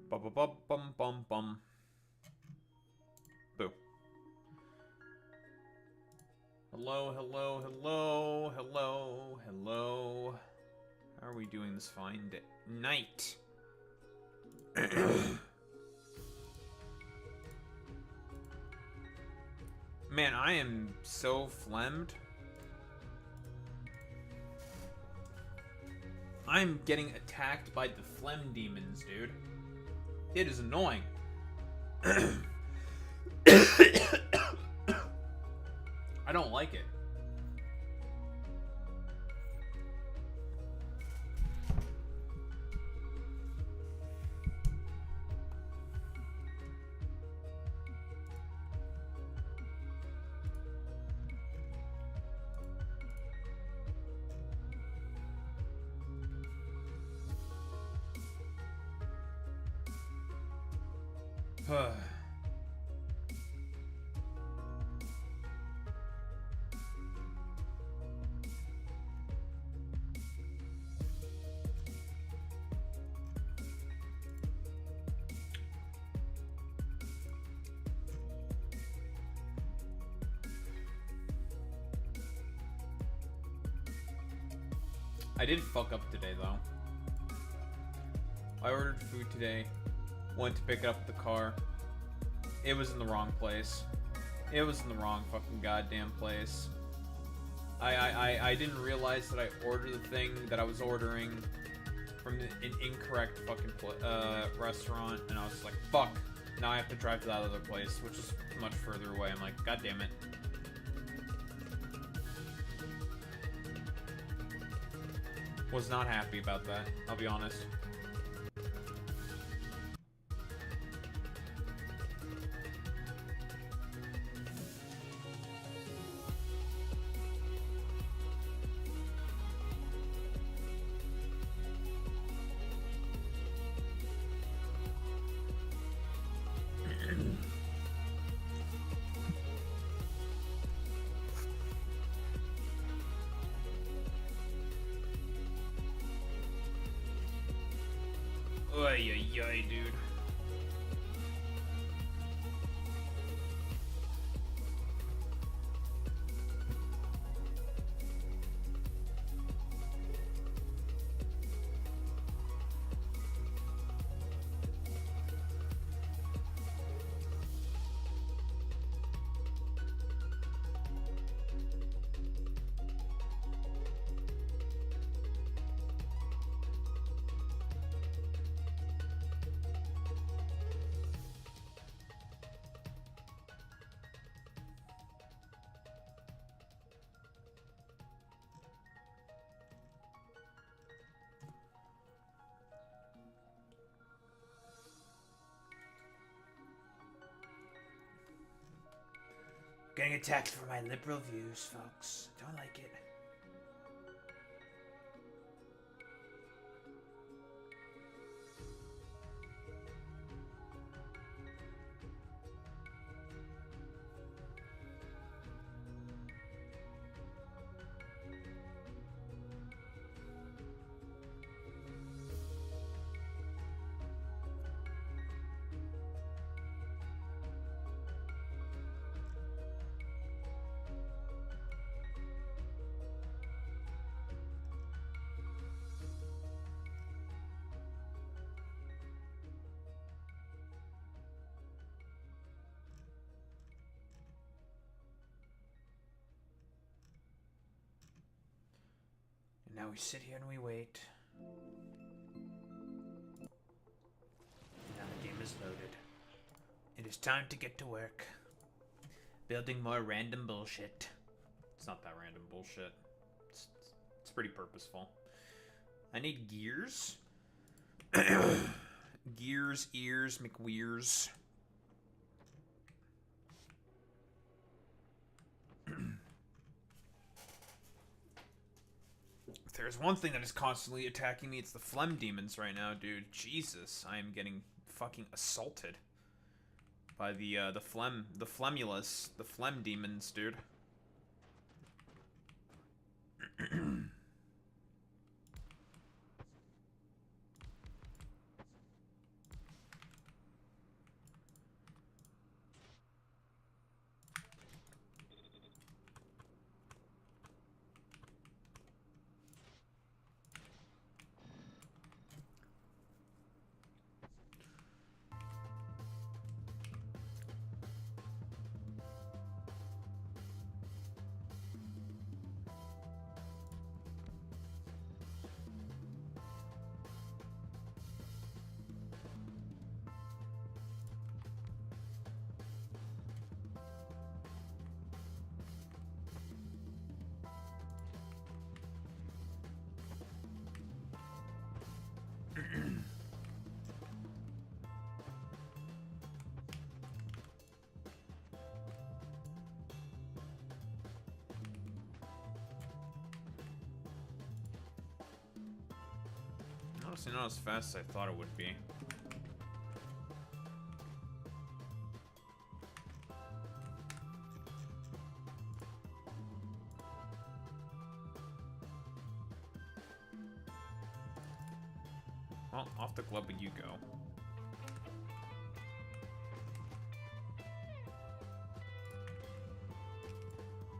Bum bum bum bum bum bum. Boo. Hello, hello, hello, hello, hello. How are we doing this fine night? Man, I am so phlegmed. I'm getting attacked by the phlegm demons, dude. It is annoying. I don't like it. I did fuck up today, though. I ordered food today, went to pick it up at the car. It was in the wrong place. It was in the wrong fucking goddamn place. I didn't realize that I ordered the thing that I was ordering from an incorrect fucking restaurant, and I was like, fuck. Now I have to drive to that other place, which is much further away. I'm like, god damn it. Was not happy about that, I'll be honest. Oy, oy, oy, dude. Getting attacked for my liberal views, folks. Don't like it. Now we sit here and we wait. Now the game is loaded. It is time to get to work. Building more random bullshit. It's not that random bullshit. It's pretty purposeful. I need gears. Gears, ears, McWeers. There's one thing that is constantly attacking me, it's the phlegm demons right now, dude. Jesus, I am getting fucking assaulted by the phlegm demons, dude. Honestly, not as fast as I thought it would be. Well, off the glove you go.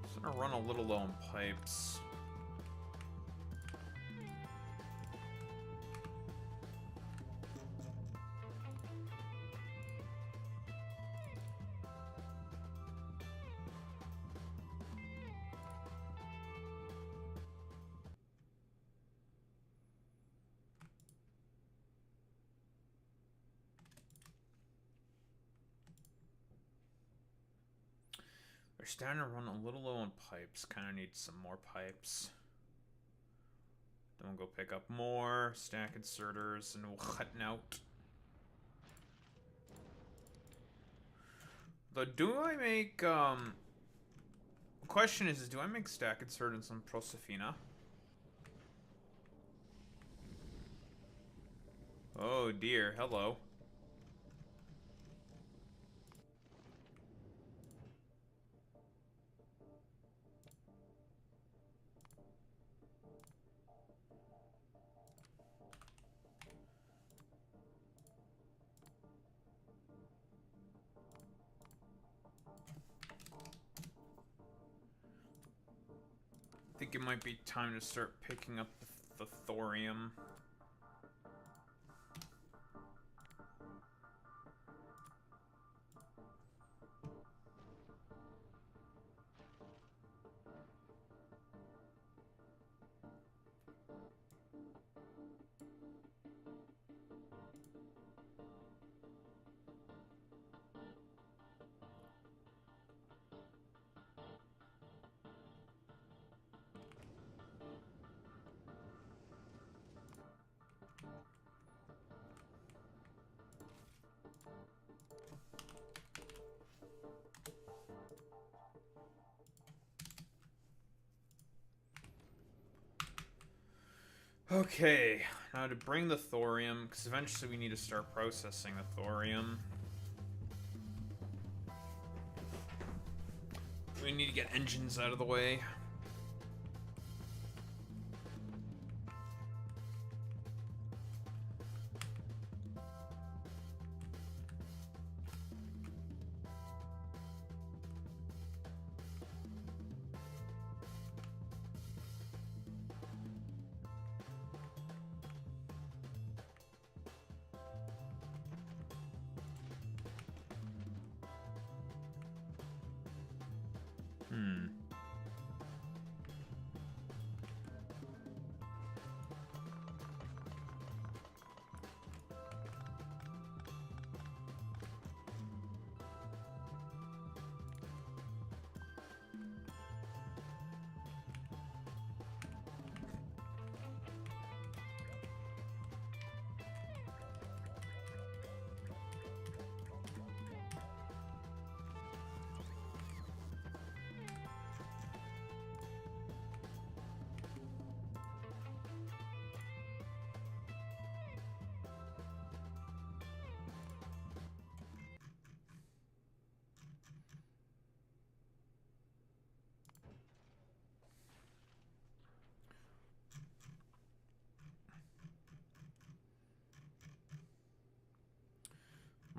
Just gonna run a little low on pipes. We're starting to run a little low on pipes. Kind of need some more pipes. Then we'll go pick up more stack inserters and we'll cut out. Though, do I make, the question is do I make stack inserters on Prosafina? Oh dear, hello. I think it might be time to start picking up the thorium. Okay, now to bring the thorium, because eventually we need to start processing the thorium. We need to get engines out of the way.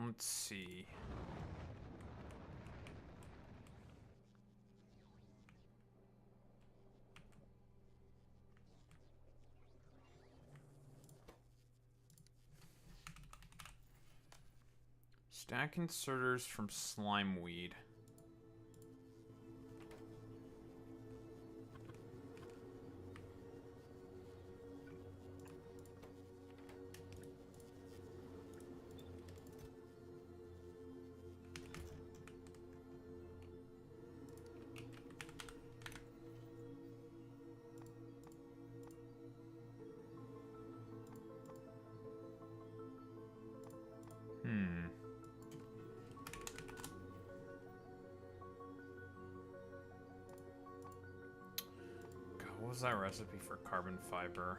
Let's see. Stack inserters from slime weed. God, what was that recipe for carbon fiber?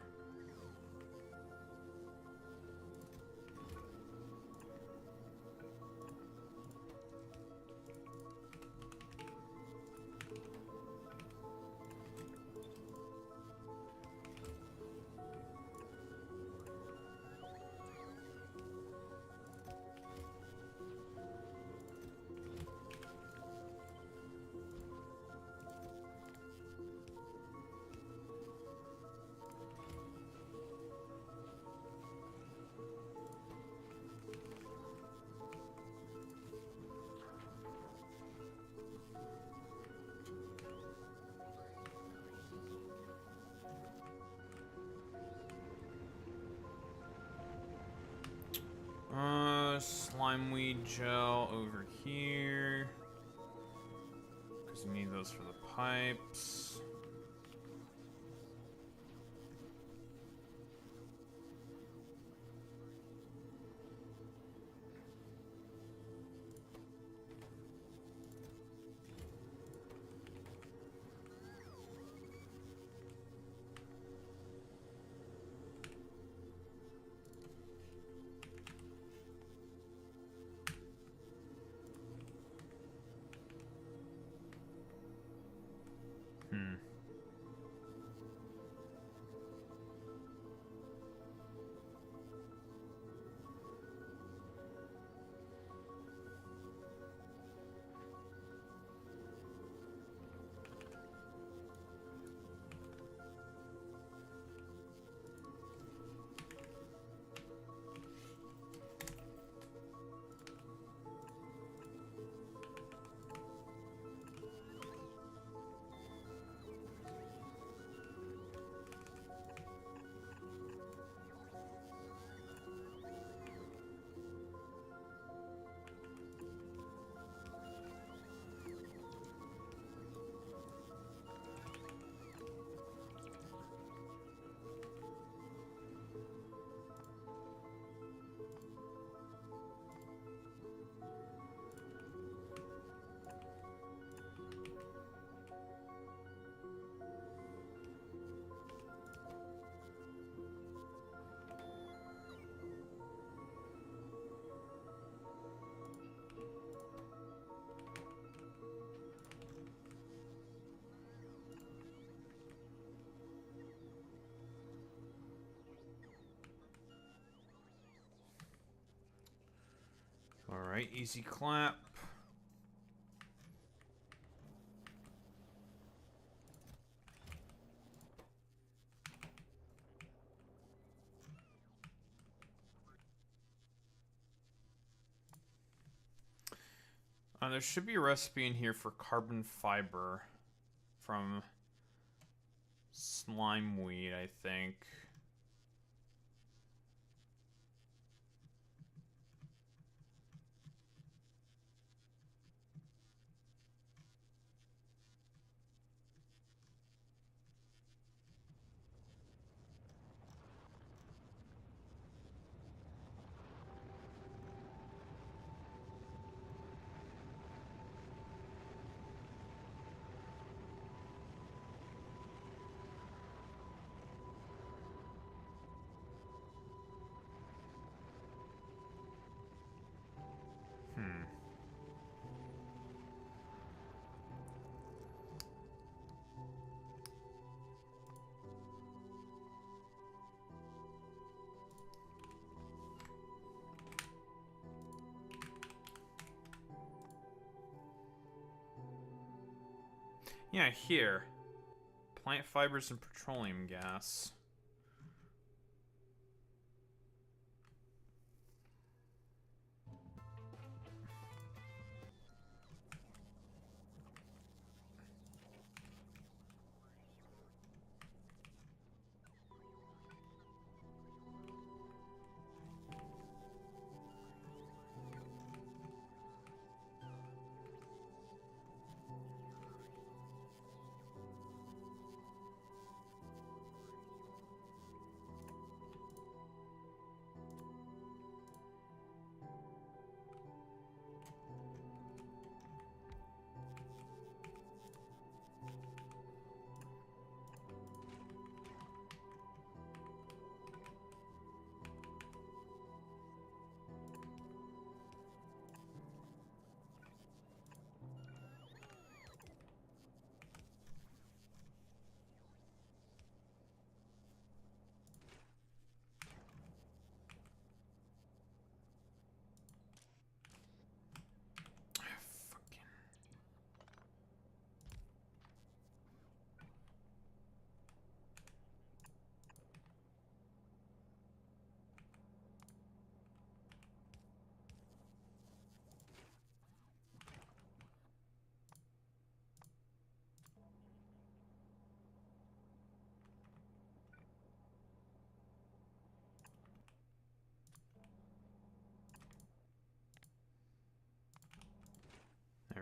slime weed gel over here. Because you need those for the pipes. Alright, easy clap. There should be a recipe in here for carbon fiber from slime weed, I think. Yeah, here. Plant fibers and petroleum gas.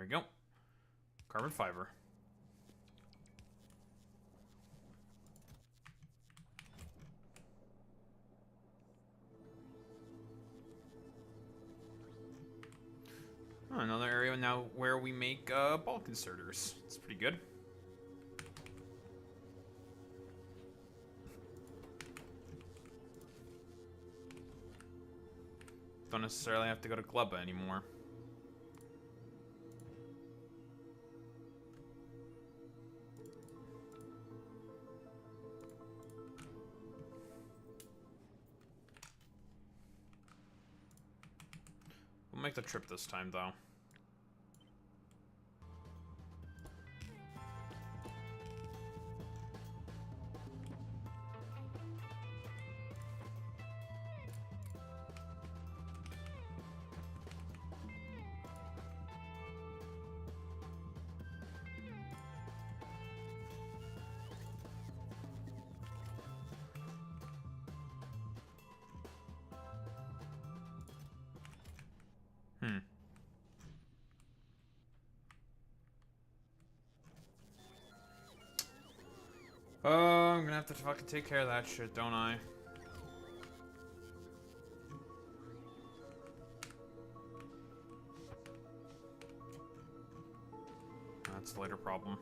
we go. Carbon fiber. Oh, another area now where we make bulk inserters. It's pretty good. Don't necessarily have to go to Gleba anymore. We'll make the trip this time, though. Oh, I'm gonna have to fucking take care of that shit, don't I? That's a later problem.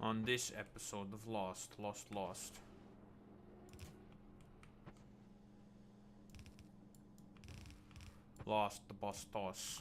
On this episode of Lost. Lost the boss toss.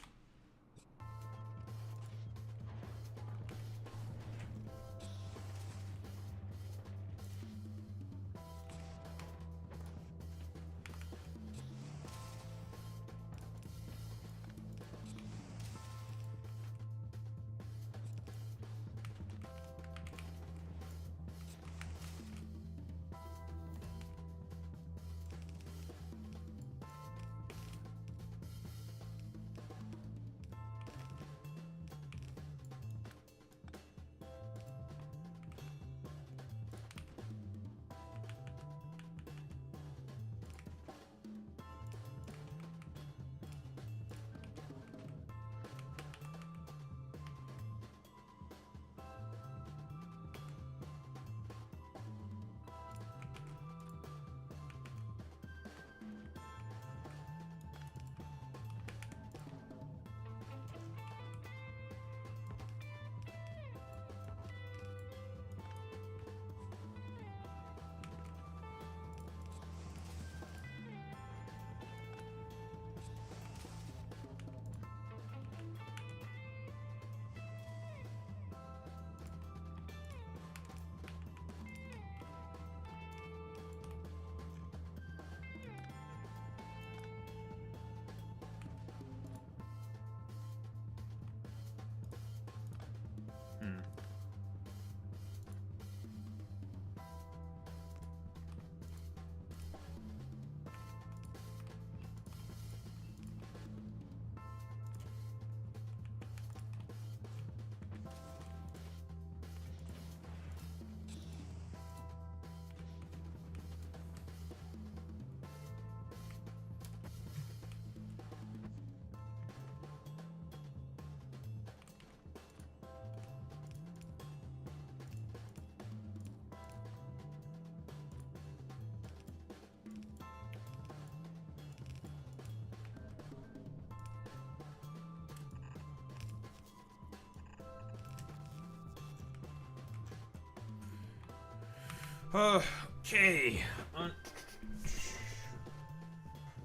Okay. What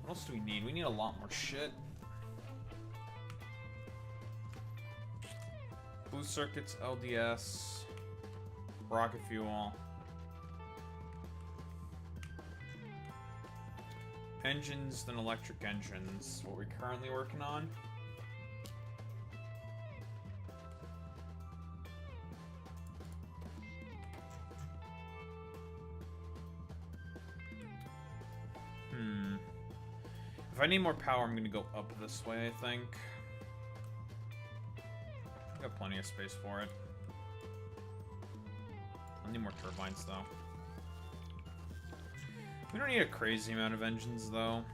else do we need? We need a lot more shit. Boost circuits, LDS, rocket fuel. Engines, then electric engines. What we're currently working on. If I need more power, I'm gonna go up this way, I think. I've got plenty of space for it. I need more turbines, though. We don't need a crazy amount of engines, though.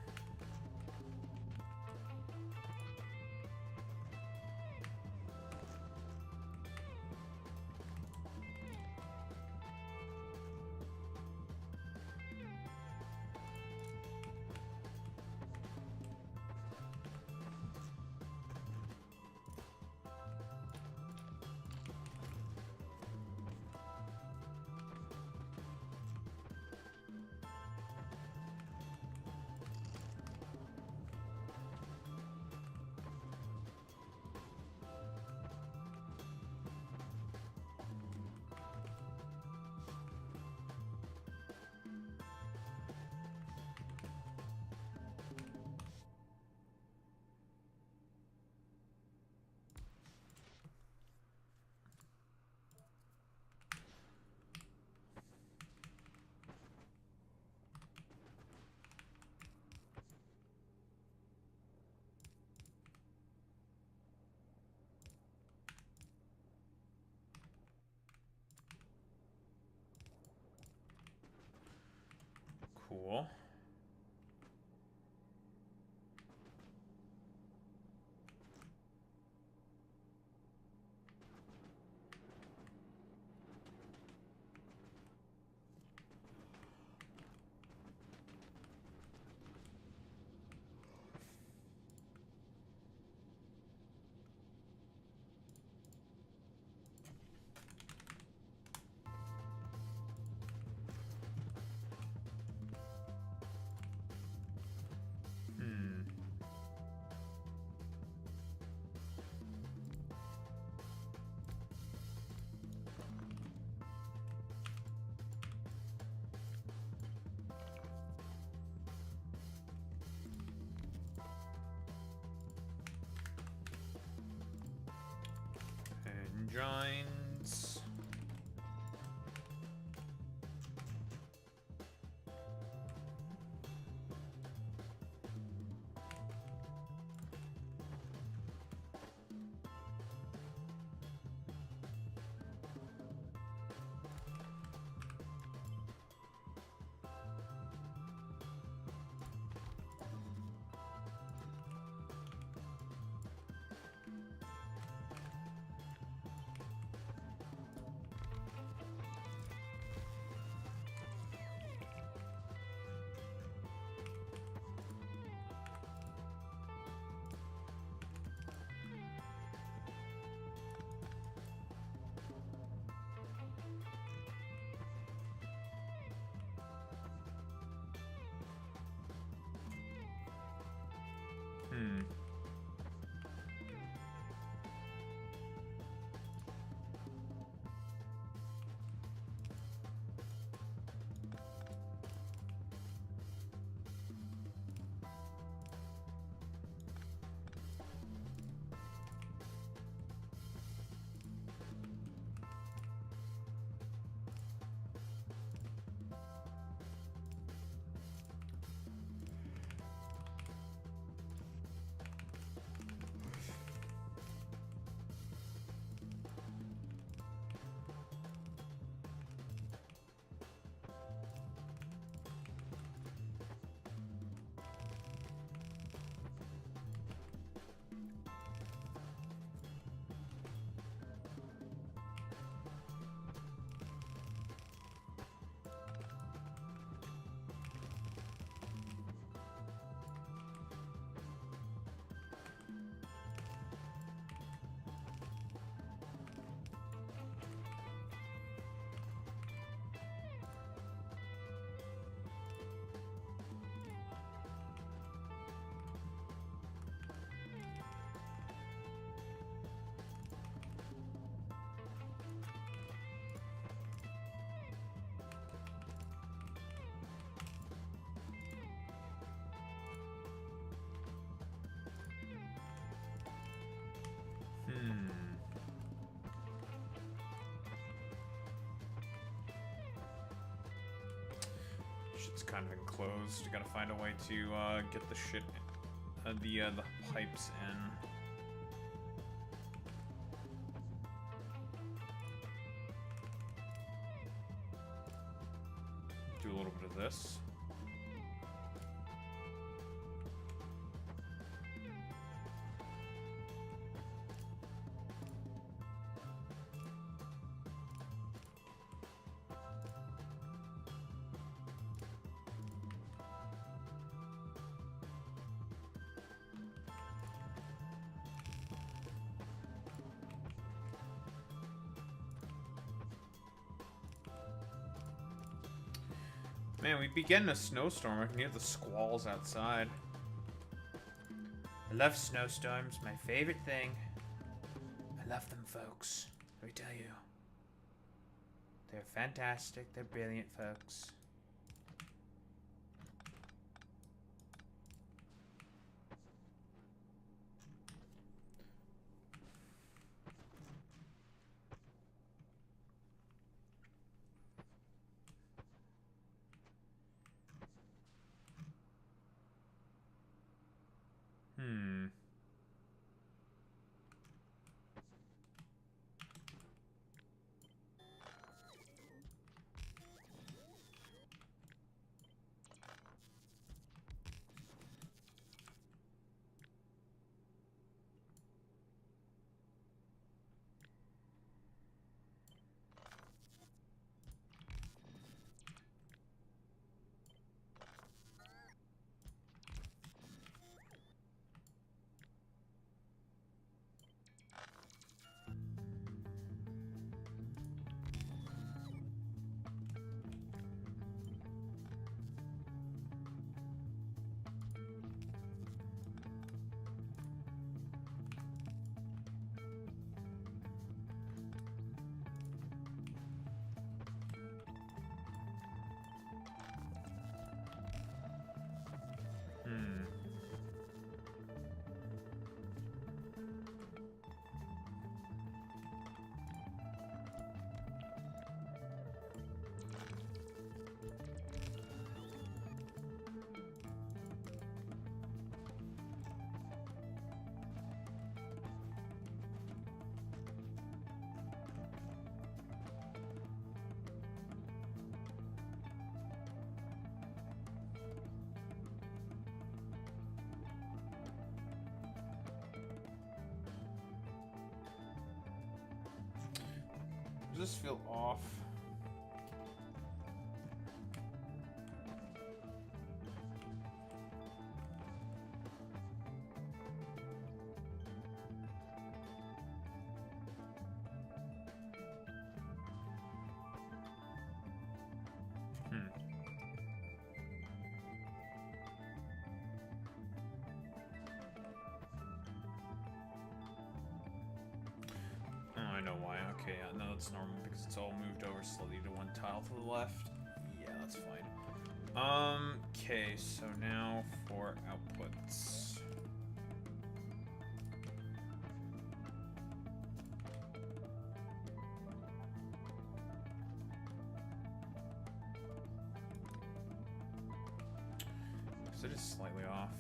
Cool. Engines. Shit's kind of enclosed. Gotta find a way to get the shit, the pipes in. Do a little bit of this. Man, we'd be getting a snowstorm. I can hear the squalls outside. I love snowstorms. My favorite thing. I love them, folks. Let me tell you. They're fantastic. They're brilliant, folks. Does this feel off? I know why. Okay, yeah, no, that's normal because it's all moved over slightly to one tile to the left. Yeah, that's fine. Okay, so now for outputs. So it is slightly off.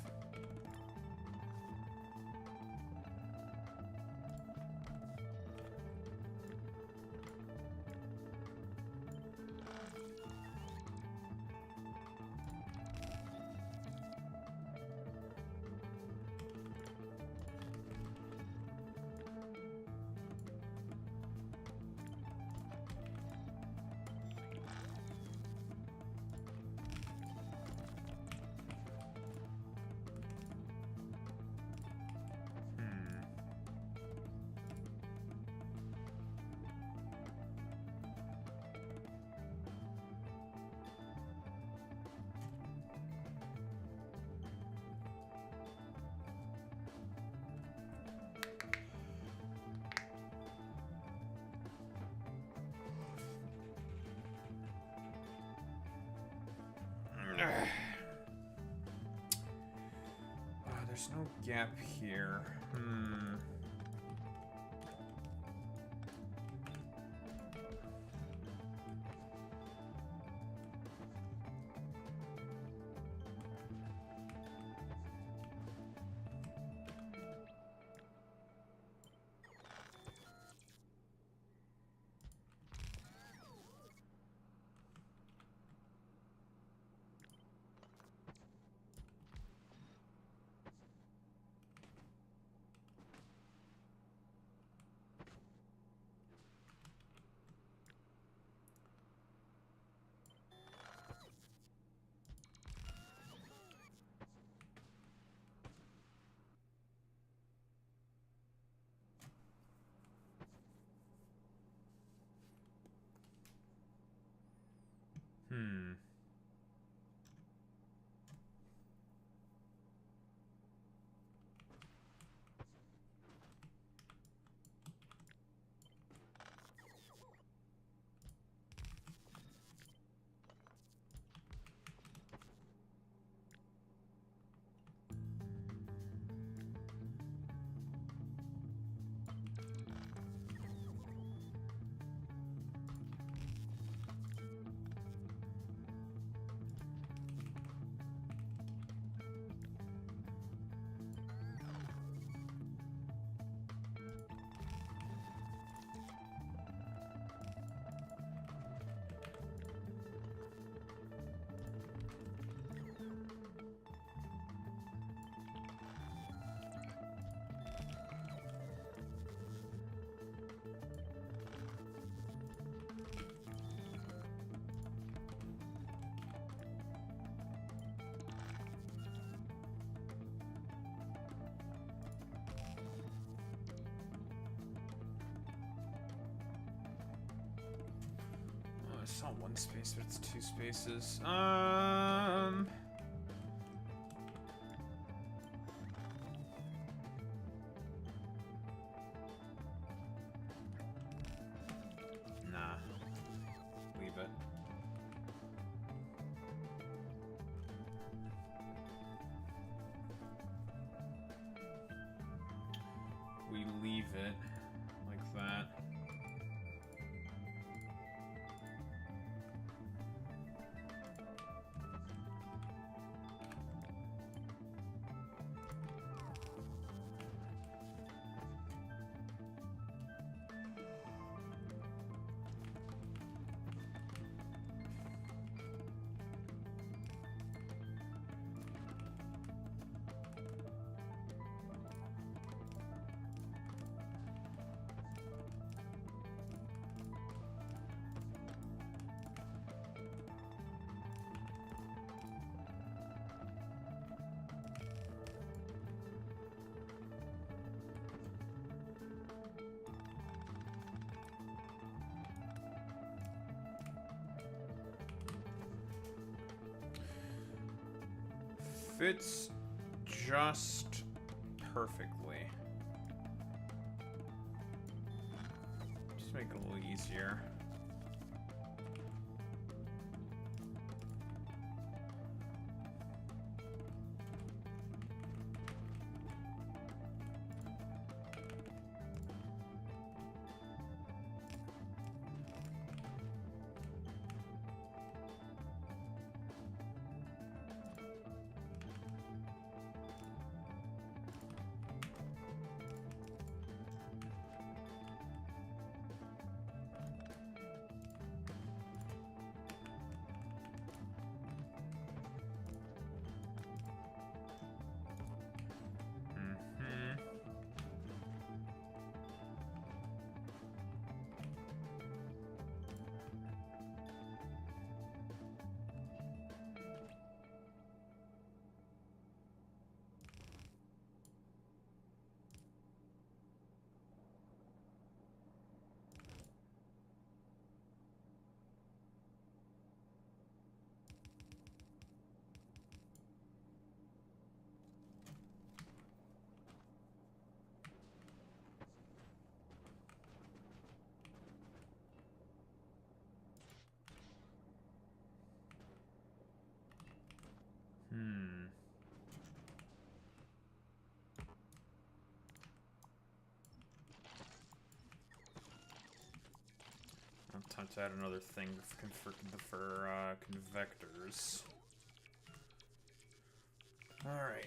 There's no gap here. It's not one space, but it's two spaces. Nah. Leave it. We leave it like that. Fits just perfectly. Just make it a little easier. Time to add another thing for convectors. All right.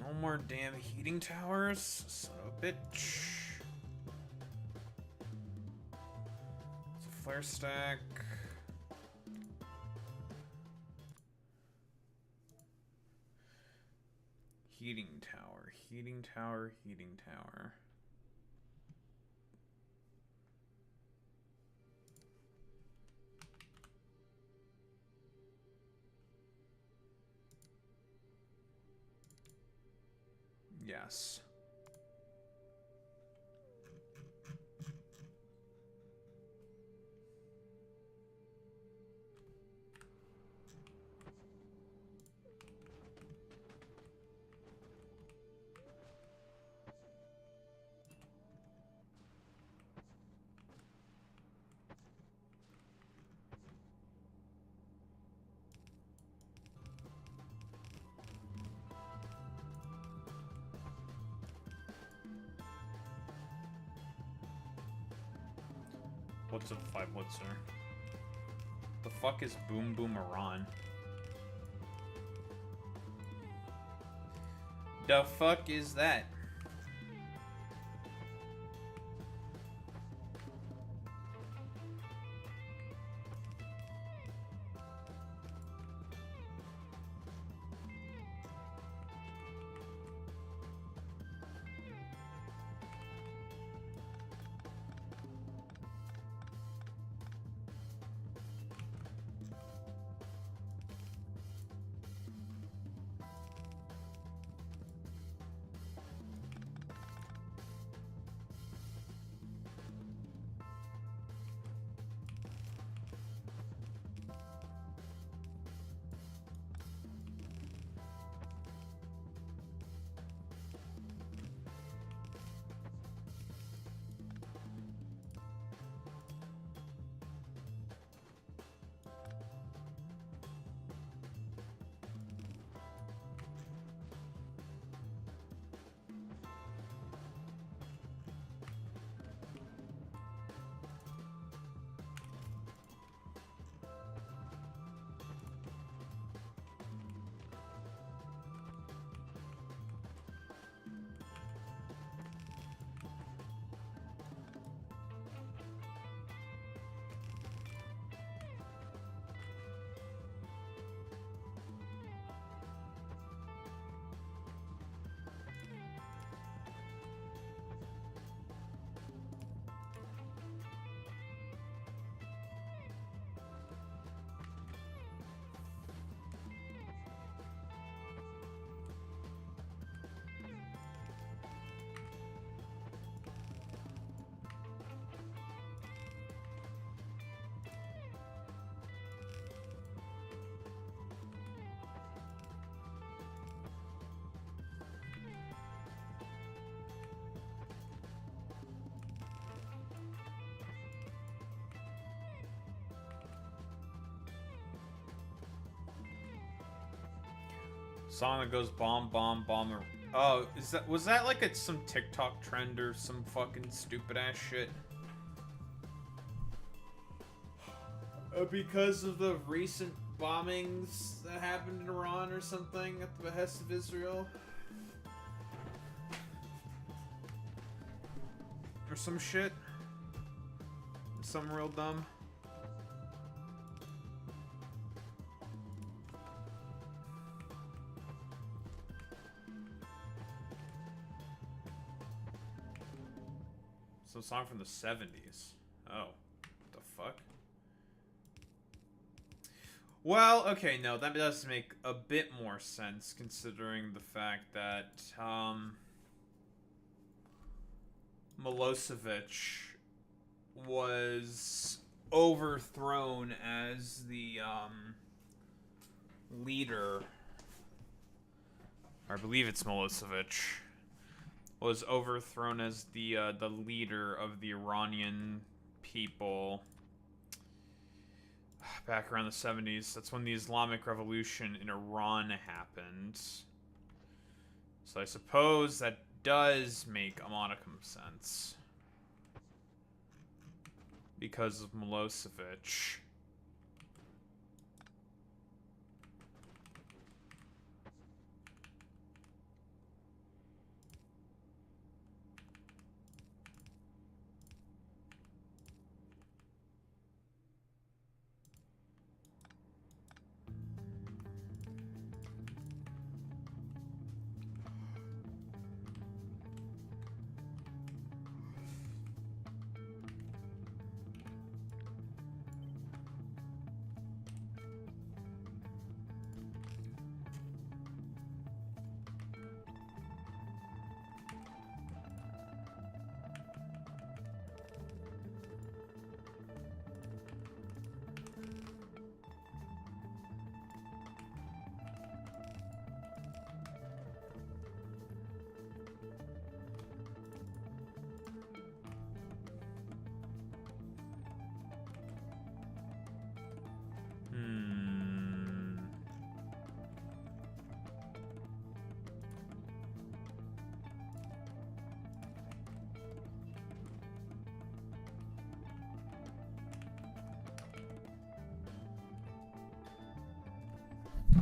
No more damn heating towers, son of a bitch. It's a flare stack. Heating tower, heating tower, heating tower. Yes. What's a 5-Blitzer? The fuck is Boom Boom Iran? The fuck is that? Song that goes bomb, bomb, bomb. Oh, was that like some TikTok trend or some fucking stupid ass shit? Because of the recent bombings that happened in Iran or something at the behest of Israel? Or some shit? Something real dumb? Some song from the 70s. Oh. What the fuck? Well, okay, no, that does make a bit more sense considering the fact that, Milosevic was overthrown as the, leader, or I believe it's Milosevic, was overthrown as the leader of the Iranian people back around the 70s. That's when the Islamic Revolution in Iran happened. So I suppose that does make a modicum of sense. Because of Milosevic.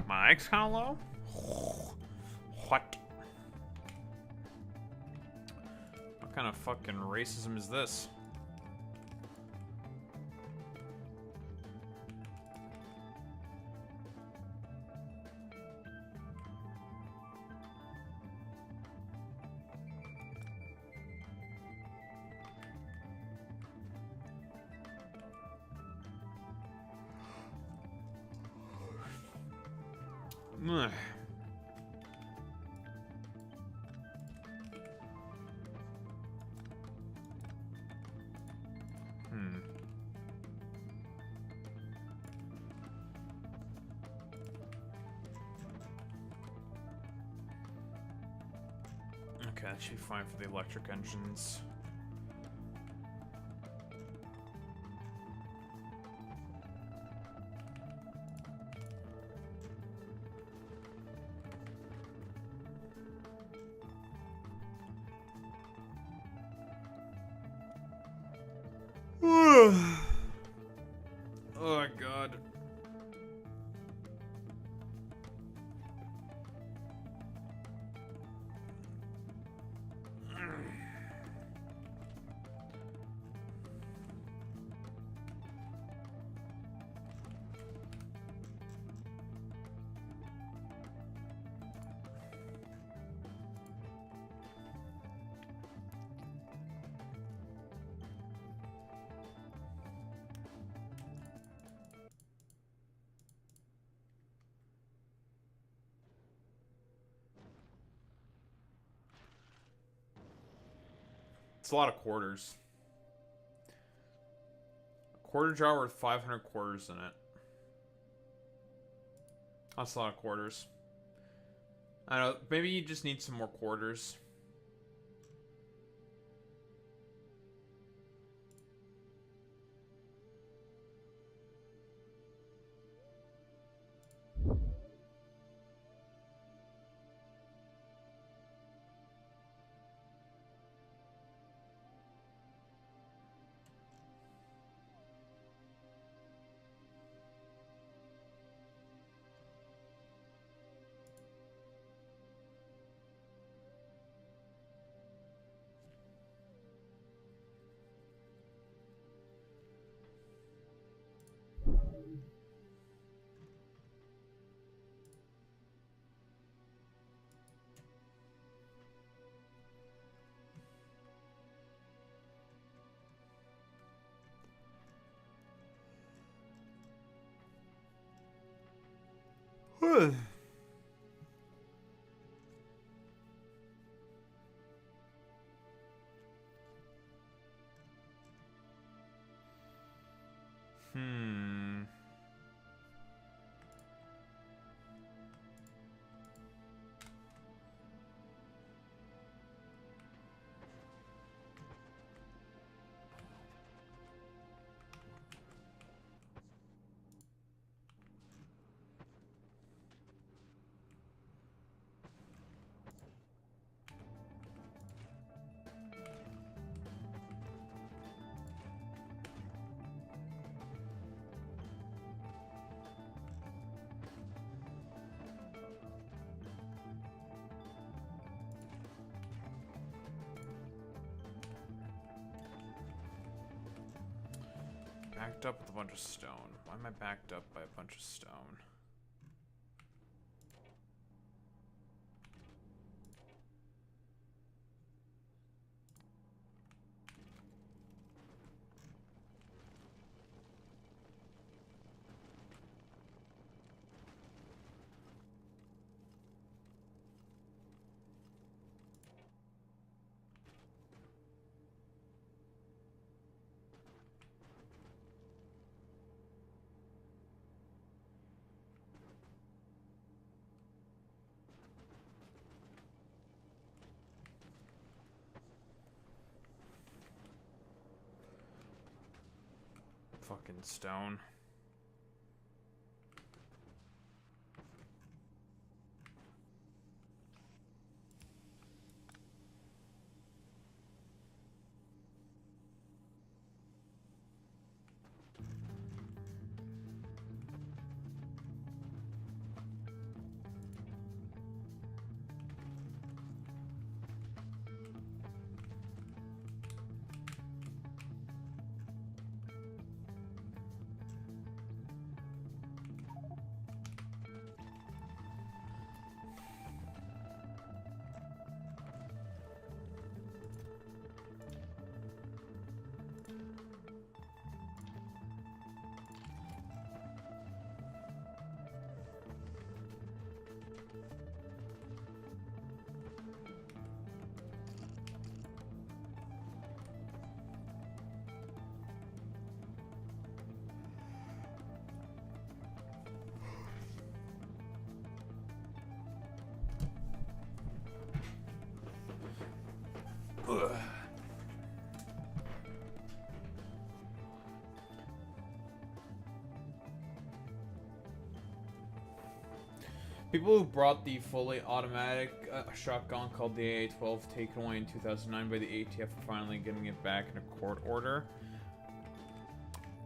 My mic's kind of low? What? What kind of fucking racism is this? Ugh. Okay, that should be fine for the electric engines. Oh god. It's a lot of quarters. A quarter jar with 500 quarters in it. That's a lot of quarters. I don't know, maybe you just need some more quarters. Backed up with a bunch of stone. Why am I backed up by a bunch of stone? Fucking stone. Ugh. People who brought the fully automatic shotgun called the AA-12 taken away in 2009 by the ATF are finally getting it back in a court order.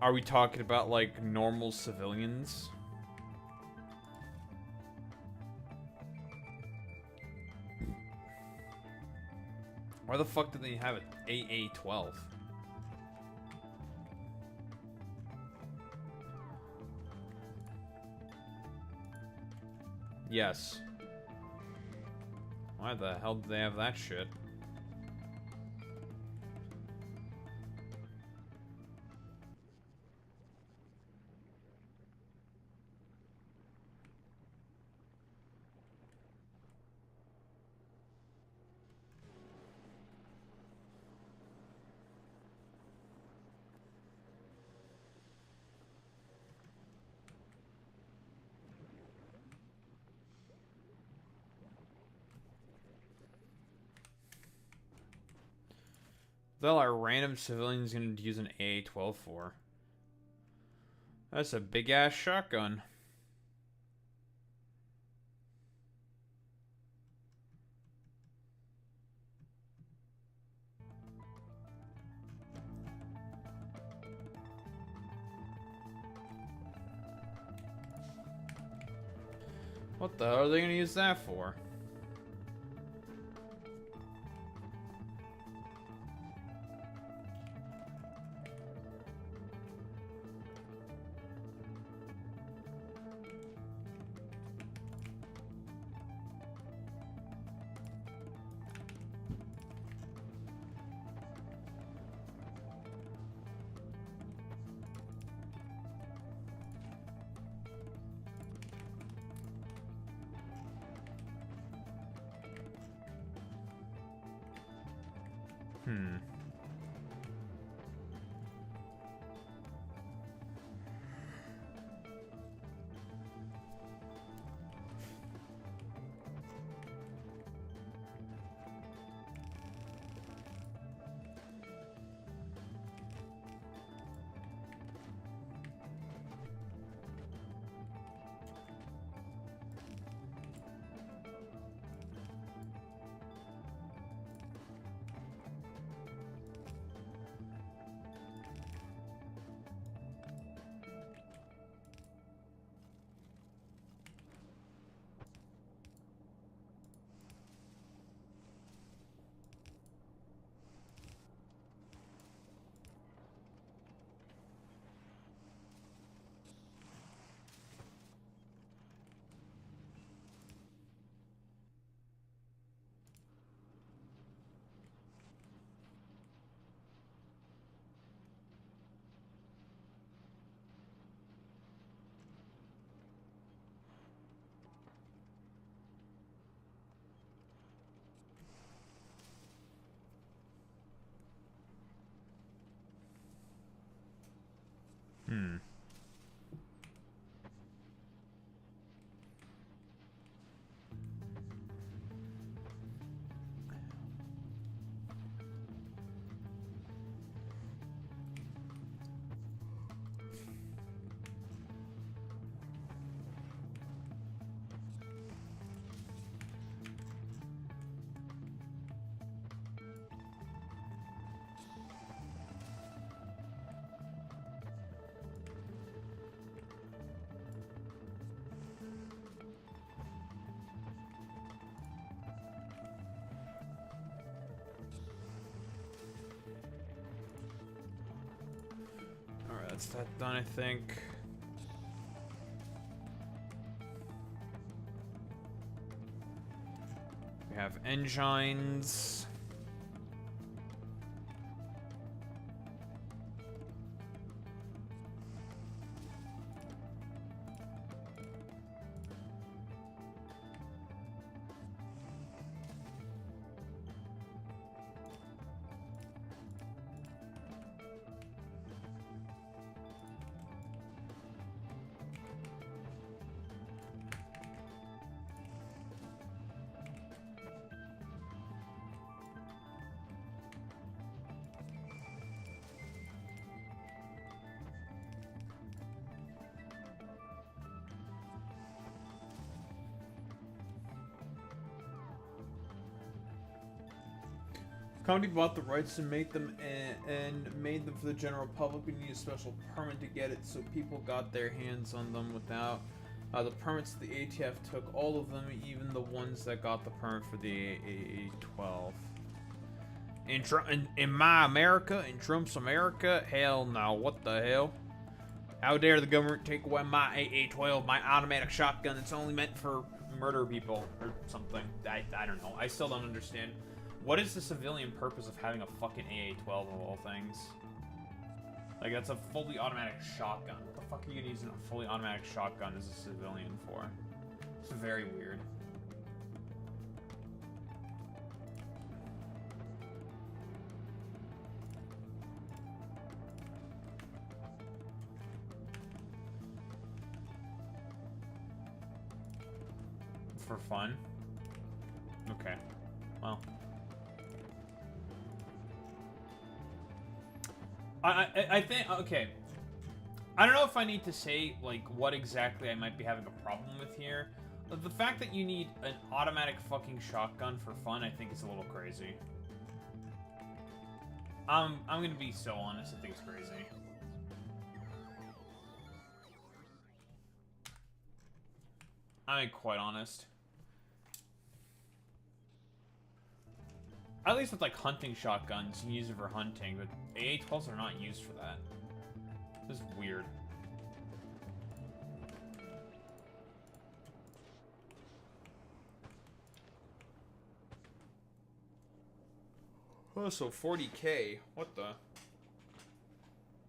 Are we talking about, like, normal civilians? Why the fuck did they have it AA-12? Yes. Why the hell did they have that shit? Though our random civilians gonna use an AA-12 for. That's a big ass shotgun. What the hell are they gonna use that for? Hmm. Hmm. Alright, that's that done, I think. We have engines. Company bought the rights and made them for the general public. We need a special permit to get it, so people got their hands on them without the permits. The ATF took all of them, even the ones that got the permit for the AA-12. In my America, in Trump's America, hell no! What the hell? How dare the government take away my AA-12, my automatic shotgun that's only meant for murder people or something? I don't know. I still don't understand. What is the civilian purpose of having a fucking AA-12 of all things? Like, that's a fully automatic shotgun. What the fuck are you using a fully automatic shotgun as a civilian for? It's very weird. For fun? Okay. Well. I think, okay. I don't know if I need to say, like, what exactly I might be having a problem with here. But the fact that you need an automatic fucking shotgun for fun, I think is a little crazy. I'm gonna be so honest, I think it's crazy. I mean, quite honest. At least with, like, hunting shotguns, you can use it for hunting, but AA-12s are not used for that. This is weird. Oh, so 40K. What the?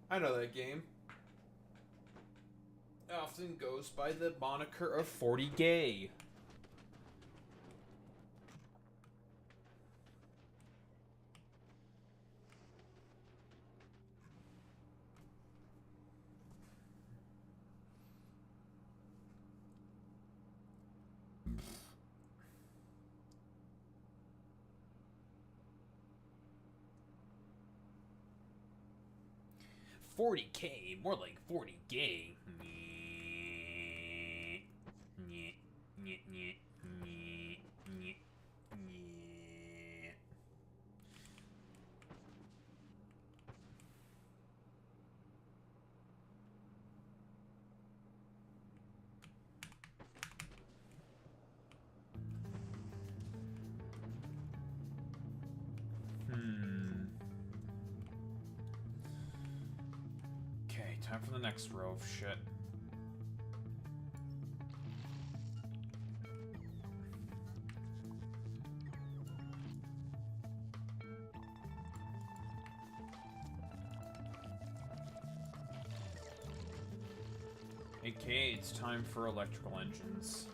I know that game. It often goes by the moniker of 40Gay. 40K, more like 40 gay. Okay, time for the next row of shit. Okay, it's time for electrical engines.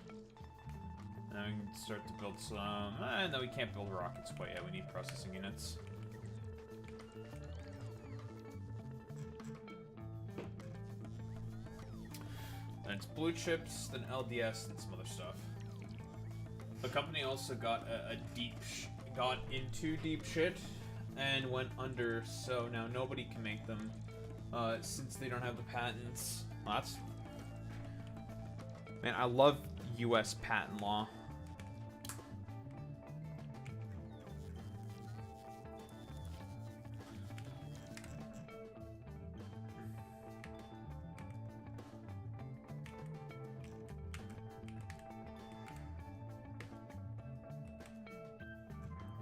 Now we can start to build some... no, we can't build rockets quite yet. We need processing units. Then it's blue chips, then LDS, and some other stuff. The company also got got into deep shit and went under, so now nobody can make them since they don't have the patents. Well, that's... Man, I love U.S. patent law.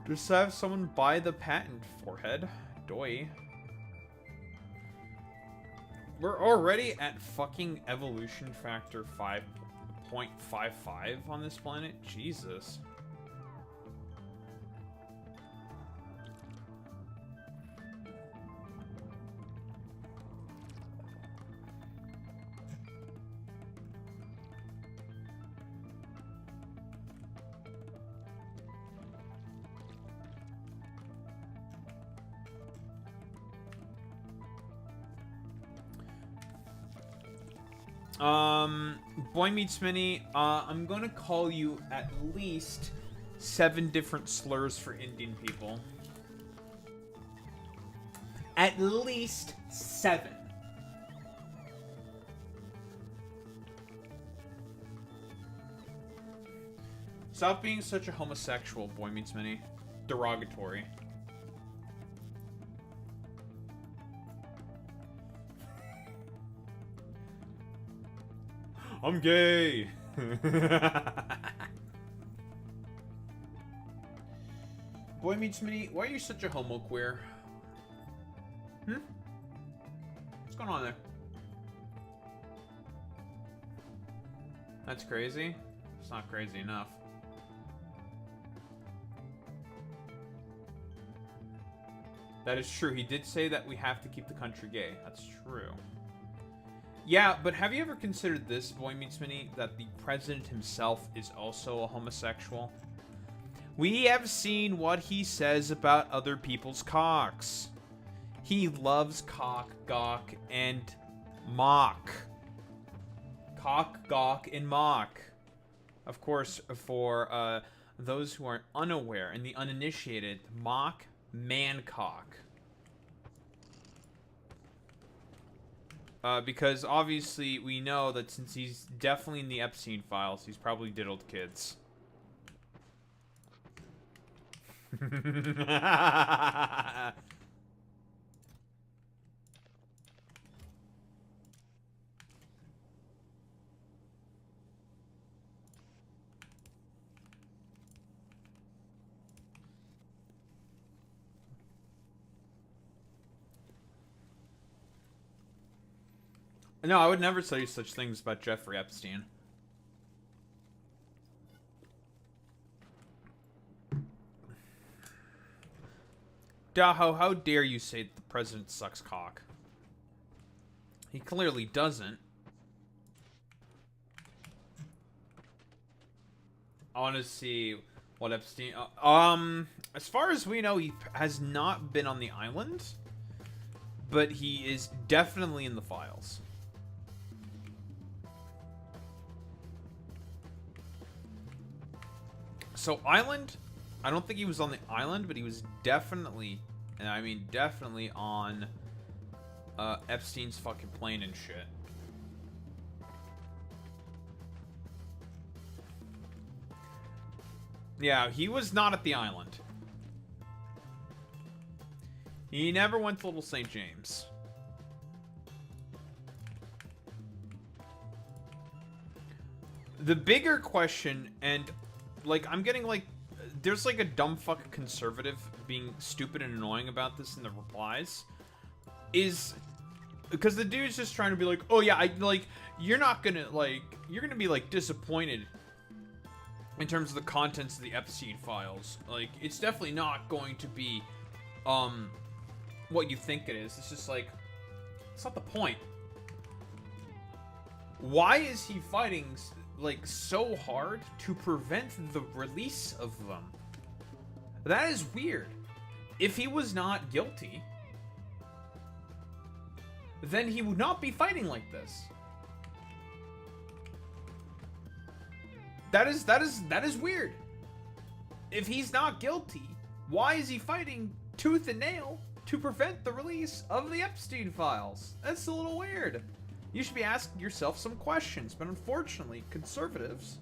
Just have someone buy the patent, forehead. Doi. We're already at fucking evolution factor 5.55 on this planet? Jesus. Boy Meets Mini, I'm gonna call you at least 7 different slurs for Indian people. At least 7. Stop being such a homosexual, Boy Meets Mini. Derogatory. I'm gay. Boy Meets Mini, why are you such a homo queer? What's going on there? That's crazy. It's not crazy enough. That is true. He did say that we have to keep the country gay. That's true. Yeah, but have you ever considered this, Boy Meets Mini, that the president himself is also a homosexual? We have seen what he says about other people's cocks. He loves cock, gawk, and mock. Cock, gawk, and mock. Of course, for those who are unaware and the uninitiated, mock, man cock. Because obviously we know that since he's definitely in the Epstein files, he's probably diddled kids. No, I would never say such things about Jeffrey Epstein. Daho, how dare you say that the president sucks cock? He clearly doesn't. I want to see what Epstein... as far as we know, he has not been on the island, but he is definitely in the files. So island, I don't think he was on the island, but he was definitely, and I mean definitely on Epstein's fucking plane and shit. Yeah, he was not at the island. He never went to Little St. James. The bigger question, and, like, I'm getting, like, there's, like, a dumb fuck conservative being stupid and annoying about this in the replies, is, because the dude's just trying to be like, oh, yeah, you're not gonna, like, you're gonna be, like, disappointed in terms of the contents of the Epstein files. Like, it's definitely not going to be, what you think it is. It's just, like, it's not the point. Why is he fighting, like, so hard to prevent the release of them? That is weird. If he was not guilty, then he would not be fighting like this. That is weird. If he's not guilty, why is he fighting tooth and nail to prevent the release of the Epstein files? That's a little weird. You should be asking yourself some questions, but unfortunately, conservatives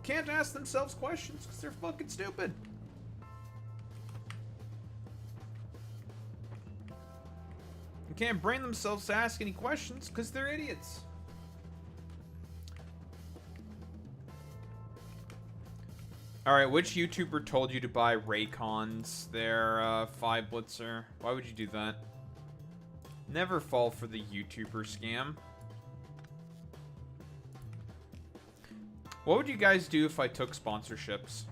can't ask themselves questions because they're fucking stupid. They can't bring themselves to ask any questions because they're idiots. Alright, which YouTuber told you to buy Raycons, their 5 Blitzer? Why would you do that? Never fall for the YouTuber scam. What would you guys do if I took sponsorships?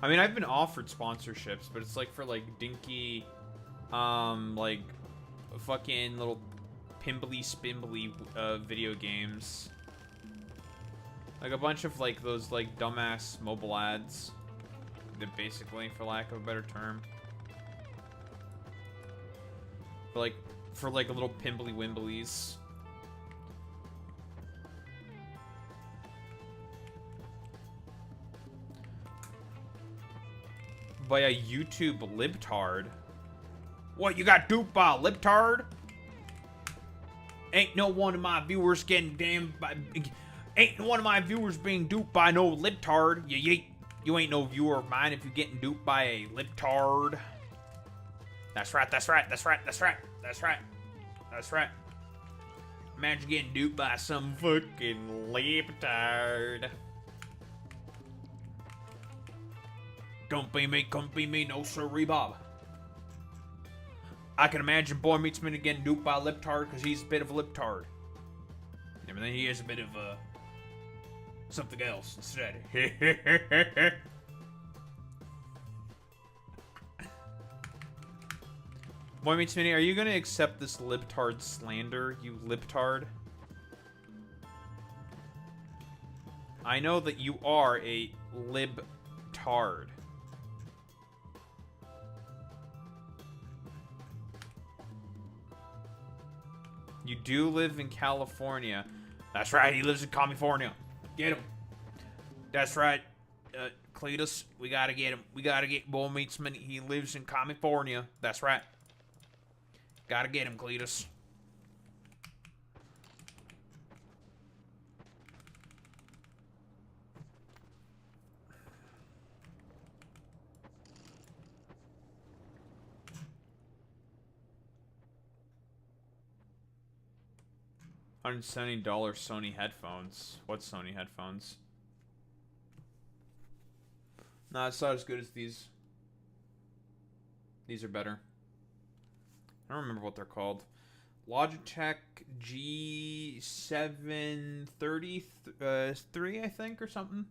I mean, I've been offered sponsorships, but it's like for like dinky, like fucking little pimbly spimbly video games. Like a bunch of like those like dumbass mobile ads. That basically, for lack of a better term. For like a little pimbly wimblies. By a YouTube libtard. What, you got duped by a libtard? Ain't no one of my viewers getting damned by... Ain't one of my viewers being duped by no libtard. You ain't no viewer of mine if you're getting duped by a libtard. That's right, that's right, that's right, that's right, that's right, that's right. Imagine getting duped by some fucking libtard. Don't be me, no sirree, Bob. I can imagine Boy Meets Minnie getting duped by a libtard because he's a bit of a libtard. And then he is a bit of something else instead. Boy Meets Minnie, are you gonna accept this libtard slander, you libtard? I know that you are a libtard. You do live in California. That's right, he lives in California. Get him. That's right, Cletus. We gotta get him. We gotta get Boy Meets Minnie. He lives in California. That's right. Gotta get him, Cletus. $170 Sony headphones. What Sony headphones? Nah, it's not as good as these. These are better. I don't remember what they're called. Logitech G733, I think, or something.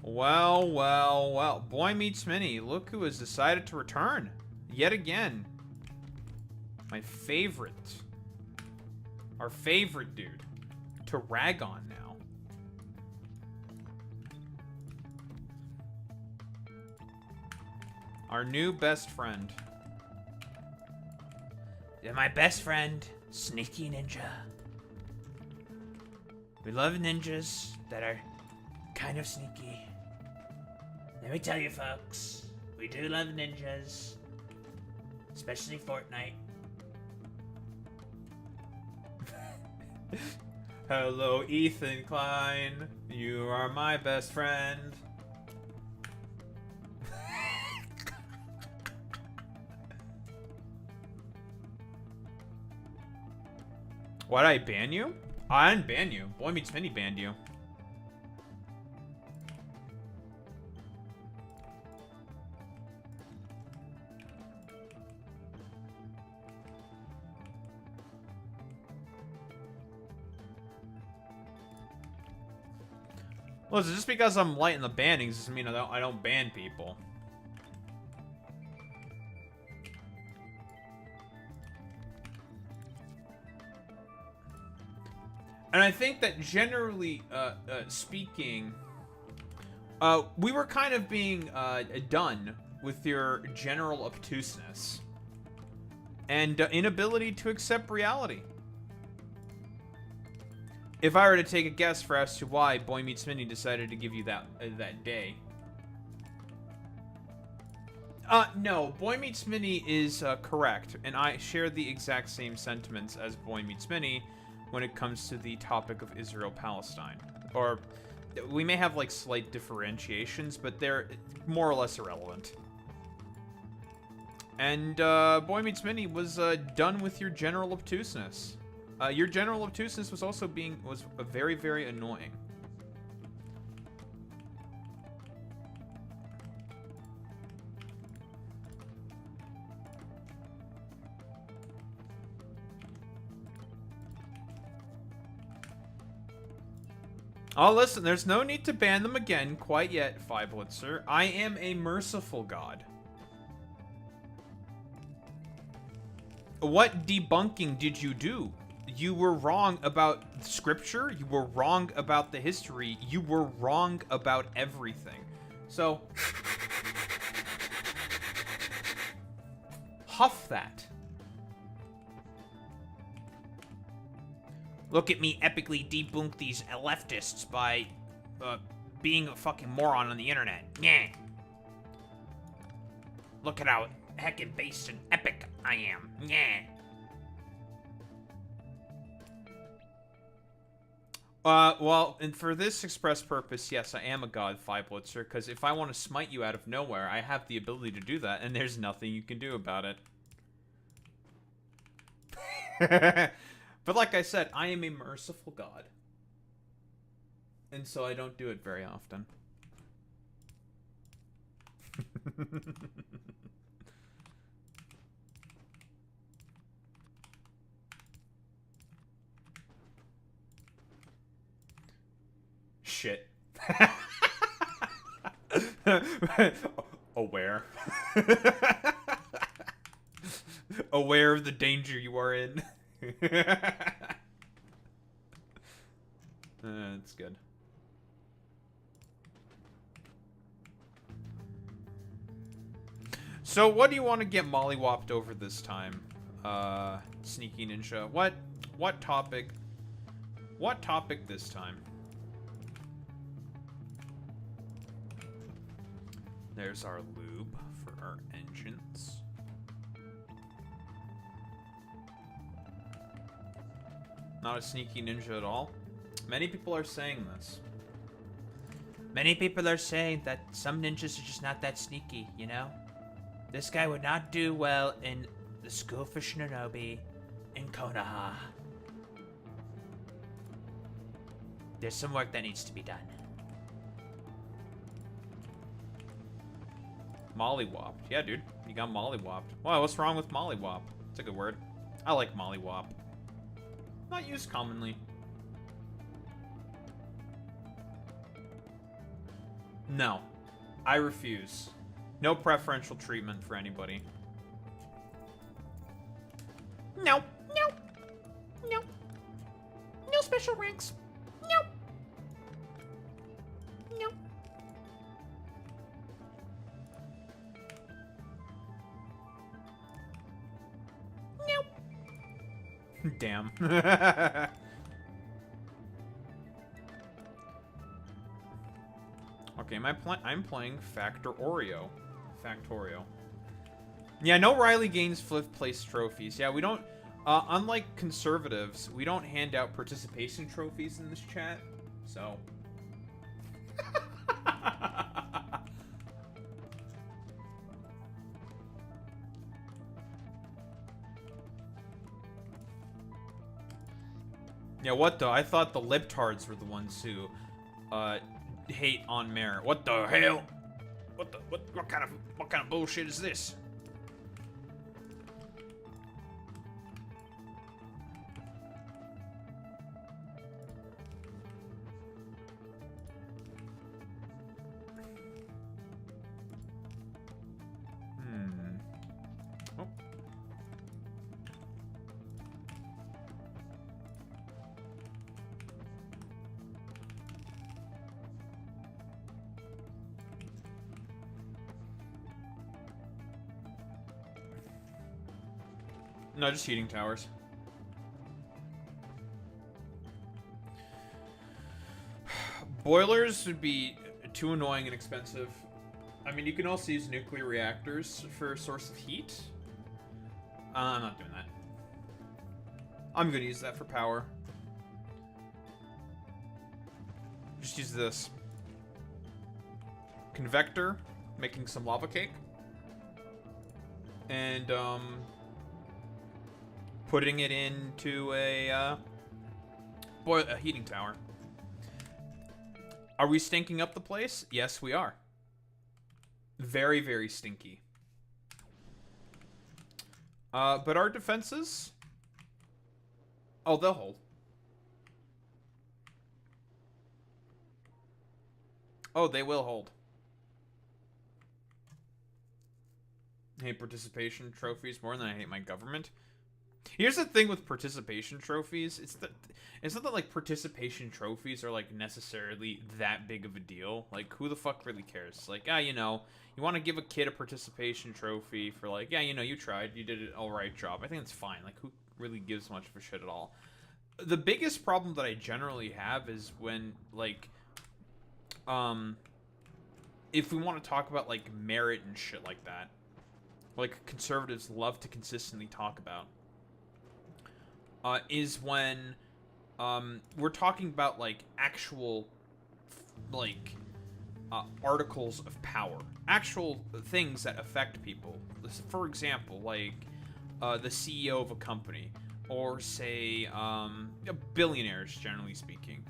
Well, well, well. Boy Meets Minnie. Look who has decided to return. Yet again. My favorite. Our favorite dude. To rag on now. Our new best friend. You're my best friend, Sneaky Ninja. We love ninjas that are kind of sneaky. Let me tell you, folks, we do love ninjas. Especially Fortnite. Hello, Ethan Klein. You are my best friend. Why'd I ban you? I didn't ban you. Boy Meets Mini banned you. Listen, just because I'm light in the bannings doesn't mean I don't ban people. And I think that generally speaking, we were kind of being done with your general obtuseness and inability to accept reality. If I were to take a guess for as to why Boy Meets Mini decided to give you that day. No, Boy Meets Mini is correct, and I share the exact same sentiments as Boy Meets Mini when it comes to the topic of Israel-Palestine. Or, we may have, like, slight differentiations, but they're more or less irrelevant. And, Boy Meets Mini was done with your general obtuseness. Your general obtuseness was also very, very annoying. Oh, listen, there's no need to ban them again quite yet, Fiveblitzer. I am a merciful god. What debunking did you do? You were wrong about scripture, you were wrong about the history, you were wrong about everything. So, huff that. Look at me epically debunk these leftists by being a fucking moron on the internet. Yeah. Look at how heckin' based and epic I am. Yeah. Well, and for this express purpose, yes, I am a god, Fiveblitzer, because if I want to smite you out of nowhere, I have the ability to do that, and there's nothing you can do about it. But like I said, I am a merciful god. And so I don't do it very often. Shit. Aware. Aware of the danger you are in. That's good. So what do you want to get mollywopped over this time? Sneaky Ninja. What topic? What topic this time? There's our lube for our engines. Not a sneaky ninja at all. Many people are saying this. Many people are saying that some ninjas are just not that sneaky, you know? This guy would not do well in the School for Shinobi in Konoha. There's some work that needs to be done. Mollywopped. Yeah, dude. You got mollywopped. Wow, what's wrong with mollywop? It's a good word. I like mollywop. Not used commonly. No. I refuse. No preferential treatment for anybody. No. No. No. No special ranks. No. No. No. Damn. Okay, I'm playing Factor Oreo. Factorio. Yeah, no Riley gains 5th place trophies. Yeah, we don't... unlike conservatives, we don't hand out participation trophies in this chat. So... Yeah, what the? I thought the libtards were the ones who, hate on merit. What the hell? What kind of bullshit is this? Oh. No, just heating towers. Boilers would be too annoying and expensive. I mean, you can also use nuclear reactors for a source of heat. I'm not doing that. I'm gonna use that for power. Just use this. Convector, making some lava cake. And, putting it into a heating tower. Are we stinking up the place? Yes, we are. Very, very stinky. But our defenses... Oh, they'll hold. Oh, they will hold. I hate participation trophies more than I hate my government. Here's the thing with participation trophies. It's not that, like, participation trophies are, like, necessarily that big of a deal. Like, who the fuck really cares? Like, you know, you want to give a kid a participation trophy for, like, yeah, you know, you tried. You did an alright job. I think it's fine. Like, who really gives much of a shit at all? The biggest problem that I generally have is when, like, if we want to talk about, like, merit and shit like that, like conservatives love to consistently talk about, is when we're talking about, like, actual, like, articles of power. Actual things that affect people. For example, like, the CEO of a company. Or, say, billionaires, generally speaking.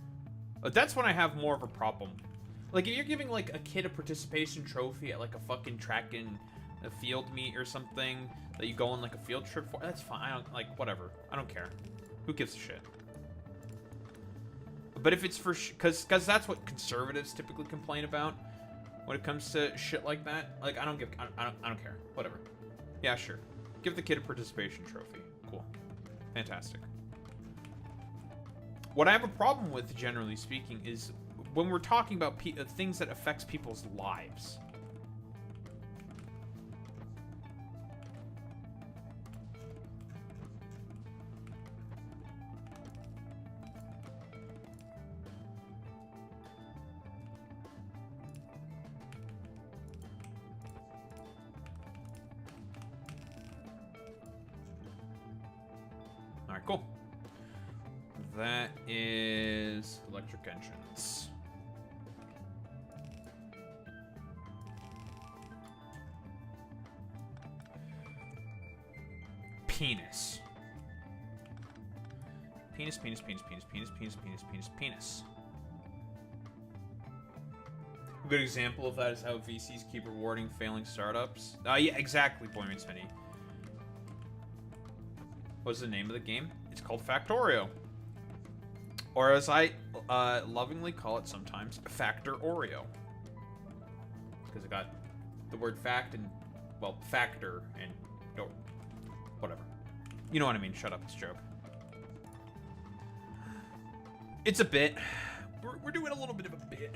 That's when I have more of a problem. Like, if you're giving, like, a kid a participation trophy at, like, a fucking track and a field meet or something that you go on, like, a field trip for, that's fine. I don't, like, whatever. I don't care. Who gives a shit? But if it's for... Because that's what conservatives typically complain about when it comes to shit like that. Like, I don't care. Whatever. Yeah, sure. Give the kid a participation trophy. Cool. Fantastic. What I have a problem with, generally speaking, is when we're talking about things that affects people's lives. Alright, cool. That is electric engines. Penis. Penis, penis, penis, penis, penis, penis, penis, penis, penis. A good example of that is how VCs keep rewarding failing startups. Yeah, exactly, Boy Meets Penny. What's the name of the game? It's called Factorio. Or as I lovingly call it sometimes, Factor Oreo. Because it got the word fact and, well, factor and, or, whatever. You know what I mean, shut up, it's a joke. It's a bit. We're doing a little bit of a bit.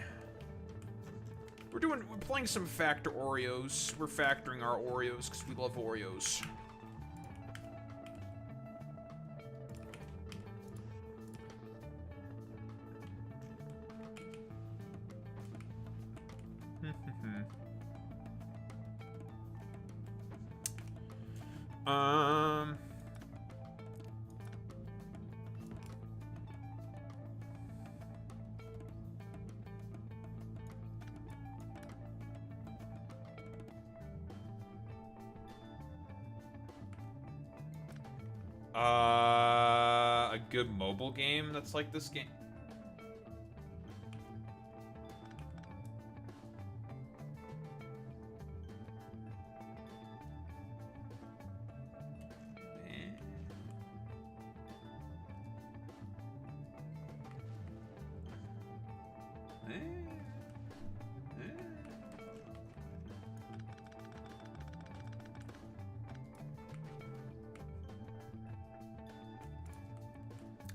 We're playing some Factor Oreos. We're factoring our Oreos because we love Oreos. Um... A good mobile game that's like this game.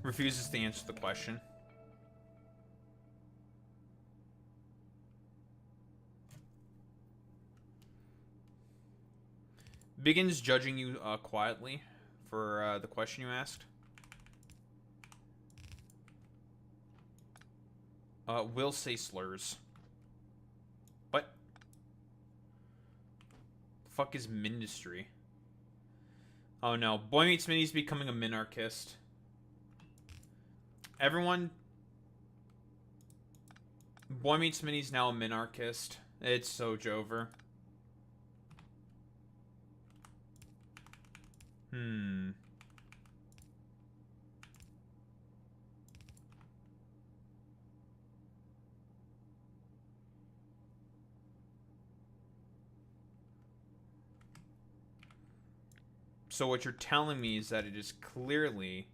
Refuses to answer the question. Begins judging you quietly for the question you asked. Will say slurs. What? The fuck is Mindustry? Oh no, Boy Meets Minnie's becoming a minarchist. Everyone... Boy Meets Minnie's now a minarchist. It's so Jover. So what you're telling me is that it is clearly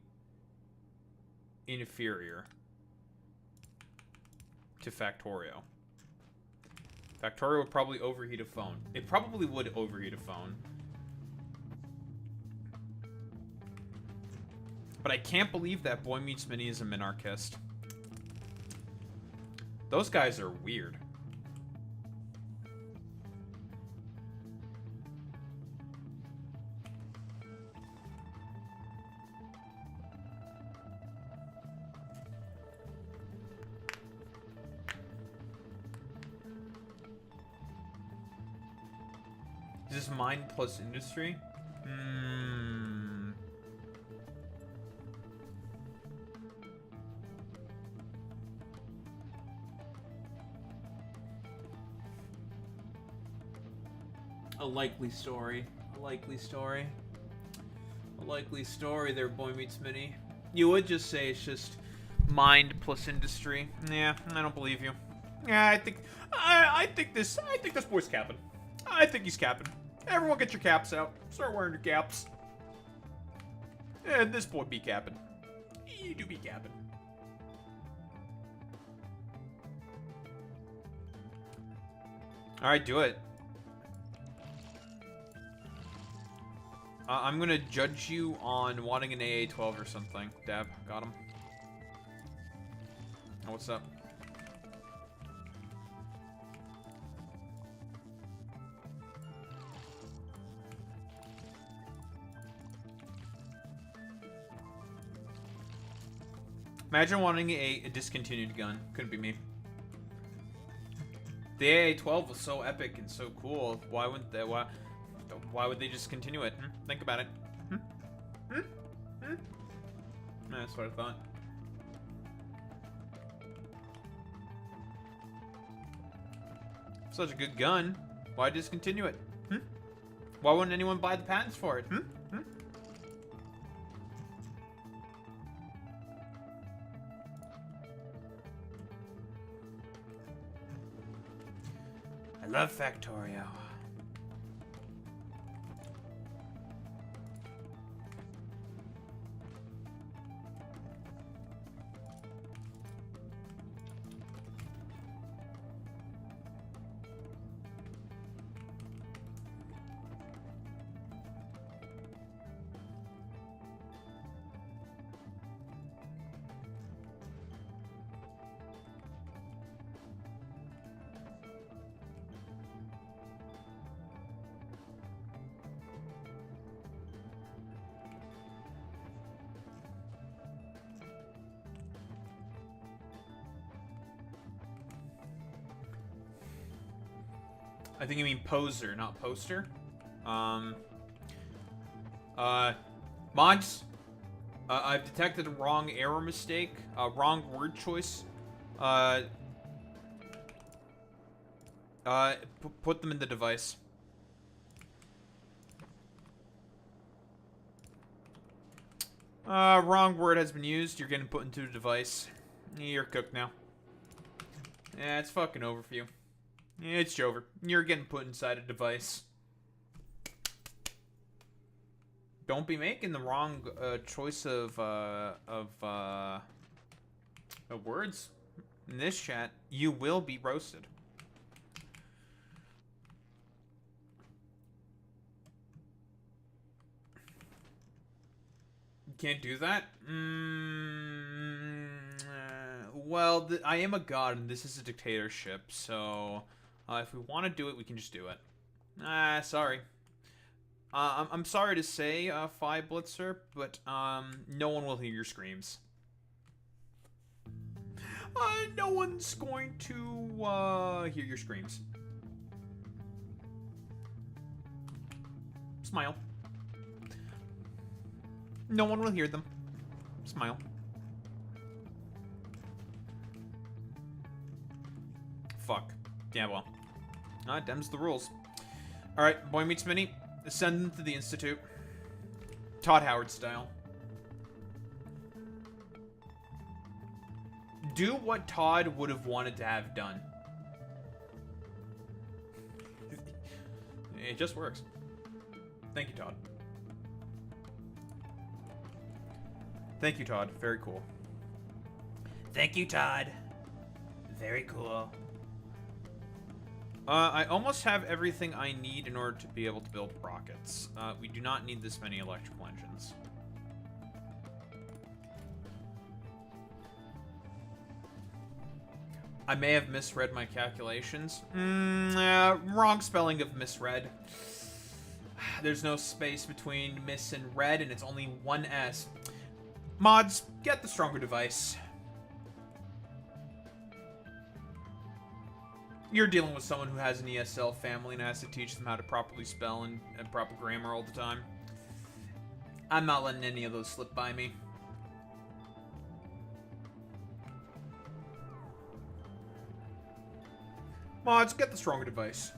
inferior to Factorio. Factorio would probably overheat a phone. It probably would overheat a phone. But I can't believe that Boy Meets Minnie is a minarchist. Those guys are weird. Is this mind plus industry? A likely story. A likely story. A likely story there, Boy Meets Minnie. You would just say it's just mind plus industry. Yeah, I don't believe you. Yeah, I think this boy's capping. I think he's capping. Everyone get your caps out. Start wearing your caps. And this boy be capping. You do be capping. Alright, do it. I'm gonna judge you on wanting an AA-12 or something. Dab, got him. Oh, what's up? Imagine wanting a discontinued gun. Couldn't be me. The AA-12 was so epic and so cool. Why wouldn't they? Why would they just continue it? Think about it. That's what I thought. Such a good gun. Why discontinue it? Why wouldn't anyone buy the patents for it? I love Factorio. I think you mean poser, not poster. Mods, I've detected a wrong error mistake, wrong word choice. Put them in the device. Wrong word has been used. You're getting put into the device. You're cooked now. Yeah, it's fucking over for you. It's over. You're getting put inside a device. Don't be making the wrong choice of words in this chat. You will be roasted. You can't do that? Well, I am a god and this is a dictatorship, so if we want to do it, we can just do it. Sorry. I'm sorry to say, Phi Blitzer, but no one will hear your screams. No one's going to hear your screams. Smile. No one will hear them. Smile. Fuck. Yeah, well. Dem's the rules. Alright, Boy Meets Mini. Send them to the Institute. Todd Howard style. Do what Todd would have wanted to have done. It just works. Thank you, Todd. Thank you, Todd. Very cool. Thank you, Todd. Very cool. I almost have everything I need in order to be able to build rockets. We do not need this many electrical engines. I may have misread my calculations. Wrong spelling of misread. There's no space between miss and red, and it's only one S. Mods, get the stronger device. You're dealing with someone who has an ESL family and has to teach them how to properly spell and proper grammar all the time. I'm not letting any of those slip by me. Mods, get the stronger device.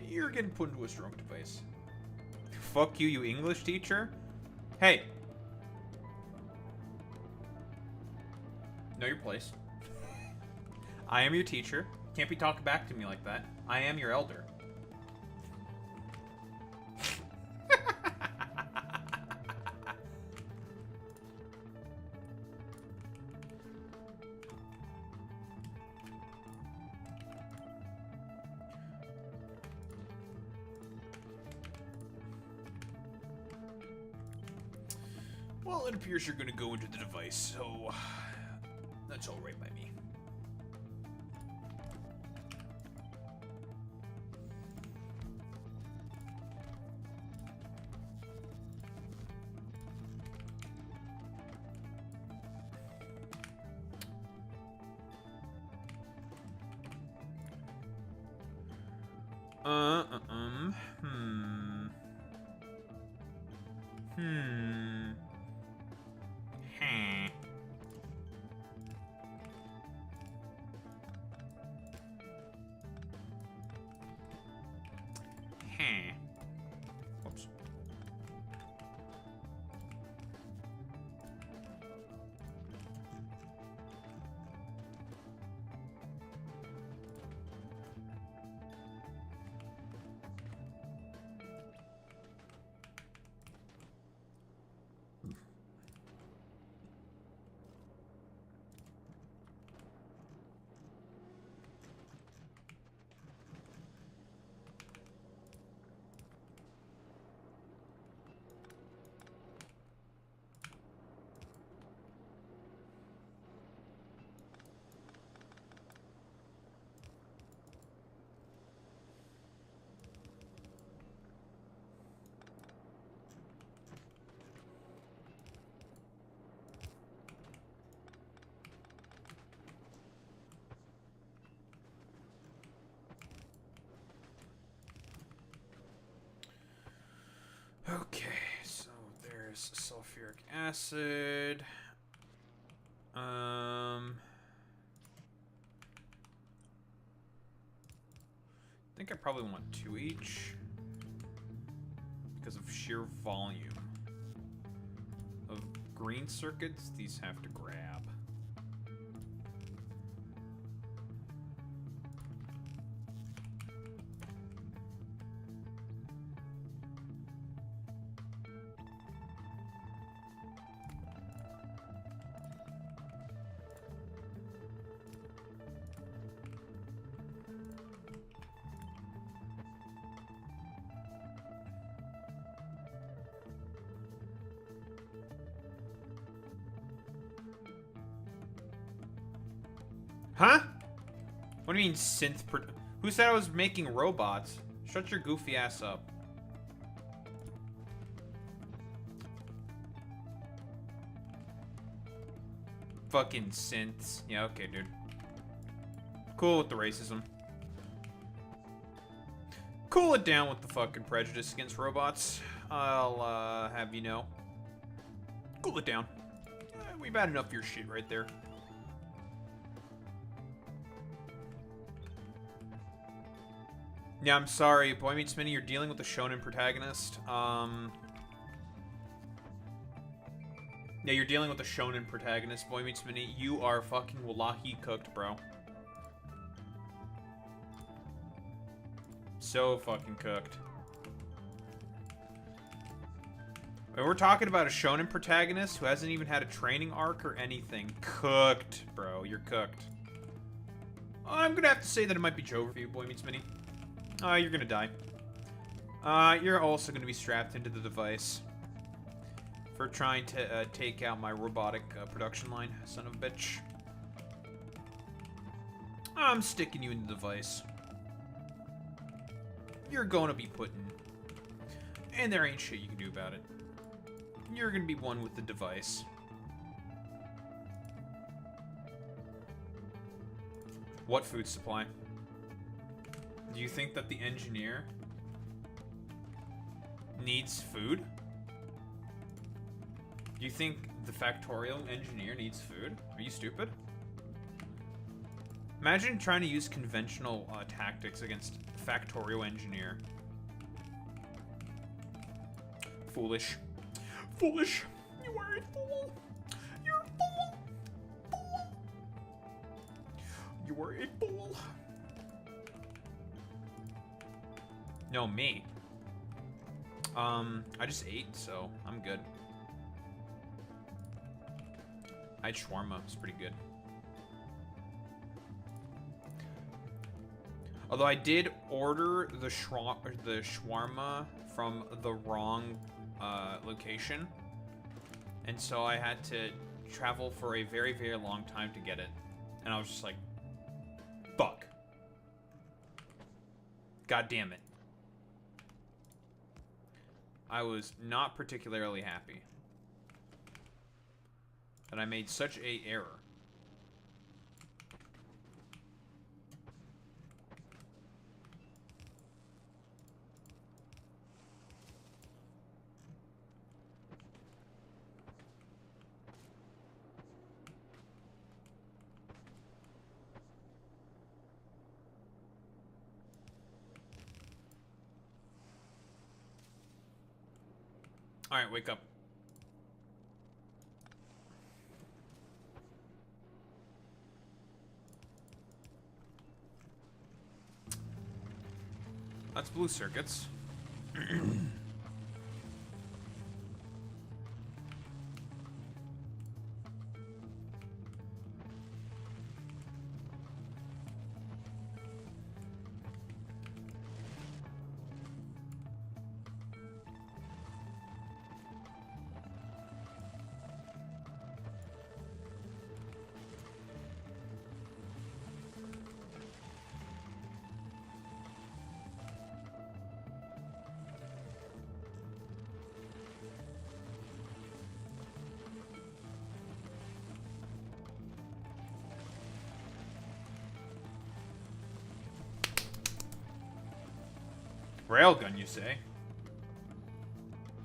You're getting put into a stronger device. Fuck you, you English teacher. Hey. Know your place. I am your teacher. Can't be talking back to me like that. I am your elder. Well, it appears you're going to go into the device, so that's all right by me. Whoops. Okay, so there's sulfuric acid. I think I probably want 2 each because of sheer volume of green circuits. These have to grab. Huh? What do you mean synth? Who said I was making robots? Shut your goofy ass up. Fucking synths. Yeah, okay, dude. Cool with the racism. Cool it down with the fucking prejudice against robots. I'll, have you know. Cool it down. We've had enough of your shit right there. Yeah, I'm sorry. Boy Meets Minnie, you're dealing with a shonen protagonist. Yeah, you're dealing with a shonen protagonist, Boy Meets Minnie. You are fucking wallahi cooked, bro. So fucking cooked. And we're talking about a shonen protagonist who hasn't even had a training arc or anything. Cooked, bro. You're cooked. I'm gonna have to say that it might be Joe for you, Boy Meets Minnie. You're gonna die. You're also gonna be strapped into the device for trying to take out my robotic production line, son of a bitch. I'm sticking you in the device. You're gonna be put in, and there ain't shit you can do about it. You're gonna be one with the device. What food supply? Do you think that the engineer needs food? Do you think the factorial engineer needs food? Are you stupid? Imagine trying to use conventional tactics against factorial engineer. Foolish. Foolish. You are a fool. You're a fool. Fool. You are a fool. No, me. I just ate, so I'm good. I had shawarma. It's pretty good. Although I did order the shawarma from the wrong location, and so I had to travel for a very, very long time to get it. And I was just like, fuck. God damn it. I was not particularly happy that I made such a error. Alright, wake up. That's blue circuits. Railgun, you say?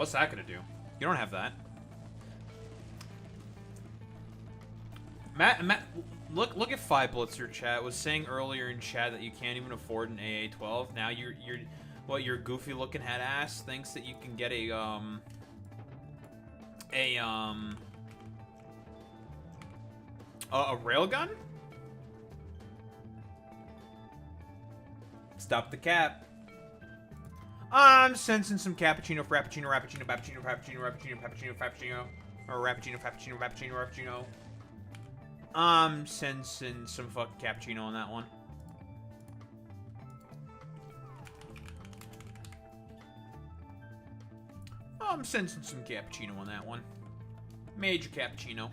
What's that gonna do? You don't have that. Matt, look at Five Blitzer chat was saying earlier in chat that you can't even afford an AA-12. Now your goofy looking head ass thinks that you can get a railgun? Stop the cap. I'm sensing some cappuccino, frappuccino, rappuccino, cappuccino, frappuccino, rappuccino, cappuccino, frappuccino, or rappuccino, frappuccino, rappuccino, rappuccino. I'm sensing some fucking cappuccino on that one. I'm sensing some cappuccino on that one. Major cappuccino.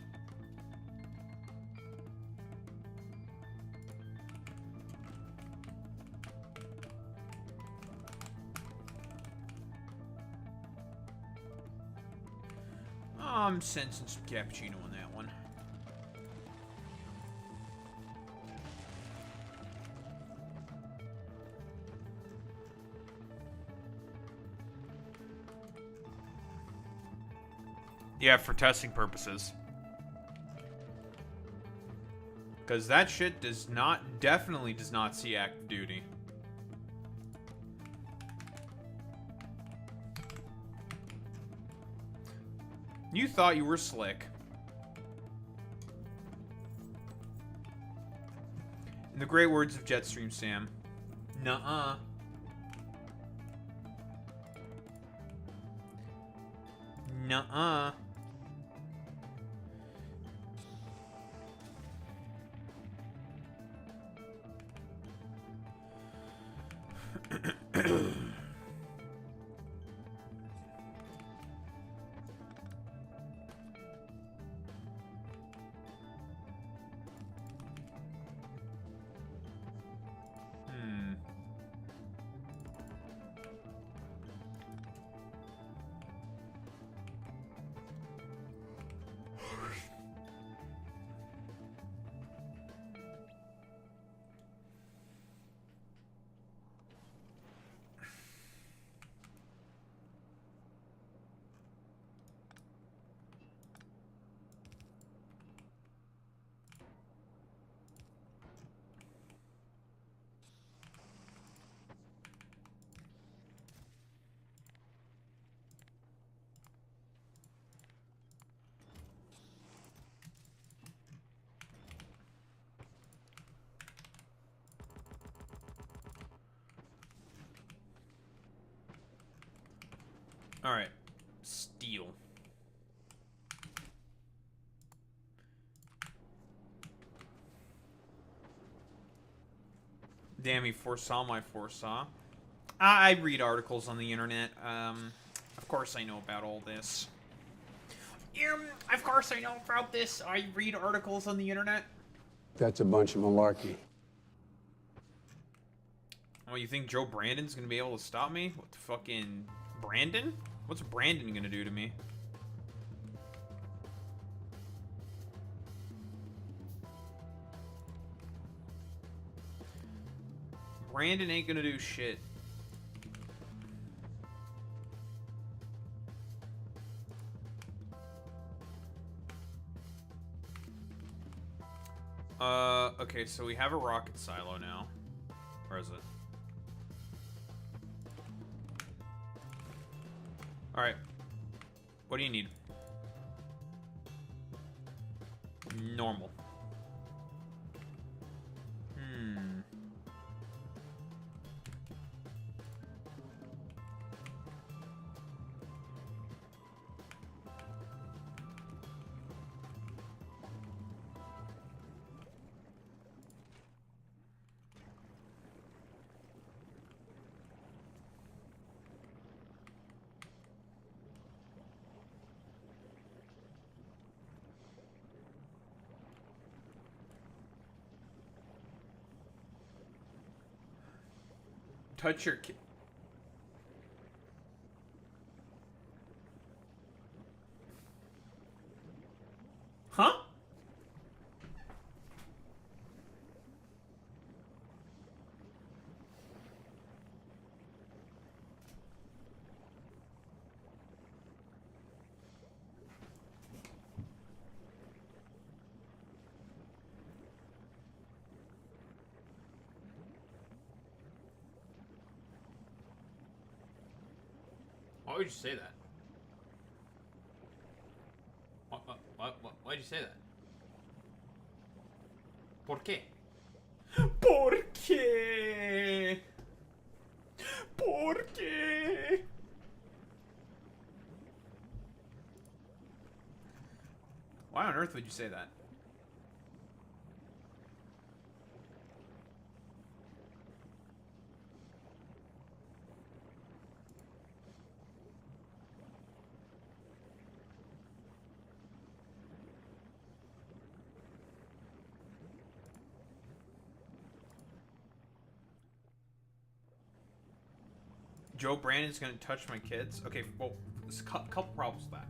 I'm sensing some cappuccino on that one. Yeah, for testing purposes. Because that shit definitely does not see active duty. You thought you were slick. In the great words of Jetstream Sam, nuh-uh. Nuh-uh. Alright. Steel. Damn, he foresaw my foresaw. I read articles on the internet. Of course I know about all this. Of course I know about this. I read articles on the internet. That's a bunch of malarkey. Oh, you think Joe Brandon's gonna be able to stop me? What the fucking... Brandon? What's Brandon gonna do to me? Brandon ain't gonna do shit. Okay, so we have a rocket silo now. Where is it? Alright. What do you need? Normal. Touch your kid. Huh? Why would you say that? Why'd you say that? ¿Por qué? ¿Por qué? ¿Por qué? Why on earth would you say that? Joe Brandon's gonna touch my kids? Okay, well, there's a couple problems with that.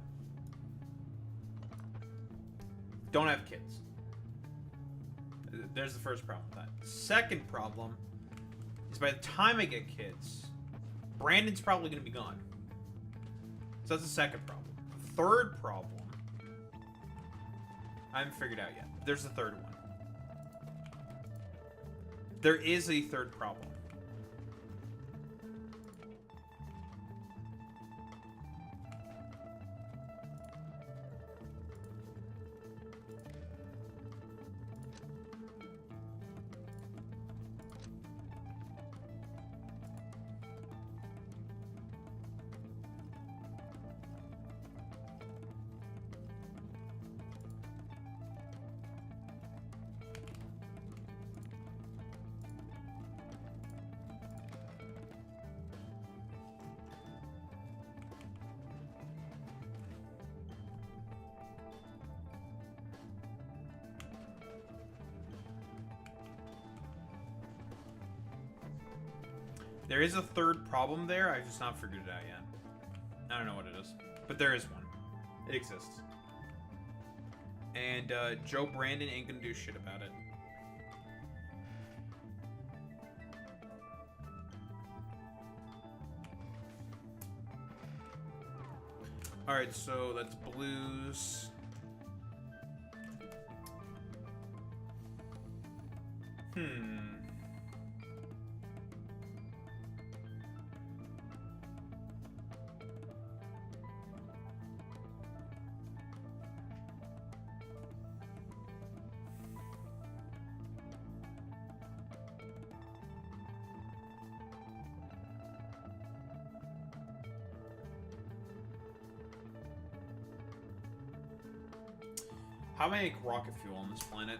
Don't have kids. There's the first problem with that. Second problem is by the time I get kids, Brandon's probably gonna be gone. So that's the second problem. Third problem, I haven't figured out yet. There's the third one. There is a third problem. There is a third problem there. I've just not figured it out yet. I don't know what it is. But there is one. It exists. And Joe Brandon ain't gonna do shit about it. Alright, so that's blues. How do I make rocket fuel on this planet?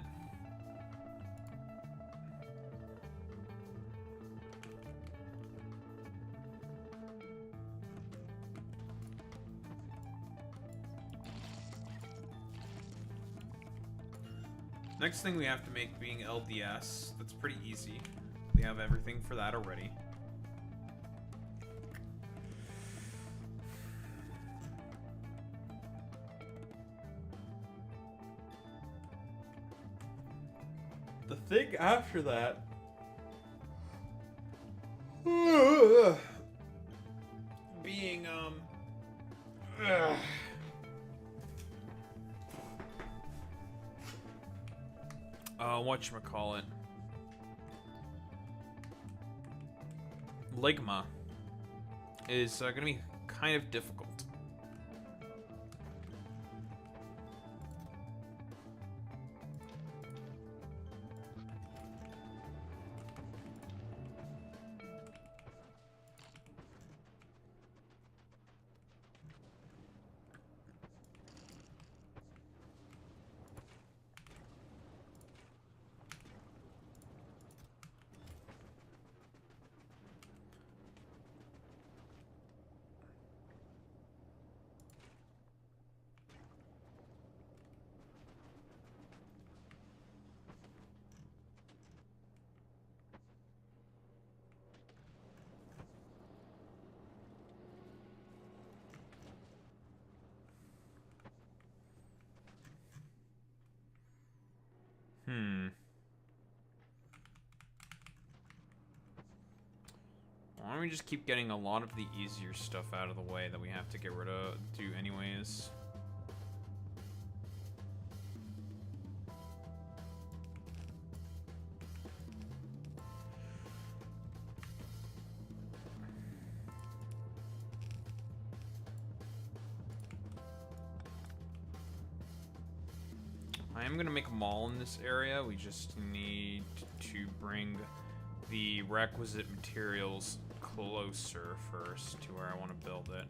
Next thing we have to make being LDS. That's pretty easy. We have everything for that already. The thing after that being whatchamacallit, Ligma is gonna be kind of difficult. Why don't we just keep getting a lot of the easier stuff out of the way that we have to get rid of, do anyways. I am gonna make a mall in this area. We just need to bring the requisite materials closer first to where I want to build it.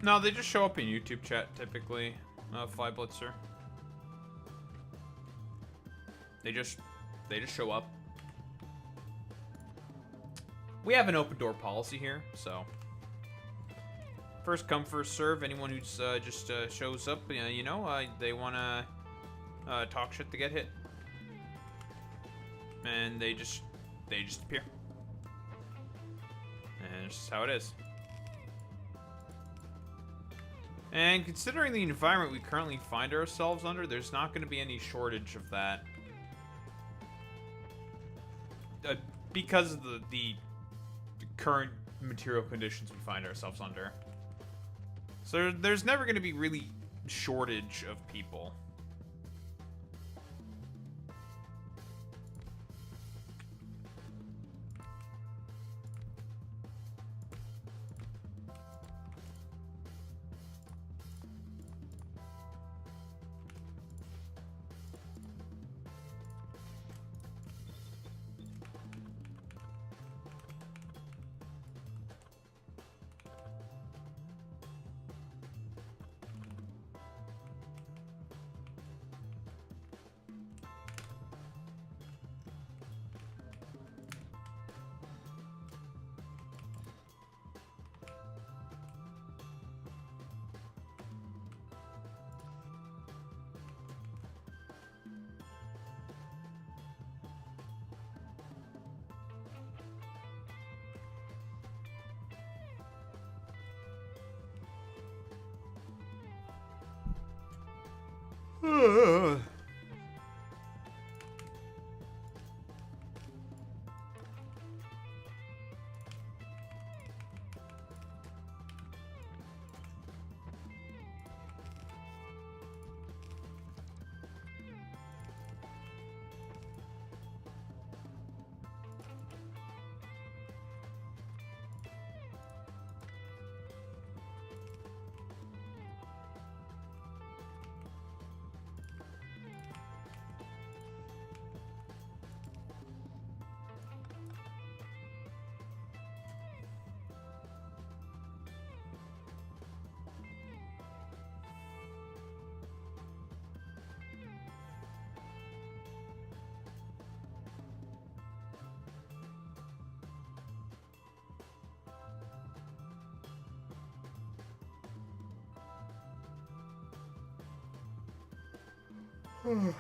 No, they just show up in YouTube chat typically. Fly Blitzer. They just show up. We have an open door policy here, so first come, first serve. Anyone who's just shows up, you know, they wanna talk shit to get hit, and they just appear, and it's just how it is. And considering the environment we currently find ourselves under, there's not going to be any shortage of that. Because of the current material conditions we find ourselves under. So there's never going to be really shortage of people.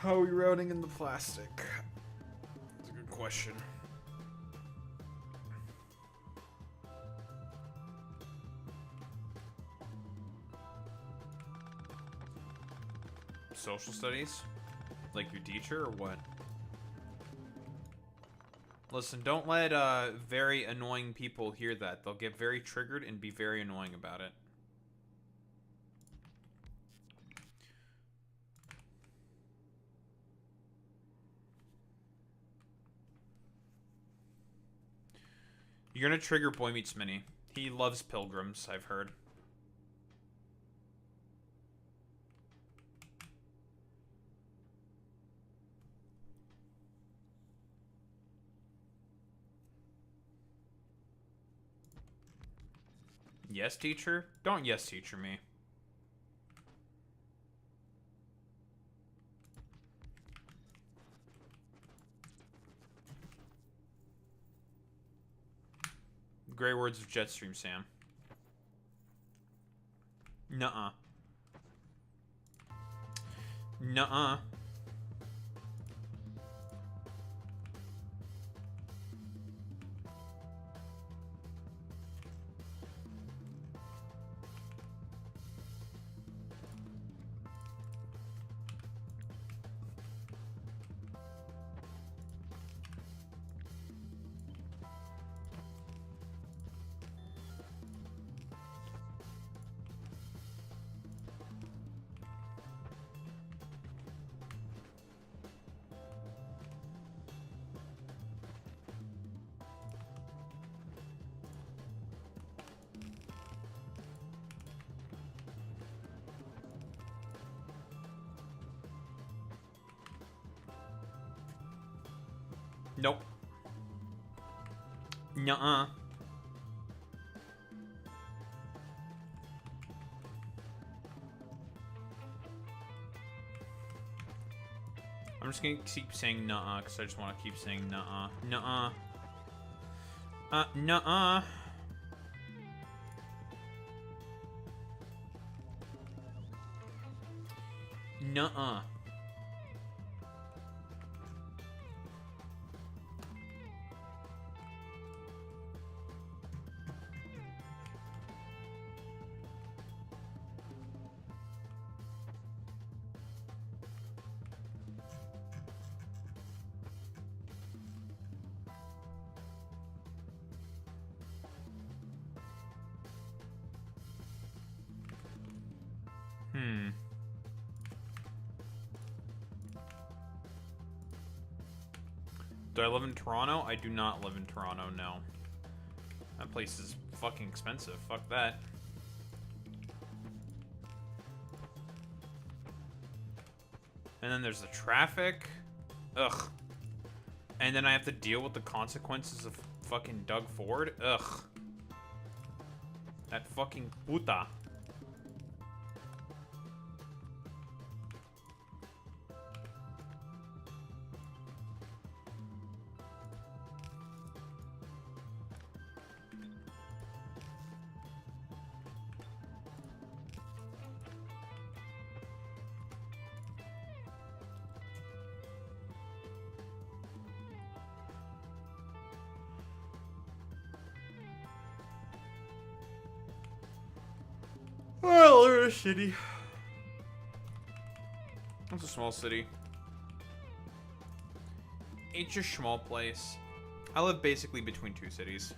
How are we routing in the plastic? That's a good question. Social studies? Like your teacher or what? Listen, don't let very annoying people hear that. They'll get very triggered and be very annoying about it. You're gonna trigger Boy Meets Mini. He loves pilgrims, I've heard. Yes, teacher? Don't yes, teacher me. Gray words of Jetstream Sam. Nuh-uh. Nuh-uh. Nope. Nuh-uh. I'm just gonna keep saying nuh-uh, because I just want to keep saying nuh-uh. Nuh-uh. Nuh-uh. Nuh-uh. Do I live in Toronto? I do not live in Toronto, no. That place is fucking expensive. Fuck that. And then there's the traffic. Ugh. And then I have to deal with the consequences of fucking Doug Ford. Ugh. That fucking puta. Oh, look at this city. It's a small city. It's a small place. I live basically between two cities.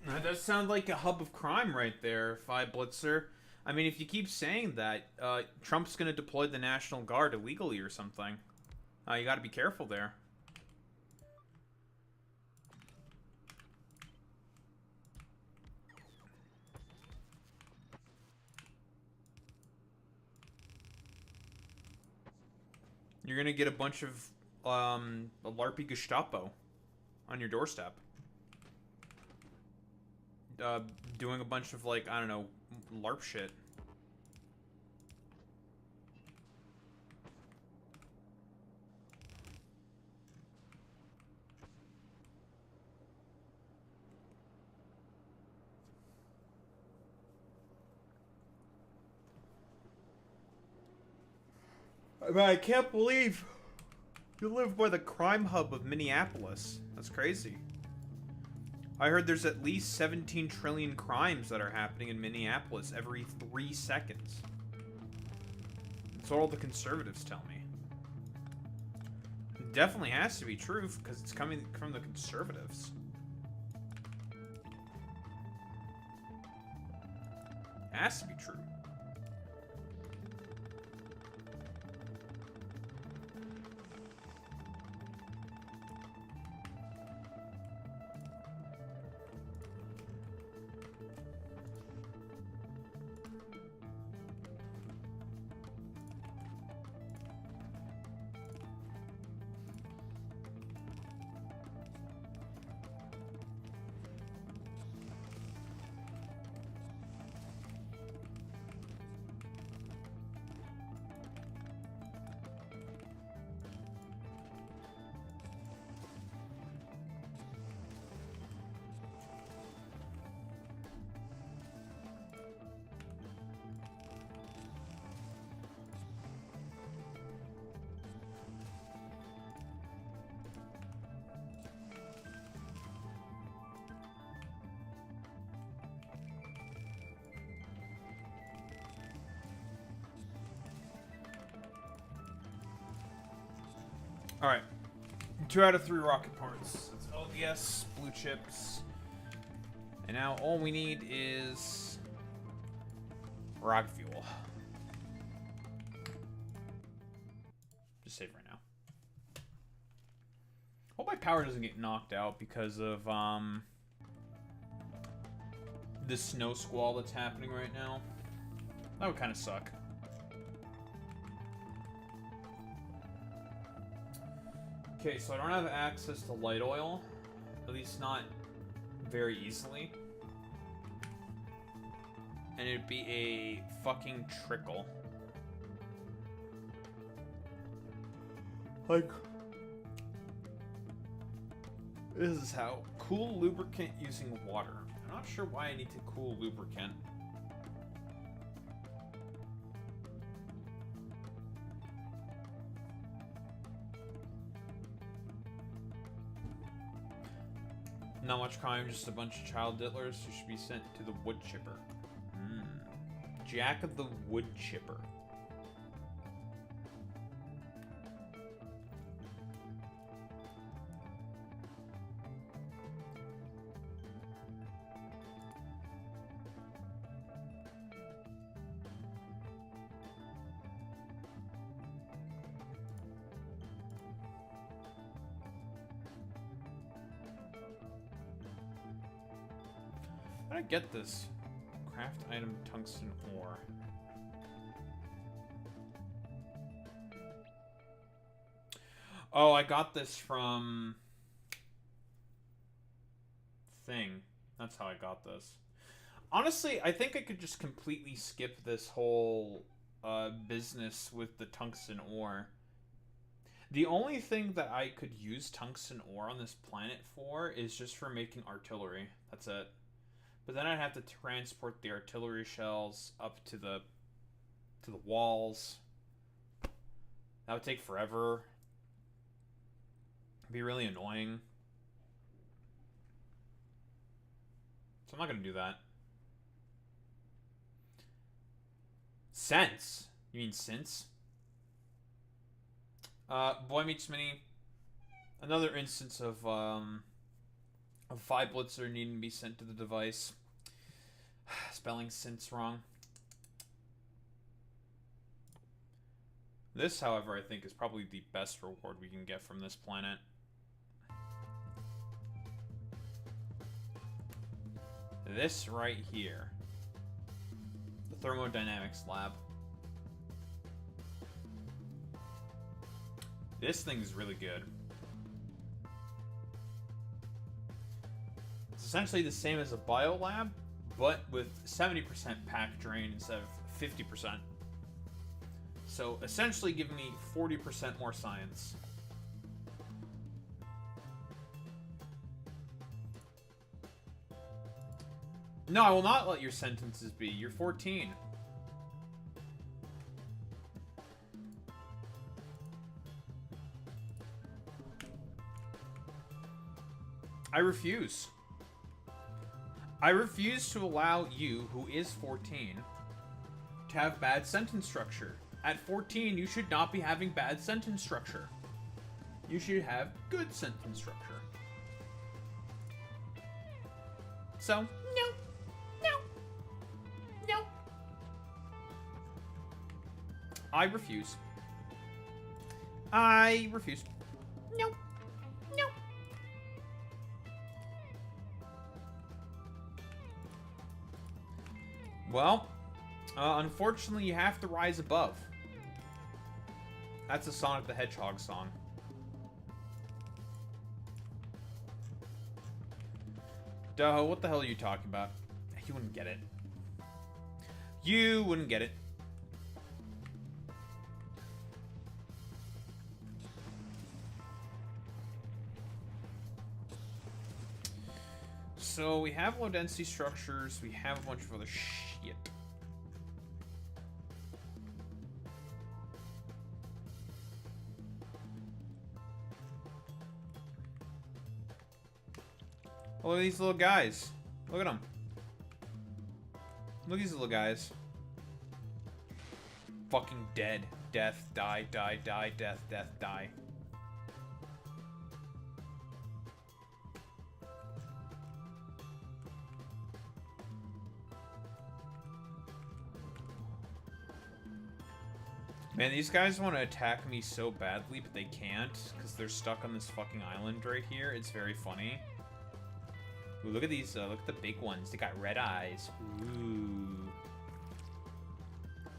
That does sound like a hub of crime right there, Fi Blitzer. I mean, if you keep saying that, Trump's going to deploy the National Guard illegally or something. You got to be careful there. You're going to get a bunch of a LARPy Gestapo on your doorstep. Doing a bunch of, like, I don't know, LARP shit. I mean, I can't believe you live by the crime hub of Minneapolis. That's crazy. I heard there's at least 17 trillion crimes that are happening in Minneapolis every 3 seconds. That's what all the conservatives tell me. It definitely has to be true because it's coming from the conservatives. It has to be true. Alright. 2 out of 3 rocket parts. That's LBS, blue chips. And now all we need is rocket fuel. Just save right now. Hope my power doesn't get knocked out because of this snow squall that's happening right now. That would kind of suck. Okay, so I don't have access to light oil. At least not very easily. And it'd be a fucking trickle. Like, this is how. Cool lubricant using water. I'm not sure why I need to cool lubricant. Not much crime, just a bunch of child diddlers who should be sent to the wood chipper. Jack of the wood chipper. How did I get this? Craft item tungsten ore. Oh, I got this from thing. That's how I got this. Honestly, I think I could just completely skip this whole business with the tungsten ore. The only thing that I could use tungsten ore on this planet for is just for making artillery. That's it. But then I'd have to transport the artillery shells up to the walls. That would take forever. It'd be really annoying. So I'm not gonna do that. Sense? You mean since? Boy Meets Mini. Another instance of 5 Blitzer needing to be sent to the device. Spelling since wrong. This, however, I think is probably the best reward we can get from this planet. This right here. The thermodynamics lab. This thing's really good. It's essentially the same as a biolab, but with 70% pack drain instead of 50%. So essentially giving me 40% more science. No, I will not let your sentences be. You're 14. I refuse. I refuse to allow you, who is 14, to have bad sentence structure. At 14, you should not be having bad sentence structure. You should have good sentence structure. So, no. No. No. I refuse. I refuse. No. No. Well, unfortunately, you have to rise above. That's a Sonic the Hedgehog song. Duh, what the hell are you talking about? You wouldn't get it. You wouldn't get it. So we have low density structures, we have a bunch of other shit. Oh, look at these little guys. Look at them. Look at these little guys. Fucking dead. Death, die, die, die, death, death, die. Man, these guys want to attack me so badly, but they can't, because they're stuck on this fucking island right here. It's very funny. Ooh, look at these, look at the big ones. They got red eyes. Ooh.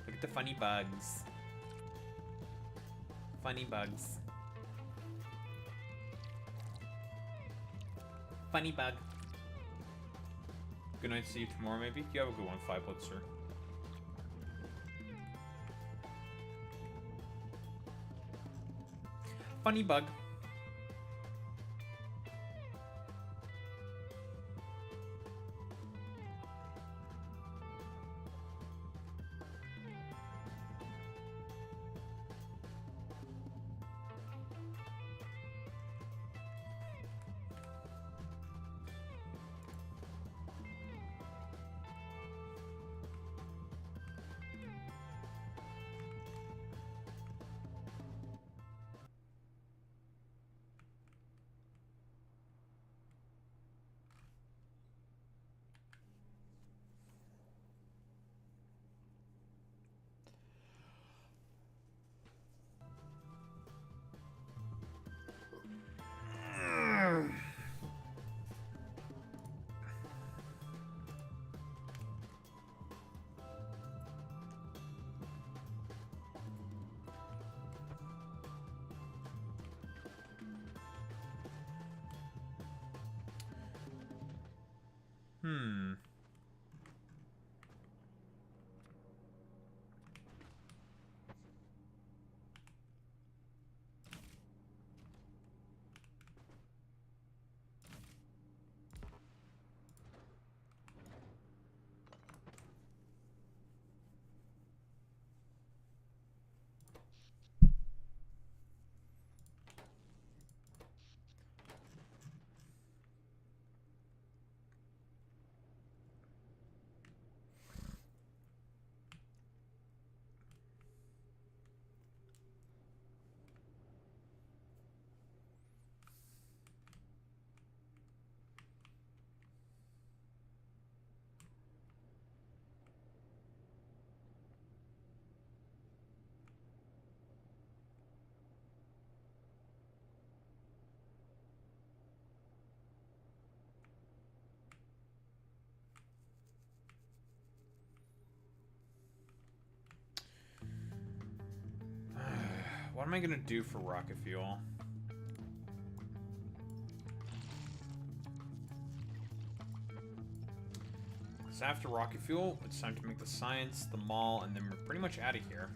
Look at the funny bugs. Funny bugs. Funny bug. Good night, see you tomorrow, maybe? You have a good one, 5 Blitzer. Funny bug. Hmm. What am I gonna do for rocket fuel? Because after rocket fuel, it's time to make the science, the mall, and then we're pretty much out of here.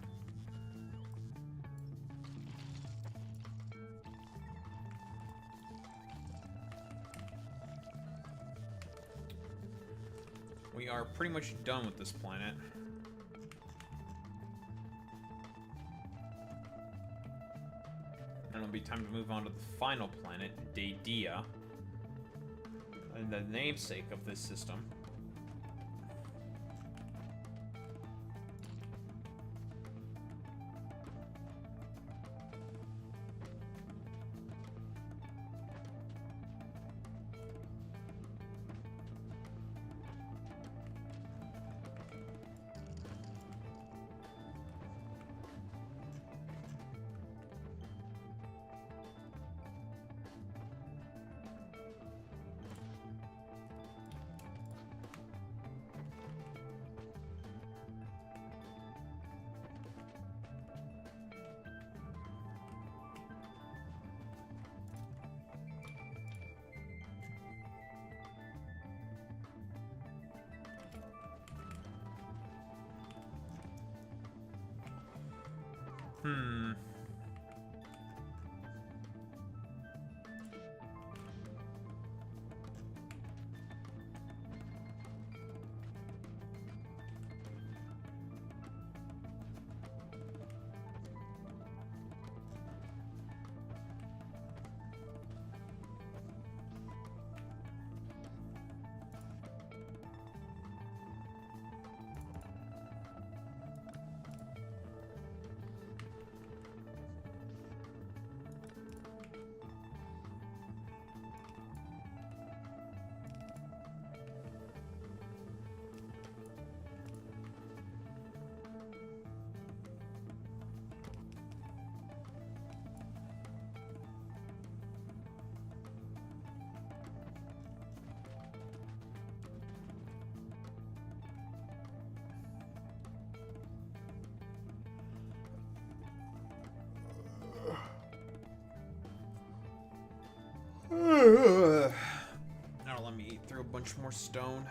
We are pretty much done with this planet. And it'll be time to move on to the final planet, Daedea, and the namesake of this system. Hmm. Now let me eat through a bunch more stone.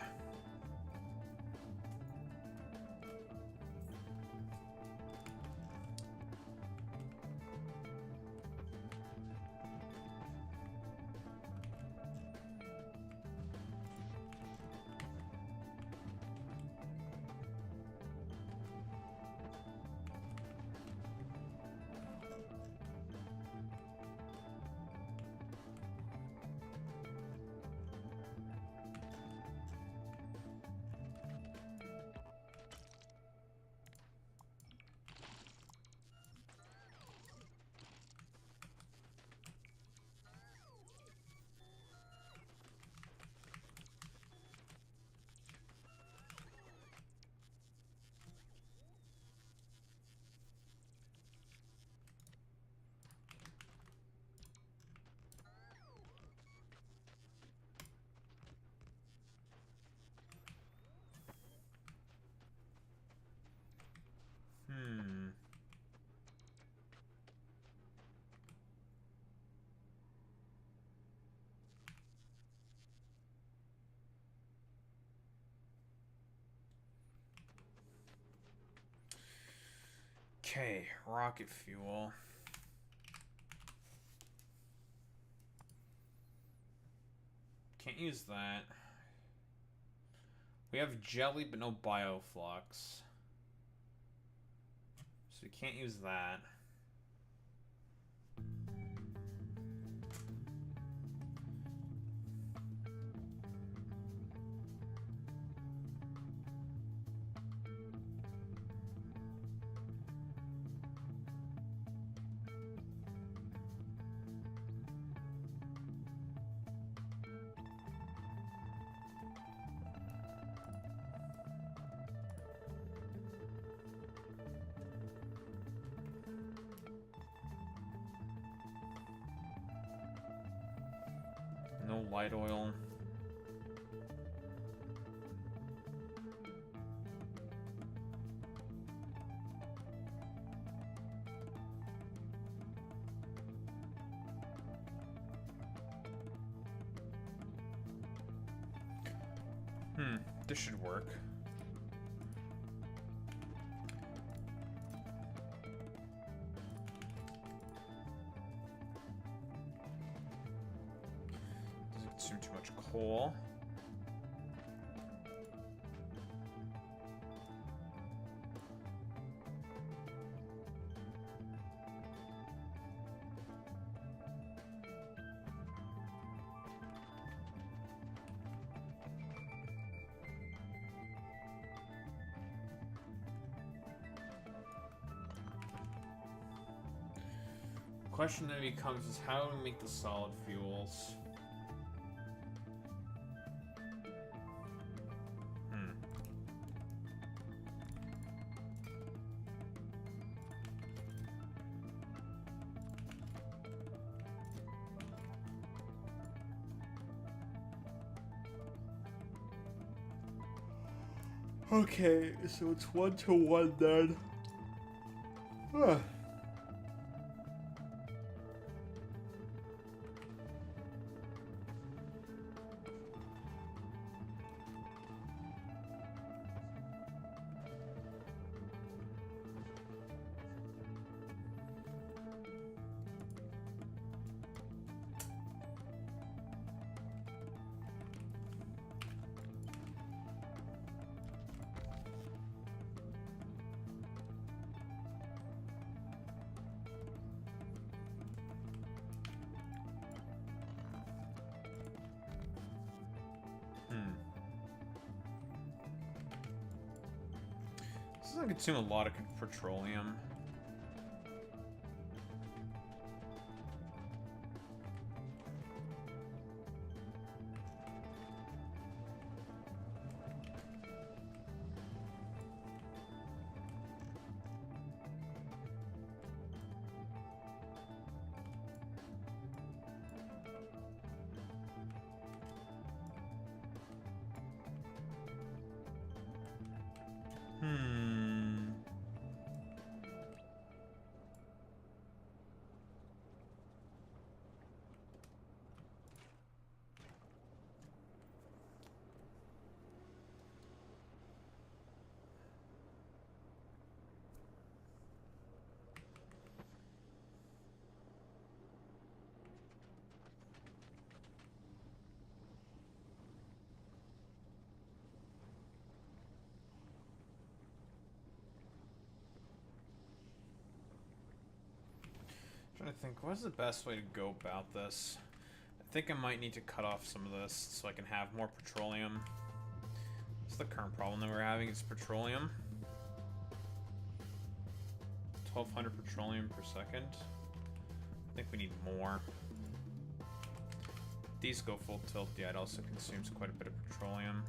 Okay, rocket fuel. Can't use that. We have jelly, but no bioflux. So we can't use that. No light oil. This should work. Doesn't consume too much coal. Question then becomes is how do we make the solid fuels? Okay, so it's 1-to-1 then. This doesn't consume a lot of petroleum. trying to think, what's the best way to go about this? I think I might need to cut off some of this so I can have more petroleum. That's the current problem that we're having, is petroleum. 1200 petroleum per second. I think we need more. These go full tilt, yeah, it also consumes quite a bit of petroleum.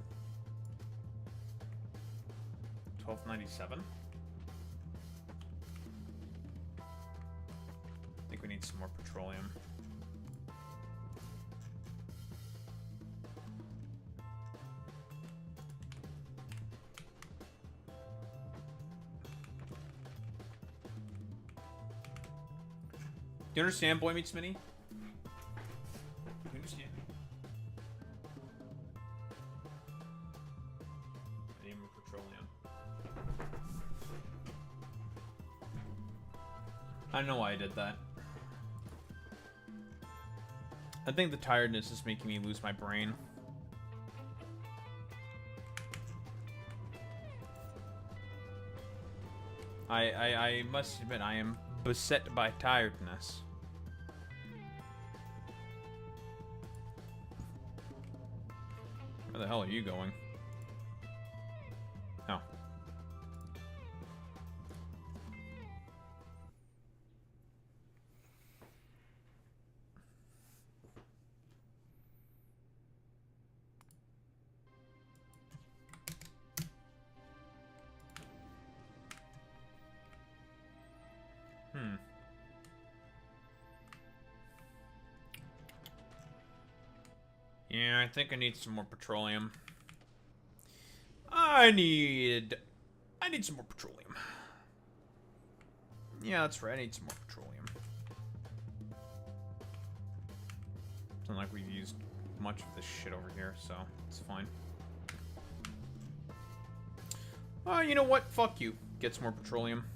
1297. I think we need some more petroleum. Do you understand, Boy Meets Mini? You understand? I need more petroleum. I don't know why I did that. I think the tiredness is making me lose my brain. I must admit, I am beset by tiredness. Where the hell are you going? Oh. Yeah, I think I need some more petroleum. I need some more petroleum. Yeah, that's right. I need some more petroleum. It's not like we've used much of this shit over here, so it's fine. Oh, you know what? Fuck you. Get some more petroleum.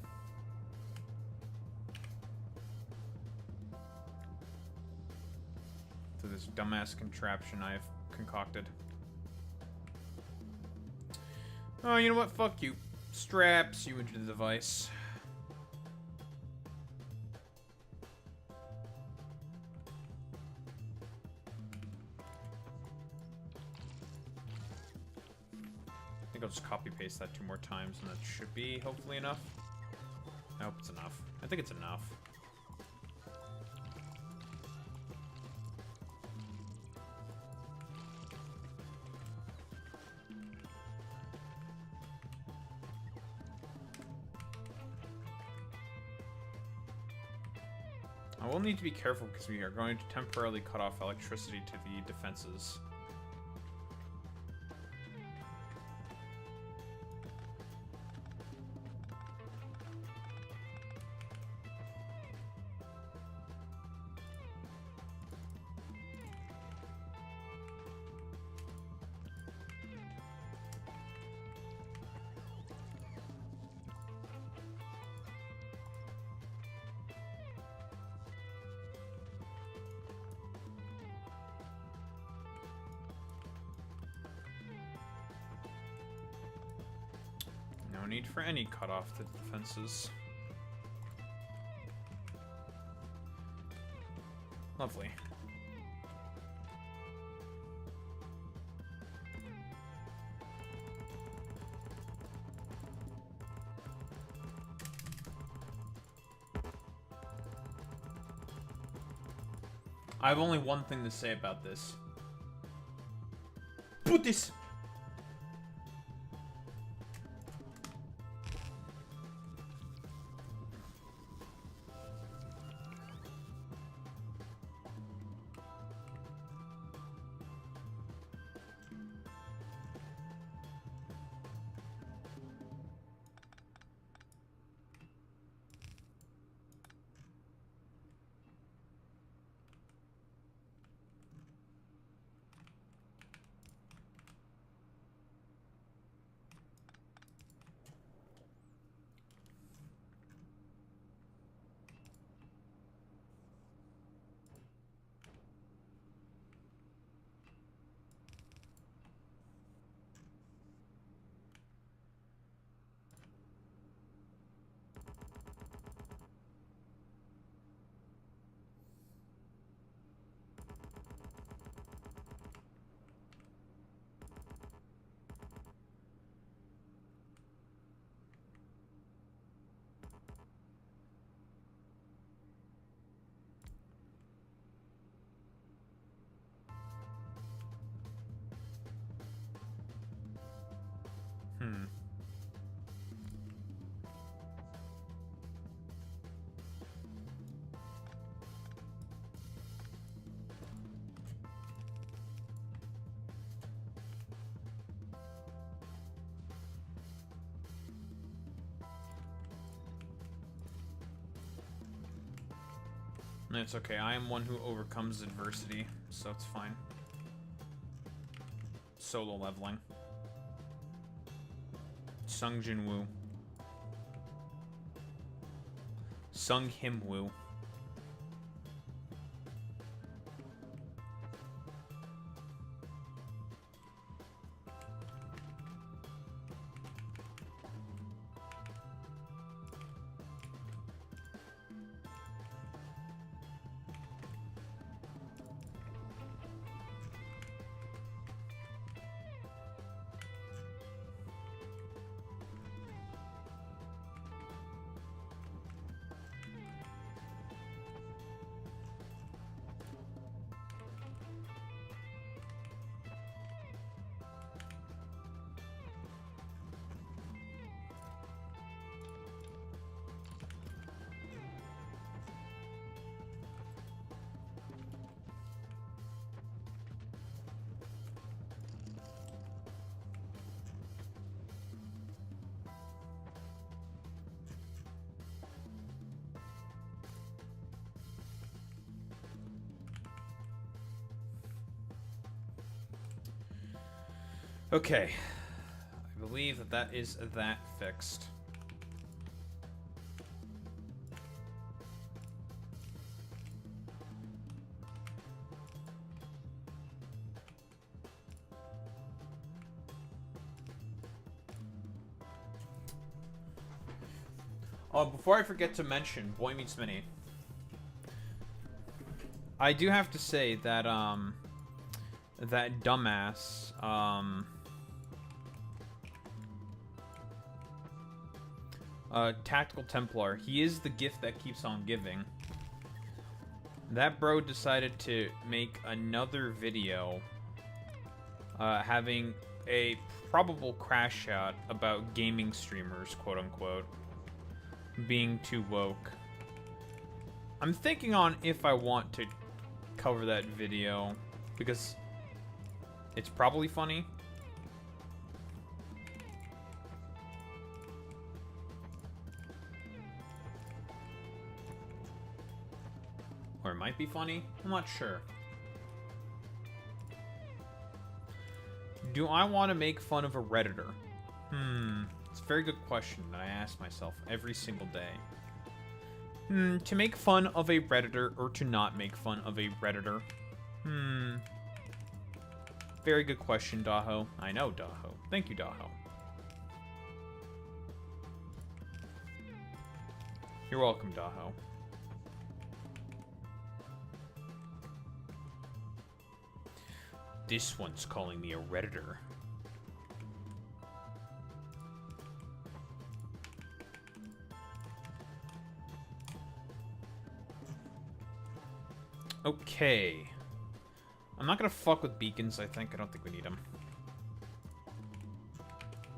To this dumbass contraption I've concocted. Oh, you know what? Fuck you. Straps you into the device. I think I'll just copy paste that 2 more times and that should be hopefully enough. I hope it's enough. I think it's enough. I will need to be careful because we are going to temporarily cut off electricity to the defenses. No need for any cutoff to the defenses. Lovely. I have only one thing to say about this. Put this. It's okay. I am one who overcomes adversity, so it's fine. Solo leveling. Sung Jin Woo. Sung Him Woo. Okay. I believe that that is that fixed. Oh, before I forget to mention Boy Meets Mini, I do have to say that that dumbass Tactical Templar, he is the gift that keeps on giving. That bro decided to make another video having a probable crash shot about gaming streamers, quote unquote, being too woke. I'm thinking on if I want to cover that video because it's probably funny. Or it might be funny. I'm not sure. Do I want to make fun of a Redditor? It's a very good question that I ask myself every single day. To make fun of a Redditor or to not make fun of a Redditor? Very good question, Daho. I know, Daho. Thank you, Daho. You're welcome, Daho. This one's calling me a Redditor. Okay. I'm not gonna fuck with beacons, I think. I don't think we need them.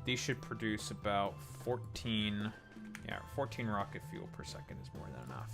These should produce about 14... Yeah, 14 rocket fuel per second is more than enough.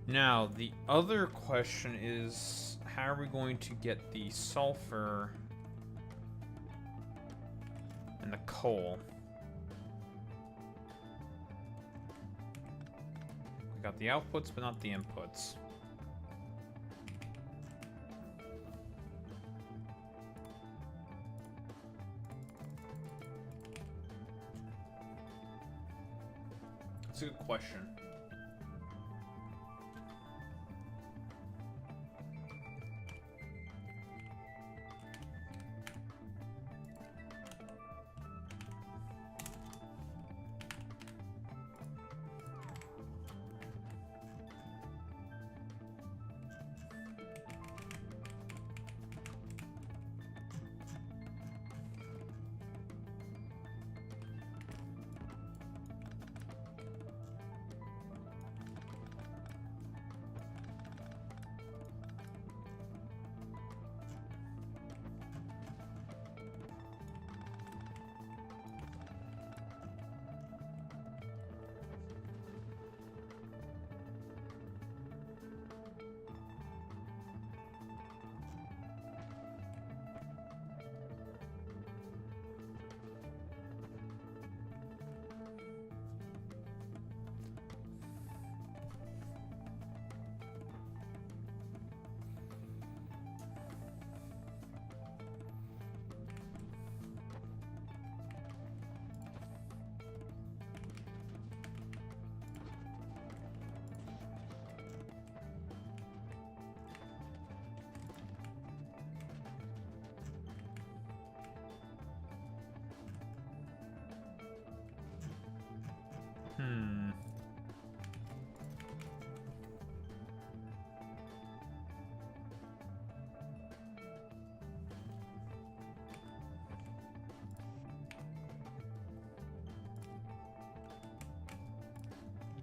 Now, the other question is, how are we going to get the sulfur and the coal? We got the outputs, but not the inputs. That's a good question.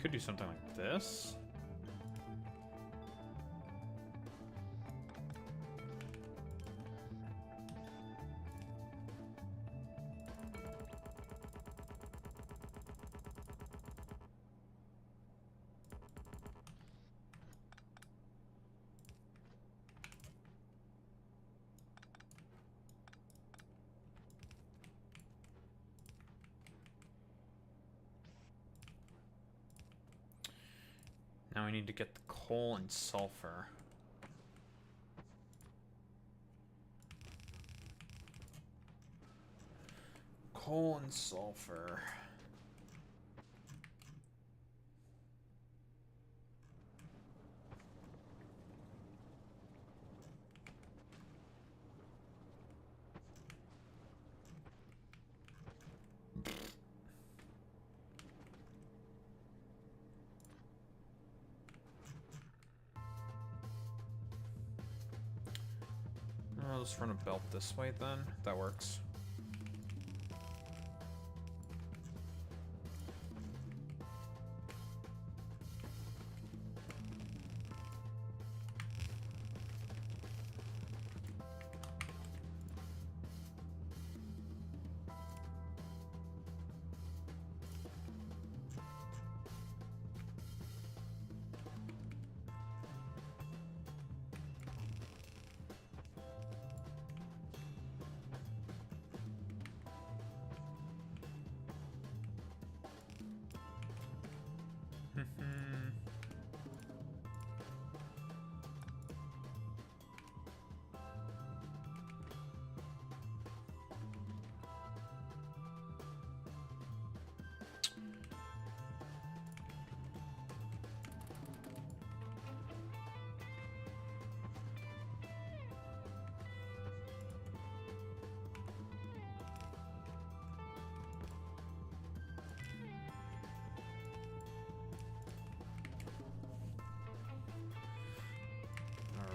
Could do something like this. Now we need to get the coal and sulfur. Coal and sulfur. I'll just run a belt this way then. That works.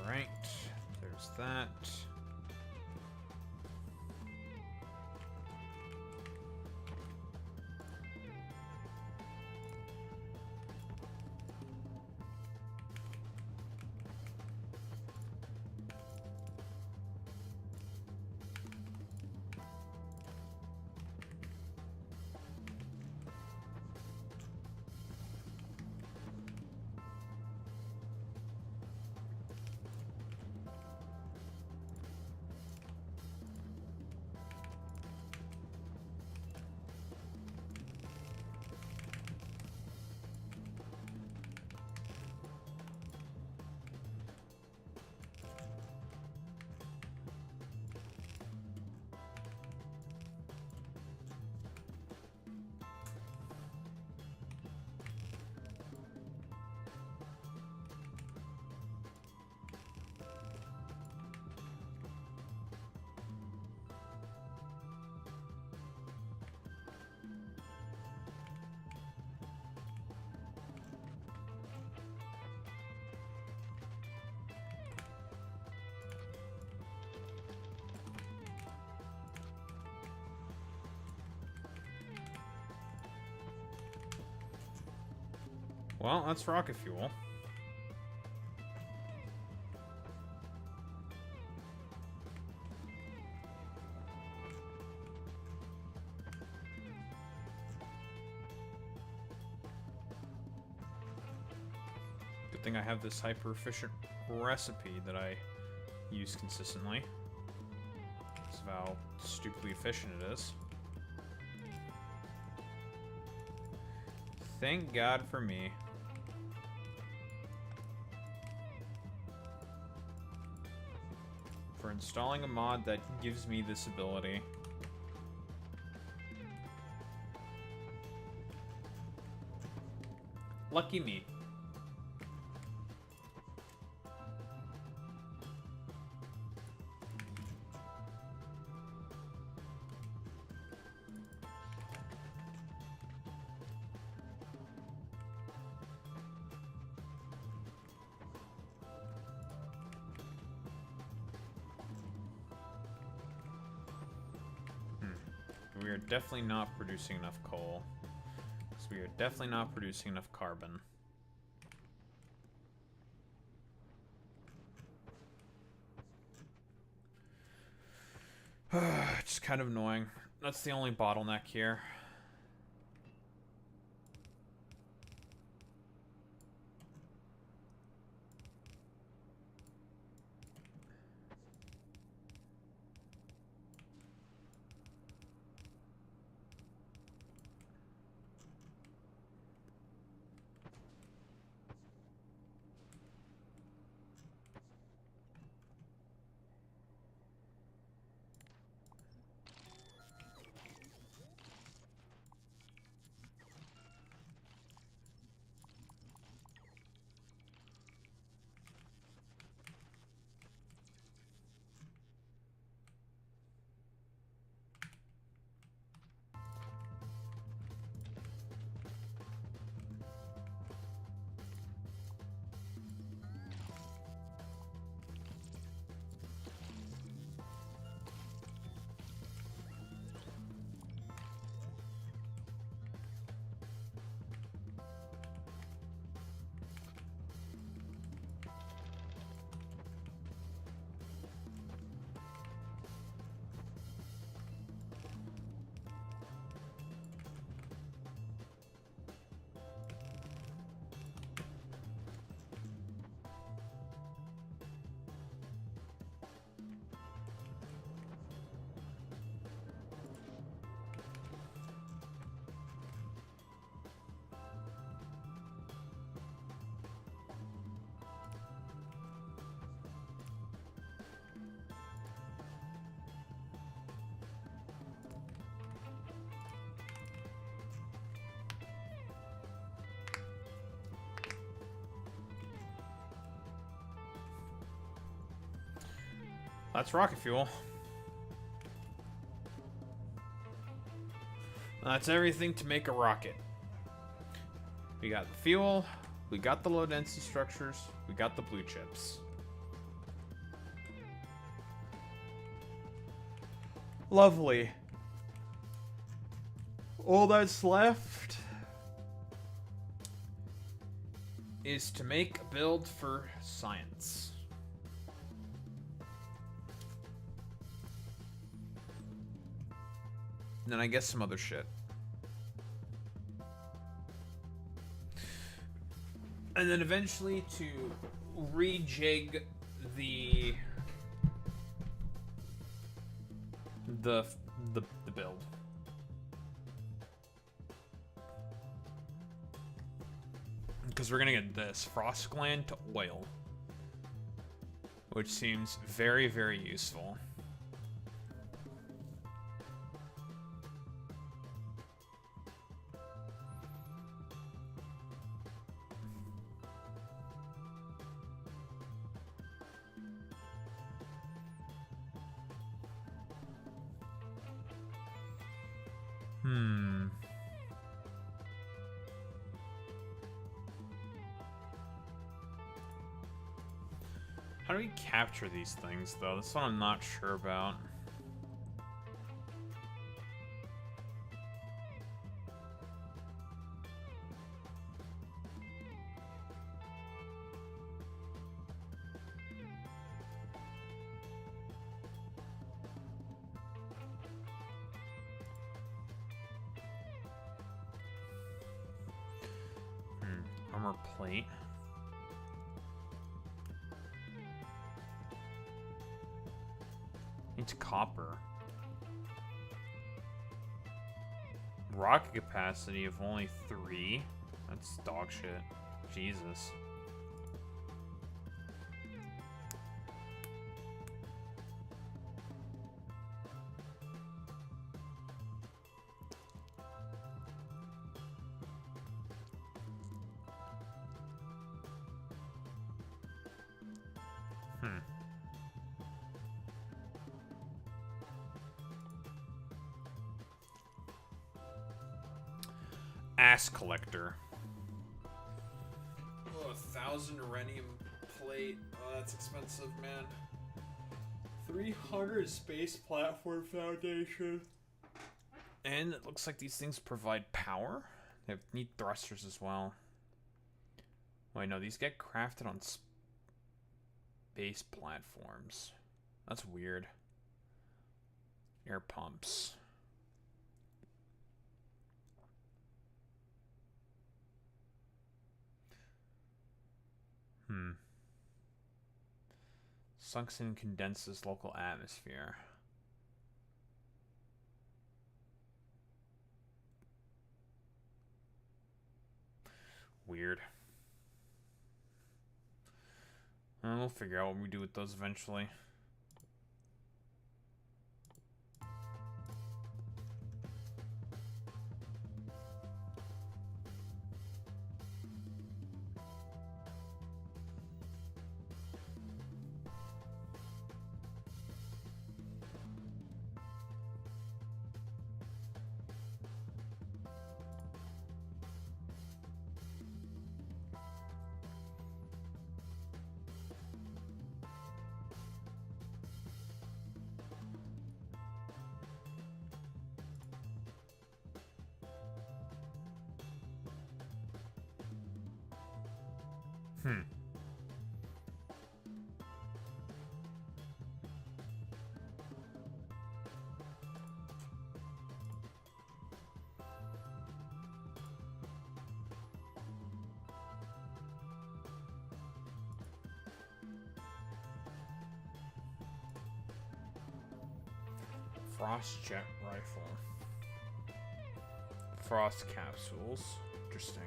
Alright, there's that. Well, that's rocket fuel. Good thing I have this hyper efficient recipe that I use consistently. That's how stupidly efficient it is. Thank God for me. For installing a mod that gives me this ability. Lucky me. We are definitely not producing enough coal. So we are definitely not producing enough carbon. It's kind of annoying. That's the only bottleneck here. That's rocket fuel. That's everything to make a rocket. We got the fuel, we got the low density structures, we got the blue chips. Lovely. All that's left is to make a build for science. And then I guess some other shit. And then eventually to rejig the build. Because we're gonna get this frost gland to oil, which seems very, very useful. How do we capture these things, though? That's what I'm not sure about. Armor plate. It's copper. Rocket capacity of only 3. That's dog shit. Jesus. Ass collector. Oh, 1,000 rhenium plate. Oh, that's expensive, man. 300 space platform foundation. And it looks like these things provide power. They have neat thrusters as well. Wait, no, these get crafted on space platforms. That's weird. Air pumps. Suction condenses local atmosphere. Weird. We'll figure out what we do with those eventually. Frost jet rifle. Frost capsules. Interesting.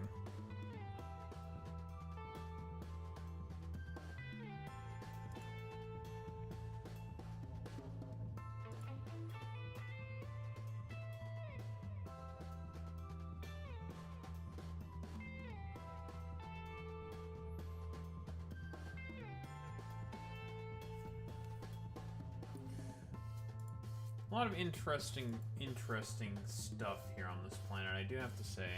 A lot of interesting stuff here on this planet, I do have to say.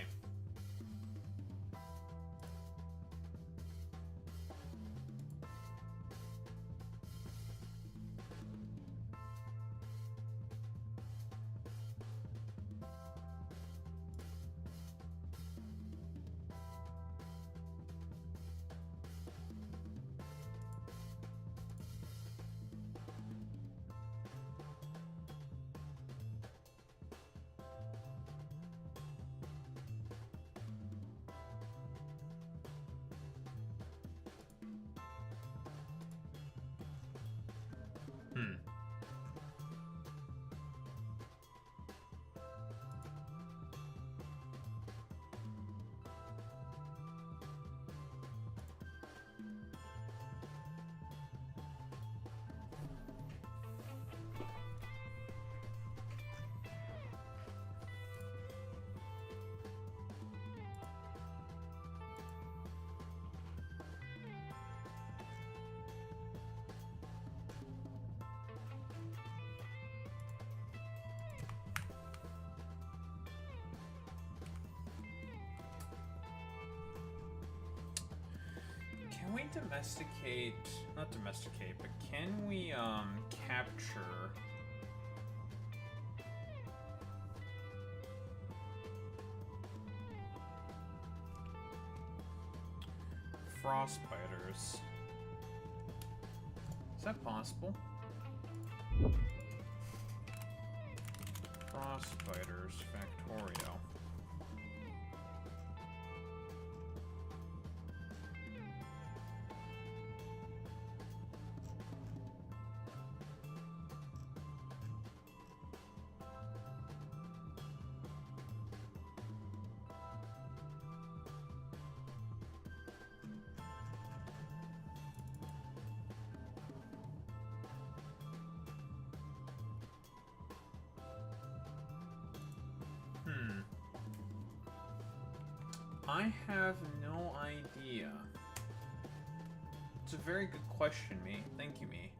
Can we domesticate, not domesticate, but can we capture frostbiters? Is that possible? Frostbiters Factorio. I have no idea. It's a very good question, me. Thank you, me.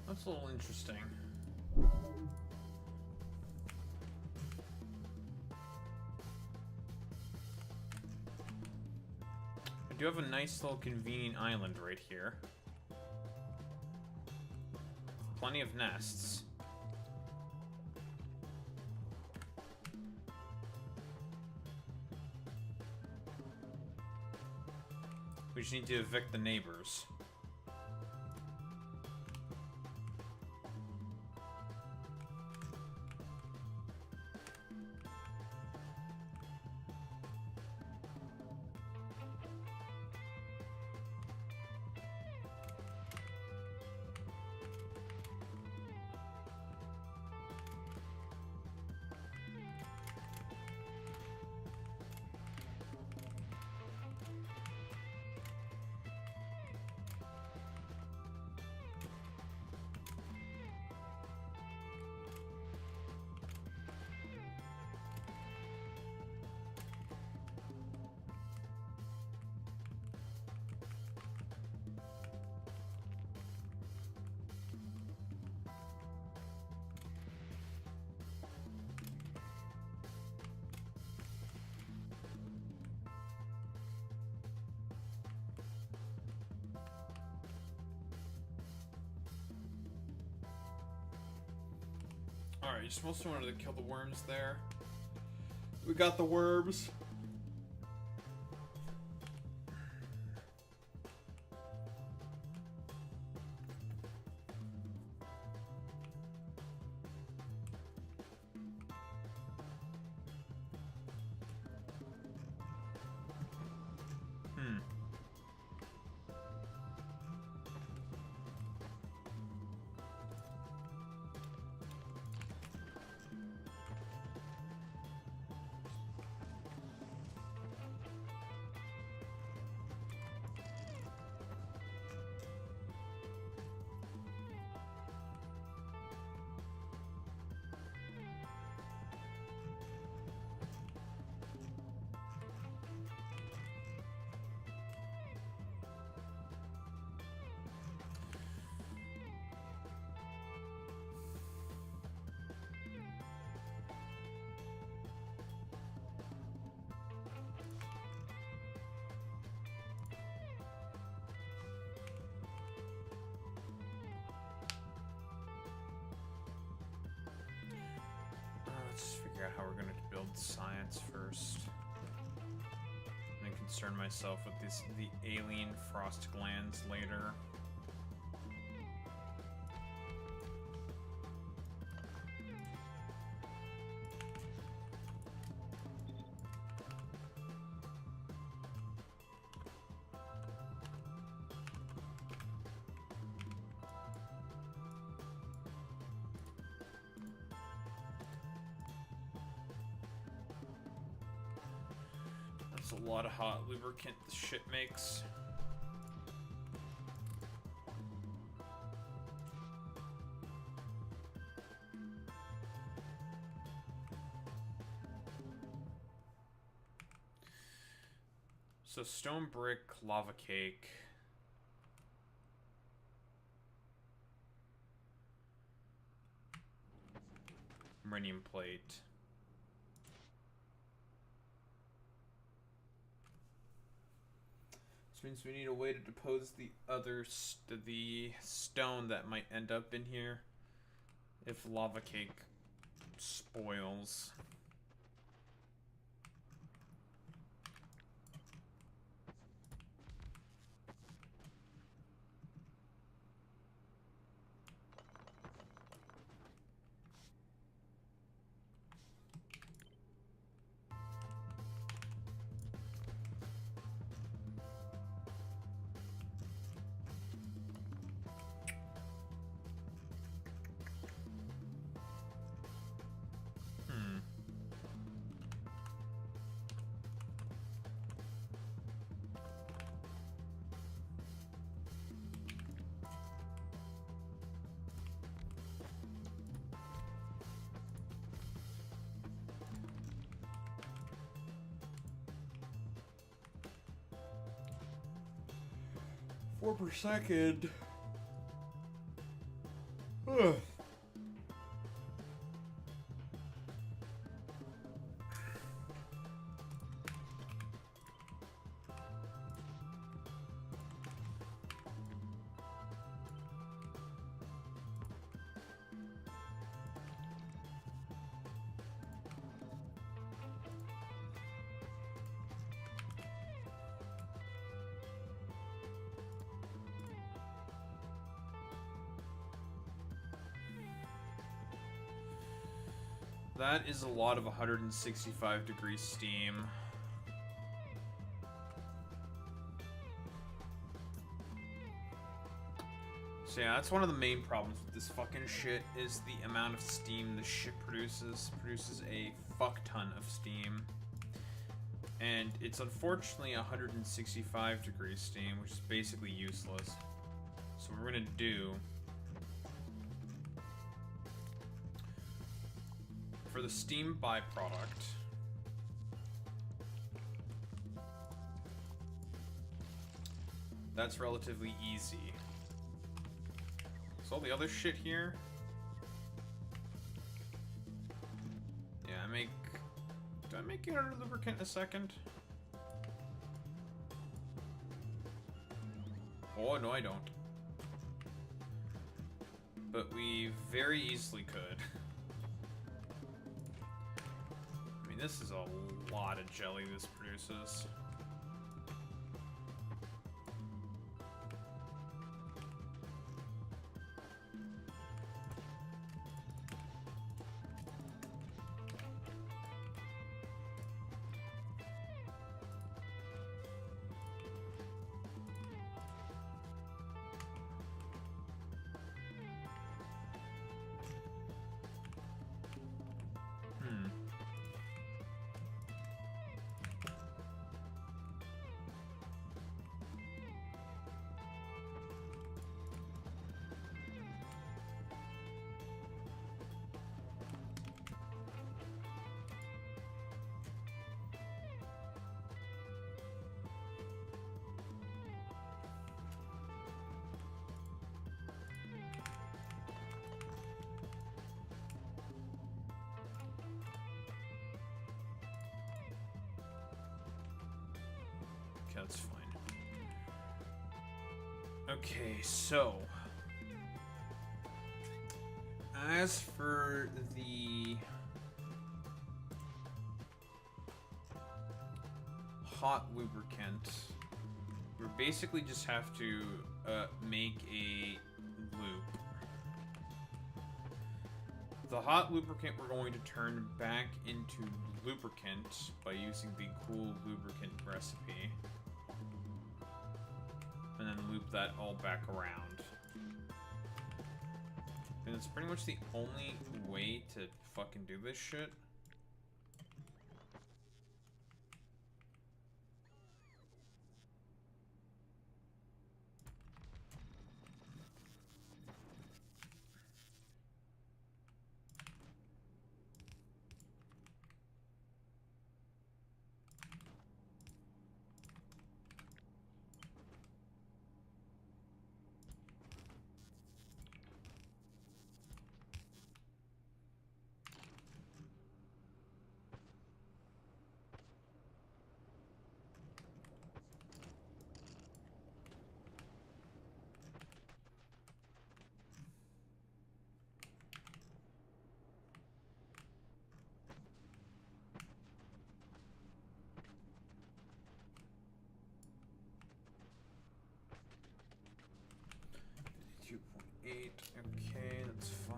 That's a little interesting. I do have a nice little convenient island right here. Plenty of nests. We just need to evict the neighbors. Alright, just mostly wanted to kill the worms there. We got the worms. Let's figure out how we're going to build science first. And concern myself with the alien frost glands later. That's a lot of hot lubricant this shit makes. So stone brick, lava cake. Meridian plate. This means we need a way to depose the other the stone that might end up in here if lava cake spoils. Hmm. 4 per second. Ugh. That is a lot of 165 degree steam. So yeah, that's one of the main problems with this fucking shit is the amount of steam this shit produces. It produces a fuck ton of steam. And it's unfortunately 165 degree steam, which is basically useless. So what we're gonna do for the steam byproduct, that's relatively easy. So all the other shit here, yeah, do I make it under lubricant in a second? Oh, no I don't. But we very easily could. I mean, this is a lot of jelly this produces. That's fine. Okay, so as for the hot lubricant, we basically just have to make a loop. The hot lubricant we're going to turn back into lubricant by using the cool lubricant recipe. And then loop that all back around. And it's pretty much the only way to fucking do this shit. 8. Okay, that's fine.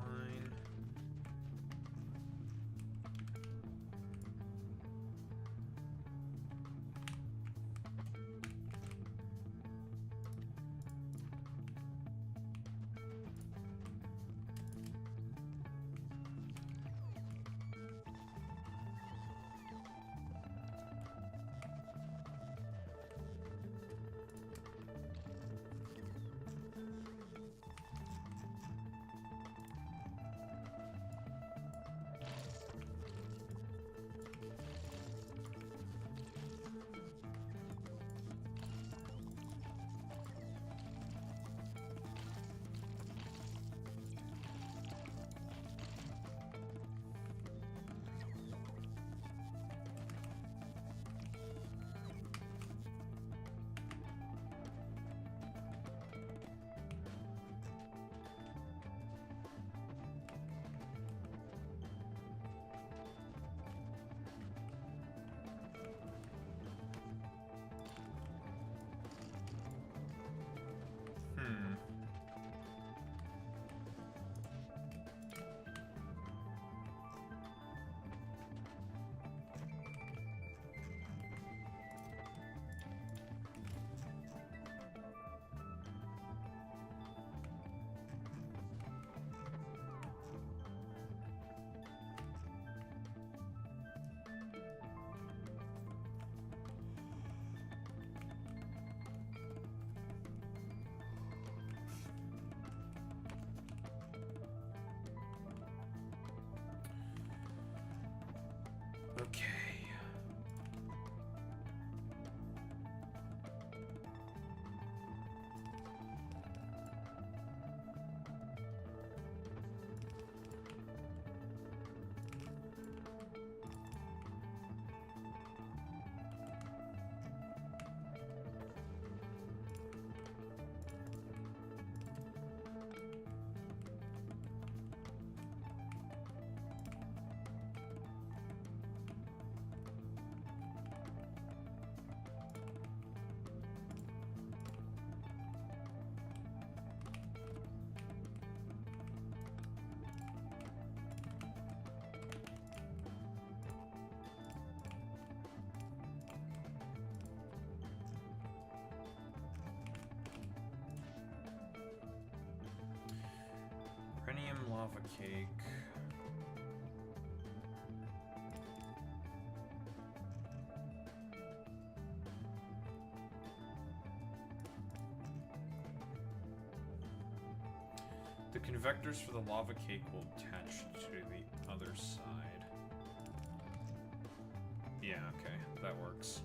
Okay. Uranium lava cake. The convectors for the lava cake will attach to the other side. Yeah, okay, that works.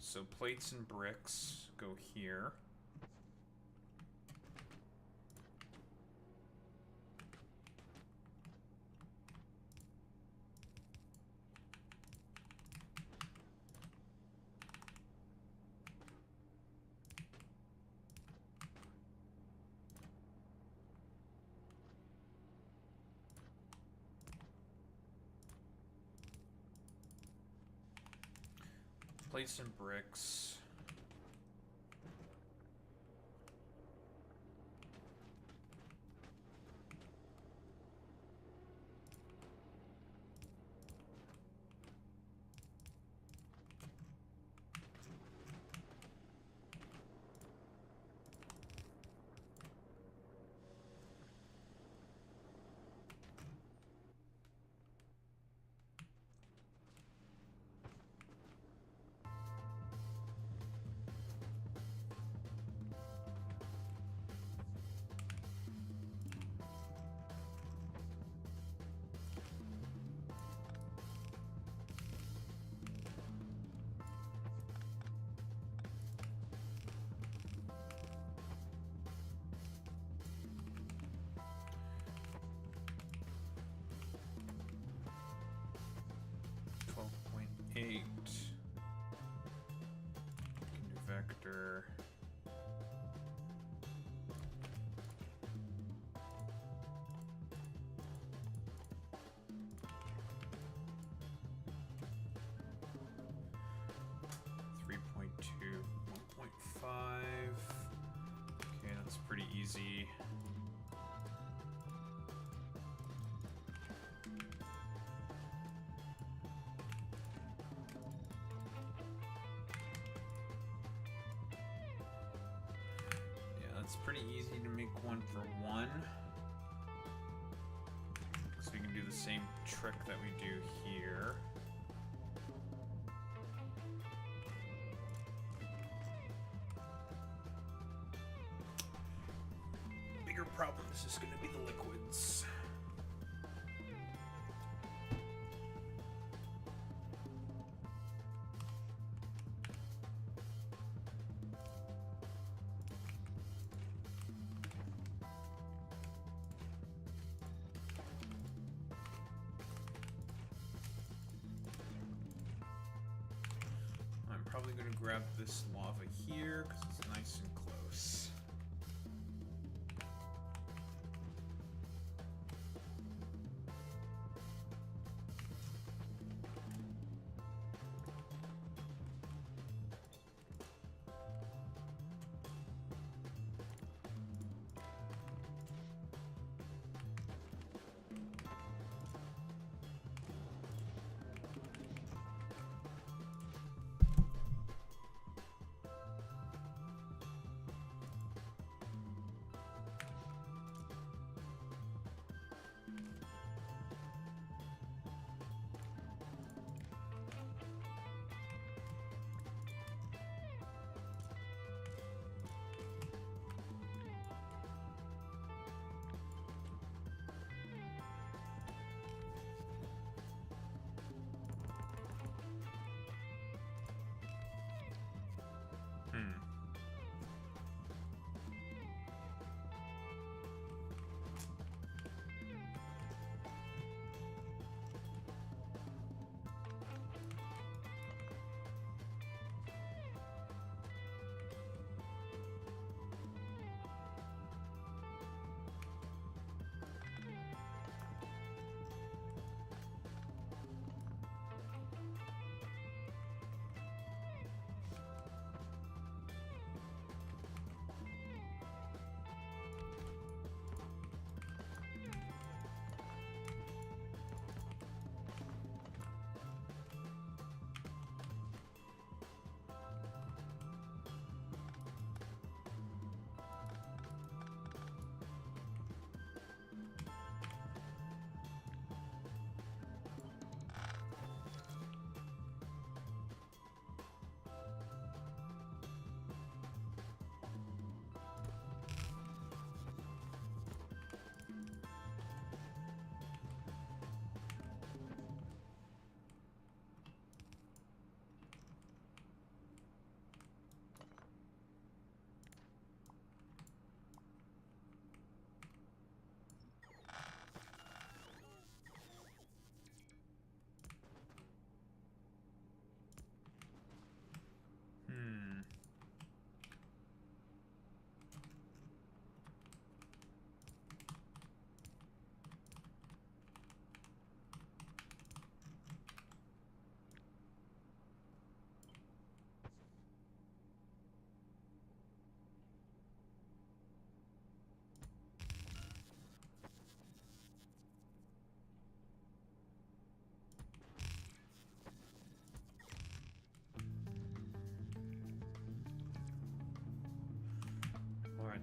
So plates and bricks go here. Plates and bricks. Okay, that's pretty easy. Yeah, that's pretty easy to make 1 for 1. So we can do the same trick that we do here. Bigger problem is just going to be the liquids. I'm probably going to grab this lava here because it's nice and close.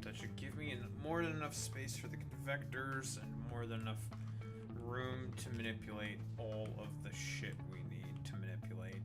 That should give me more than enough space for the convectors and more than enough room to manipulate all of the shit we need to manipulate.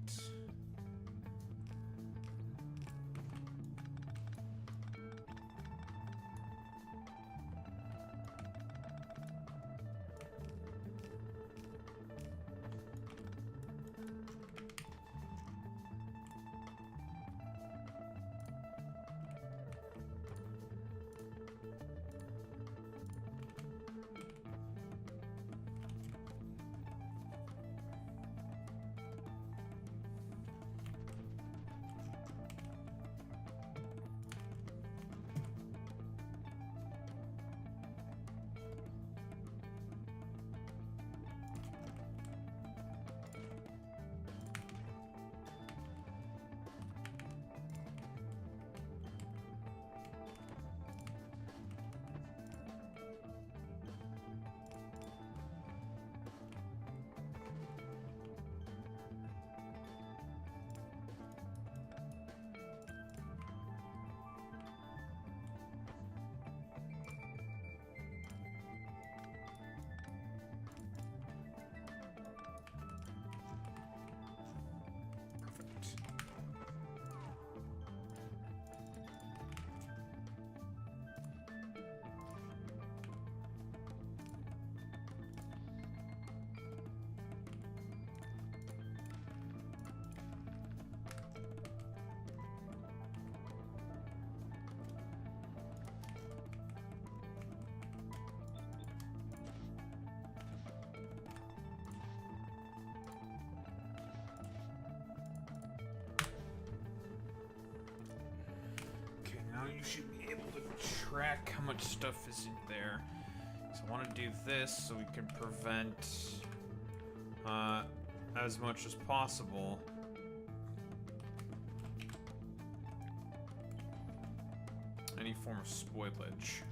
Now you should be able to track how much stuff is in there. So I want to do this so we can prevent as much as possible. Any form of spoilage.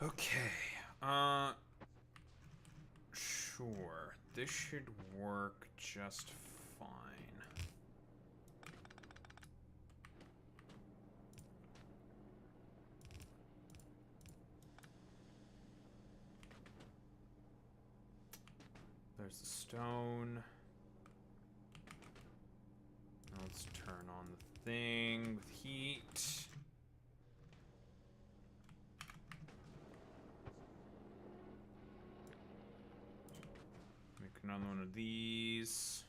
Okay, sure. This should work just fine. There's the stone. Now let's turn on the thing with heat. Another one of these.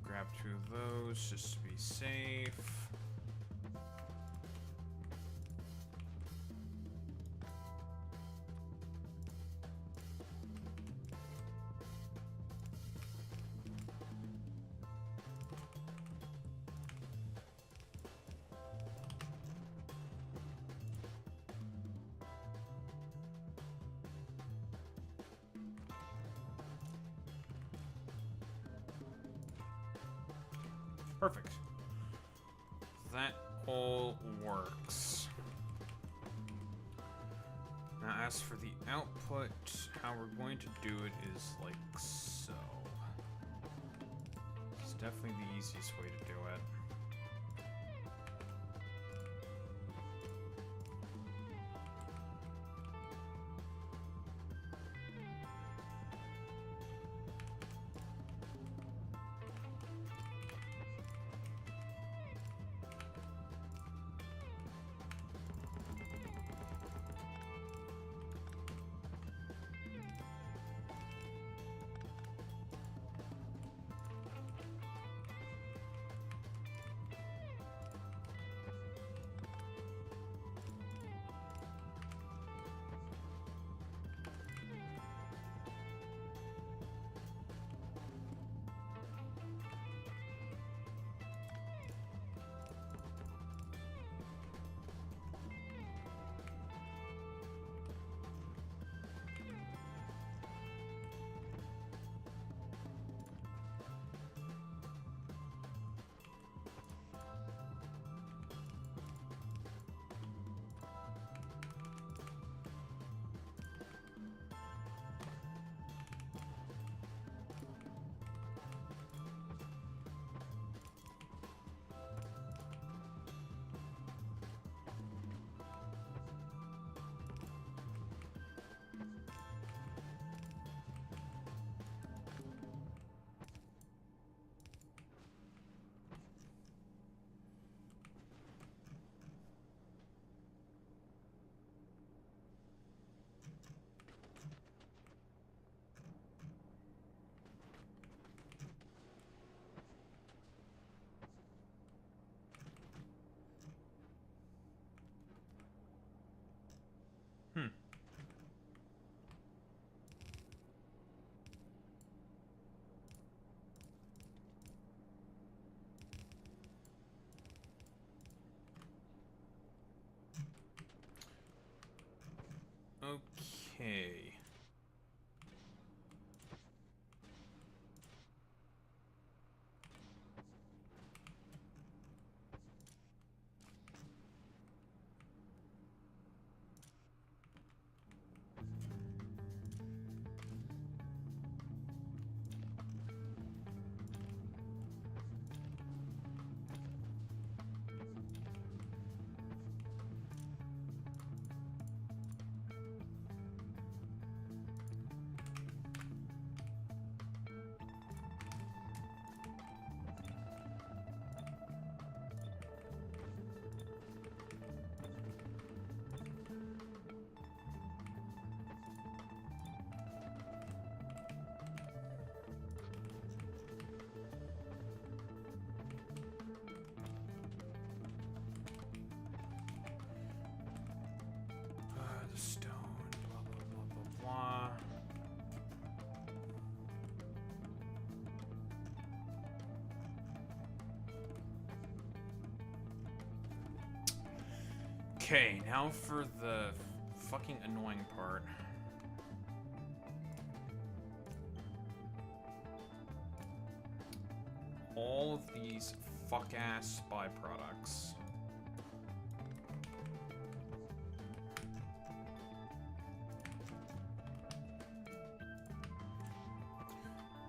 Grab two of those just to be safe. Perfect. That all works. Now as for the output, how we're going to do it is like so. It's definitely the easiest way to do it. Okay. The stone, blah, blah, blah, blah, blah. Okay, now for the fucking annoying part. All of these fuck-ass byproducts.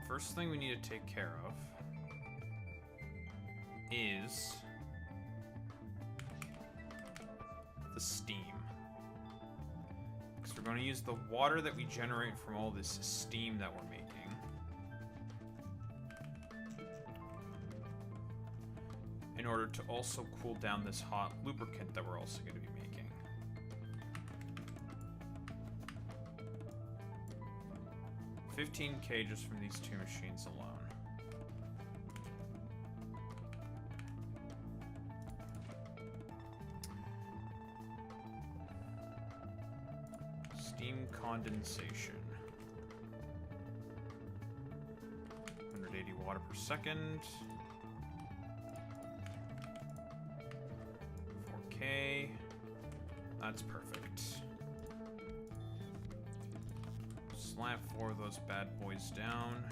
First thing we need to take care of is the steam. Because we're going to use the water that we generate from all this steam that we're making in order to also cool down this hot lubricant that we're also going to be making. 15K just from these two machines alone. Steam condensation. 180 water per second. 4K. That's perfect. Slap 4 of those bad boys down.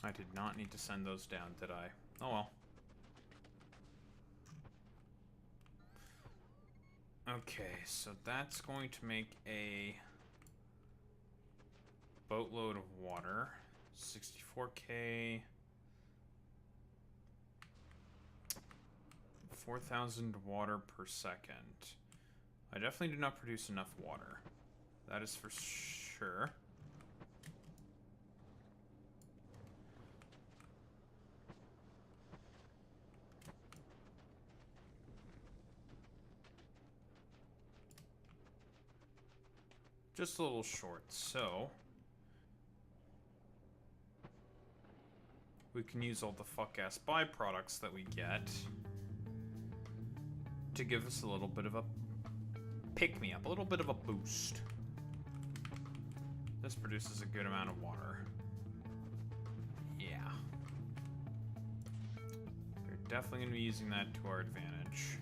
I did not need to send those down, did I? Oh well. Okay, so that's going to make a boatload of water. 64K. 4,000 water per second. I definitely do not produce enough water. That is for sure. Just a little short, so we can use all the fuck-ass byproducts that we get to give us a little bit of a pick-me-up, a little bit of a boost. This produces a good amount of water. Yeah. We're definitely going to be using that to our advantage.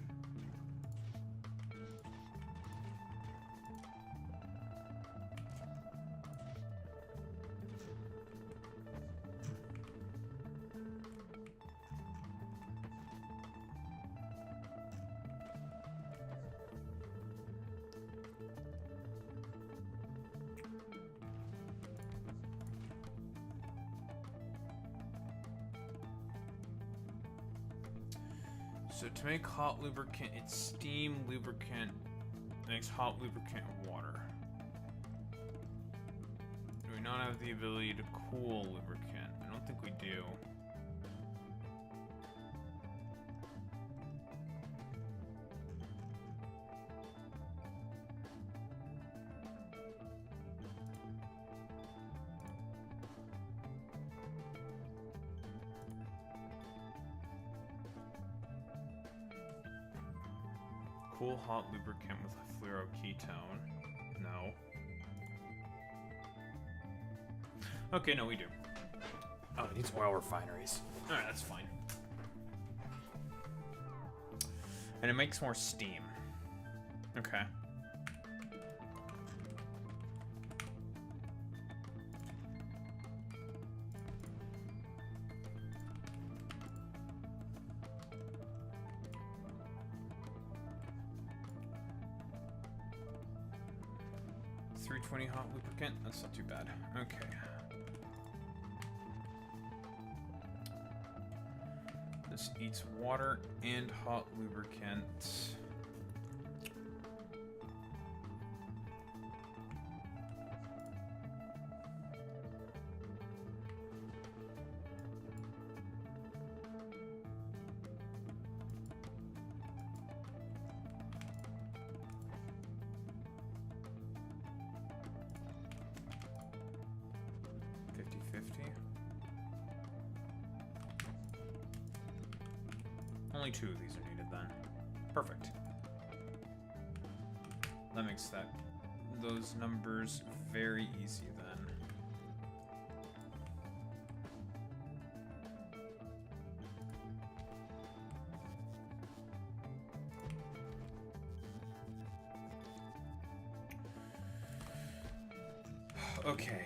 So to make hot lubricant, it's steam lubricant makes hot lubricant water. Do we not have the ability to cool lubricant? I don't think we do. Cool hot lubricant with a fluoroketone. No. Okay, no, we do. Oh, it needs oil refineries. Alright, that's fine. And it makes more steam. Okay. $320 hot lubricant? That's not too bad. Okay. This eats water and hot lubricant. Only 2 of these are needed then. Perfect. That makes those numbers very easy then. Okay,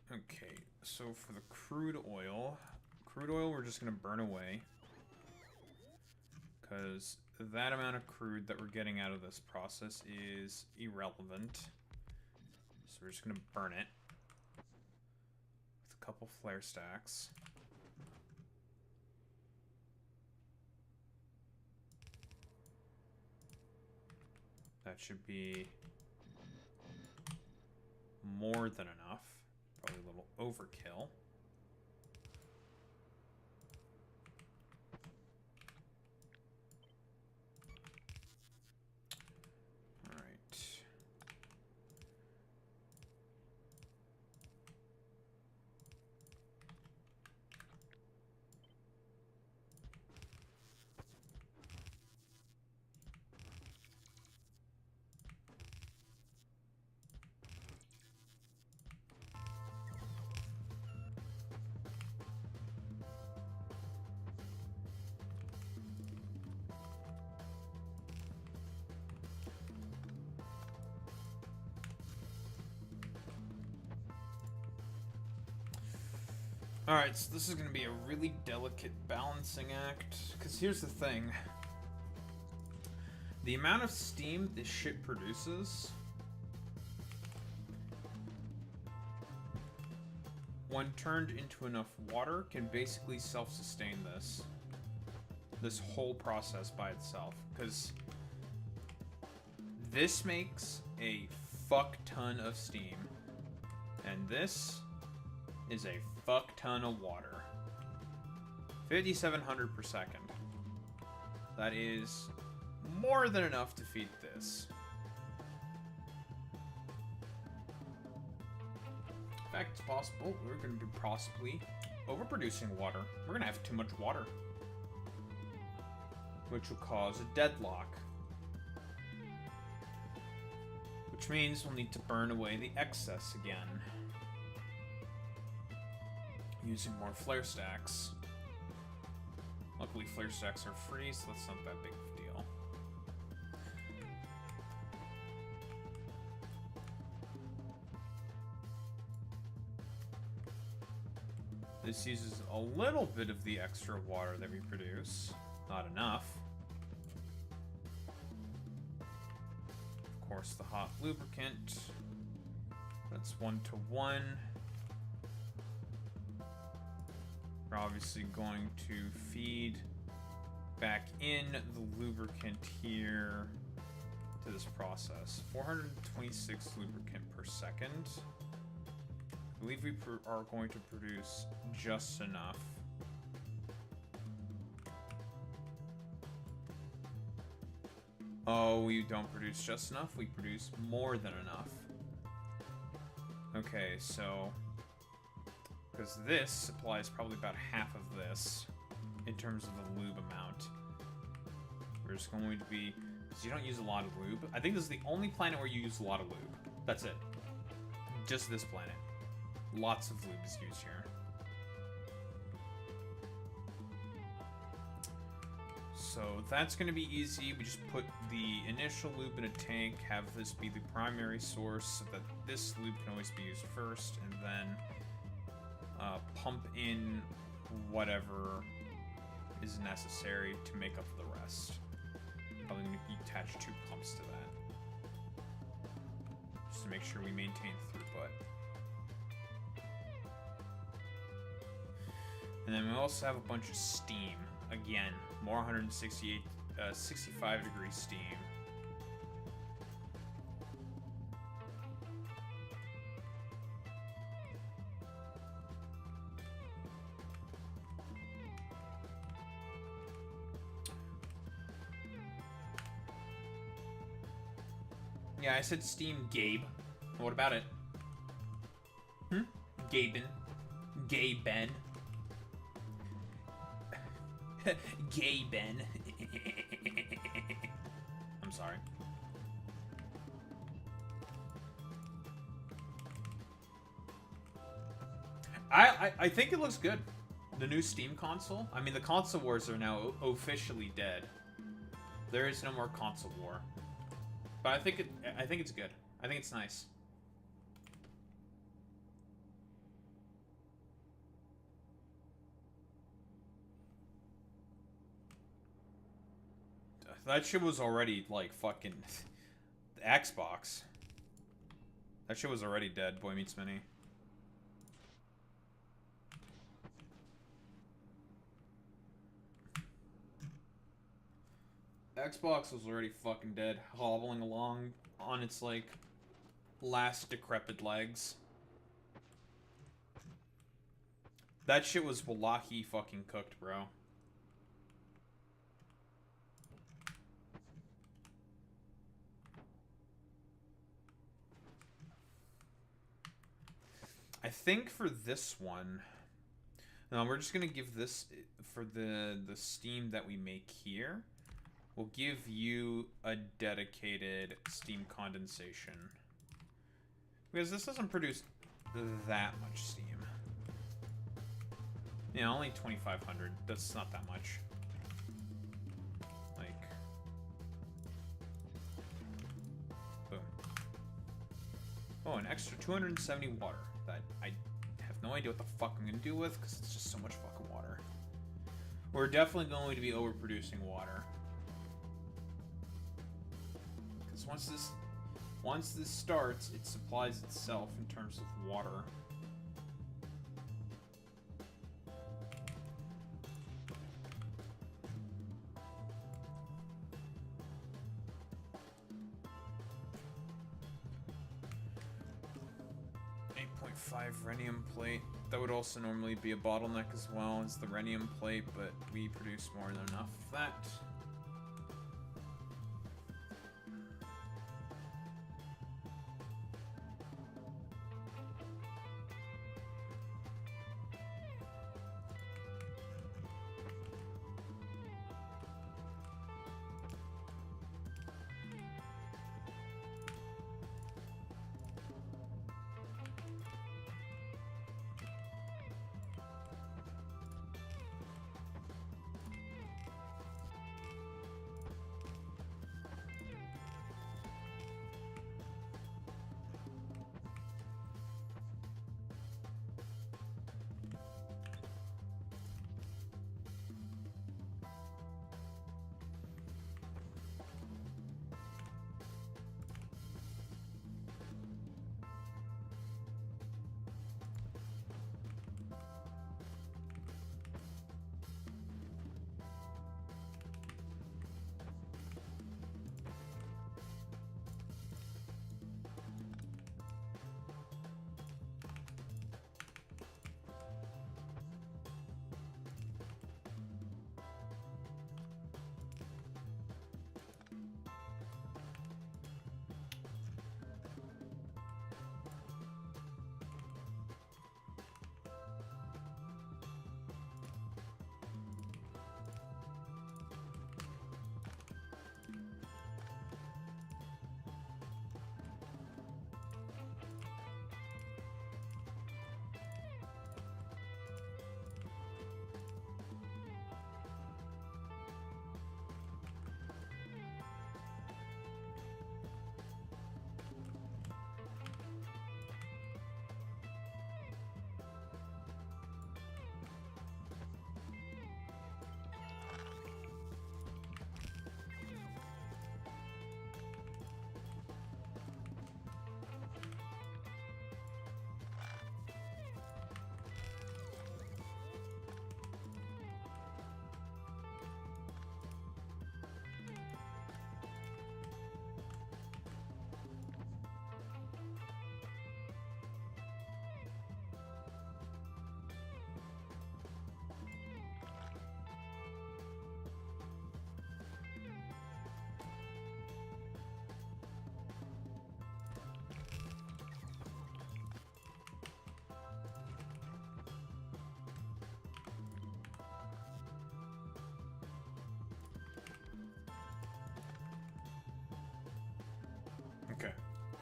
okay, so for the crude oil we're just gonna burn away. Because that amount of crude that we're getting out of this process is irrelevant. So we're just going to burn it with a couple flare stacks. That should be more than enough. Probably a little overkill. Alright, so this is going to be a really delicate balancing act, because here's the thing. The amount of steam this shit produces, when turned into enough water, can basically self-sustain this whole process by itself, because this makes a fuck ton of steam, and this is a fuck ton of water. 5,700 per second. That is more than enough to feed this. In fact, it's possible we're going to be possibly overproducing water. We're going to have too much water, which will cause a deadlock. Which means we'll need to burn away the excess again, using more flare stacks. Luckily, flare stacks are free, so that's not that big of a deal. This uses a little bit of the extra water that we produce. Not enough. Of course, the hot lubricant. That's 1-to-1. We're obviously going to feed back in the lubricant here to this process. 426 lubricant per second. I believe we are going to produce just enough. Oh, we don't produce just enough, we produce more than enough. Okay, so... because this supplies probably about half of this in terms of the lube amount. We're just going to be... because you don't use a lot of lube. I think this is the only planet where you use a lot of lube. That's it. Just this planet. Lots of lube is used here. So that's going to be easy. We just put the initial lube in a tank, have this be the primary source so that this lube can always be used first, and then pump in whatever is necessary to make up for the rest. Probably going to attach 2 pumps to that, just to make sure we maintain throughput. And then we also have a bunch of steam. Again, more 168, 65 degree steam. Yeah, I said steam, Gabe. What about it? Gaben. Gaben. Gay Ben. I'm sorry. I think it looks good. The new Steam console. I mean, the console wars are now officially dead. There is no more console war. But I think it's good. I think it's nice. That shit was already, like, fucking... the Xbox. That shit was already dead, Boy Meets Mini. Xbox was already fucking dead, hobbling along on its, like, last decrepit legs. That shit was wallahi fucking cooked, bro. I think for this one, we're just gonna give this for the steam that we make here. We'll give you a dedicated steam condensation because this doesn't produce that much steam. Yeah, only 2,500. That's not that much. Like, boom. Oh, an extra 270 water. That I have no idea what the fuck I'm gonna do with, because it's just so much fucking water. We're definitely going to be overproducing water. Because once this starts, it supplies itself in terms of water. Rhenium plate. That would also normally be a bottleneck as well as the rhenium plate, but we produce more than enough of that.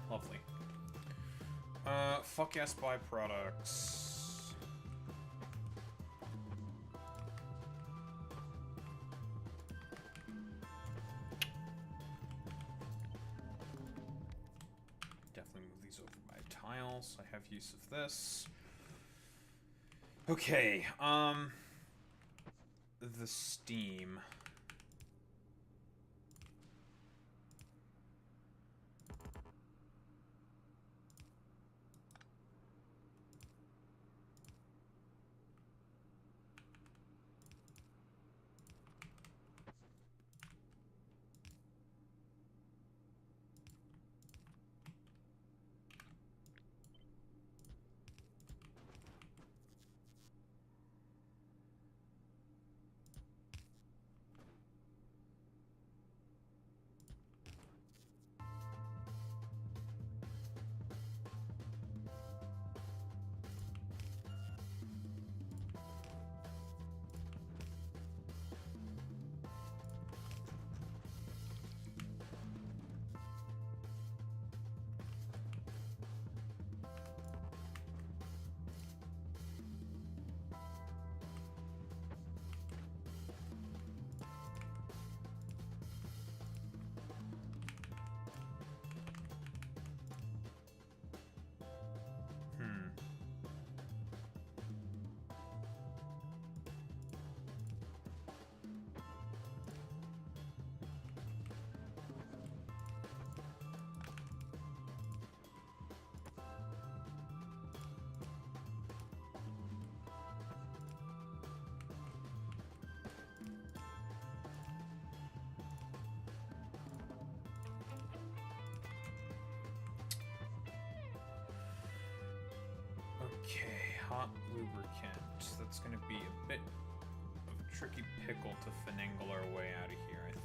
Lovely. Fuck yes byproducts. Definitely move these over by tiles. I have use of this. Okay, the steam. Okay, hot lubricant. That's gonna be a bit of a tricky pickle to finagle our way out of here, I think.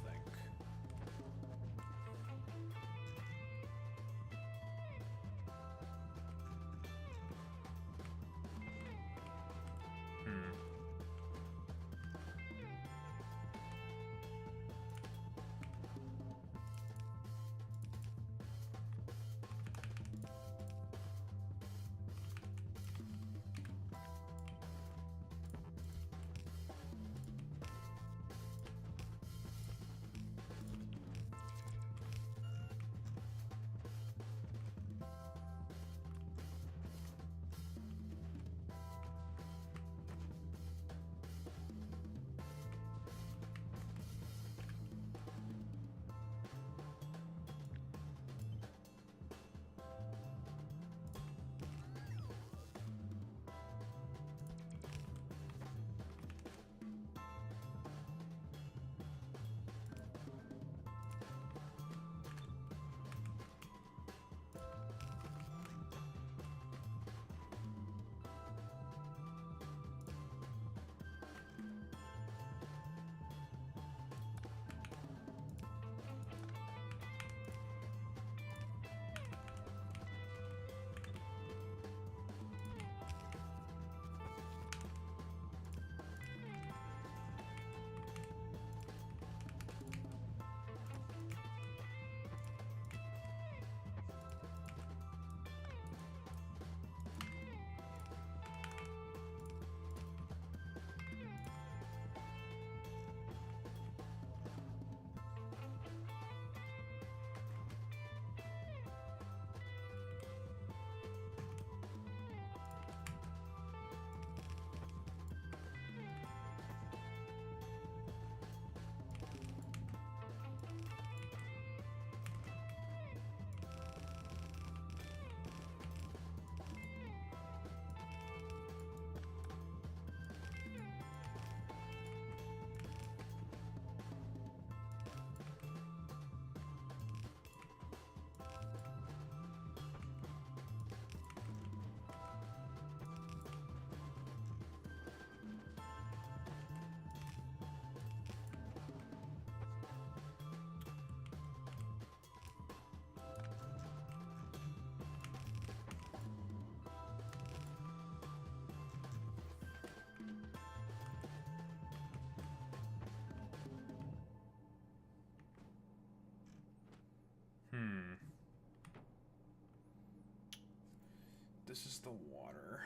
this is the water.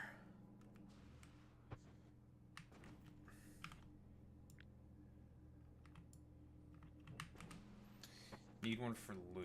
Need one for lube.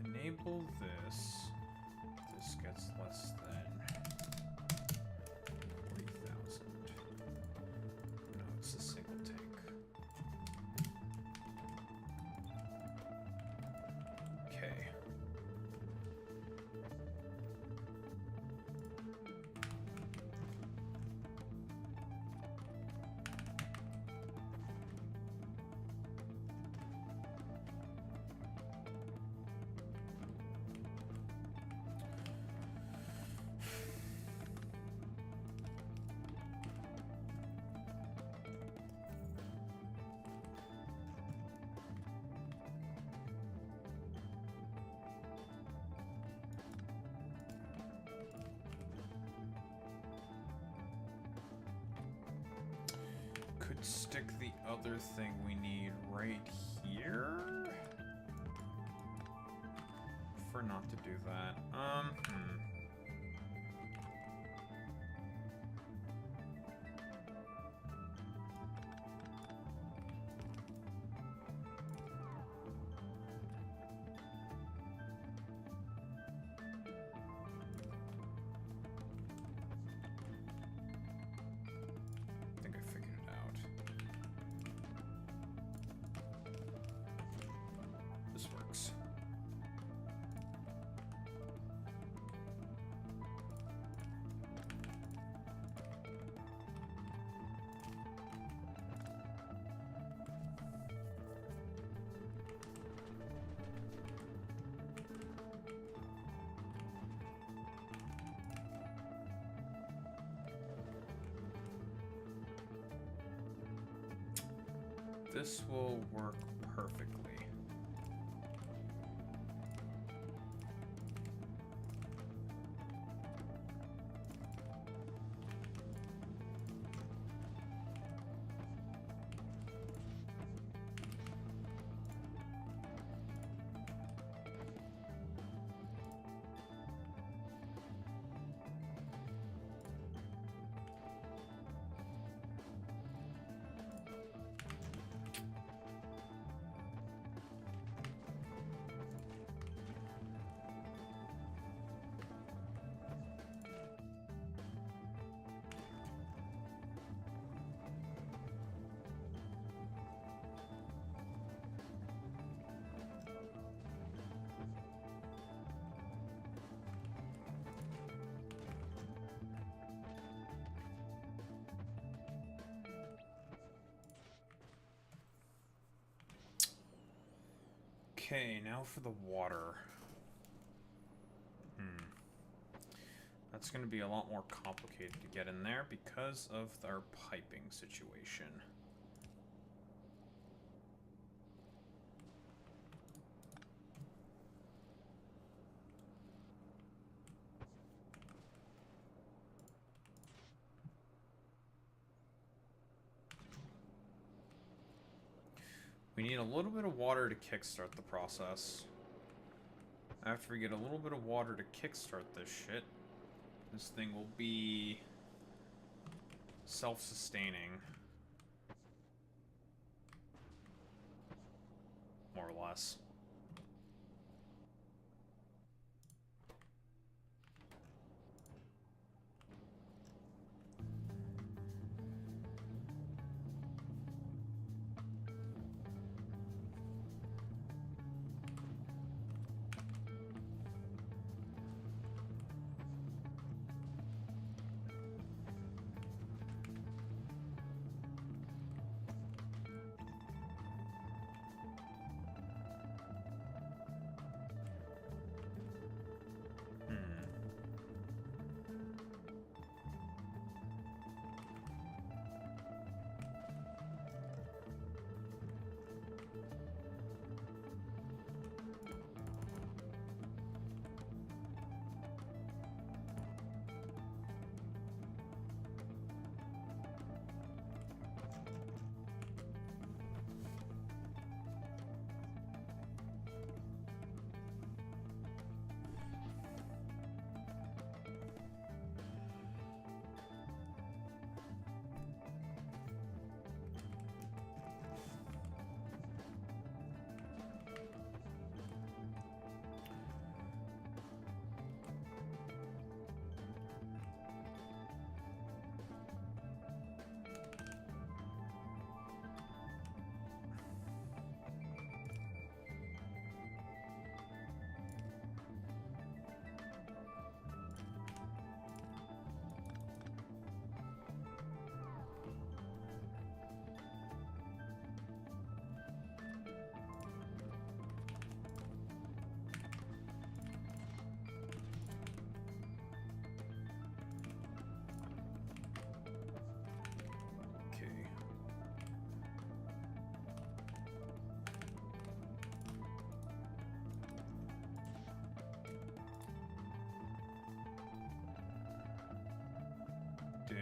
Enable this. This gets less than 40,000. No, it's a single tank. Okay. Could stick the other thing we need right here. Prefer not to do that. I think I figured it out. This works. This will work perfectly. Okay, now for the water. That's going to be a lot more complicated to get in there because of our piping situation. We need a little bit of water to kickstart the process. After we get a little bit of water to kickstart this shit, this thing will be self-sustaining. More or less.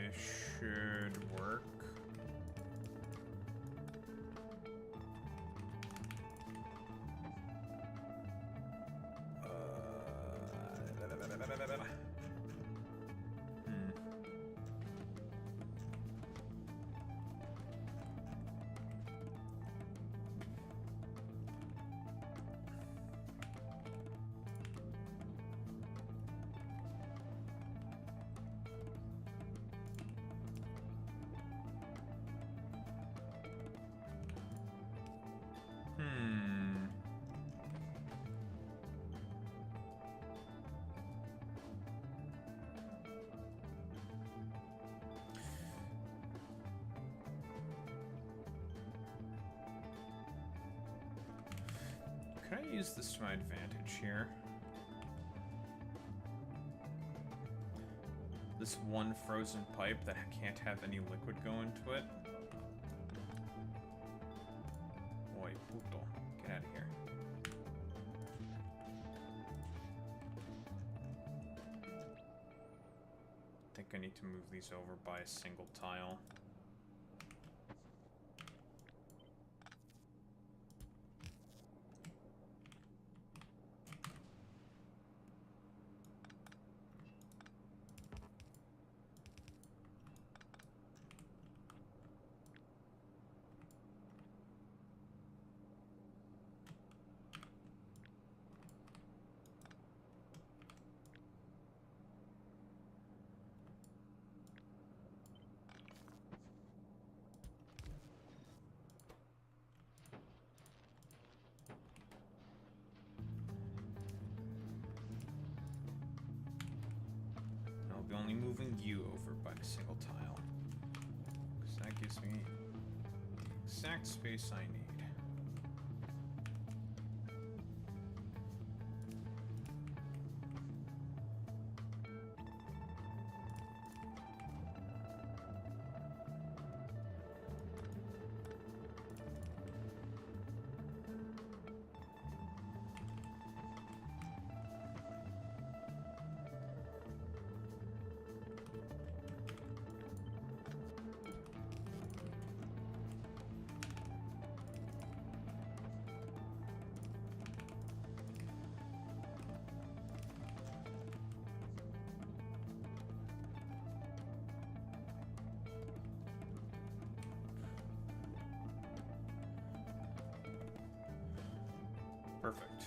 This should work. Can I use this to my advantage here? This one frozen pipe that can't have any liquid go into it. Boy, puto. Get out of here. I think I need to move these over by a single tile. I'll be only moving you over by a single tile. Because that gives me the exact space I need. Perfect.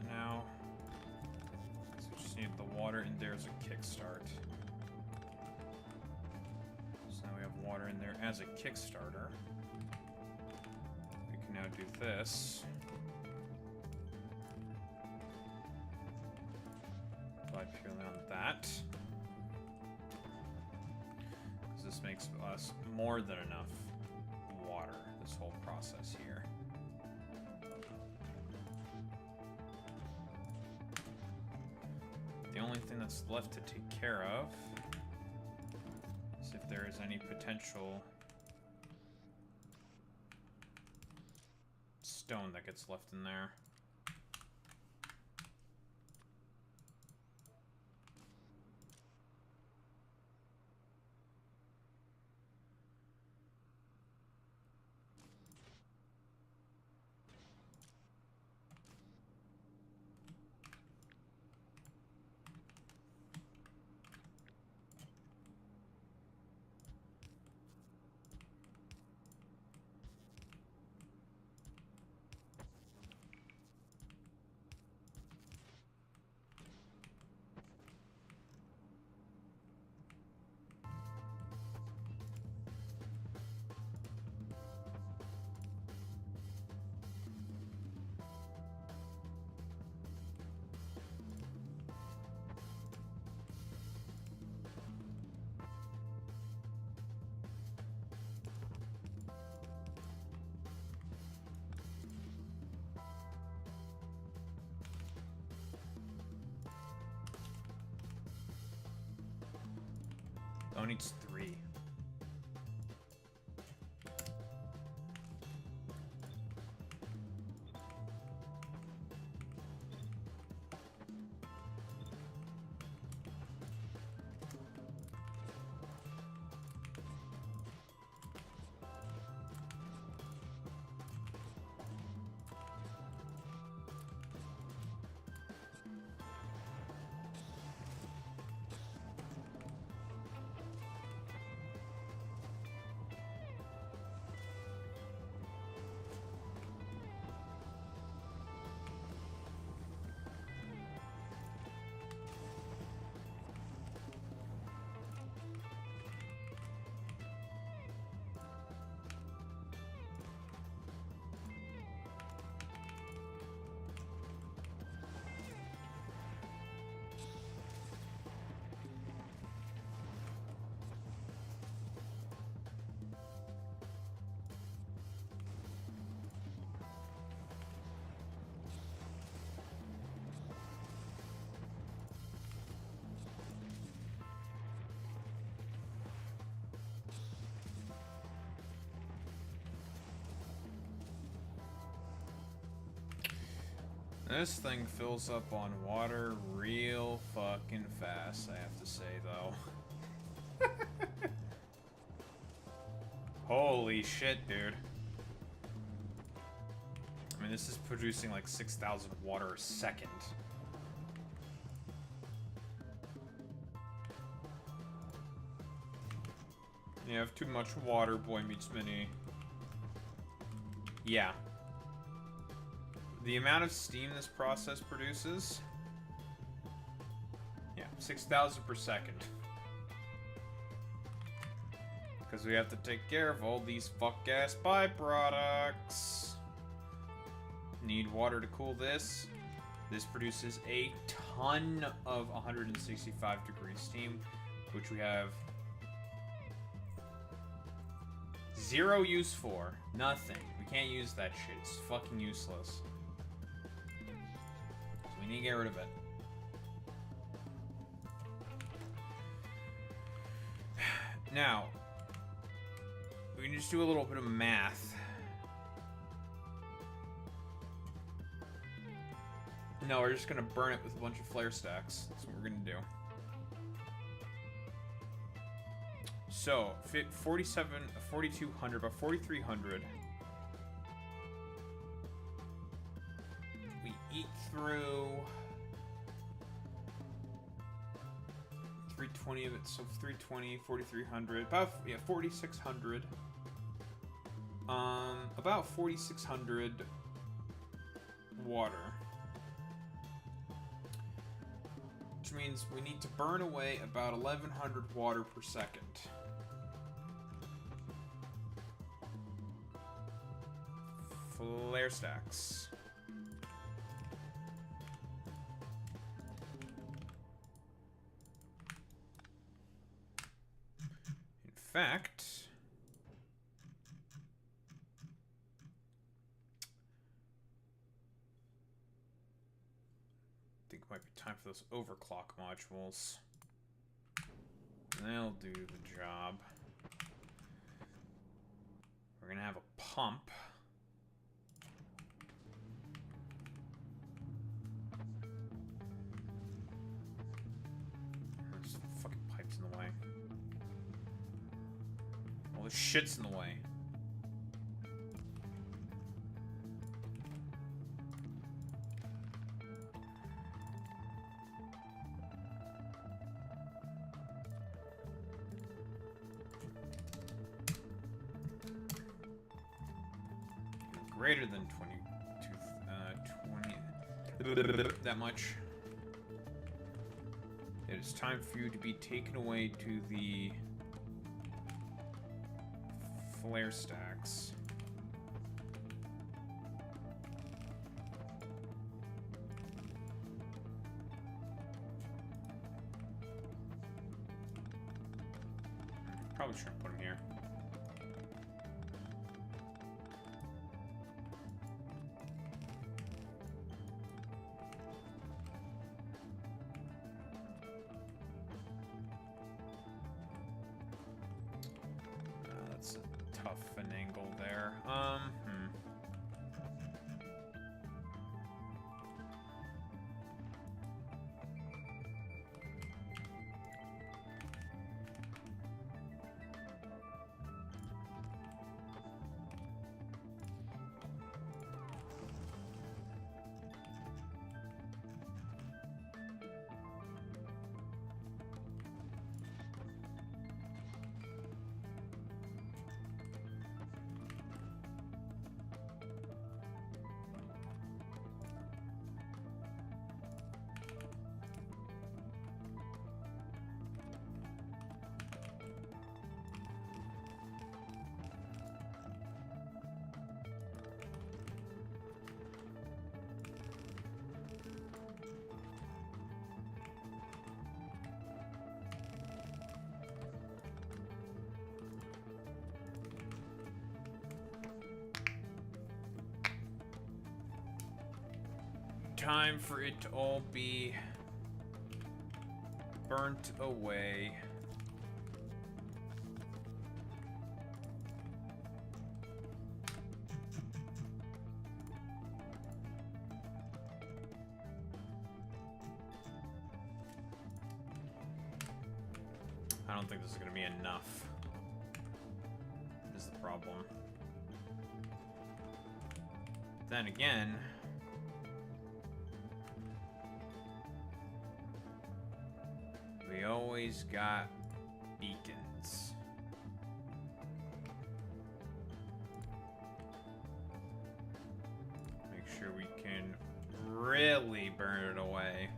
Now, so just need the water in there as a kickstart. So now we have water in there as a Kickstarter. We can now do this. Rely purely on that. Because this makes us more than enough water, this whole process here. only thing that's left to take care of. See if there is any potential stone that gets left in there. Oh, needs 3. This thing fills up on water real fucking fast, I have to say, though. Holy shit, dude. I mean, this is producing like 6,000 water a second. You have too much water, boy meets mini. Yeah. The amount of steam this process produces... Yeah, 6,000 per second. Because we have to take care of all these fuck-ass byproducts. Need water to cool this. This produces a ton of 165 degree steam, which we have 0 use for. Nothing. We can't use that shit. It's fucking useless. We need to get rid of it. Now, we can just do a little bit of math. No, we're just gonna burn it with a bunch of flare stacks. That's what we're gonna do. So, 4,200, about 4,300. We eat through 320 of it, so 320, 4,300, about, yeah, 4,600. About 4,600 water. Which means we need to burn away about 1,100 water per second. Flare stacks. In fact, think Might be time for those overclock modules. They'll do the job. We're gonna have a pump. There's fucking pipes in the way. All this shit's in the way. Greater than 20, that much. It is time for you to be taken away to the flare stacks. Probably shouldn't put them here. That's a tough an angle there. Time for it to all be burnt away. I don't think this is going to be enough. Is the problem. Then again, we always got beacons. Make sure we can really burn it away.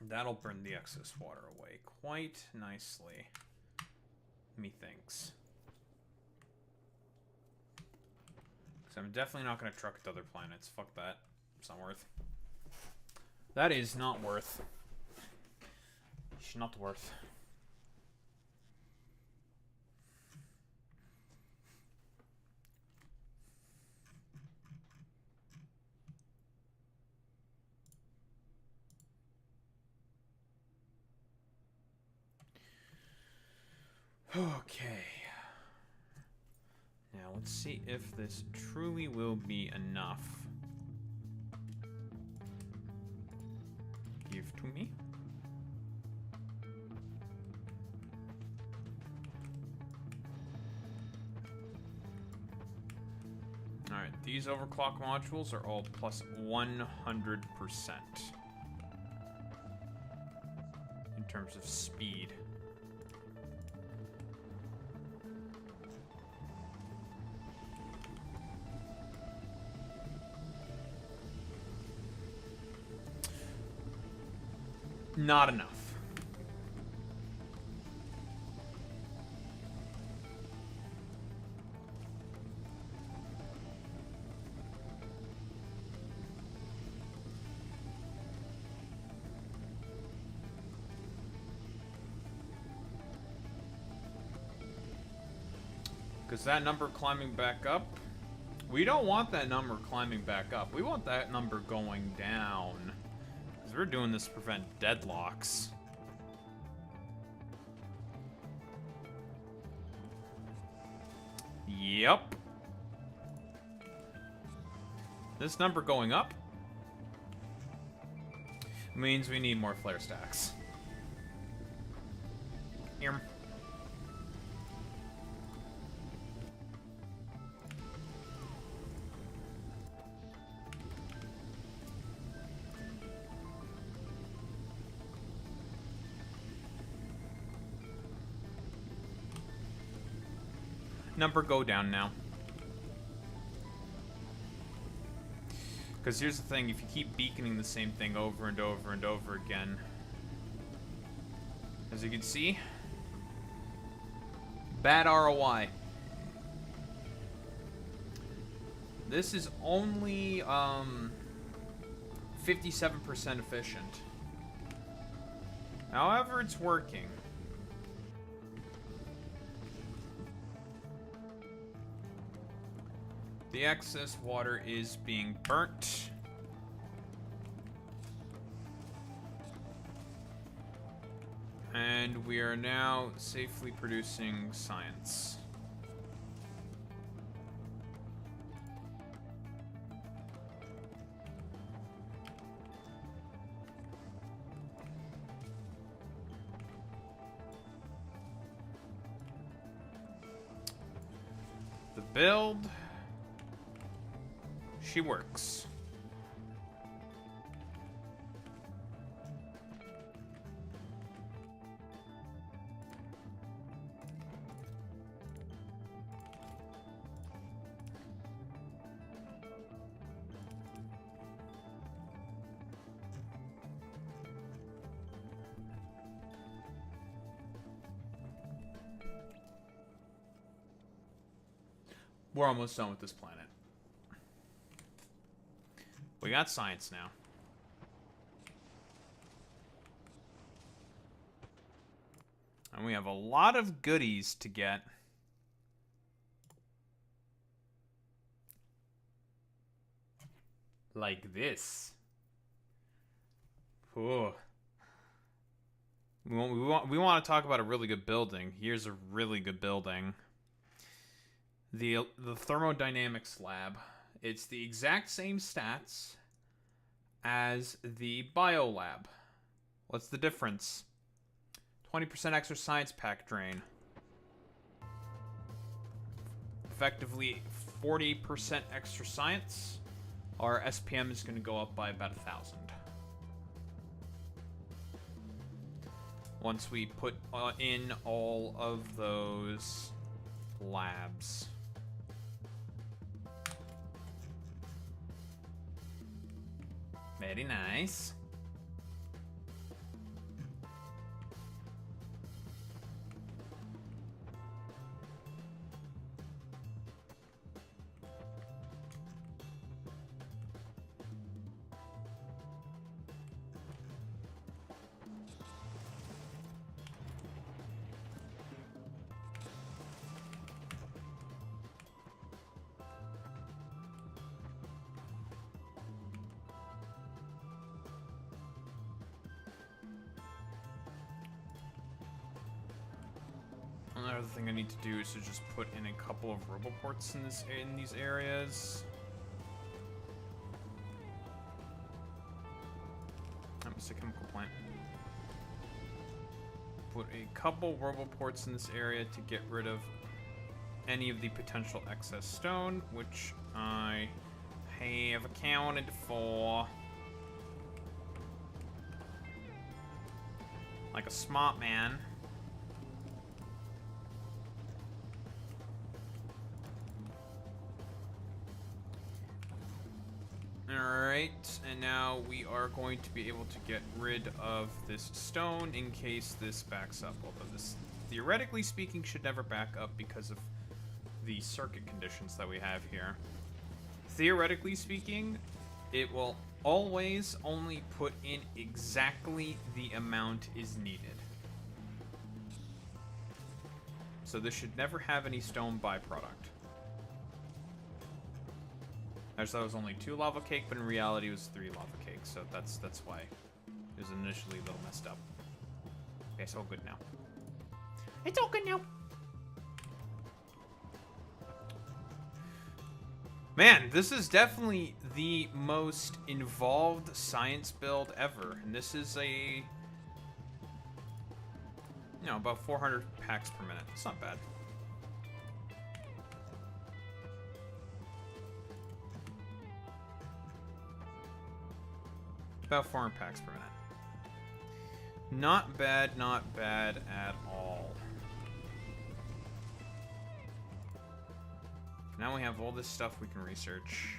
That'll burn the excess water away quite nicely, methinks. Because I'm definitely not going to truck it to other planets. Fuck that. It's not worth. That is not worth. It's not worth. Okay. Now let's see if this truly will be enough. Give to me. Alright, these overclock modules are all plus 100% in terms of speed. Not enough. Because that number climbing back up, we don't want that number climbing back up. We want that number going down. Because we're doing this to prevent deadlocks. Yep. This number going up means we need more flare stacks. Here. Number go down now. Because here's the thing, if you keep beaconing the same thing over and over and over again, as you can see, bad ROI. This is only 57% efficient. However, it's working. The excess water is being burnt. And we are now safely producing science. The build... she works. We're almost done with this planet. We got science now. And we have a lot of goodies to get. Like this. Ooh. We want to talk about a really good building. Here's a really good building. The thermodynamics lab. It's the exact same stats as the bio lab. What's the difference? 20% extra science pack drain. Effectively 40% extra science. Our SPM is going to go up by about 1,000. Once we put in all of those labs. Very nice. Another thing I need to do is to just put in a couple of roboports in these areas. It's a chemical plant. Put a couple roboports in this area to get rid of any of the potential excess stone, which I have accounted for. Like a smart man. Alright, and now we are going to be able to get rid of this stone in case this backs up. Although this, theoretically speaking, should never back up because of the circuit conditions that we have here. Theoretically speaking, it will always only put in exactly the amount is needed. So this should never have any stone byproduct. I just thought it was only 2 lava cake, but in reality it was 3 lava cakes, so that's why it was initially a little messed up. Okay, it's all good now. It's all good now. Man, this is definitely the most involved science build ever, and this is a, you know, about 400 packs per minute. It's not bad. About 400 packs per minute. Not bad at all. Now we have all this stuff we can research.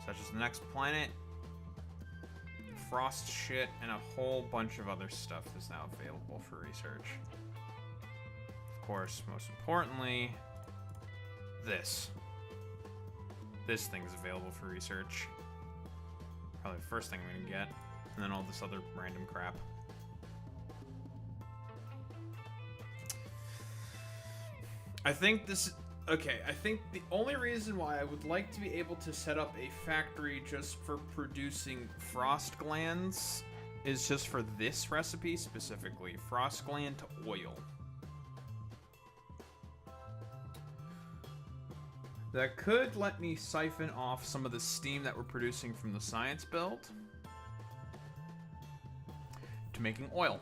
Such as the next planet, frost shit, and a whole bunch of other stuff is now available for research. Of course, most importantly, this. This thing is available for research. Probably the first thing we're gonna get. And then all this other random crap. I think this... Okay, I think the only reason why I would like to be able to set up a factory just for producing frost glands is just for this recipe specifically. Frost gland to oil. That could let me siphon off some of the steam that we're producing from the science build to making oil.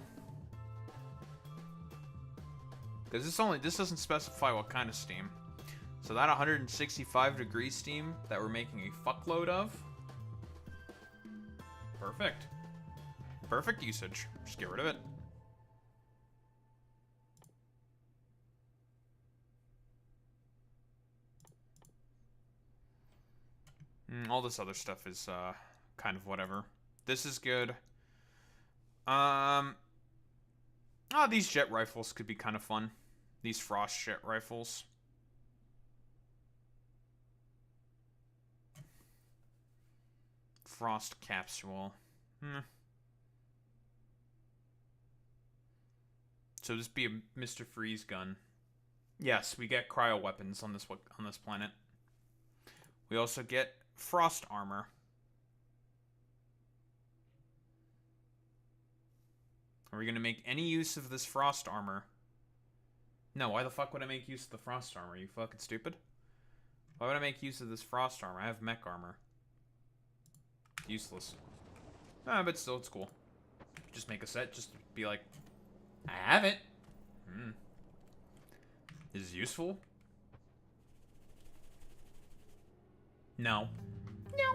Because this doesn't specify what kind of steam. So that 165 degree steam that we're making a fuckload of. Perfect. Perfect usage. Just get rid of it. All this other stuff is kind of whatever. This is good. These jet rifles could be kind of fun. These frost jet rifles. Frost capsule. So this be a Mr. Freeze gun. Yes, we get cryo weapons on this planet. We also get frost armor. Are we gonna make any use of this frost armor? No, why the fuck would I make use of the frost armor? Are you fucking stupid? Why would I make use of this frost armor? I have mech armor. Useless. But still, it's cool. Just make a set, just be like, I have it. Is it useful? No. No.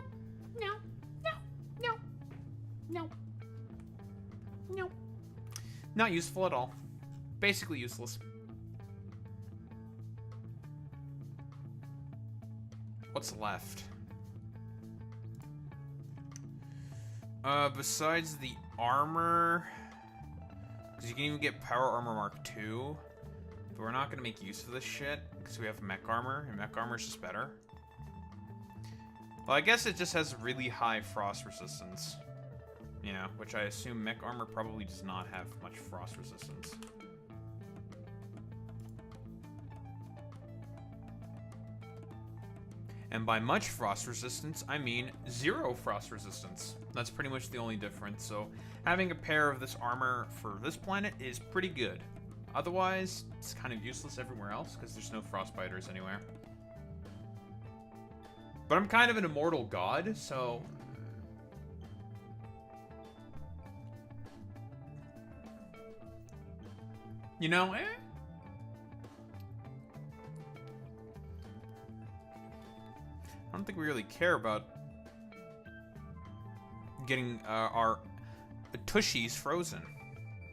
Not useful at all. Basically useless. What's left? Besides the armor... Because you can even get Power Armor Mark II. But we're not going to make use of this shit. Because we have mech armor. And mech armor is just better. Well, I guess it just has really high frost resistance. You know, which I assume mech armor probably does not have much frost resistance. And by much frost resistance, I mean 0 frost resistance. That's pretty much the only difference. So having a pair of this armor for this planet is pretty good. Otherwise, it's kind of useless everywhere else because there's no frostbiters anywhere. But I'm kind of an immortal god, so... You know, I don't think we really care about getting our tushies frozen.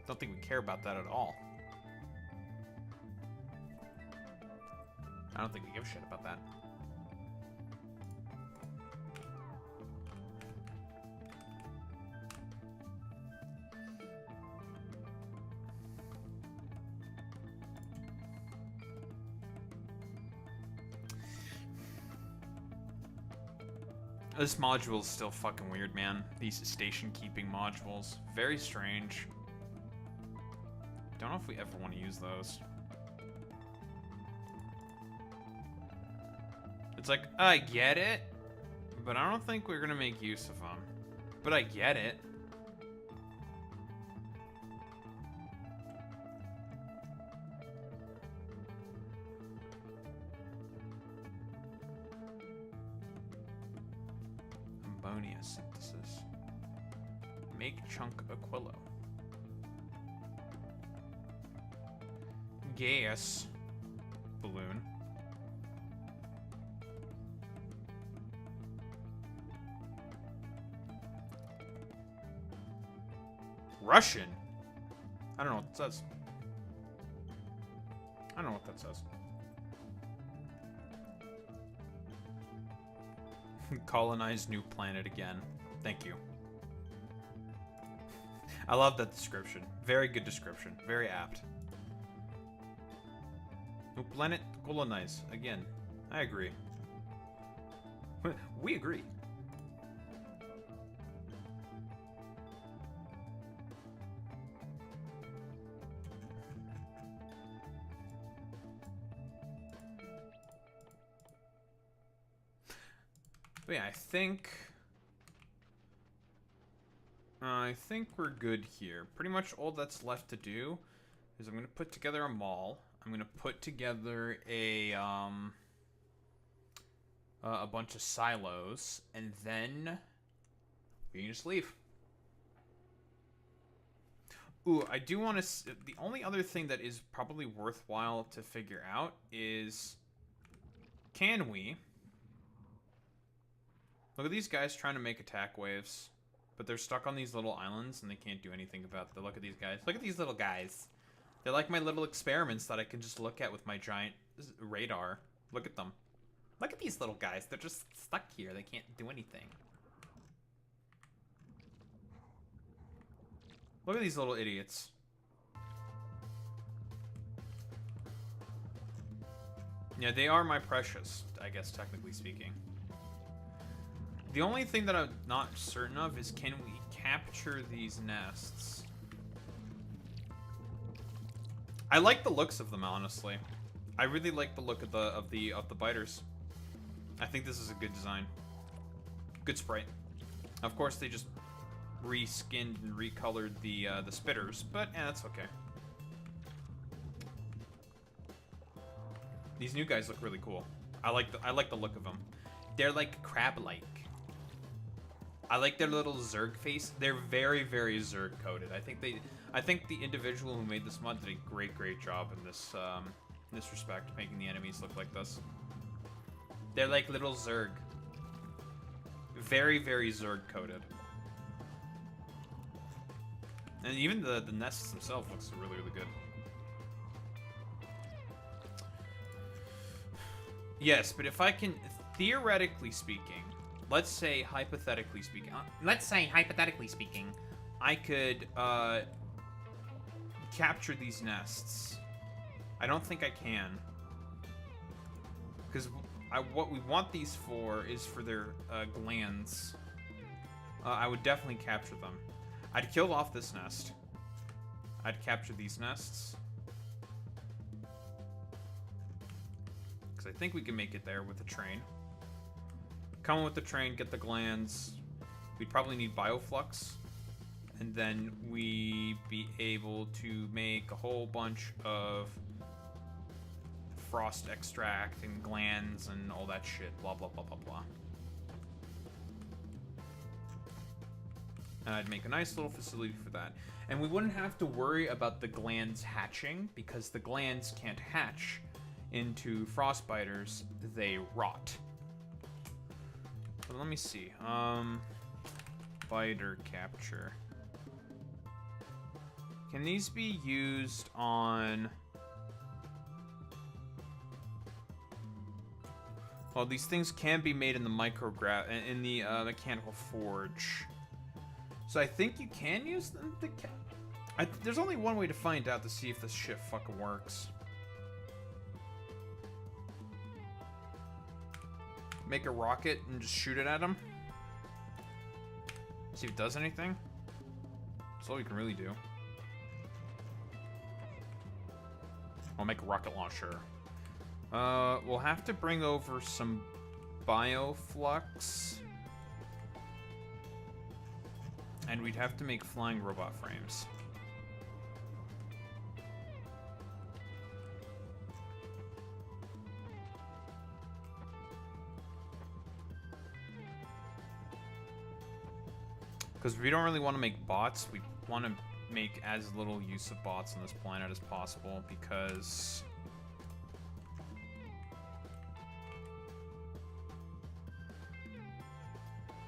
Don't think we care about that at all. I don't think we give a shit about that. This module is still fucking weird, man. These station keeping modules. Very strange. Don't know if we ever want to use those. It's like, I get it, but I don't think we're gonna make use of them. But I get it. Ammonia synthesis. Make chunk Aquilo. Gas balloon. Russian? I don't know what it says. I don't know what that says. Colonize new planet again. Thank you. I love that description. Very good description. Very apt. New planet, colonize again. I agree. We agree. But yeah, I think we're good here. Pretty much all that's left to do is I'm gonna put together a mall. I'm gonna put together a bunch of silos, and then we can just leave. Ooh, I do want to. The only other thing that is probably worthwhile to figure out is, can we? Look at these guys trying to make attack waves, but they're stuck on these little islands and they can't do anything about it. Look at these guys. Look at these little guys. They're like my little experiments that I can just look at with my giant radar. Look at them. Look at these little guys. They're just stuck here. They can't do anything. Look at these little idiots. Yeah, they are my precious, I guess, technically speaking. The only thing that I'm not certain of is, can we capture these nests? I like the looks of them, honestly. I really like the look of the biters. I think this is a good design. Good sprite. Of course, they just reskinned and recolored the spitters, but that's okay. These new guys look really cool. I like the look of them. They're like crab-like. I like their little Zerg face. They're very, very Zerg coded. I think the individual who made this mod did a great job in this respect, making the enemies look like this. They're like little Zerg. Very, very Zerg coded. And even the nests themselves looks really, really good. Yes, but if I can, theoretically speaking, let's say hypothetically speaking, I could capture these nests. I don't think I can, because what we want these for is for their glands. I would definitely capture them. I'd kill off this nest. I'd capture these nests, because I think we can make it there with the train. Come with the train, get the glands. We'd probably need bioflux, and then we'd be able to make a whole bunch of frost extract and glands and all that shit. Blah blah blah blah blah. And I'd make a nice little facility for that. And we wouldn't have to worry about the glands hatching, because the glands can't hatch into frostbiters. They rot. But let me see. Biter capture. Can these be used on... Well, these things can be made in the mechanical forge. So I think you can use them. There's only one way to find out, to see if this shit fucking works. Make a rocket and just shoot it at them. See if it does anything. That's all we can really do. I'll make a rocket launcher. We'll have to bring over some bioflux. And we'd have to make flying robot frames. Because we don't really want to make bots. We want to make as little use of bots on this planet as possible because...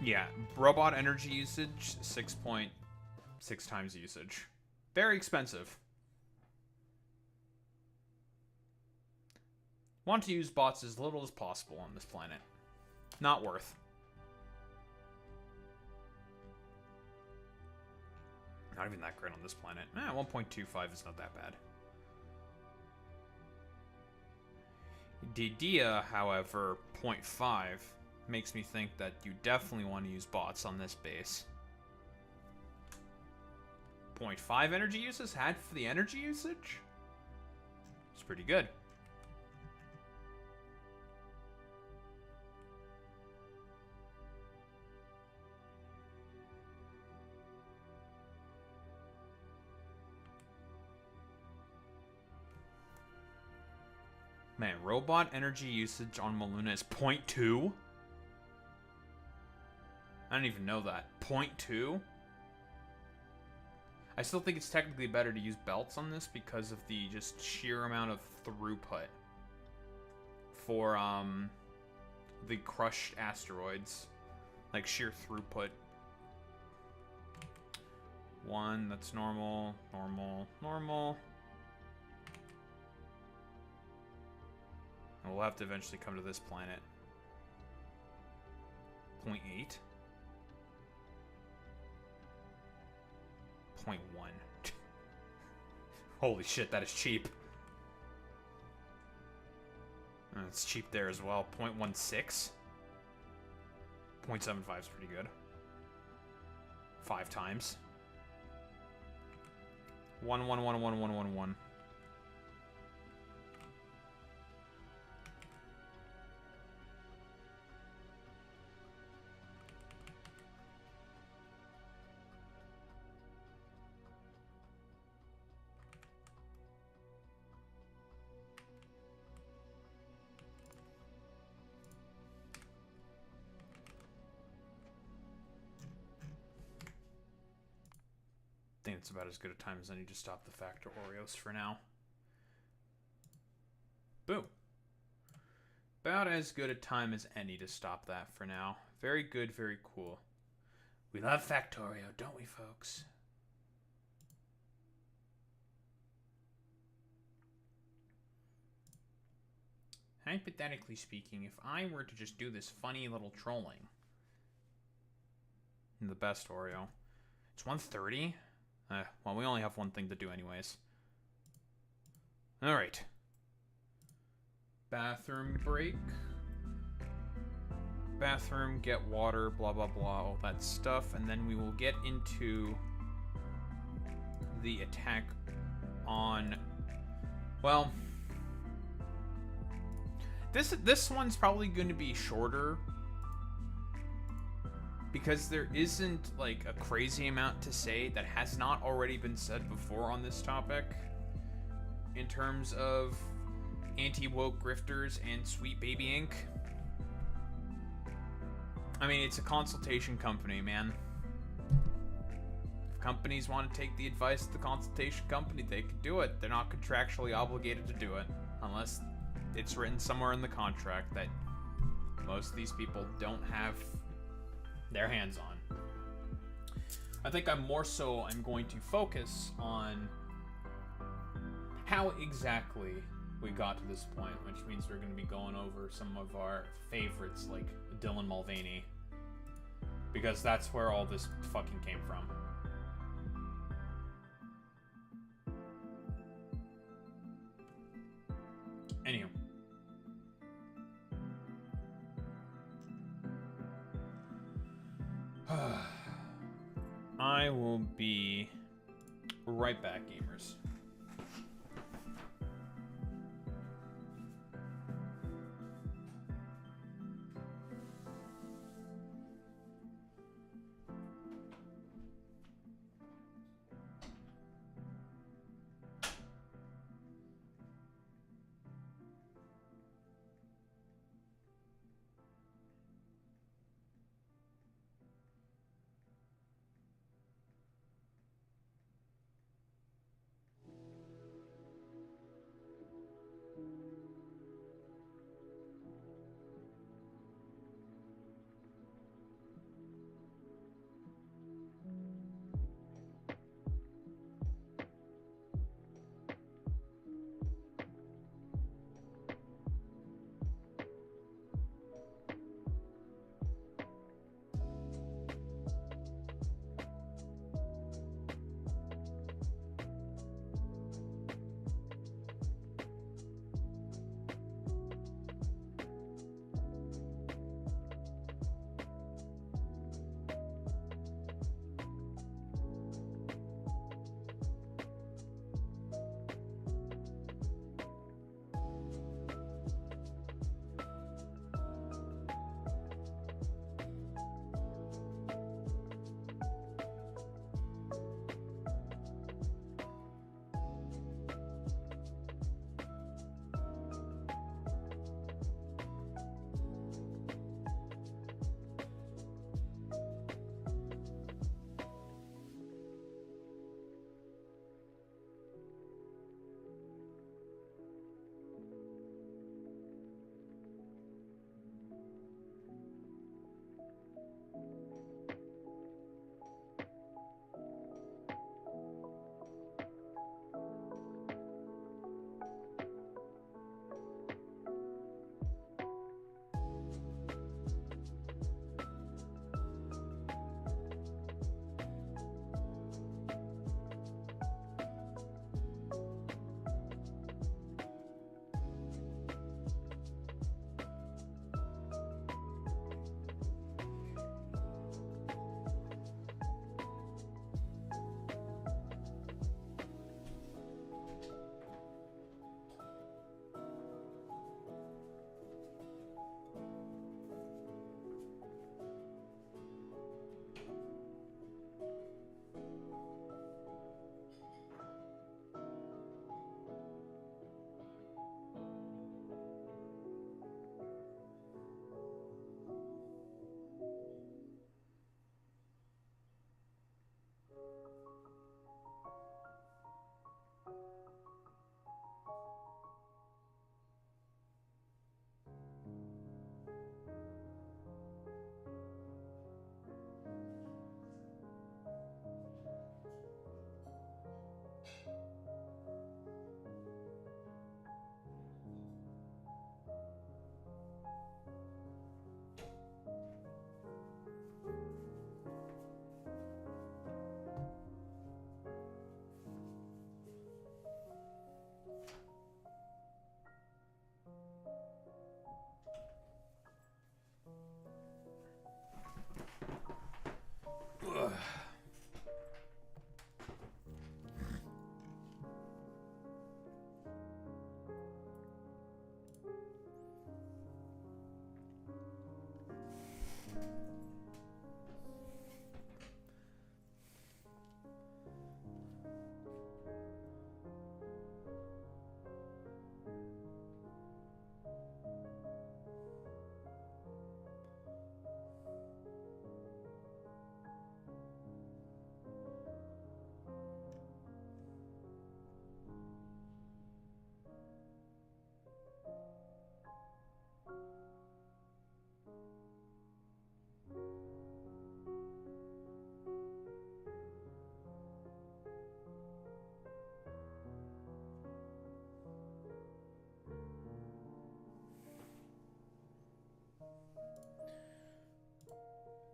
yeah, robot energy usage, 6.6 times usage. Very expensive. Want to use bots as little as possible on this planet. Not worth. Not even that great on this planet. 1.25 is not that bad. Didia, however, 0.5 makes me think that you definitely want to use bots on this base. 0.5 energy uses had for the energy usage? It's pretty good. Man, robot energy usage on Maluna is 0.2? I didn't even know that. 0.2? I still think it's technically better to use belts on this because of the just sheer amount of throughput for the crushed asteroids. Like sheer throughput. 1, that's normal, normal, normal. And we'll have to eventually come to this planet. 0.8? 0.1. Holy shit, that is cheap. And it's cheap there as well. 0.16? 0.75 is pretty good. 5 times. 1, 1, 1, 1, 1, 1, 1. I think it's about as good a time as any to stop the Factor Oreos for now. Boom. About as good a time as any to stop that for now. Very good, very cool. We love Factorio, don't we, folks? Hypothetically speaking, if I were to just do this funny little trolling... the best Oreo. It's 1:30? Well, we only have one thing to do anyways. Alright. Bathroom break. Bathroom, get water, blah, blah, blah, all that stuff. And then we will get into the attack on... well... This one's probably going to be shorter. Because there isn't, like, a crazy amount to say that has not already been said before on this topic. In terms of anti-woke grifters and Sweet Baby Inc. I mean, it's a consultation company, man. If companies want to take the advice of the consultation company, they can do it. They're not contractually obligated to do it. Unless it's written somewhere in the contract that most of these people don't have their hands on. I think I'm going to focus on how exactly we got to this point, which means we're going to be going over some of our favorites like Dylan Mulvaney, because that's where all this fucking came from. Anywho. will be right back, gamers.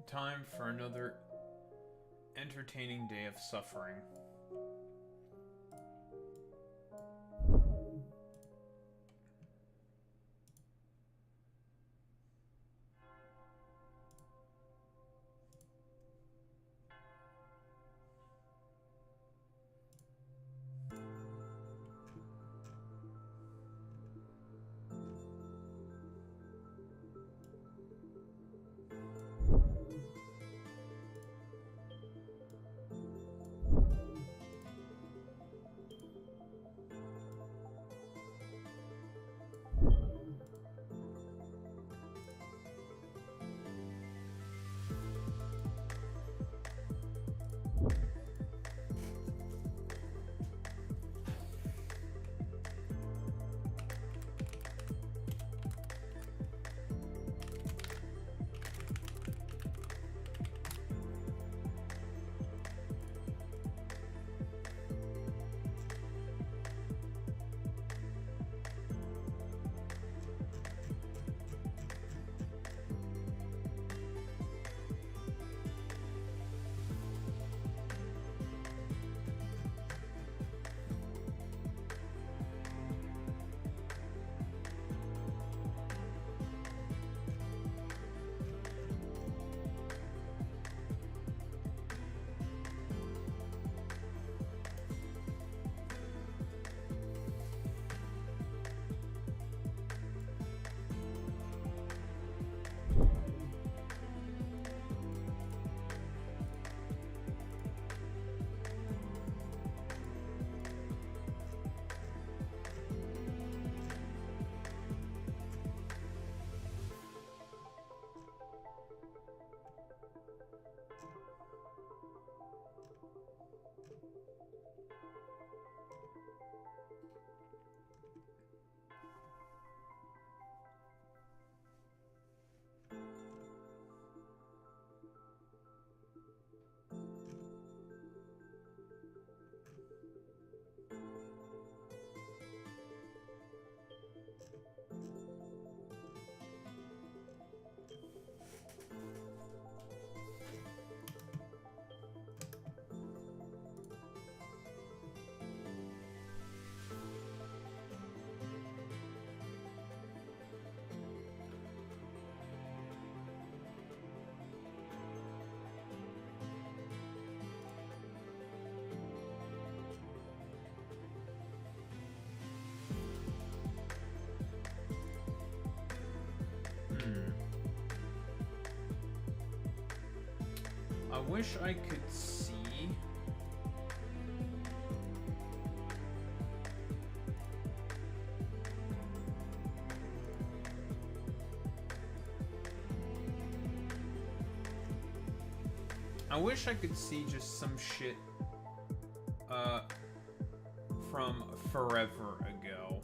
Time for another entertaining day of suffering. wish I could see. I wish I could see just some shit from forever ago.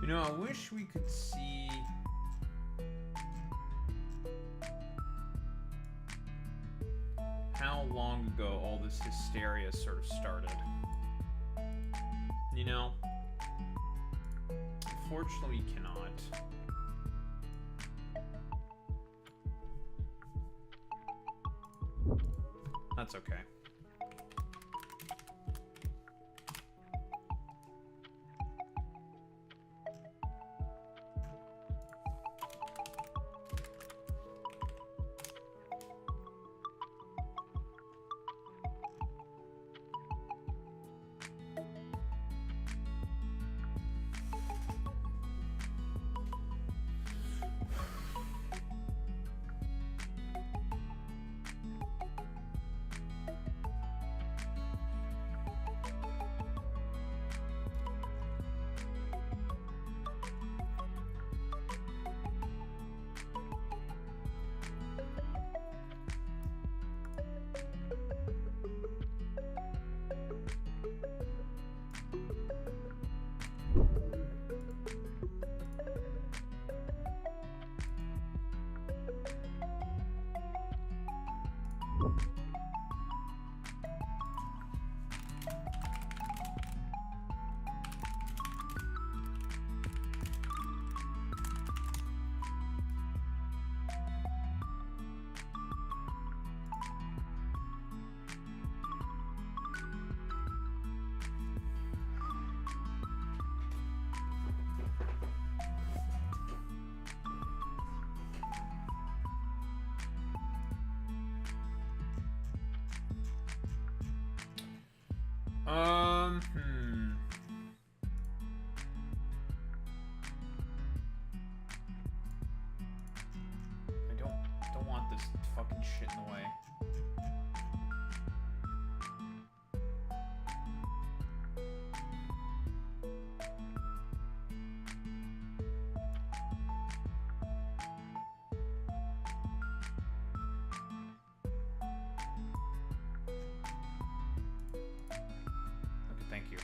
You know, I wish we could see how long ago all this hysteria sort of started. You know? Unfortunately, we cannot. That's okay. I don't want this fucking shit in the way. Okay, thank you.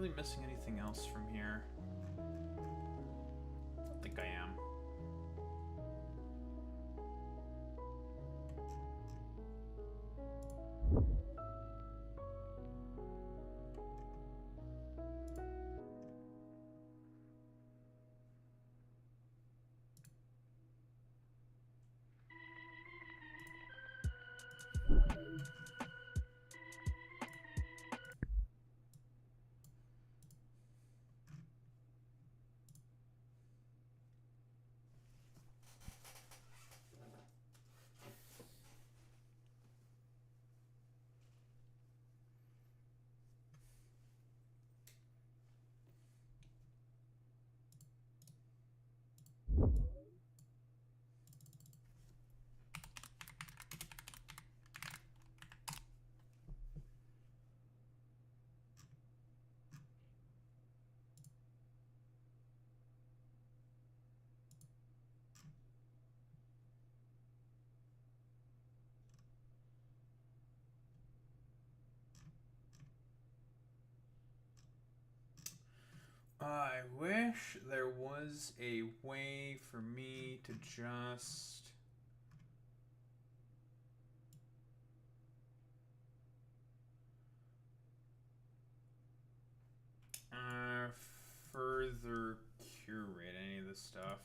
really missing anything else from here? I don't think I am. I wish there was a way for me to just... further curate any of this stuff.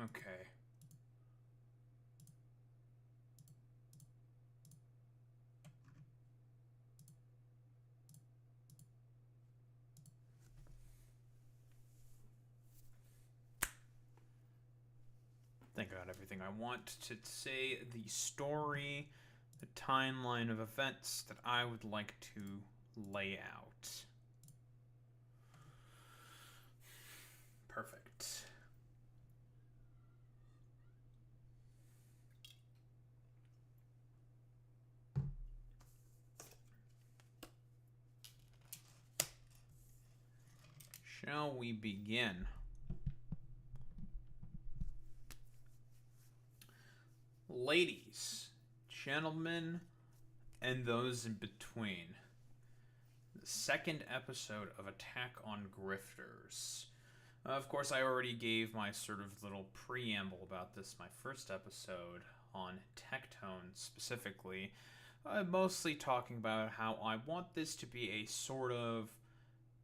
Okay. I think I got everything I want to say the story, the timeline of events that I would like to lay out. Perfect. Shall we begin? Ladies, gentlemen, and those in between. The second episode of Attack on Grifters. Of course, I already gave my sort of little preamble about this, my first episode on Tectone specifically, mostly talking about how I want this to be a sort of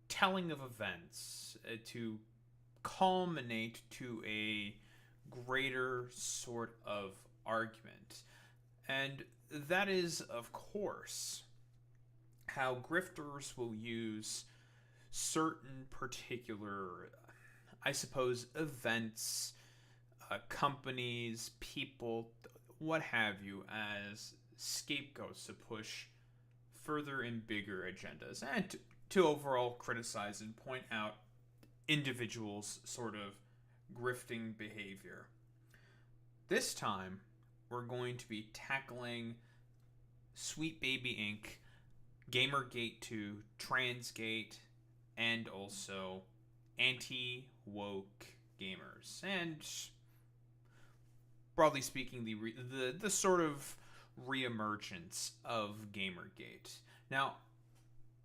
telling of events to culminate to a greater sort of argument. And that is, of course, how grifters will use certain particular, I suppose, events, companies, people, what have you, as scapegoats to push further and bigger agendas, and to overall criticize and point out individuals' sort of grifting behavior. This time, we're going to be tackling Sweet Baby Inc., Gamergate 2, Transgate, and also anti-woke gamers. And broadly speaking, the sort of reemergence of Gamergate. Now,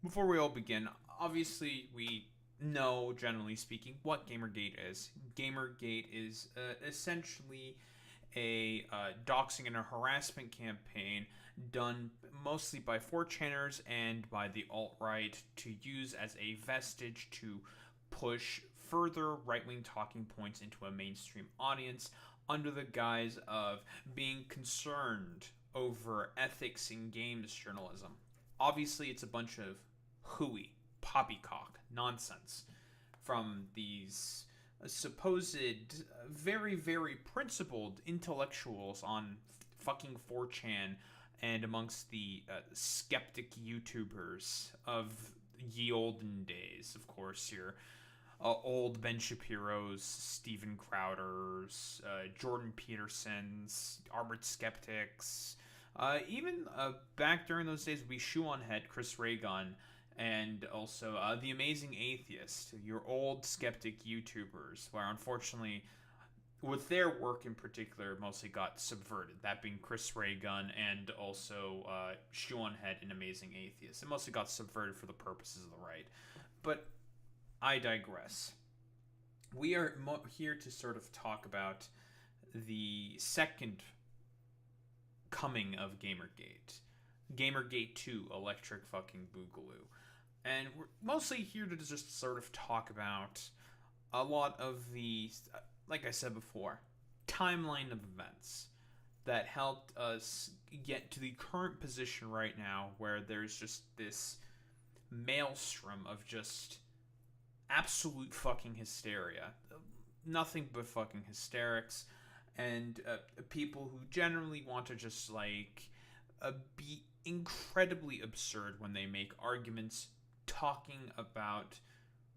before we all begin, obviously we know, generally speaking, what Gamergate is. Gamergate is essentially a doxing and a harassment campaign done mostly by 4chaners and by the alt-right to use as a vestige to push further right-wing talking points into a mainstream audience under the guise of being concerned over ethics in games journalism. Obviously, it's a bunch of hooey, poppycock nonsense from these supposed very, very principled intellectuals on fucking 4chan and amongst the skeptic YouTubers of ye olden days. Of course, your old Ben Shapiro's, Steven Crowder's, Jordan Peterson's, Armored Skeptics. Even back during those days, we shoe on head Chris Raygun, and also The Amazing Atheist, your old skeptic YouTubers, where unfortunately, with their work in particular, mostly got subverted. That being Chris Raygun and also Shoe on Head and Amazing Atheist. It mostly got subverted for the purposes of the right. But I digress. We are here to sort of talk about the second coming of Gamergate. Gamergate 2, Electric fucking Boogaloo. And we're mostly here to just sort of talk about a lot of the, like I said before, timeline of events that helped us get to the current position right now where there's just this maelstrom of just absolute fucking hysteria. Nothing but fucking hysterics. And people who generally want to just, like, be incredibly absurd when they make arguments talking about,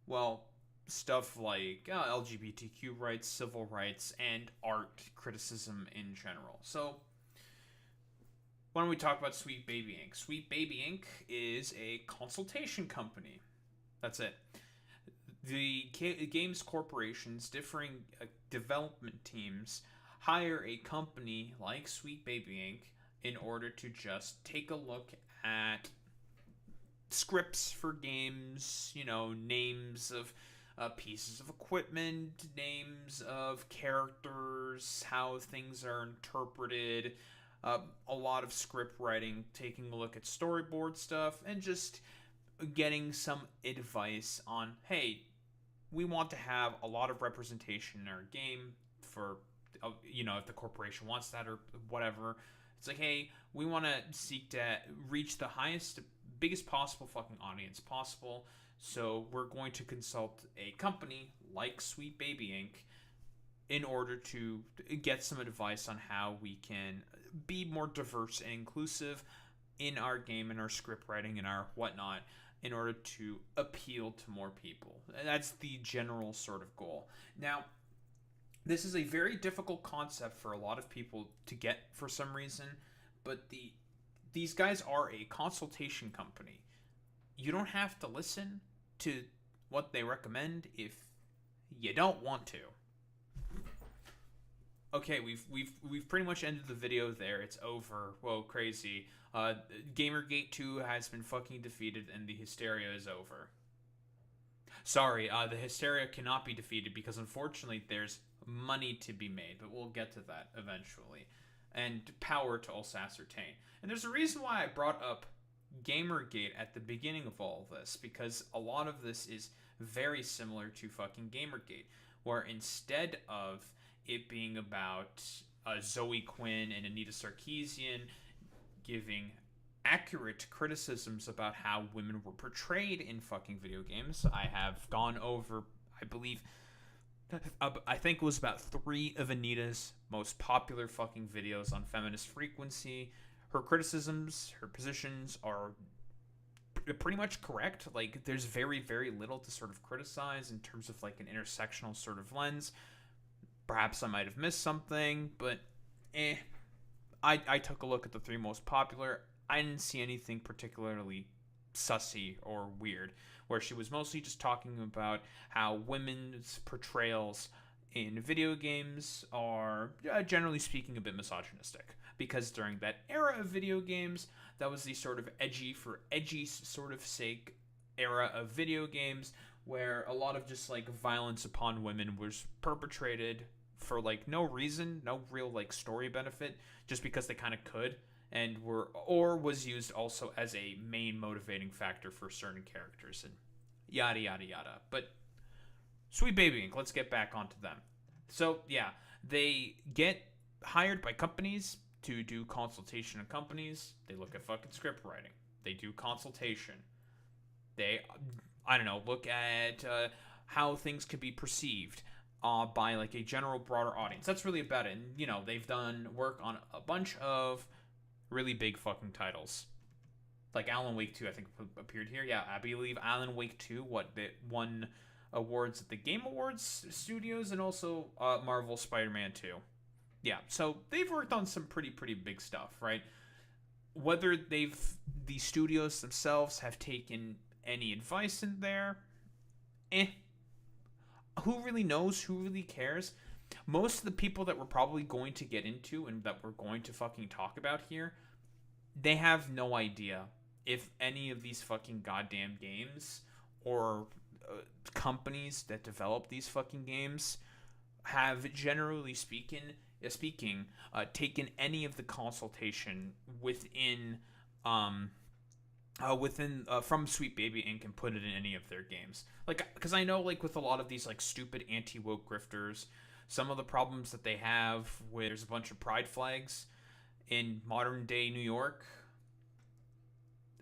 well, stuff like LGBTQ rights, civil rights, and art criticism in general. So, why don't we talk about Sweet Baby Inc.? Sweet Baby Inc. is a consultation company. That's it. The games corporations, differing development teams, hire a company like Sweet Baby Inc. in order to just take a look at scripts for games, you know, names of pieces of equipment, names of characters, how things are interpreted, a lot of script writing, taking a look at storyboard stuff, and just getting some advice on, hey, we want to have a lot of representation in our game for, you know, if the corporation wants that or whatever. It's like, hey, we want to seek to reach the highest, biggest possible fucking audience possible. So we're going to consult a company like Sweet Baby Inc. in order to get some advice on how we can be more diverse and inclusive in our game, in our script writing, and our whatnot, in order to appeal to more people. And that's the general sort of goal. Now, this is a very difficult concept for a lot of people to get for some reason, but these guys are a consultation company. You don't have to listen to what they recommend if you don't want to. Okay, we've pretty much ended the video there. It's over. Whoa, crazy. Gamergate 2 has been fucking defeated, and the hysteria is over. Sorry, the hysteria cannot be defeated because unfortunately there's money to be made, but we'll get to that eventually. And power to also ascertain. And there's a reason why I brought up Gamergate at the beginning of all of this, because a lot of this is very similar to fucking Gamergate, where instead of it being about Zoe Quinn and Anita Sarkeesian giving accurate criticisms about how women were portrayed in fucking video games, I have gone over, I think it was about 3 of Anita's most popular fucking videos on feminist frequency. Her criticisms, her positions are pretty much correct. Like, there's very, very little to sort of criticize in terms of like an intersectional sort of lens. Perhaps I might have missed something, but I took a look at the 3 most popular. I didn't see anything particularly sussy or weird, where she was mostly just talking about how women's portrayals in video games are, generally speaking, a bit misogynistic. Because during that era of video games, that was the sort of edgy for edgy sort of sake era of video games, where a lot of just like violence upon women was perpetrated for like no reason, no real like story benefit, just because they kind of could, and was used also as a main motivating factor for certain characters, and yada yada yada. But Sweet Baby Inc., let's get back onto them. So yeah, they get hired by companies to do consultation on companies. They look at fucking script writing. They do consultation. They, I don't know, look at how things could be perceived by like a general broader audience. That's really about it. And, you know, they've done work on a bunch of really big fucking titles. Like Alan Wake 2, I think, appeared here. Yeah, I believe Alan Wake 2, they won awards at the Game Awards Studios, and also Marvel Spider-Man 2. Yeah, so they've worked on some pretty big stuff, right? Whether the studios themselves have taken any advice in there, who really knows? Who really cares? Most of the people that we're probably going to get into and that we're going to fucking talk about here, they have no idea if any of these fucking goddamn games or companies that develop these fucking games have, generally speaking, taken any of the consultation within from Sweet Baby Inc. and put it in any of their games. Like, because I know, like, with a lot of these like stupid anti-woke grifters, some of the problems that they have where there's a bunch of pride flags in modern day New York,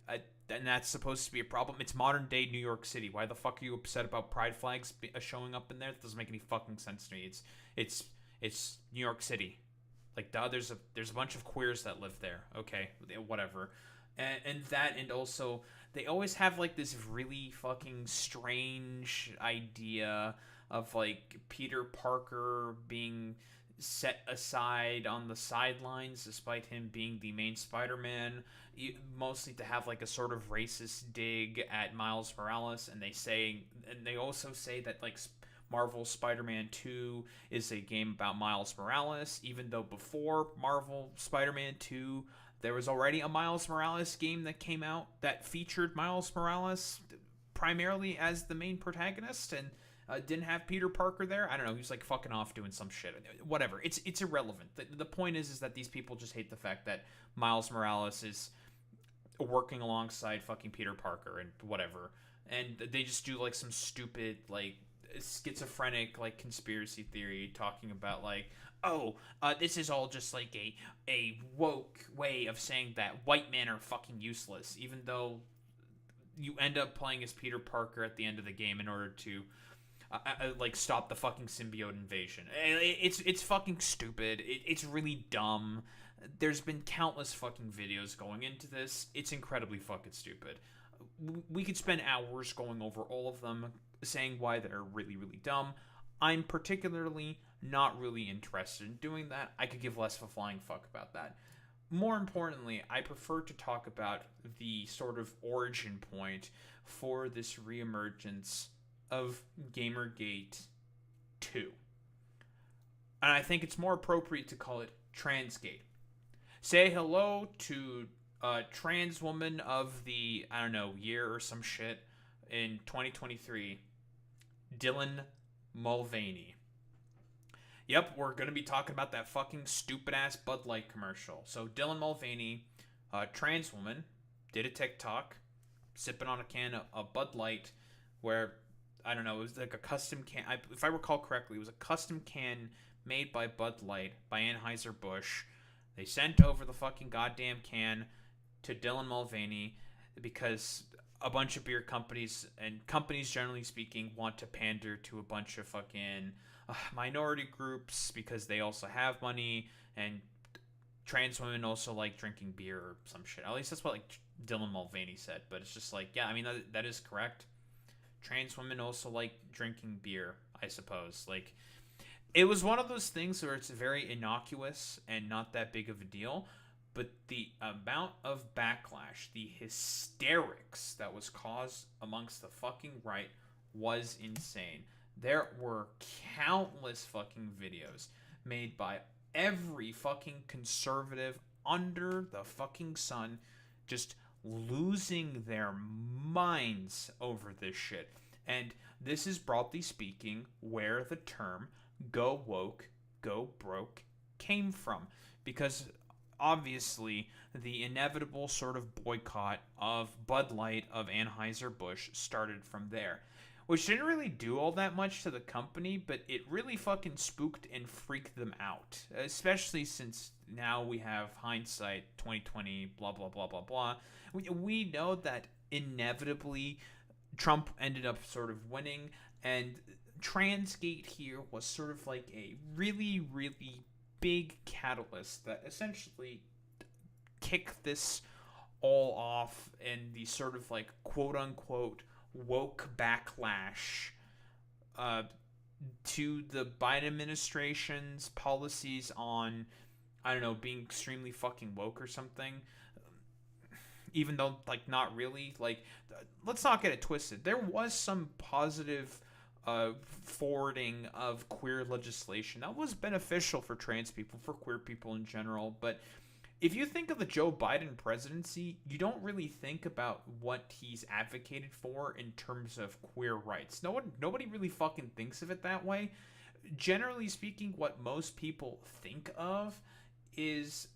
and that's supposed to be a problem. It's modern day New York City. Why the fuck are you upset about pride flags showing up in there? That doesn't make any fucking sense to me. It's New York City. Like, there's a bunch of queers that live there. Okay, whatever. And also they always have like this really fucking strange idea of like Peter Parker being set aside on the sidelines despite him being the main Spider-Man, mostly to have like a sort of racist dig at Miles Morales. And they also say that like Marvel Spider-Man 2 is a game about Miles Morales, even though before Marvel Spider-Man 2 there was already a Miles Morales game that came out that featured Miles Morales primarily as the main protagonist and didn't have Peter Parker there. I don't know. He was like fucking off doing some shit. Whatever. It's irrelevant. The point is that these people just hate the fact that Miles Morales is working alongside fucking Peter Parker and whatever. And they just do like some stupid like schizophrenic like conspiracy theory talking about like, this is all just like a woke way of saying that white men are fucking useless, even though you end up playing as Peter Parker at the end of the game in order to like stop the fucking symbiote invasion. It's fucking stupid. It's really dumb. There's been countless fucking videos going into this. It's incredibly fucking stupid. We could spend hours going over all of them, saying why they're really, really dumb. I'm particularly not really interested in doing that. I could give less of a flying fuck about that. More importantly, I prefer to talk about the sort of origin point for this reemergence of Gamergate 2. and I think it's more appropriate to call it Transgate. Say hello to a trans woman of the, I don't know, year or some shit in 2023, Dylan Mulvaney. Yep, we're going to be talking about that fucking stupid ass Bud Light commercial. So Dylan Mulvaney, a trans woman, did a TikTok sipping on a can of Bud Light where, I don't know, it was like a custom can. If I recall correctly, it was a custom can made by Bud Light, by Anheuser-Busch. They sent over the fucking goddamn can to Dylan Mulvaney because a bunch of beer companies, and companies generally speaking, want to pander to a bunch of fucking minority groups because they also have money, and trans women also like drinking beer or some shit. At least that's what like Dylan Mulvaney said. But it's just like, yeah, I mean, that is correct. Trans women also like drinking beer, I suppose. Like, it was one of those things where it's very innocuous and not that big of a deal, but the amount of backlash, the hysterics that was caused amongst the fucking right was insane. There were countless fucking videos made by every fucking conservative under the fucking sun just losing their minds over this shit. And this is, broadly speaking, where the term go woke, go broke came from. Because obviously the inevitable sort of boycott of Bud Light, of Anheuser-Busch, started from there. Which didn't really do all that much to the company, but it really fucking spooked and freaked them out. Especially since now we have hindsight, 2020, blah, blah, blah, blah, blah. We know that inevitably Trump ended up sort of winning, and Transgate here was sort of like a really, really big catalyst that essentially kicked this all off in the sort of like quote-unquote woke backlash to the Biden administration's policies on, I don't know, being extremely fucking woke or something. Even though, like, not really. Like, let's not get it twisted. There was some positive forwarding of queer legislation that was beneficial for trans people, for queer people in general. But if you think of the Joe Biden presidency, you don't really think about what he's advocated for in terms of queer rights. Nobody really fucking thinks of it that way. Generally speaking, what most people think of is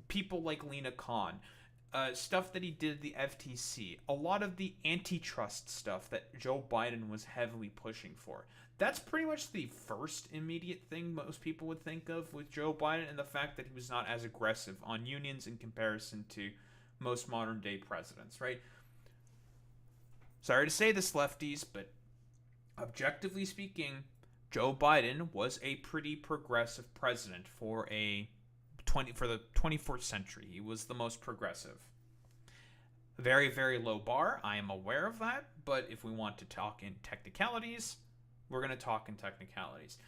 people like Lena Khan. Stuff that he did at the FTC, a lot of the antitrust stuff that Joe Biden was heavily pushing for. That's pretty much the first immediate thing most people would think of with Joe Biden, and the fact that he was not as aggressive on unions in comparison to most modern day presidents, right? Sorry to say this, lefties, but objectively speaking, Joe Biden was a pretty progressive president for the 21st century. He was the most progressive. Very, very low bar. I am aware of that. But if we want to talk in technicalities, we're going to talk in technicalities.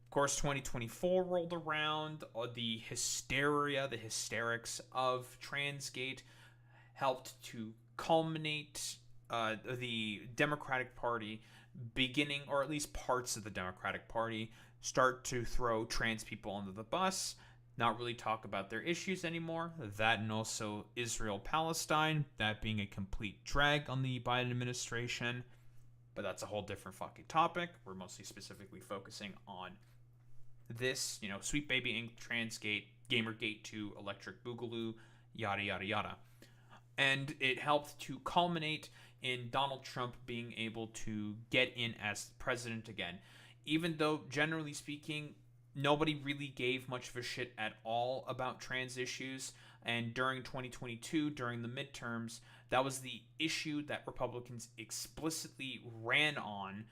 Of course, 2024 rolled around. The hysteria, the hysterics of Transgate helped to culminate the Democratic Party beginning, or at least parts of the Democratic Party, start to throw trans people under the bus, not really talk about their issues anymore. That, and also Israel-Palestine, that being a complete drag on the Biden administration. But that's a whole different fucking topic. We're mostly specifically focusing on this, Sweet Baby Inc., Transgate, Gamergate 2, Electric Boogaloo, yada, yada, yada. And it helped to culminate in Donald Trump being able to get in as president again. Even though, generally speaking, nobody really gave much of a shit at all about trans issues. And during 2022, during the midterms, that was the issue that Republicans explicitly ran on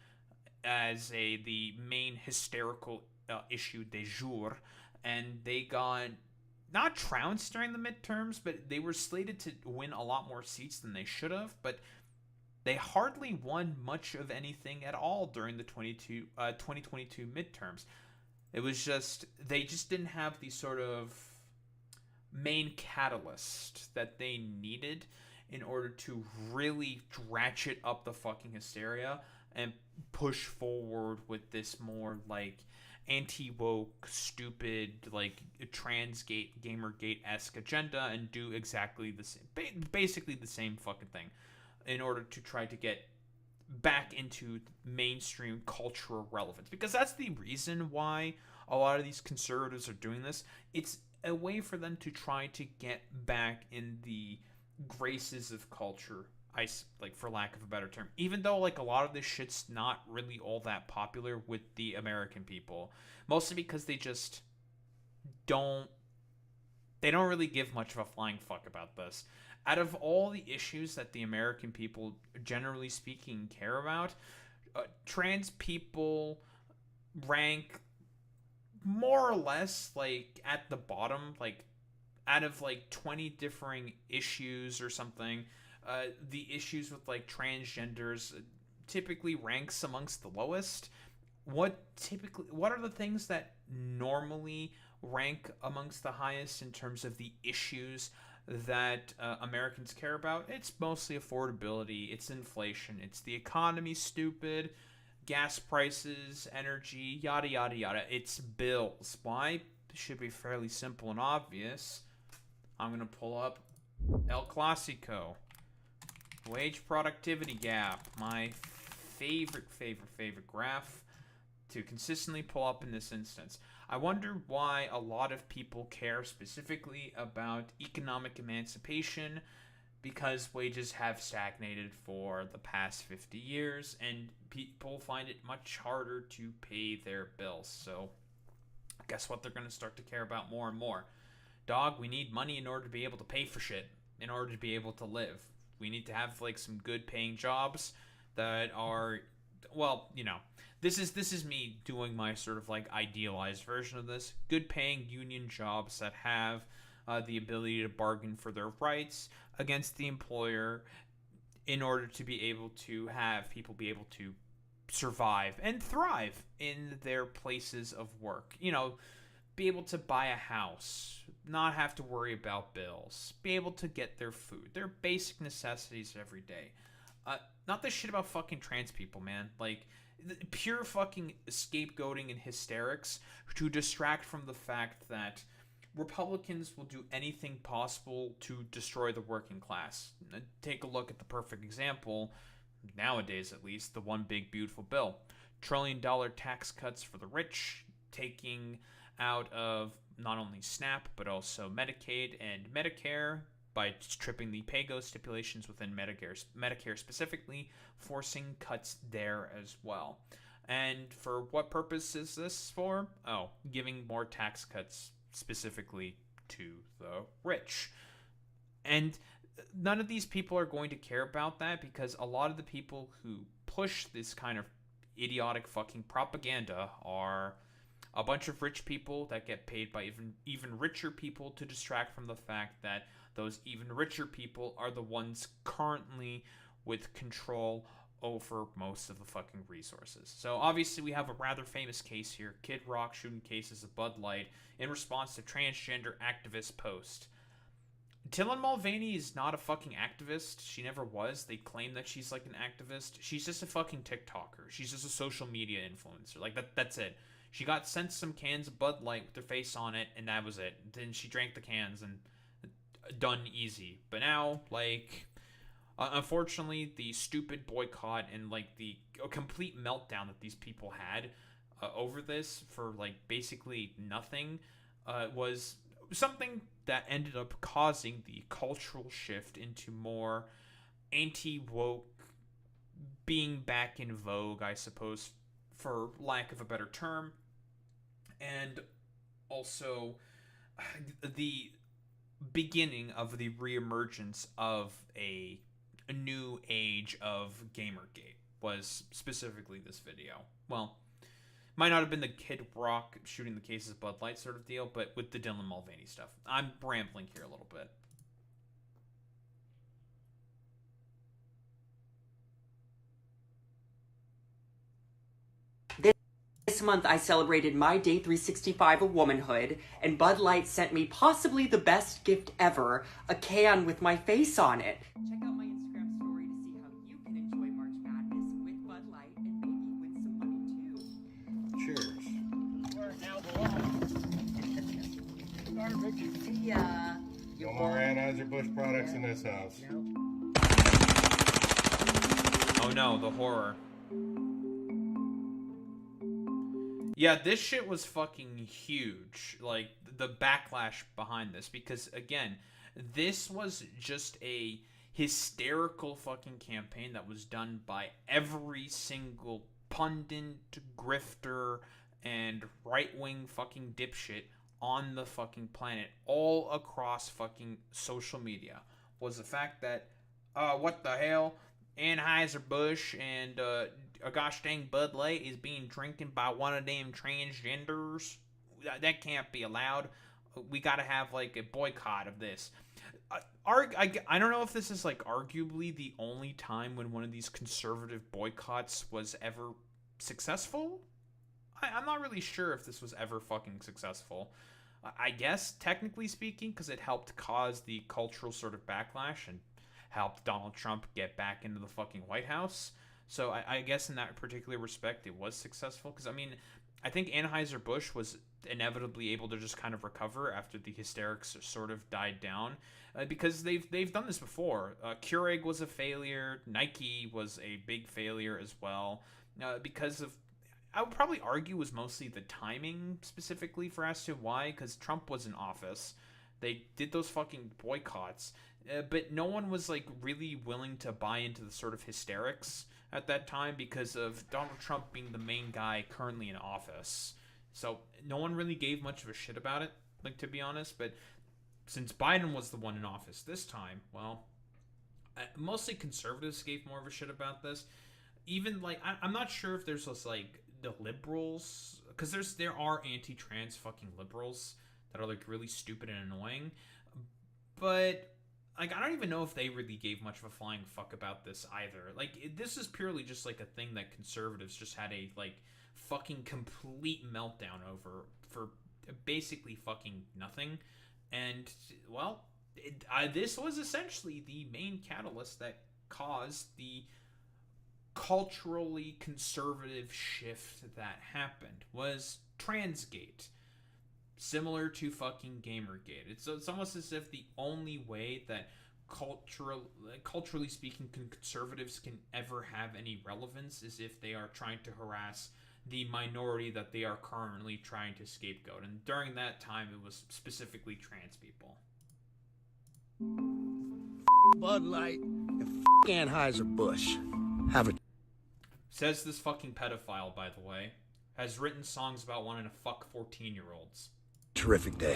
as the main hysterical issue du jour. And they got not trounced during the midterms, but they were slated to win a lot more seats than they should have. But they hardly won much of anything at all during the 2022 midterms. It was just, they just didn't have the sort of main catalyst that they needed in order to really ratchet up the fucking hysteria and push forward with this more like anti-woke, stupid, like transgate, gamergate-esque agenda and do exactly the same, basically the same fucking thing, in order to try to get back into mainstream cultural relevance. Because that's the reason why a lot of these conservatives are doing this. It's a way for them to try to get back in the graces of culture, like, for lack of a better term. Even though, like, a lot of this shit's not really all that popular with the American people, mostly because they just don't really give much of a flying fuck about this. Out of all the issues that the American people, generally speaking, care about, trans people rank more or less, like, at the bottom. Like, out of like 20 differing issues or something, the issues with like transgenders typically ranks amongst the lowest. What are the things that normally rank amongst the highest in terms of the issues that Americans care about? It's mostly affordability, it's inflation, it's the economy, stupid, gas prices, energy, yada yada yada. It's bills. Why? It should be fairly simple and obvious. I'm gonna pull up El Clasico, wage productivity gap, my favorite graph to consistently pull up in this instance. I wonder why a lot of people care specifically about economic emancipation, because wages have stagnated for the past 50 years and people find it much harder to pay their bills. So guess what they're going to start to care about more and more? Dog, we need money in order to be able to pay for shit, in order to be able to live. We need to have like some good paying jobs that are, well, you know, this is me doing my sort of like idealized version of this. Good paying union jobs that have the ability to bargain for their rights against the employer in order to be able to have people be able to survive and thrive in their places of work. You know, be able to buy a house, not have to worry about bills, be able to get their food, their basic necessities every day. Not this shit about fucking trans people, man. Like, pure fucking scapegoating and hysterics to distract from the fact that Republicans will do anything possible to destroy the working class. Take a look at the perfect example, nowadays at least, the one big beautiful bill. $1 trillion tax cuts for the rich, taking out of not only SNAP, but also Medicaid and Medicare by tripping the pay-go stipulations within Medicare specifically, forcing cuts there as well. And for what purpose is this for? Oh, giving more tax cuts specifically to the rich. And none of these people are going to care about that, because a lot of the people who push this kind of idiotic fucking propaganda are a bunch of rich people that get paid by even richer people to distract from the fact that those even richer people are the ones currently with control over most of the fucking resources. So obviously we have a rather famous case here, Kid Rock shooting cases of Bud Light in response to transgender activist post. Dylan Mulvaney is not a fucking activist. She never was. They claim that she's like an activist. She's just a fucking TikToker. She's just a social media influencer. Like, that's it. She got sent some cans of Bud Light with her face on it, and that was it. Then she drank the cans, and done easy. But now, like, unfortunately, the stupid boycott and, like, the complete meltdown that these people had over this for, like, basically nothing was something that ended up causing the cultural shift into more anti-woke, being back in vogue, I suppose, for lack of a better term, and also the beginning of the reemergence of a new age of Gamergate was specifically this video. Well, might not have been the Kid Rock shooting the cases of Bud Light sort of deal, but with the Dylan Mulvaney stuff. I'm rambling here a little bit. This month I celebrated my day 365 of womanhood, and Bud Light sent me possibly the best gift ever, a can with my face on it. Check out my Instagram story to see how you can enjoy March Madness with Bud Light and maybe win some money too. Cheers. ya. No more Anheuser-Busch products in this house. Oh no, the horror. Yeah, this shit was fucking huge. Like, the backlash behind this. Because, again, this was just a hysterical fucking campaign that was done by every single pundit, grifter, and right-wing fucking dipshit on the fucking planet, all across fucking social media, was the fact that, what the hell, Anheuser-Busch and, a gosh dang Bud Light is being drinking by one of them transgenders. That can't be allowed. We gotta have, like, a boycott of this. I don't know if this is, like, arguably the only time when one of these conservative boycotts was ever successful. I'm not really sure if this was ever fucking successful. I guess, technically speaking, because it helped cause the cultural sort of backlash and helped Donald Trump get back into the fucking White House. So I guess in that particular respect, it was successful. Because, I mean, I think Anheuser-Busch was inevitably able to just kind of recover after the hysterics sort of died down. Because they've done this before. Keurig was a failure. Nike was a big failure as well. Because of, I would probably argue, was mostly the timing specifically for as to why. Because Trump was in office. They did those fucking boycotts. But no one was, like, really willing to buy into the sort of hysterics at that time because of Donald Trump being the main guy currently in office. So no one really gave much of a shit about it, like, to be honest. But since Biden was the one in office this time, well, mostly conservatives gave more of a shit about this. Even, like, I'm not sure if there's just, like, the liberals, because there are anti-trans fucking liberals that are, like, really stupid and annoying. But, like, I don't even know if they really gave much of a flying fuck about this either. Like, this is purely just, like, a thing that conservatives just had a, like, fucking complete meltdown over for basically fucking nothing. And, well, this was essentially the main catalyst that caused the culturally conservative shift that happened, was Transgate. Similar to fucking Gamergate. It's almost as if the only way that culturally speaking conservatives can ever have any relevance is if they are trying to harass the minority that they are currently trying to scapegoat. And during that time, it was specifically trans people. Bud Light and Anheuser-Busch have a... Says this fucking pedophile, by the way, has written songs about wanting to fuck 14-year-olds. terrific day.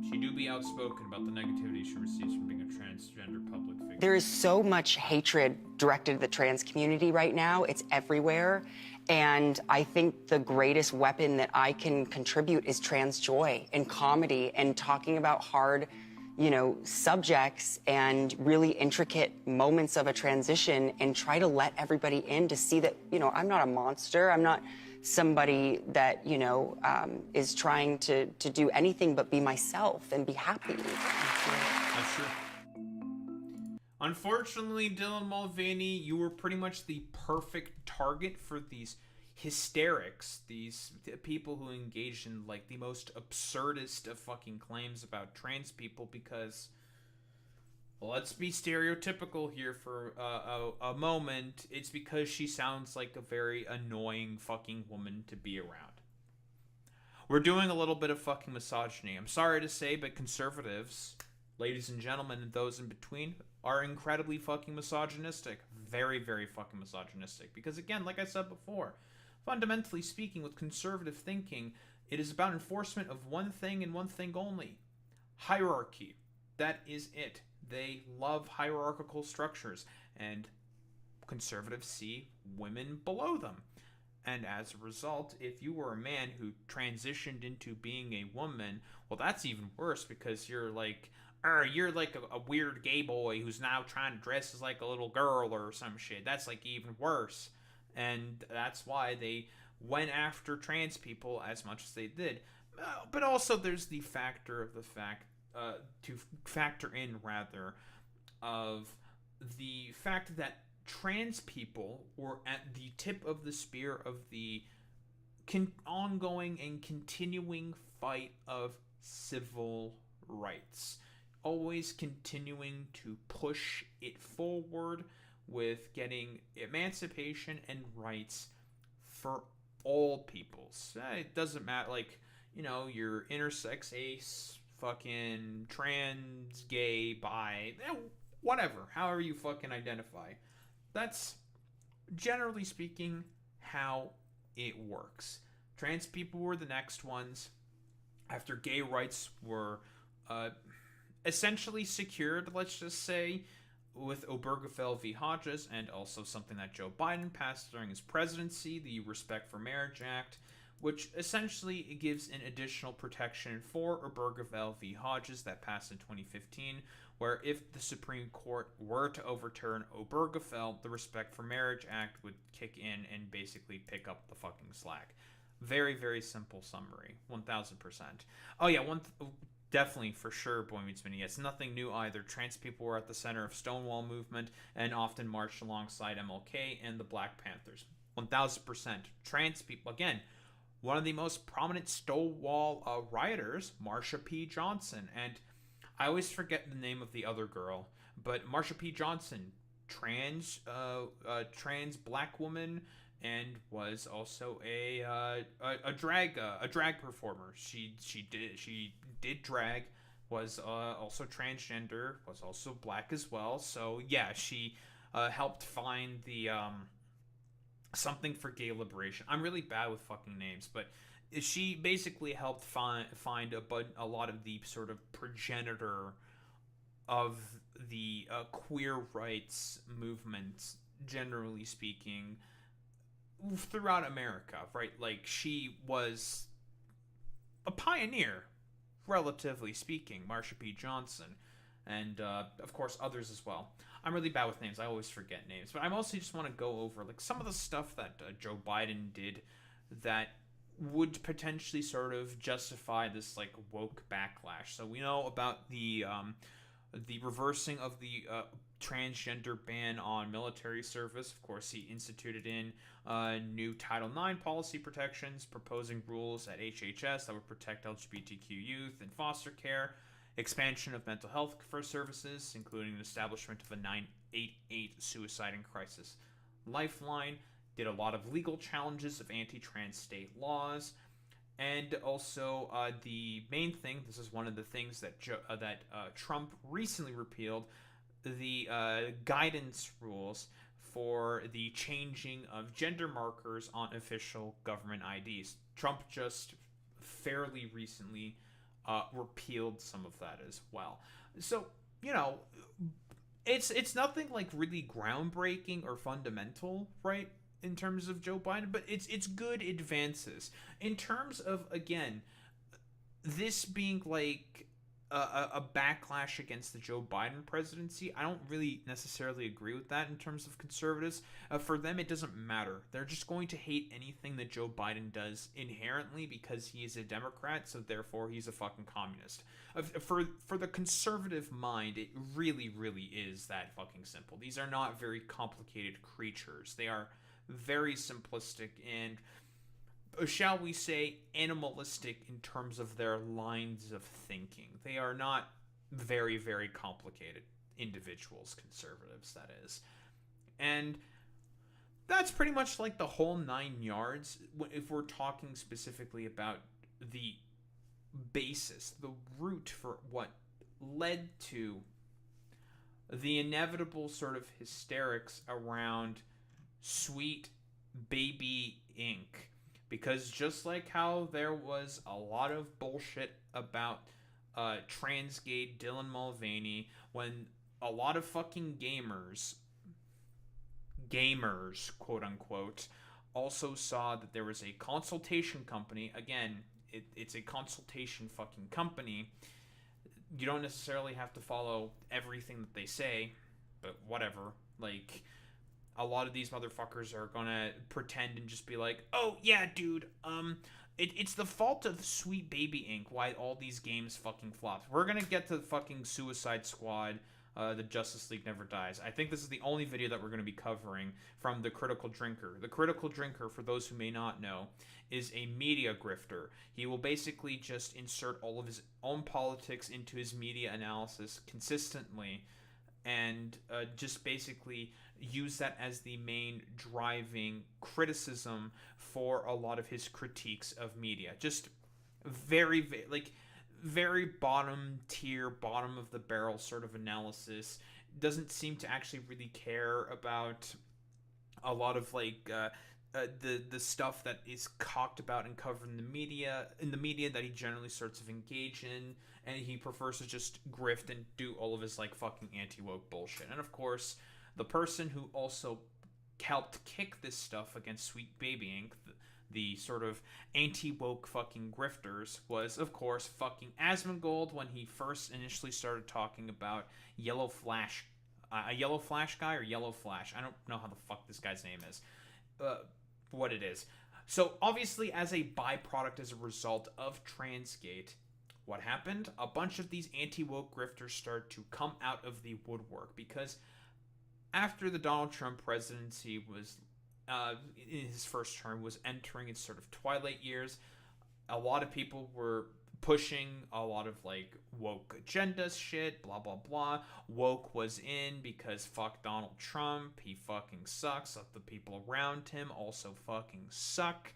She do be outspoken about the negativity she receives from being a transgender public figure. There is so much hatred directed at the trans community right now. It's everywhere. And I think the greatest weapon that I can contribute is trans joy and comedy and talking about hard, subjects and really intricate moments of a transition and try to let everybody in to see that, I'm not a monster. I'm not somebody that, is trying to do anything but be myself and be happy. That's true. Unfortunately, Dylan Mulvaney, you were pretty much the perfect target for these hysterics, these people who engage in, like, the most absurdist of fucking claims about trans people because, well, let's be stereotypical here for a moment. It's because she sounds like a very annoying fucking woman to be around. We're doing a little bit of fucking misogyny. I'm sorry to say, but conservatives, ladies and gentlemen, and those in between, are incredibly fucking misogynistic. Very, very fucking misogynistic. Because again, like I said before, fundamentally speaking, with conservative thinking, it is about enforcement of one thing and one thing only. Hierarchy. That is it. They love hierarchical structures, and conservatives see women below them. And as a result, if you were a man who transitioned into being a woman, well, that's even worse because you're like a weird gay boy who's now trying to dress as like a little girl or some shit. That's like even worse. And that's why they went after trans people as much as they did. but also there's the factor of the fact, to factor in rather, of the fact that trans people were at the tip of the spear of the ongoing and continuing fight of civil rights, always continuing to push it forward with getting emancipation and rights for all peoples. It doesn't matter, like, you know, you're intersex, ace, fucking trans, gay, bi, whatever, however you fucking identify. That's, generally speaking, how it works. Trans people were the next ones. After gay rights were essentially secured, let's just say, with Obergefell v. Hodges, and also something that Joe Biden passed during his presidency, the Respect for Marriage Act, which essentially gives an additional protection for Obergefell v. Hodges that passed in 2015, where if the Supreme Court were to overturn Obergefell, the Respect for Marriage Act would kick in and basically pick up the fucking slack. Very, very simple summary. 1000%. Oh yeah, definitely, for sure, Boy Meets Minnie. It's nothing new either. Trans people were at the center of Stonewall movement and often marched alongside MLK and the Black Panthers. 1000%. Trans people, again, one of the most prominent Stonewall rioters, Marsha P. Johnson. And I always forget the name of the other girl, but Marsha P. Johnson, trans black woman, and was also a drag performer. She did drag, was also transgender, was also black as well. So yeah, she helped find the something for gay liberation. I'm really bad with fucking names, but she basically helped find a lot of the sort of progenitor of the queer rights movement, generally speaking, throughout America, right? Like, she was a pioneer, relatively speaking, Marsha P. Johnson, and of course others as well. I'm really bad with names. I always forget names, but I mostly just want to go over like some of the stuff that Joe Biden did that would potentially sort of justify this like woke backlash. So we know about the reversing of the transgender ban on military service. Of course, he instituted in new Title IX policy protections, proposing rules at HHS that would protect LGBTQ youth in foster care, expansion of mental health services, including the establishment of a 988 suicide and crisis lifeline, did a lot of legal challenges of anti-trans state laws, and also the main thing, this is one of the things that Trump recently repealed, the guidance rules for the changing of gender markers on official government IDs. Trump just fairly recently repealed some of that as well. So, you know, it's nothing like really groundbreaking or fundamental, right, in terms of Joe Biden, but it's good advances. In terms of, again, this being like a backlash against the Joe Biden presidency, I don't really necessarily agree with that in terms of conservatives. For them, it doesn't matter. They're just going to hate anything that Joe Biden does inherently because he is a Democrat, so therefore he's a fucking communist. For the conservative mind, it really, really is that fucking simple. These are not very complicated creatures. They are very simplistic and, shall we say, animalistic in terms of their lines of thinking. They are not very, very complicated individuals, conservatives, that is. And that's pretty much like the whole 9 yards, if we're talking specifically about the basis, the root for what led to the inevitable sort of hysterics around Sweet Baby Inc. Because just like how there was a lot of bullshit about trans gay Dylan Mulvaney, when a lot of fucking gamers, quote unquote, also saw that there was a consultation company. Again, it's a consultation fucking company. You don't necessarily have to follow everything that they say, but whatever. Like, a lot of these motherfuckers are gonna pretend and just be like, oh yeah, dude, it's the fault of Sweet Baby Inc. why all these games fucking flopped. We're gonna get to fucking Suicide Squad, the Justice League Never Dies. I think this is the only video that we're gonna be covering from the Critical Drinker. The Critical Drinker, for those who may not know, is a media grifter. He will basically just insert all of his own politics into his media analysis consistently, and just basically use that as the main driving criticism for a lot of his critiques of media. Just very very bottom tier, bottom of the barrel sort of analysis. Doesn't seem to actually really care about a lot of the stuff that is cocked about and covered in the media that he generally sorts of engage in, and he prefers to just grift and do all of his fucking anti-woke bullshit. And of course, the person who also helped kick this stuff against Sweet Baby Inc., the sort of anti-woke fucking grifters, was of course fucking Asmongold when he first initially started talking about Yellow Flash, a Yellow Flash guy or Yellow Flash. I don't know how the fuck this guy's name is. What it is. So obviously, as a byproduct, as a result of Transgate, what happened? A bunch of these anti-woke grifters started to come out of the woodwork, because after the Donald Trump presidency was in his first term was entering its sort of twilight years, a lot of people were pushing a lot of woke agenda shit, blah blah blah. Woke was in because fuck Donald Trump, he fucking sucks. Let the people around him also fucking suck.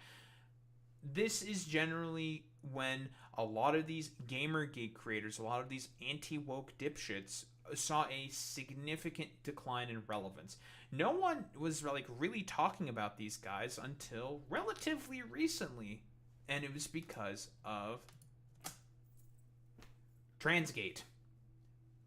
This is generally when a lot of these Gamergate creators, a lot of these anti-woke dipshits saw a significant decline in relevance. No one was really talking about these guys until relatively recently, and it was because of Transgate.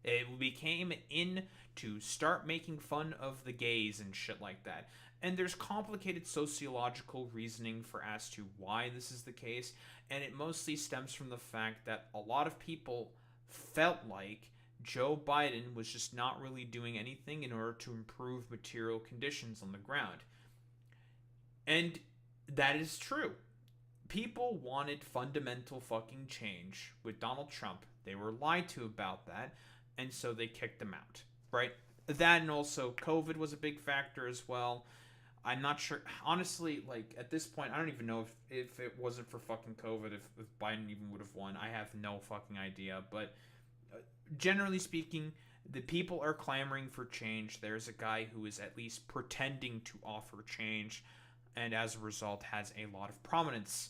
It became in to start making fun of the gays and shit like that. And there's complicated sociological reasoning for as to why this is the case, and it mostly stems from the fact that a lot of people felt like Joe Biden was just not really doing anything in order to improve material conditions on the ground. And that is true. People wanted fundamental fucking change with Donald Trump. They were lied to about that, and so they kicked him out, right? That, and also COVID was a big factor as well. I'm not sure, honestly, at this point, I don't even know if it wasn't for fucking COVID, if Biden even would have won. I have no fucking idea, but generally speaking, the people are clamoring for change. There's a guy who is at least pretending to offer change, and as a result has a lot of prominence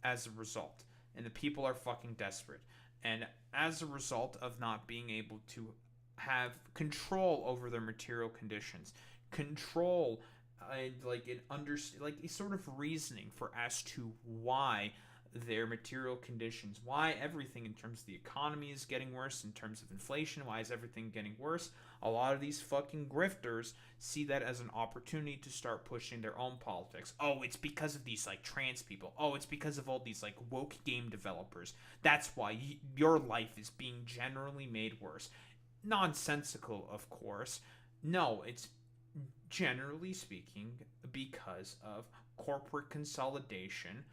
as a result. And the people are fucking desperate. And as a result of not being able to have control over their material conditions, control a sort of reasoning for as to why their material conditions, why everything in terms of the economy is getting worse, in terms of inflation, why is everything getting worse, a lot of these fucking grifters see that as an opportunity to start pushing their own politics. Oh, it's because of these trans people. Oh, it's because of all these woke game developers. That's why your life is being generally made worse. Nonsensical, of course. No, it's generally speaking because of corporate consolidation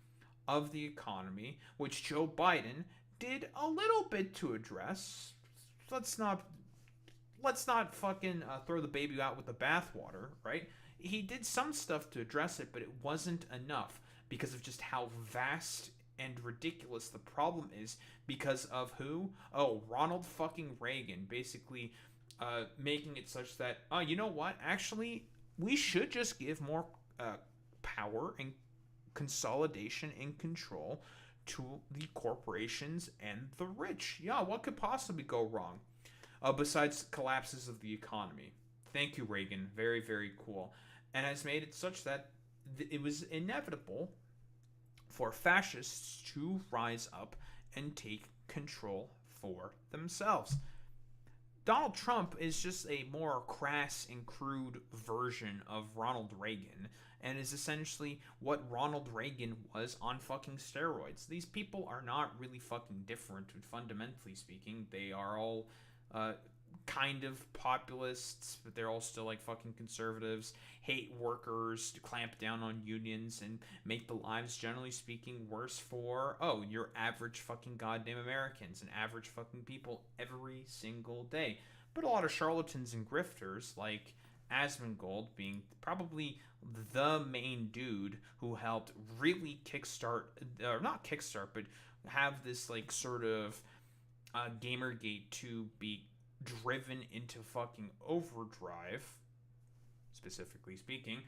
of the economy, which Joe Biden did a little bit to address. Let's not fucking throw the baby out with the bathwater, right? He did some stuff to address it, but it wasn't enough because of just how vast and ridiculous the problem is, because of who? Oh, Ronald fucking Reagan, basically making it such that, oh, you know what? Actually, we should just give more power and consolidation and control to the corporations and the rich. Yeah, what could possibly go wrong besides collapses of the economy? Thank you, Reagan. Very, very cool. And has made it such that it was inevitable for fascists to rise up and take control for themselves. Donald Trump is just a more crass and crude version of Ronald Reagan, and is essentially what Ronald Reagan was on fucking steroids. These people are not really fucking different, fundamentally speaking. They are all kind of populists, but they're all still like fucking conservatives, hate workers, clamp down on unions, and make the lives, generally speaking, worse for, your average fucking goddamn Americans and average fucking people every single day. But a lot of charlatans and grifters, like Asmongold being probably the main dude who helped really kickstart, or not kickstart, but have this like sort of Gamergate to be driven into fucking overdrive, specifically speaking,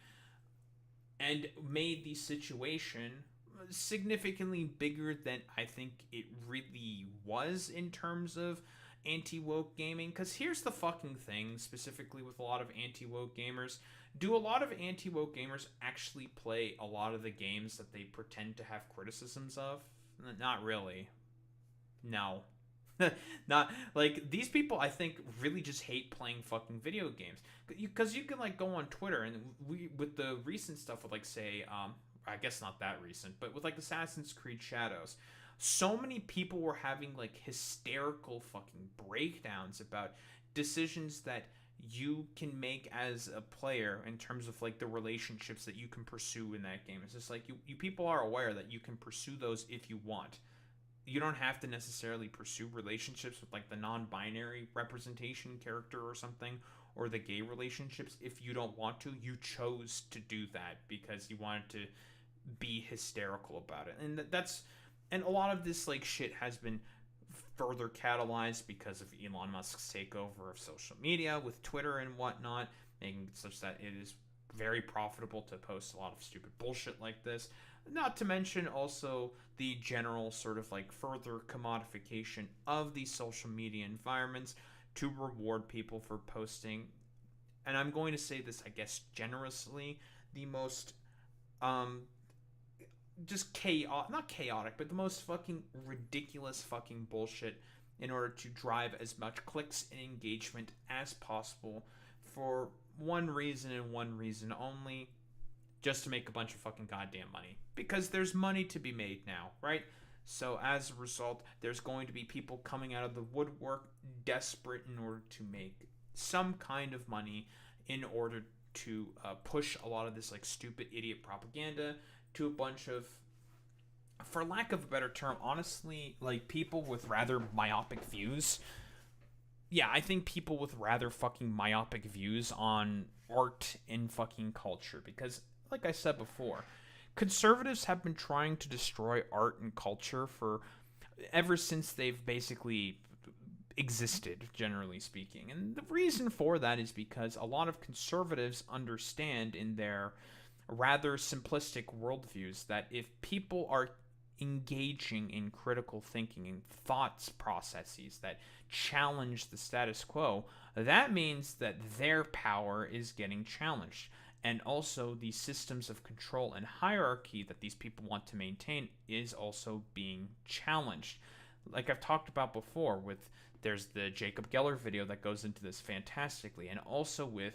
and made the situation significantly bigger than I think it really was in terms of anti-woke gaming. Because here's the fucking thing, specifically with a lot of anti-woke gamers. Do a lot of anti-woke gamers actually play a lot of the games that they pretend to have criticisms of? Not really. No. Not like these people, I think, really just hate playing fucking video games, because you can like go on Twitter, and with the recent stuff with like, say, I guess not that recent, but with like Assassin's Creed Shadows, so many people were having like hysterical fucking breakdowns about decisions that you can make as a player in terms of like the relationships that you can pursue in that game. It's just like you people are aware that you can pursue those if you want. You don't have to necessarily pursue relationships with like the non-binary representation character or something, or the gay relationships if you don't want to. You chose to do that because you wanted to be hysterical about it. And a lot of this like shit has been further catalyzed because of Elon Musk's takeover of social media with Twitter and whatnot, making it such that it is very profitable to post a lot of stupid bullshit like this. Not to mention also the general sort of like further commodification of these social media environments to reward people for posting, and I'm going to say this, I guess, generously, the most just not chaotic, but the most fucking ridiculous fucking bullshit in order to drive as much clicks and engagement as possible for one reason and one reason only: just to make a bunch of fucking goddamn money. Because there's money to be made now, right? So as a result, there's going to be people coming out of the woodwork desperate in order to make some kind of money in order to push a lot of this like stupid idiot propaganda to a bunch of, for lack of a better term, honestly, like people with rather myopic views. Yeah, I think people with rather fucking myopic views on art and fucking culture, because like I said before, conservatives have been trying to destroy art and culture for ever since they've basically existed, generally speaking. And the reason for that is because a lot of conservatives understand in their rather simplistic worldviews that if people are engaging in critical thinking and thoughts processes that challenge the status quo, that means that their power is getting challenged. And also the systems of control and hierarchy that these people want to maintain is also being challenged. Like I've talked about before, there's the Jacob Geller video that goes into this fantastically, and also with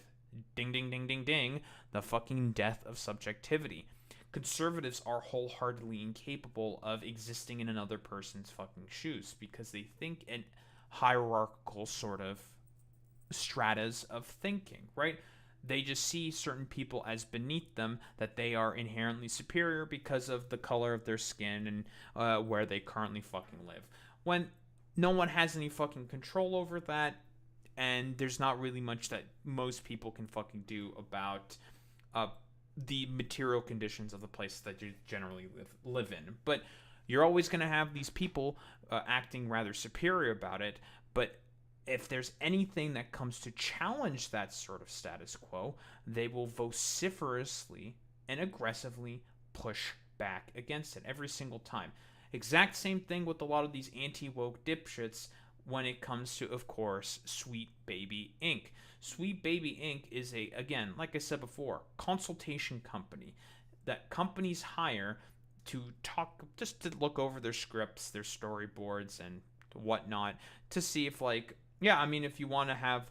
ding ding ding ding ding, the fucking death of subjectivity. Conservatives are wholeheartedly incapable of existing in another person's fucking shoes because they think in hierarchical sort of stratas of thinking, right? They just see certain people as beneath them, that they are inherently superior because of the color of their skin and where they currently fucking live. When no one has any fucking control over that, and there's not really much that most people can fucking do about the material conditions of the place that you generally live in. But you're always going to have these people acting rather superior about it, but if there's anything that comes to challenge that sort of status quo, they will vociferously and aggressively push back against it every single time. Exact same thing with a lot of these anti-woke dipshits when it comes to, of course, Sweet Baby Inc. Sweet Baby Inc. is again, like I said before, consultation company that companies hire to talk, just to look over their scripts, their storyboards, and whatnot, to see if if you want to have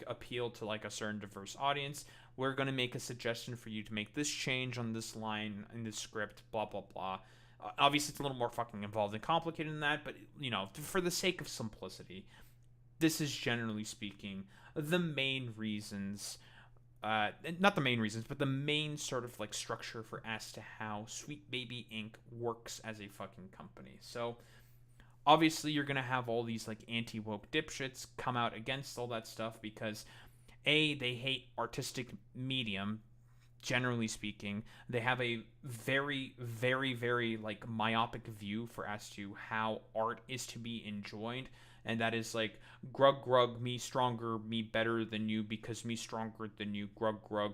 appeal to a certain diverse audience, we're going to make a suggestion for you to make this change on this line in this script, blah blah blah. Obviously it's a little more fucking involved and complicated than that, but for the sake of simplicity, this is generally speaking the main reasons, not the main reasons, but the main sort of like structure for as to how Sweet Baby Inc. works as a fucking company. So obviously you're gonna have all these like anti-woke dipshits come out against all that stuff because they hate artistic medium. Generally speaking, they have a very, very, very like myopic view for as to how art is to be enjoyed, and that is like grug grug, me stronger, me better than you because me stronger than you, grug grug.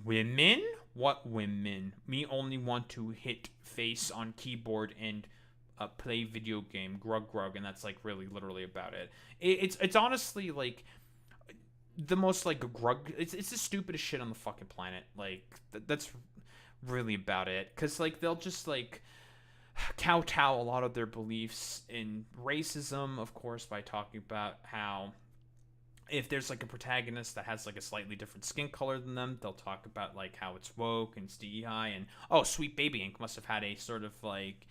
Women? What women? Me only want to hit face on keyboard and play video game, grug grug, and that's like really literally about it. It's honestly like the most like grug. It's the stupidest shit on the fucking planet. Like that's really about it. Cause like they'll just like kowtow a lot of their beliefs in racism, of course, by talking about how if there's like a protagonist that has like a slightly different skin color than them, they'll talk about like how it's woke and it's DEI and oh, Sweet Baby Inc. must have had a sort of like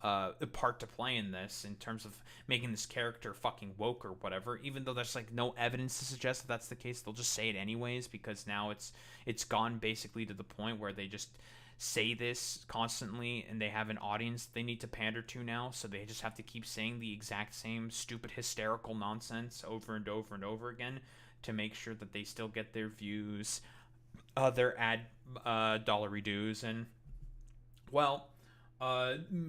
a part to play in this in terms of making this character fucking woke or whatever, even though there's like no evidence to suggest that that's the case. They'll just say it anyways because now it's gone basically to the point where they just say this constantly and they have an audience they need to pander to now, so they just have to keep saying the exact same stupid hysterical nonsense over and over and over again to make sure that they still get their views, their ad dollary dues, and well,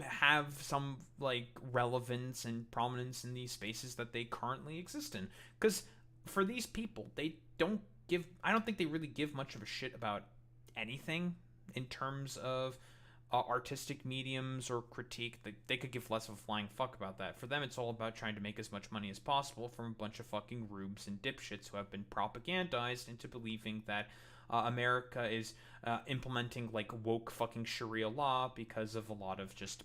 have some like relevance and prominence in these spaces that they currently exist in. Because for these people, I don't think they really give much of a shit about anything in terms of artistic mediums or critique. They could give less of a flying fuck about that. For them, it's all about trying to make as much money as possible from a bunch of fucking rubes and dipshits who have been propagandized into believing that America is implementing like woke fucking Sharia law because of a lot of just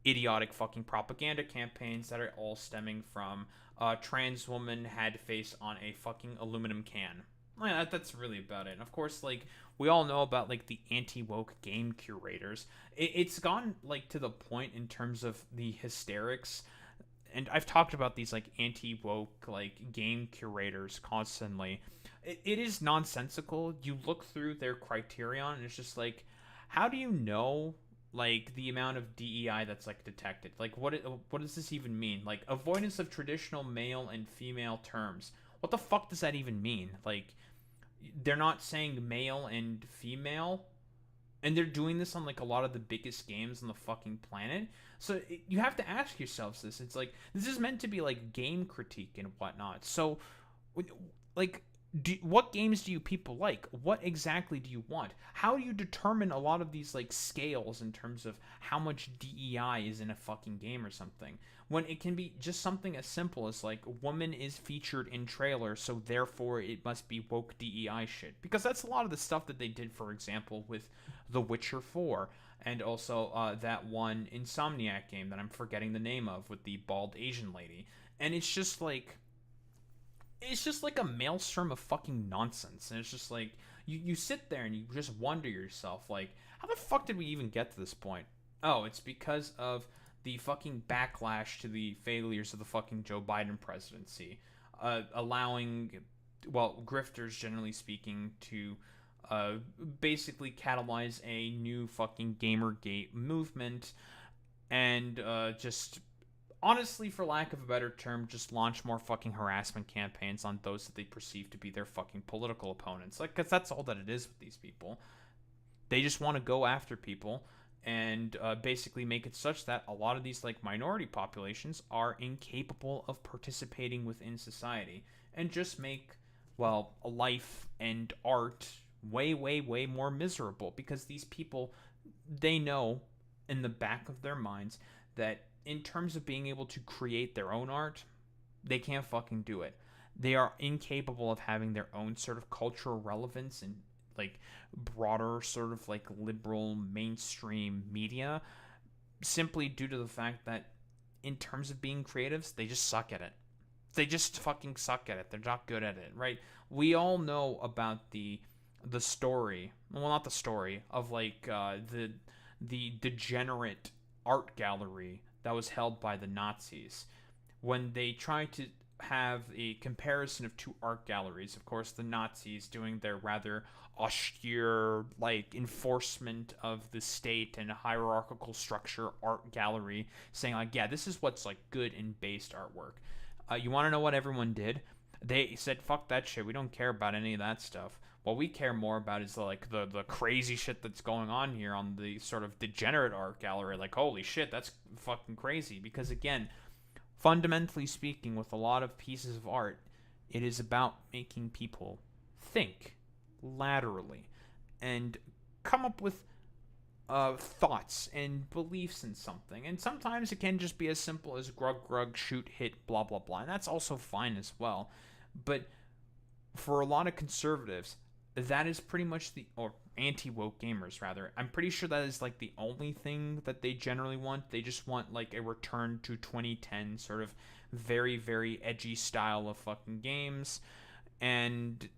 idiotic fucking propaganda campaigns that are all stemming from a trans woman had face on a fucking aluminum can. Yeah, that's really about it. And of course, like we all know about like the anti-woke game curators. It's gone like to the point in terms of the hysterics. And I've talked about these like anti-woke like game curators constantly. It is nonsensical. You look through their criterion and it's just like, how do you know like the amount of DEI that's like detected? Like what does this even mean? Like avoidance of traditional male and female terms. What the fuck does that even mean? Like they're not saying male and female, and they're doing this on like a lot of the biggest games on the fucking planet. So you have to ask yourselves this. It's like this is meant to be like game critique and whatnot. So like what games do you people like? What exactly do you want? How do you determine a lot of these like scales in terms of how much DEI is in a fucking game or something, when it can be just something as simple as like woman is featured in trailer, so therefore it must be woke DEI shit? Because that's a lot of the stuff that they did, for example, with The Witcher 4 and also that one Insomniac game that I'm forgetting the name of with the bald Asian lady. And it's just like a maelstrom of fucking nonsense. And it's just like you sit there and you just wonder yourself, like, how the fuck did we even get to this point? Oh, it's because of the fucking backlash to the failures of the fucking Joe Biden presidency, allowing, well, grifters, generally speaking, to basically catalyze a new fucking Gamergate movement and just honestly, for lack of a better term, just launch more fucking harassment campaigns on those that they perceive to be their fucking political opponents. Like, because that's all that it is with these people. They just want to go after people and basically make it such that a lot of these like minority populations are incapable of participating within society and just make, well, life and art way, way, way more miserable, because these people, they know in the back of their minds that in terms of being able to create their own art, they can't fucking do it. They are incapable of having their own sort of cultural relevance and like broader sort of like liberal mainstream media, simply due to the fact that in terms of being creatives, they just suck at it. They just fucking suck at it. They're not good at it, right? We all know about the story, well, not the story of like the degenerate art gallery that was held by the Nazis when they tried to have a comparison of two art galleries. Of course, the Nazis doing their rather austere, like, enforcement of the state and hierarchical structure art gallery, saying, like, yeah, this is what's, like, good and based artwork. You want to know what everyone did? They said, fuck that shit. We don't care about any of that stuff. What we care more about is, like, the crazy shit that's going on here on the sort of degenerate art gallery. Like, holy shit, that's fucking crazy. Because, again, fundamentally speaking, with a lot of pieces of art, it is about making people think laterally and come up with thoughts and beliefs in something. And sometimes it can just be as simple as grug, shoot, hit, blah, blah, blah. And that's also fine as well. But for a lot of conservatives, that is pretty much or anti-woke gamers, rather. I'm pretty sure that is, like, the only thing that they generally want. They just want, like, a return to 2010 sort of very, very edgy style of fucking games. And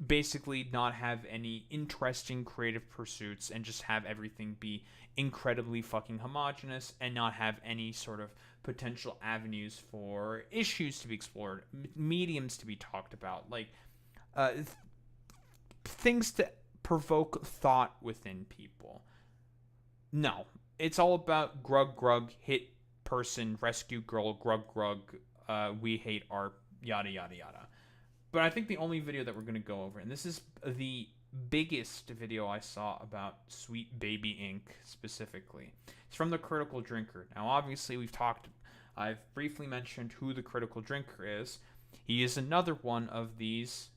basically not have any interesting creative pursuits and just have everything be incredibly fucking homogenous and not have any sort of potential avenues for issues to be explored, mediums to be talked about, like things to provoke thought within people. No, it's all about grug, hit person, rescue girl, grug, we hate art, yada yada yada. But I think the only video that we're going to go over, and this is the biggest video I saw about Sweet Baby Inc. specifically. It's from the Critical Drinker. Now, obviously, I've briefly mentioned who the Critical Drinker is. He is another one of these,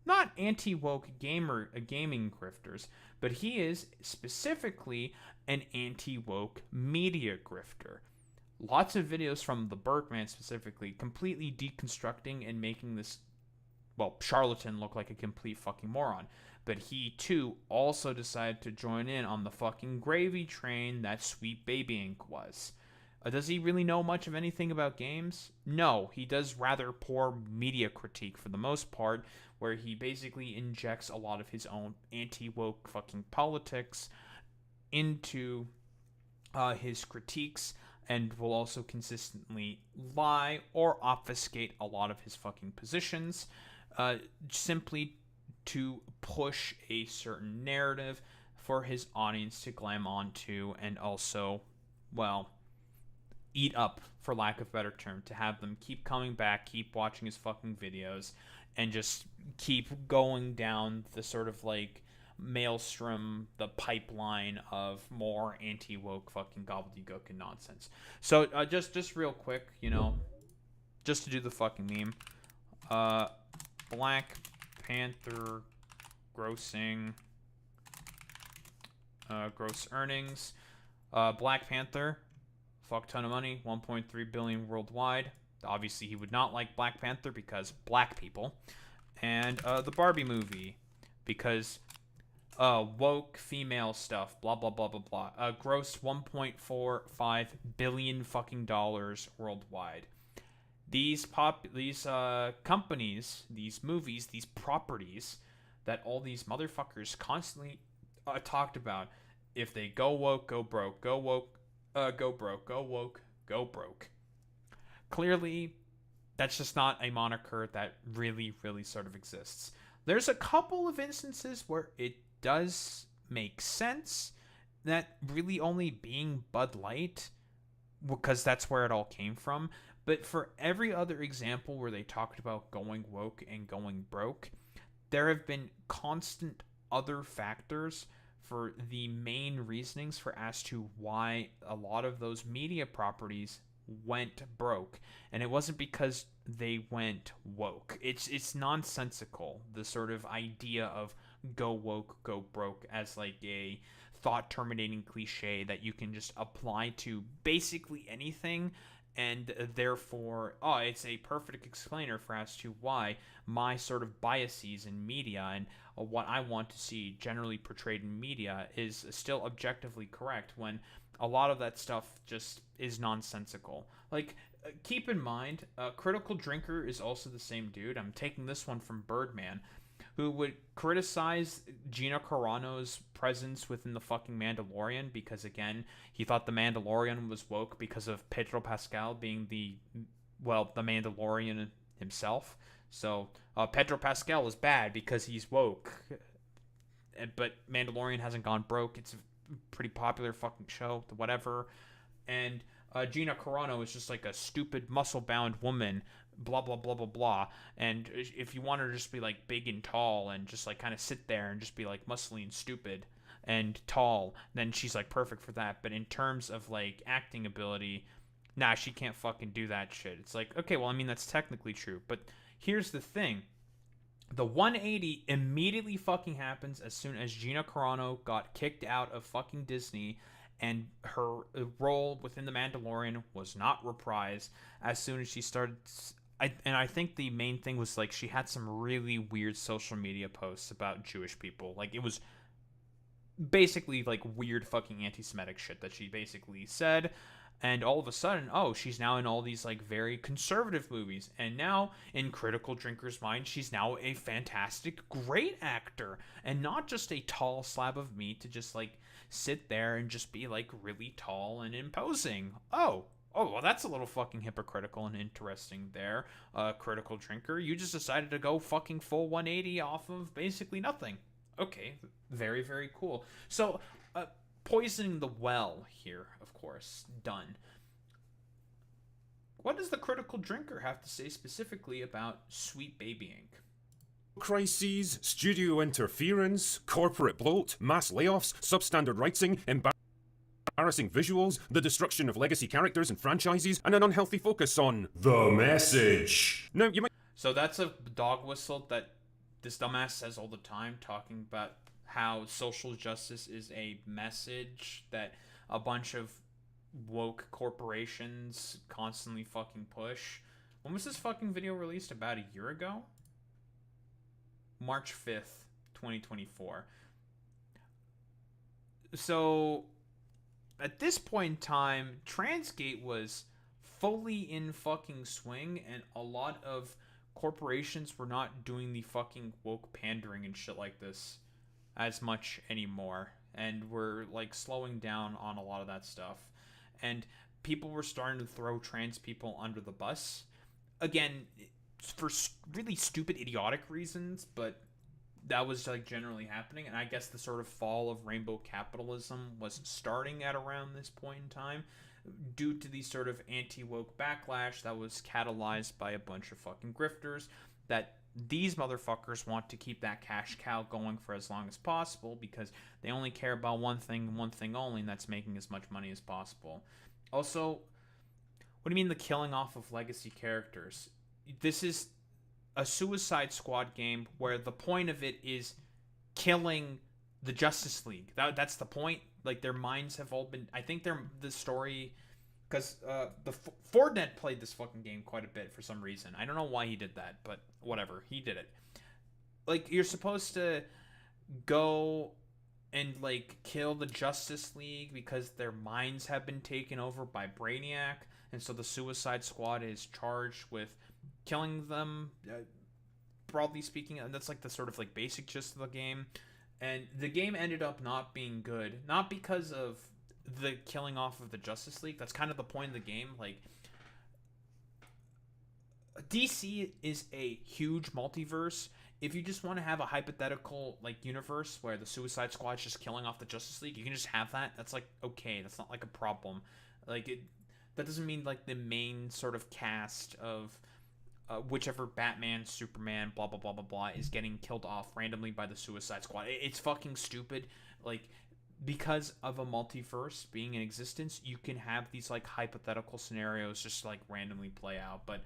not anti-woke gaming grifters, but he is specifically an anti-woke media grifter. Lots of videos from the Birdman specifically, completely deconstructing and making this charlatan look like a complete fucking moron. But he, too, also decided to join in on the fucking gravy train that Sweet Baby Inc. was. Does he really know much of anything about games? No, he does rather poor media critique for the most part, where he basically injects a lot of his own anti-woke fucking politics into his critiques, and will also consistently lie or obfuscate a lot of his fucking positions, simply to push a certain narrative for his audience to glam onto and also, eat up, for lack of a better term, to have them keep coming back, keep watching his fucking videos, and just keep going down the sort of, like, maelstrom, the pipeline of more anti-woke fucking gobbledygook and nonsense. So, just real quick, just to do the fucking meme, Black Panther grossing, gross earnings, Black Panther, fuck ton of money, 1.3 billion worldwide. Obviously, he would not like Black Panther because black people. And the Barbie movie, because woke female stuff, blah blah blah blah blah. Gross 1.45 billion fucking dollars worldwide. These companies, these movies, these properties that all these motherfuckers constantly talked about. If they go woke, go broke. Go woke, go broke. Go woke, go broke. Clearly, that's just not a moniker that really, really sort of exists. There's a couple of instances where it does make sense, that really only being Bud Light, because that's where it all came from. But for every other example where they talked about going woke and going broke, there have been constant other factors for the main reasonings for as to why a lot of those media properties went broke. And it wasn't because they went woke. It's nonsensical, the sort of idea of go woke, go broke as like a thought-terminating cliche that you can just apply to basically anything, and therefore, it's a perfect explainer for as to why my sort of biases in media and what I want to see generally portrayed in media is still objectively correct, when a lot of that stuff just is nonsensical. Like, keep in mind, Critical Drinker is also the same dude. I'm taking this one from Birdman, who would criticize Gina Carano's presence within the fucking Mandalorian because, again, he thought the Mandalorian was woke because of Pedro Pascal being the Mandalorian himself. So Pedro Pascal is bad because he's woke. But Mandalorian hasn't gone broke. It's a pretty popular fucking show, whatever. And Gina Carano is just like a stupid muscle-bound woman, blah, blah, blah, blah, blah. And if you want her to just be like big and tall and just like kind of sit there and just be like muscly and stupid and tall, then she's like perfect for that. But in terms of like acting ability, nah, she can't fucking do that shit. It's like, okay, well, I mean, that's technically true. But here's the thing. The 180 immediately fucking happens as soon as Gina Carano got kicked out of fucking Disney, and her role within The Mandalorian was not reprised as soon as she started. I think the main thing was like she had some really weird social media posts about Jewish people. Like it was basically like weird fucking anti-Semitic shit that she basically said. And all of a sudden, oh, she's now in all these like very conservative movies. And now, in Critical Drinker's mind, she's now a fantastic, great actor. And not just a tall slab of meat to just like sit there and just be like really tall and imposing. Oh, well, that's a little fucking hypocritical and interesting there, Critical Drinker. You just decided to go fucking full 180 off of basically nothing. Okay, very, very cool. So, poisoning the well here, of course, done. What does the Critical Drinker have to say specifically about Sweet Baby Inc.? Crises, studio interference, corporate bloat, mass layoffs, substandard writing, embarrassing visuals, the destruction of legacy characters and franchises, and an unhealthy focus on the message. Now, you might... So that's a dog whistle that this dumbass says all the time, talking about how social justice is a message that a bunch of woke corporations constantly fucking push. When was this fucking video released? About a year ago? March 5th, 2024. So, at this point in time, Transgate was fully in fucking swing, and a lot of corporations were not doing the fucking woke pandering and shit like this as much anymore, and we're like slowing down on a lot of that stuff, and people were starting to throw trans people under the bus again for really stupid, idiotic reasons, but that was like generally happening. And I guess the sort of fall of rainbow capitalism was starting at around this point in time due to the sort of anti-woke backlash that was catalyzed by a bunch of fucking grifters that these motherfuckers want to keep that cash cow going for as long as possible because they only care about one thing and one thing only, and that's making as much money as possible. Also, what do you mean the killing off of legacy characters? This is a Suicide Squad game where the point of it is killing the Justice League. That's the point. Like, their minds have all been... I think the story... Because the Fordnet played this fucking game quite a bit for some reason. I don't know why he did that, but whatever. He did it. Like, you're supposed to go and, like, kill the Justice League because their minds have been taken over by Brainiac. And so the Suicide Squad is charged with killing them, broadly speaking. And that's, like, the sort of, like, basic gist of the game. And the game ended up not being good. Not because of the killing off of the Justice League. That's kind of the point of the game. Like, DC is a huge multiverse. If you just want to have a hypothetical, like, universe where the Suicide Squad's just killing off the Justice League, you can just have that. That's, like, okay. That's not, like, a problem. Like, that doesn't mean, like, the main sort of cast of whichever Batman, Superman, blah, blah, blah, blah, blah, is getting killed off randomly by the Suicide Squad. It's fucking stupid. Like, because of a multiverse being in existence, you can have these, like, hypothetical scenarios just, like, randomly play out. But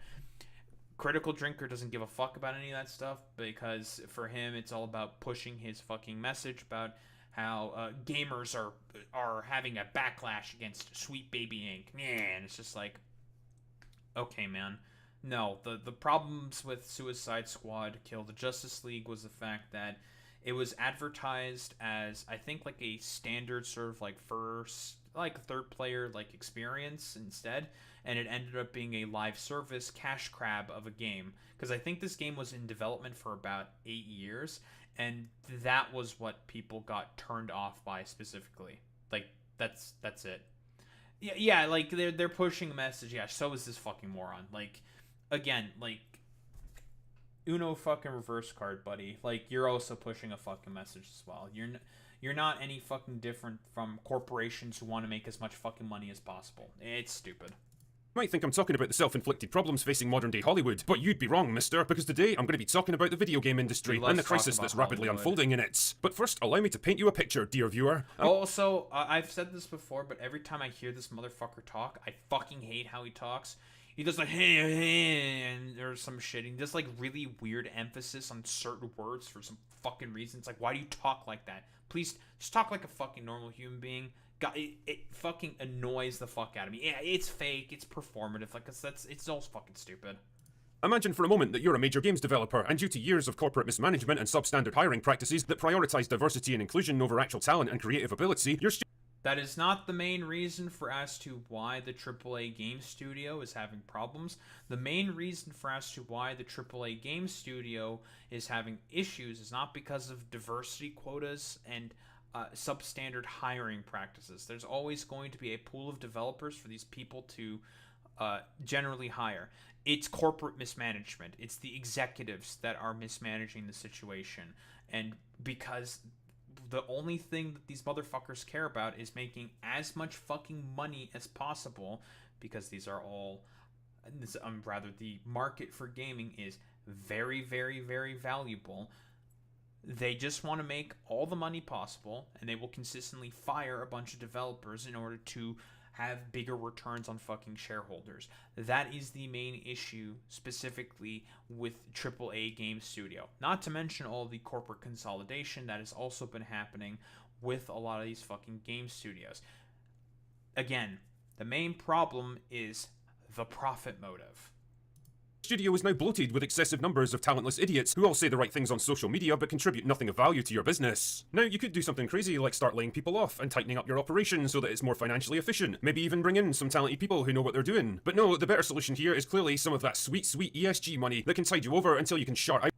Critical Drinker doesn't give a fuck about any of that stuff because for him, it's all about pushing his fucking message about how gamers are having a backlash against Sweet Baby Inc. Man, it's just like, okay, man. No, the problems with Suicide Squad Kill the Justice League was the fact that it was advertised as, I think, like a standard sort of like third player like experience instead, and it ended up being a live service cash grab of a game because I think this game was in development for about 8 years, and that was what people got turned off by specifically. Like, that's it. Yeah, like they're pushing a message. Yeah, so is this fucking moron. Like, again, like, Uno fucking reverse card, buddy. Like, you're also pushing a fucking message as well. You're not any fucking different from corporations who want to make as much fucking money as possible. It's stupid. You might think I'm talking about the self-inflicted problems facing modern-day Hollywood, but you'd be wrong, mister, because today I'm going to be talking about the video game industry and the crisis that's rapidly unfolding in it. But first, allow me to paint you a picture, dear viewer. Also, I've said this before, but every time I hear this motherfucker talk, I fucking hate how he talks. He does like, hey, and or some shit. He does like really weird emphasis on certain words for some fucking reason. It's like, why do you talk like that? Please, just talk like a fucking normal human being. God, it fucking annoys the fuck out of me. Yeah, it's fake, it's performative. Like, it's all fucking stupid. Imagine for a moment that you're a major games developer, and due to years of corporate mismanagement and substandard hiring practices that prioritize diversity and inclusion over actual talent and creative ability, your That is not the main reason for as to why the AAA game studio is having problems. The main reason for as to why the AAA game studio is having issues is not because of diversity quotas and substandard hiring practices. There's always going to be a pool of developers for these people to generally hire. It's corporate mismanagement. It's the executives that are mismanaging the situation. And because the only thing that these motherfuckers care about is making as much fucking money as possible, because these are all, rather, the market for gaming is very, very, very valuable. They just want to make all the money possible, and they will consistently fire a bunch of developers in order to have bigger returns on fucking shareholders. That is the main issue specifically with AAA game studio. Not to mention all the corporate consolidation that has also been happening with a lot of these fucking game studios. Again, the main problem is the profit motive. Studio is now bloated with excessive numbers of talentless idiots who all say the right things on social media but contribute nothing of value to your business. Now, you could do something crazy like start laying people off and tightening up your operation so that it's more financially efficient. Maybe even bring in some talented people who know what they're doing. But no, the better solution here is clearly some of that sweet, sweet ESG money that can tide you over until you can shut out.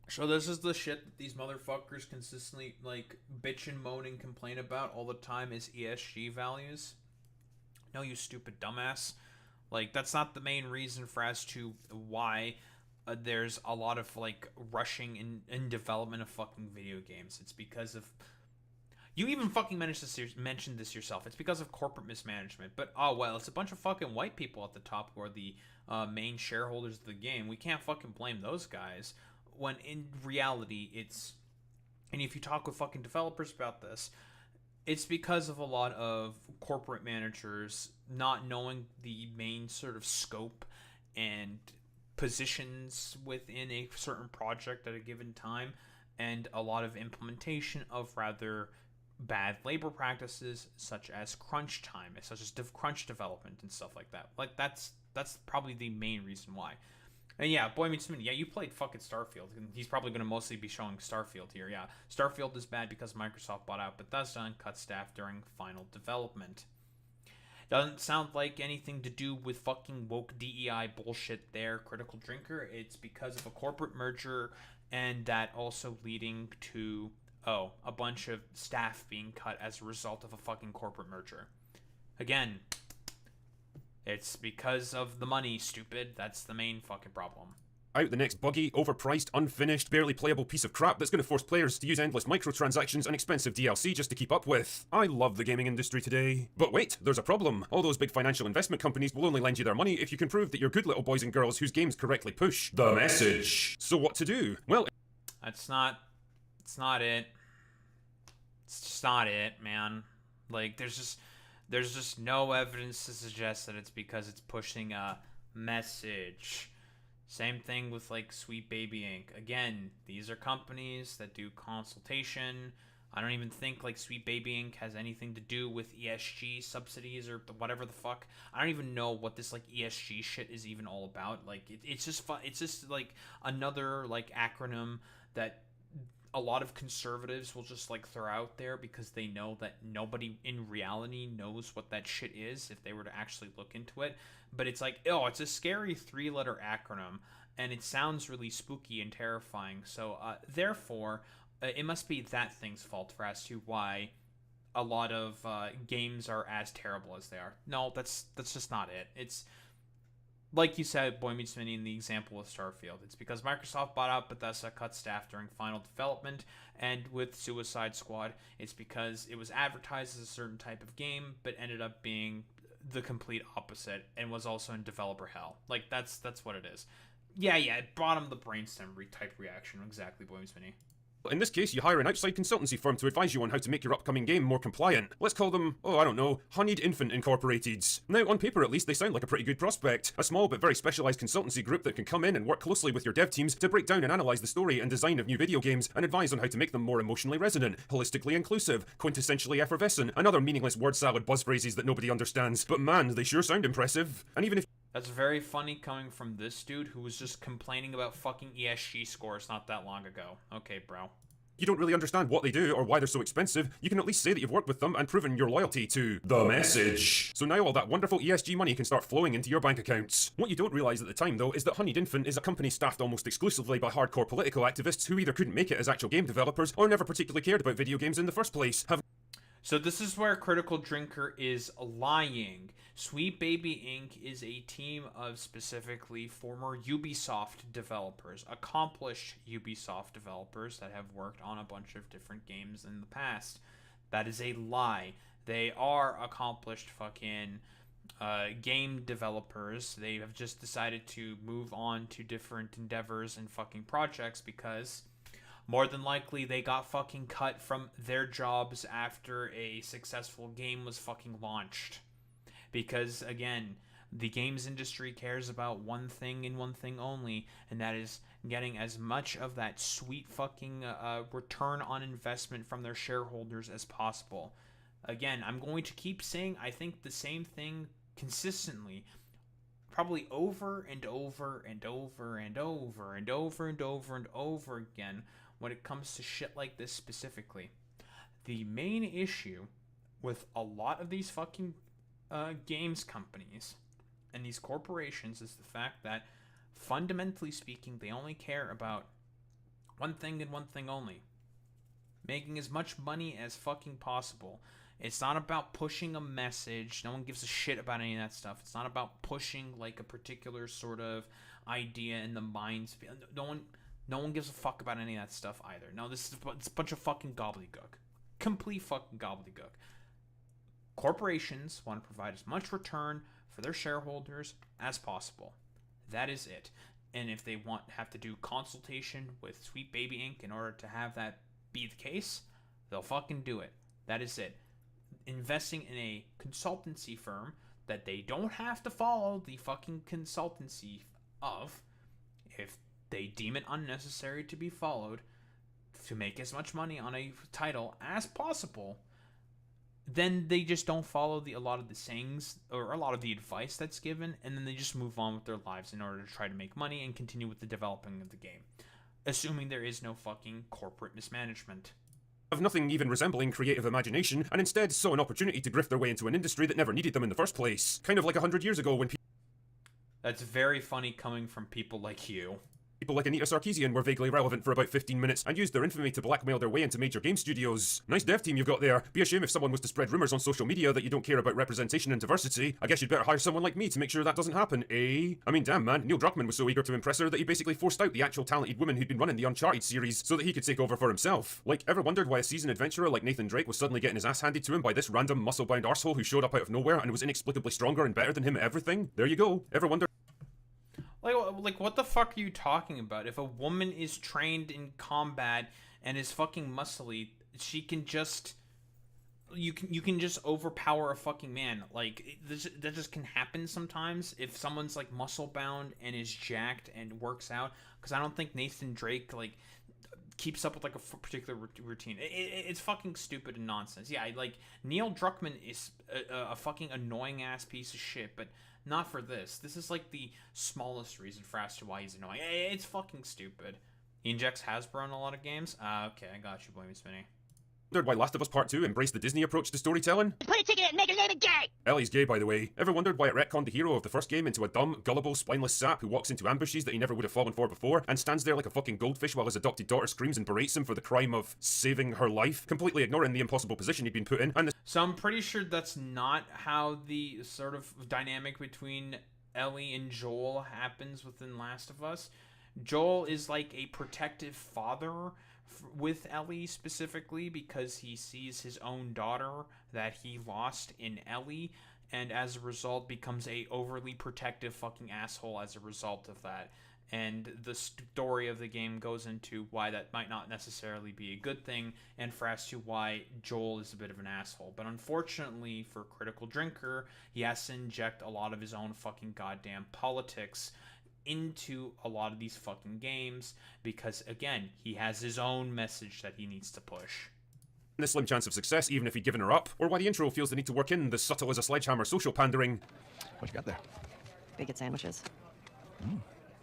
So this is the shit that these motherfuckers consistently, like, bitch and moan and complain about all the time is ESG values. No, you stupid dumbass. Like, that's not the main reason for as to why there's a lot of, like, rushing in development of fucking video games. It's because of... You even fucking mentioned this yourself. It's because of corporate mismanagement. But, oh, well, it's a bunch of fucking white people at the top who are the main shareholders of the game. We can't fucking blame those guys. When in reality, it's... And if you talk with fucking developers about this... It's because of a lot of corporate managers not knowing the main sort of scope and positions within a certain project at a given time, and a lot of implementation of rather bad labor practices such as crunch time, such as crunch development and stuff like that. Like, that's probably the main reason why. And yeah, Boy Meets Minnie, yeah, you played fucking Starfield, and he's probably going to mostly be showing Starfield here, yeah. Starfield is bad because Microsoft bought out Bethesda and cut staff during final development. Doesn't sound like anything to do with fucking woke DEI bullshit there, Critical Drinker. It's because of a corporate merger, and that also leading to, a bunch of staff being cut as a result of a fucking corporate merger. Again... It's because of the money, stupid. That's the main fucking problem. Out the next buggy, overpriced, unfinished, barely playable piece of crap that's going to force players to use endless microtransactions and expensive DLC just to keep up with. I love the gaming industry today. But wait, there's a problem. All those big financial investment companies will only lend you their money if you can prove that you're good little boys and girls whose games correctly push the message. So what to do? Well, it's not it. It's just not it, man. Like, there's just no evidence to suggest that it's because it's pushing a message. Same thing with, like, Sweet Baby Inc. Again, these are companies that do consultation. I don't even think, like, Sweet Baby Inc. has anything to do with ESG subsidies or whatever the fuck. I don't even know what this, like, ESG shit is even all about. Like, it's just it's just, like, another, like, acronym that a lot of conservatives will just, like, throw out there because they know that nobody in reality knows what that shit is if they were to actually look into it. But it's like, it's a scary 3-letter acronym, and it sounds really spooky and terrifying. So, therefore, it must be that thing's fault for as to why a lot of games are as terrible as they are. No, that's just not it. like you said, Boy Meets Mini in the example of Starfield. It's because Microsoft bought out Bethesda, cut staff during final development, and with Suicide Squad, it's because it was advertised as a certain type of game, but ended up being the complete opposite, and was also in developer hell. Like, that's what it is. Yeah, it brought him the brainstem type reaction. Exactly, Boy Meets Mini. In this case, you hire an outside consultancy firm to advise you on how to make your upcoming game more compliant. Let's call them, I don't know, Honeyed Infant Incorporated. Now, on paper at least, they sound like a pretty good prospect. A small but very specialised consultancy group that can come in and work closely with your dev teams to break down and analyse the story and design of new video games, and advise on how to make them more emotionally resonant, holistically inclusive, quintessentially effervescent, and other meaningless word salad buzz phrases that nobody understands. But man, they sure sound impressive. And even if That's very funny coming from this dude who was just complaining about fucking ESG scores not that long ago. Okay, bro. you don't really understand what they do or why they're so expensive, you can at least say that you've worked with them and proven your loyalty to the message. So now all that wonderful ESG money can start flowing into your bank accounts. What you don't realise at the time, though, is that Honeyed Infant is a company staffed almost exclusively by hardcore political activists who either couldn't make it as actual game developers or never particularly cared about video games in the first place. So this is where Critical Drinker is lying. Sweet Baby Inc. is a team of specifically former Ubisoft developers, accomplished Ubisoft developers that have worked on a bunch of different games in the past. That is a lie. They are accomplished fucking game developers. They have just decided to move on to different endeavors and fucking projects because more than likely they got fucking cut from their jobs after a successful game was fucking launched. Because, again, the games industry cares about one thing and one thing only, and that is getting as much of that sweet fucking return on investment from their shareholders as possible. Again, I'm going to keep saying I think the same thing consistently, probably over and over and over and over and over and over and over again when it comes to shit like this specifically. The main issue with a lot of these fucking games companies and these corporations is the fact that, fundamentally speaking, they only care about one thing and one thing only: making as much money as fucking possible. It's not about pushing a message. No one gives a shit about any of that stuff. It's not about pushing like a particular sort of idea in the minds. No one gives a fuck about any of that stuff either. No, it's a bunch of fucking gobbledygook. Complete fucking gobbledygook. Corporations want to provide as much return for their shareholders as possible. That is it. And if they have to do consultation with Sweet Baby Inc. in order to have that be the case, they'll fucking do it. That is it. Investing in a consultancy firm that they don't have to follow the fucking consultancy of, if they deem it unnecessary to be followed, to make as much money on a title as possible, then they just don't follow a lot of the sayings or a lot of the advice that's given, and then they just move on with their lives in order to try to make money and continue with the developing of the game, assuming there is no fucking corporate mismanagement. Have nothing even resembling creative imagination, and instead saw an opportunity to grift their way into an industry that never needed them in the first place. Kind of like 100 years ago when That's very funny coming from people like you. people like Anita Sarkeesian were vaguely relevant for about 15 minutes and used their infamy to blackmail their way into major game studios. Nice dev team you've got there. Be a shame if someone was to spread rumours on social media that you don't care about representation and diversity. I guess you'd better hire someone like me to make sure that doesn't happen, eh? I mean, damn man, Neil Druckmann was so eager to impress her that he basically forced out the actual talented woman who'd been running the Uncharted series so that he could take over for himself. Like, ever wondered why a seasoned adventurer like Nathan Drake was suddenly getting his ass handed to him by this random muscle-bound arsehole who showed up out of nowhere and was inexplicably stronger and better than him at everything? There you go. Ever wondered? Like, what the fuck are you talking about? If a woman is trained in combat and is fucking muscly, she can just... You can just overpower a fucking man. Like, that just can happen sometimes if someone's, like, muscle-bound and is jacked and works out. Because I don't think Nathan Drake, like, keeps up with, like, a particular routine. It's fucking stupid and nonsense. Yeah, like, Neil Druckmann is a fucking annoying-ass piece of shit, but... not for this. This is like the smallest reason for as to why he's annoying. It's fucking stupid. He injects Hasbro in a lot of games? Okay, I got you, Boy Meets Mini. Wondered why Last of Us Part 2 embraced the Disney approach to storytelling? Put a ticket in, make a name gay! Ellie's gay, by the way. Ever wondered why it retconned the hero of the first game into a dumb, gullible, spineless sap who walks into ambushes that he never would have fallen for before and stands there like a fucking goldfish while his adopted daughter screams and berates him for the crime of saving her life, completely ignoring the impossible position he'd been put in, and So I'm pretty sure that's not how the sort of dynamic between Ellie and Joel happens within Last of Us. Joel is like a protective father with Ellie specifically because he sees his own daughter that he lost in Ellie, and as a result becomes a overly protective fucking asshole as a result of that. And the story of the game goes into why that might not necessarily be a good thing, and for as to why Joel is a bit of an asshole. But unfortunately for Critical Drinker, he has to inject a lot of his own fucking goddamn politics into a lot of these fucking games because, again, he has his own message that he needs to push. A slim chance of success even if he'd given her up, or why the intro feels the need to work in the subtle as a sledgehammer social pandering. What you got there? Bacon sandwiches.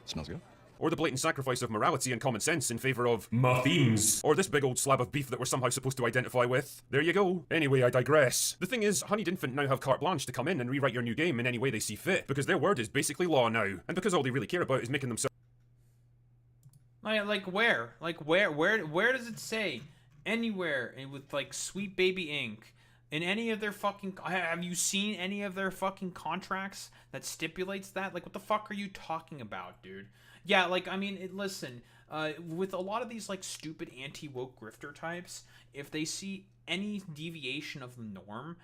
Smells good. Or the blatant sacrifice of morality and common sense in favour of my themes. Or this big old slab of beef that we're somehow supposed to identify with. There you go. Anyway, I digress. The thing is, Honeyed Infant now have carte blanche to come in and rewrite your new game in any way they see fit, because their word is basically law now, and because all they really care about is making themselves... Like where? Like where does it say anywhere with like Sweet Baby Inc. in any of their fucking... Have you seen any of their fucking contracts that stipulates that? Like, what the fuck are you talking about, dude? Yeah, like, I mean, listen, with a lot of these, like, stupid anti-woke grifter types, if they see any deviation of the norm,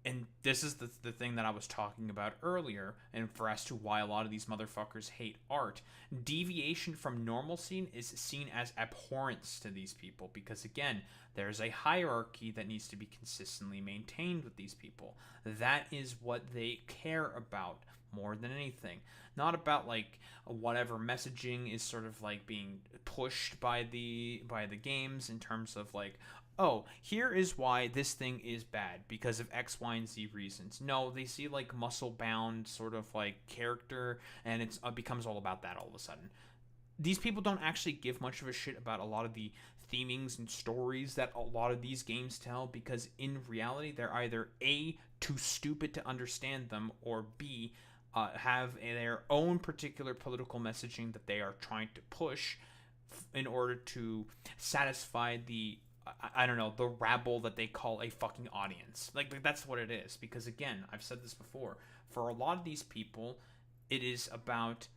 and this is the thing that I was talking about earlier, and for as to why a lot of these motherfuckers hate art, deviation from normalcy is seen as abhorrence to these people, because, again, there's a hierarchy that needs to be consistently maintained with these people. That is what they care about more than anything. Not about, like, whatever messaging is sort of, like, being pushed by the games in terms of, like, oh, here is why this thing is bad because of X, Y, and Z reasons. No, they see, like, muscle-bound sort of, like, character, and it becomes all about that all of a sudden. These people don't actually give much of a shit about a lot of the themings and stories that a lot of these games tell, because in reality, they're either A, too stupid to understand them, or B, have their own particular political messaging that they are trying to push in order to satisfy the... I don't know, the rabble that they call a fucking audience. Like, that's what it is. Because, again, I've said this before. For a lot of these people, it is about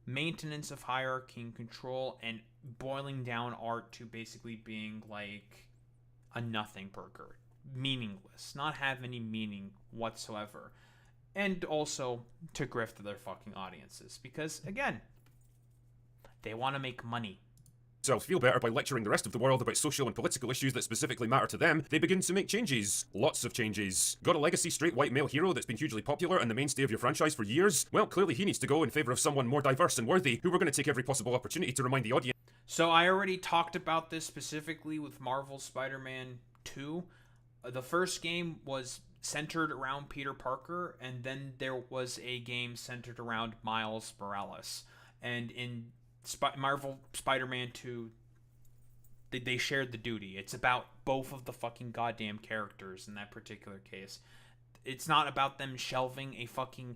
maintenance of hierarchy and control and boiling down art to basically being, like, a nothing burger. Meaningless. Not have any meaning whatsoever. And also to grift their fucking audiences. Because, again, they want to make money. Feel better by lecturing the rest of the world about social and political issues that specifically matter to them, they begin to make changes. Lots of changes. Got a legacy straight white male hero that's been hugely popular and the mainstay of your franchise for years? Well, clearly he needs to go in favour of someone more diverse and worthy, who we're going to take every possible opportunity to remind the audience. So I already talked about this specifically with Marvel's Spider-Man 2. The first game was centered around Peter Parker, and then there was a game centered around Miles Morales. And in Marvel Spider-Man 2, they shared the duty. It's about both of the fucking goddamn characters in that particular case. It's not about them shelving a fucking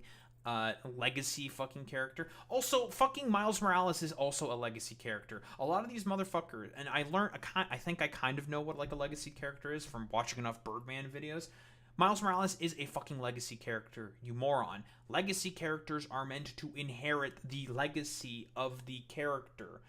legacy fucking character. Also, fucking Miles Morales is also a legacy character. A lot of these motherfuckers, and I think I kind of know what like a legacy character is from watching enough Birdman videos. Miles Morales is a fucking legacy character, you moron. Legacy characters are meant to inherit the legacy of the character.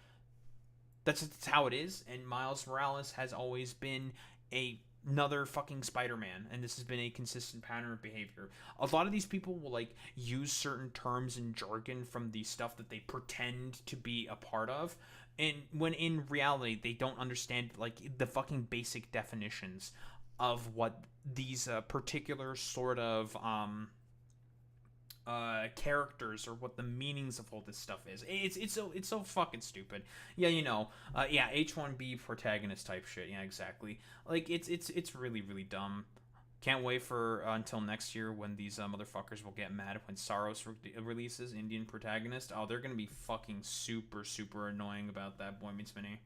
That's how it is, and Miles Morales has always been another fucking Spider-Man, and this has been a consistent pattern of behavior. A lot of these people will, like, use certain terms and jargon from the stuff that they pretend to be a part of, and when in reality, they don't understand, like, the fucking basic definitions of what these particular sort of characters or what the meanings of all this stuff is. It's so fucking stupid. Yeah, you know, yeah, H1B protagonist type shit. Yeah, exactly. Like it's really really dumb. Can't wait for until next year when these motherfuckers will get mad when Saros releases Indian protagonist. Oh, they're gonna be fucking super super annoying about that. Boy meets Minnie.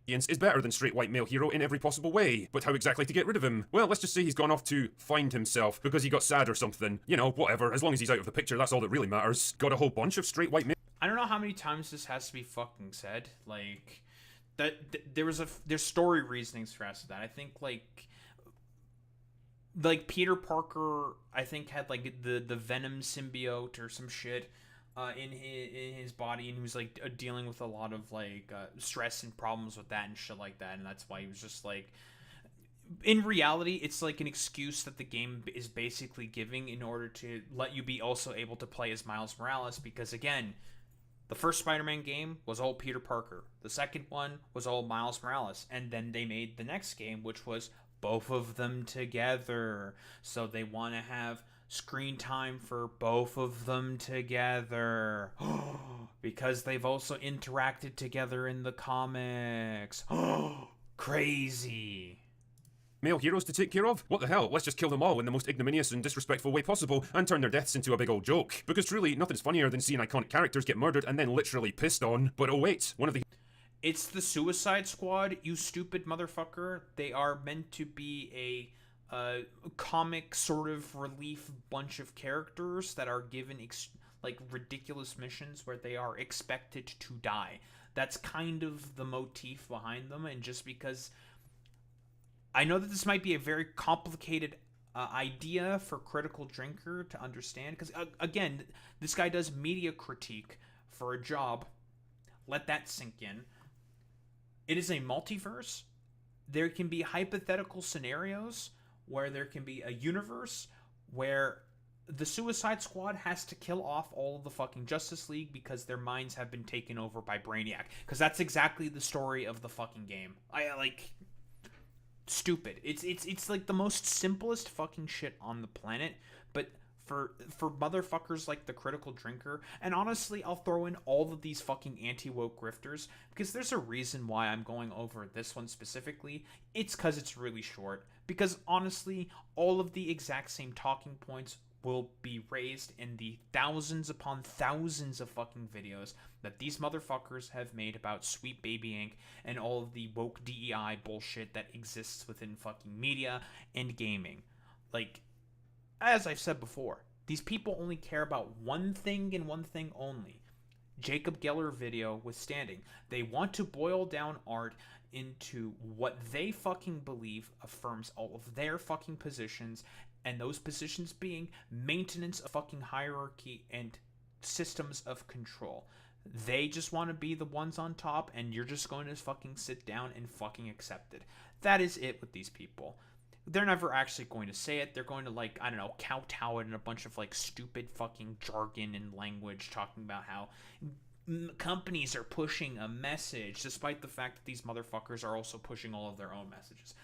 Is better than straight white male hero in every possible way. But how exactly to get rid of him? Well, let's just say he's gone off to find himself because he got sad or something. You know, whatever. As long as he's out of the picture, that's all that really matters. Got a whole bunch of straight white male... I don't know how many times this has to be fucking said. Like, there's story reasonings for us that. I think, like Peter Parker, I think, had, like, the Venom symbiote or some shit. in his body, and he was like dealing with a lot of like stress and problems with that and shit like that, and that's why he was just like. In reality, it's like an excuse that the game is basically giving in order to let you be also able to play as Miles Morales, because again, the first Spider-Man game was all Peter Parker. The second one was all Miles Morales, and then they made the next game, which was both of them together. So they want to have screen time for both of them together. Because they've also interacted together in the comics. Crazy. Male heroes to take care of? What the hell? Let's just kill them all in the most ignominious and disrespectful way possible and turn their deaths into a big old joke. Because truly, nothing's funnier than seeing iconic characters get murdered and then literally pissed on. But oh wait, one of the... It's the Suicide Squad, you stupid motherfucker. They are meant to be a comic sort of relief bunch of characters that are given like ridiculous missions where they are expected to die. That's kind of the motif behind them, and just because I know that this might be a very complicated idea for Critical Drinker to understand, because again, this guy does media critique for a job. Let that sink in. It is a multiverse. There can be hypothetical scenarios where there can be a universe where the Suicide Squad has to kill off all of the fucking Justice League because their minds have been taken over by Brainiac. Because that's exactly the story of the fucking game. Stupid. It's like the most simplest fucking shit on the planet, but for motherfuckers like the Critical Drinker, and honestly, I'll throw in all of these fucking anti-woke grifters, because there's a reason why I'm going over this one specifically. It's because it's really short, because honestly, all of the exact same talking points will be raised in the thousands upon thousands of fucking videos that these motherfuckers have made about Sweet Baby Inc. and all of the woke DEI bullshit that exists within fucking media and gaming. Like, as I've said before, these people only care about one thing and one thing only. Jacob Geller video withstanding. They want to boil down art into what they fucking believe affirms all of their fucking positions, and those positions being maintenance of fucking hierarchy and systems of control. They just want to be the ones on top, and you're just going to fucking sit down and fucking accept it. That is it with these people. They're never actually going to say it. They're going to, like, I don't know, kowtow it in a bunch of, like, stupid fucking jargon and language, talking about how companies are pushing a message, despite the fact that these motherfuckers are also pushing all of their own messages.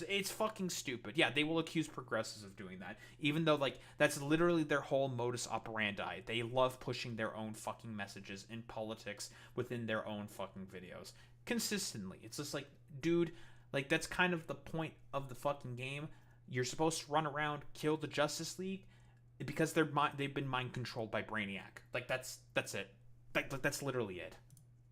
It's fucking stupid. Yeah, they will accuse progressives of doing that, even though, like, that's literally their whole modus operandi. They love pushing their own fucking messages in politics within their own fucking videos consistently. It's just like, dude, like, that's kind of the point of the fucking game. You're supposed to run around, kill the Justice League, because they've been mind controlled by Brainiac. Like, that's it. That's literally it.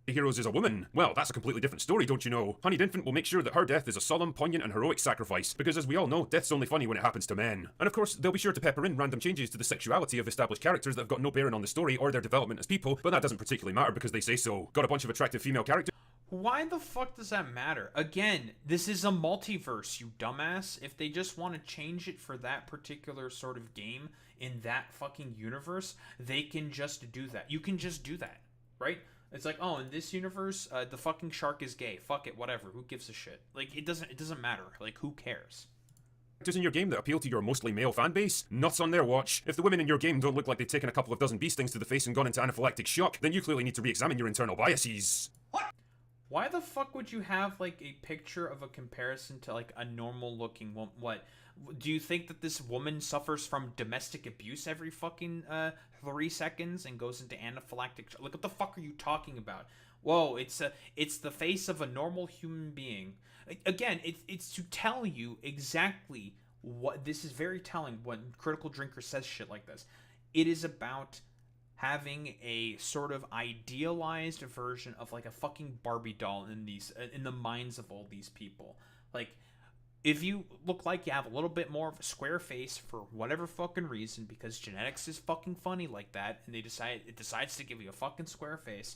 Heroes is a woman. Well, that's a completely different story, don't you know? Honeyed Infant will make sure that her death is a solemn, poignant, and heroic sacrifice, because as we all know, death's only funny when it happens to men. And of course, they'll be sure to pepper in random changes to the sexuality of established characters that have got no bearing on the story or their development as people, but that doesn't particularly matter because they say so. Got a bunch of attractive female characters. Why the fuck does that matter? Again, this is a multiverse, you dumbass. If they just want to change it for that particular sort of game in that fucking universe, they can just do that. You can just do that, right? It's like, oh, in this universe, the fucking shark is gay. Fuck it, whatever. Who gives a shit? Like, it doesn't matter. Like, who cares? Characters in your game that appeal to your mostly male fan base? Nuts on their watch. If the women in your game don't look like they've taken a couple of dozen bee stings to the face and gone into anaphylactic shock, then you clearly need to re-examine your internal biases. Why the fuck would you have, like, a picture of a comparison to, like, a normal-looking woman? What? Do you think that this woman suffers from domestic abuse every fucking 3 seconds and goes into anaphylactic shock? Like, what the fuck are you talking about? Whoa, it's the face of a normal human being. Again, it's to tell you exactly what... This is very telling when Critical Drinker says shit like this. It is about having a sort of idealized version of, like, a fucking Barbie doll in the minds of all these people. Like, if you look like you have a little bit more of a square face for whatever fucking reason, because genetics is fucking funny like that, and it decides to give you a fucking square face,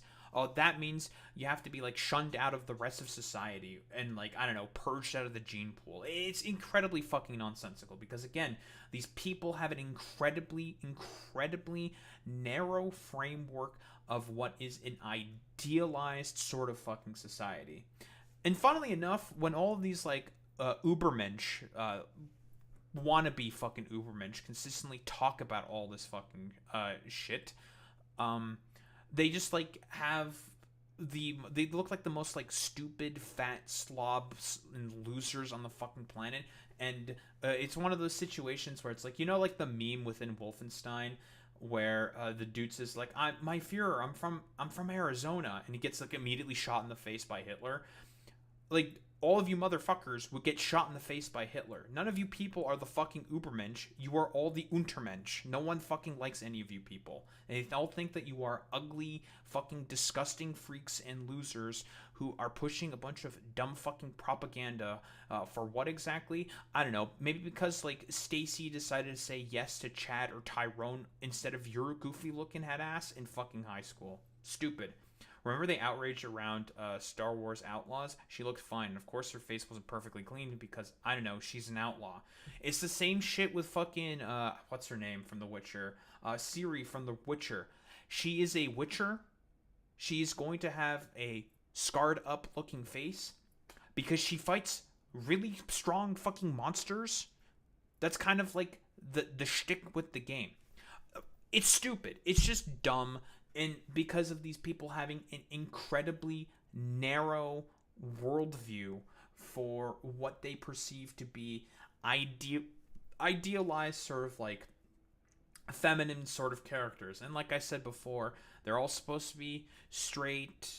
that means you have to be like shunned out of the rest of society and, like, I don't know, purged out of the gene pool. It's incredibly fucking nonsensical, because again, these people have an incredibly narrow framework of what is an idealized sort of fucking society. And funnily enough, when all of these like Ubermensch, wannabe fucking Ubermensch, consistently talk about all this fucking shit, they just like have they look like the most like stupid fat slobs and losers on the fucking planet. And it's one of those situations where it's like, you know, like the meme within Wolfenstein where the dude says like, my Führer, I'm from Arizona, and he gets like immediately shot in the face by Hitler. Like, all of you motherfuckers would get shot in the face by Hitler. None of you people are the fucking Ubermensch. You are all the Untermensch. No one fucking likes any of you people. And they all think that you are ugly, fucking disgusting freaks and losers who are pushing a bunch of dumb fucking propaganda. For what exactly? I don't know. Maybe because, like, Stacy decided to say yes to Chad or Tyrone instead of your goofy looking head ass in fucking high school. Stupid. Remember the outrage around Star Wars Outlaws? She looked fine. And of course, her face wasn't perfectly clean because, I don't know, she's an outlaw. It's the same shit with fucking, what's her name from The Witcher? Ciri from The Witcher. She is a Witcher. She's going to have a scarred up looking face because she fights really strong fucking monsters. That's kind of like the shtick with the game. It's stupid. It's just dumb. And because of these people having an incredibly narrow worldview for what they perceive to be idealized sort of like feminine sort of characters. And like I said before, they're all supposed to be straight,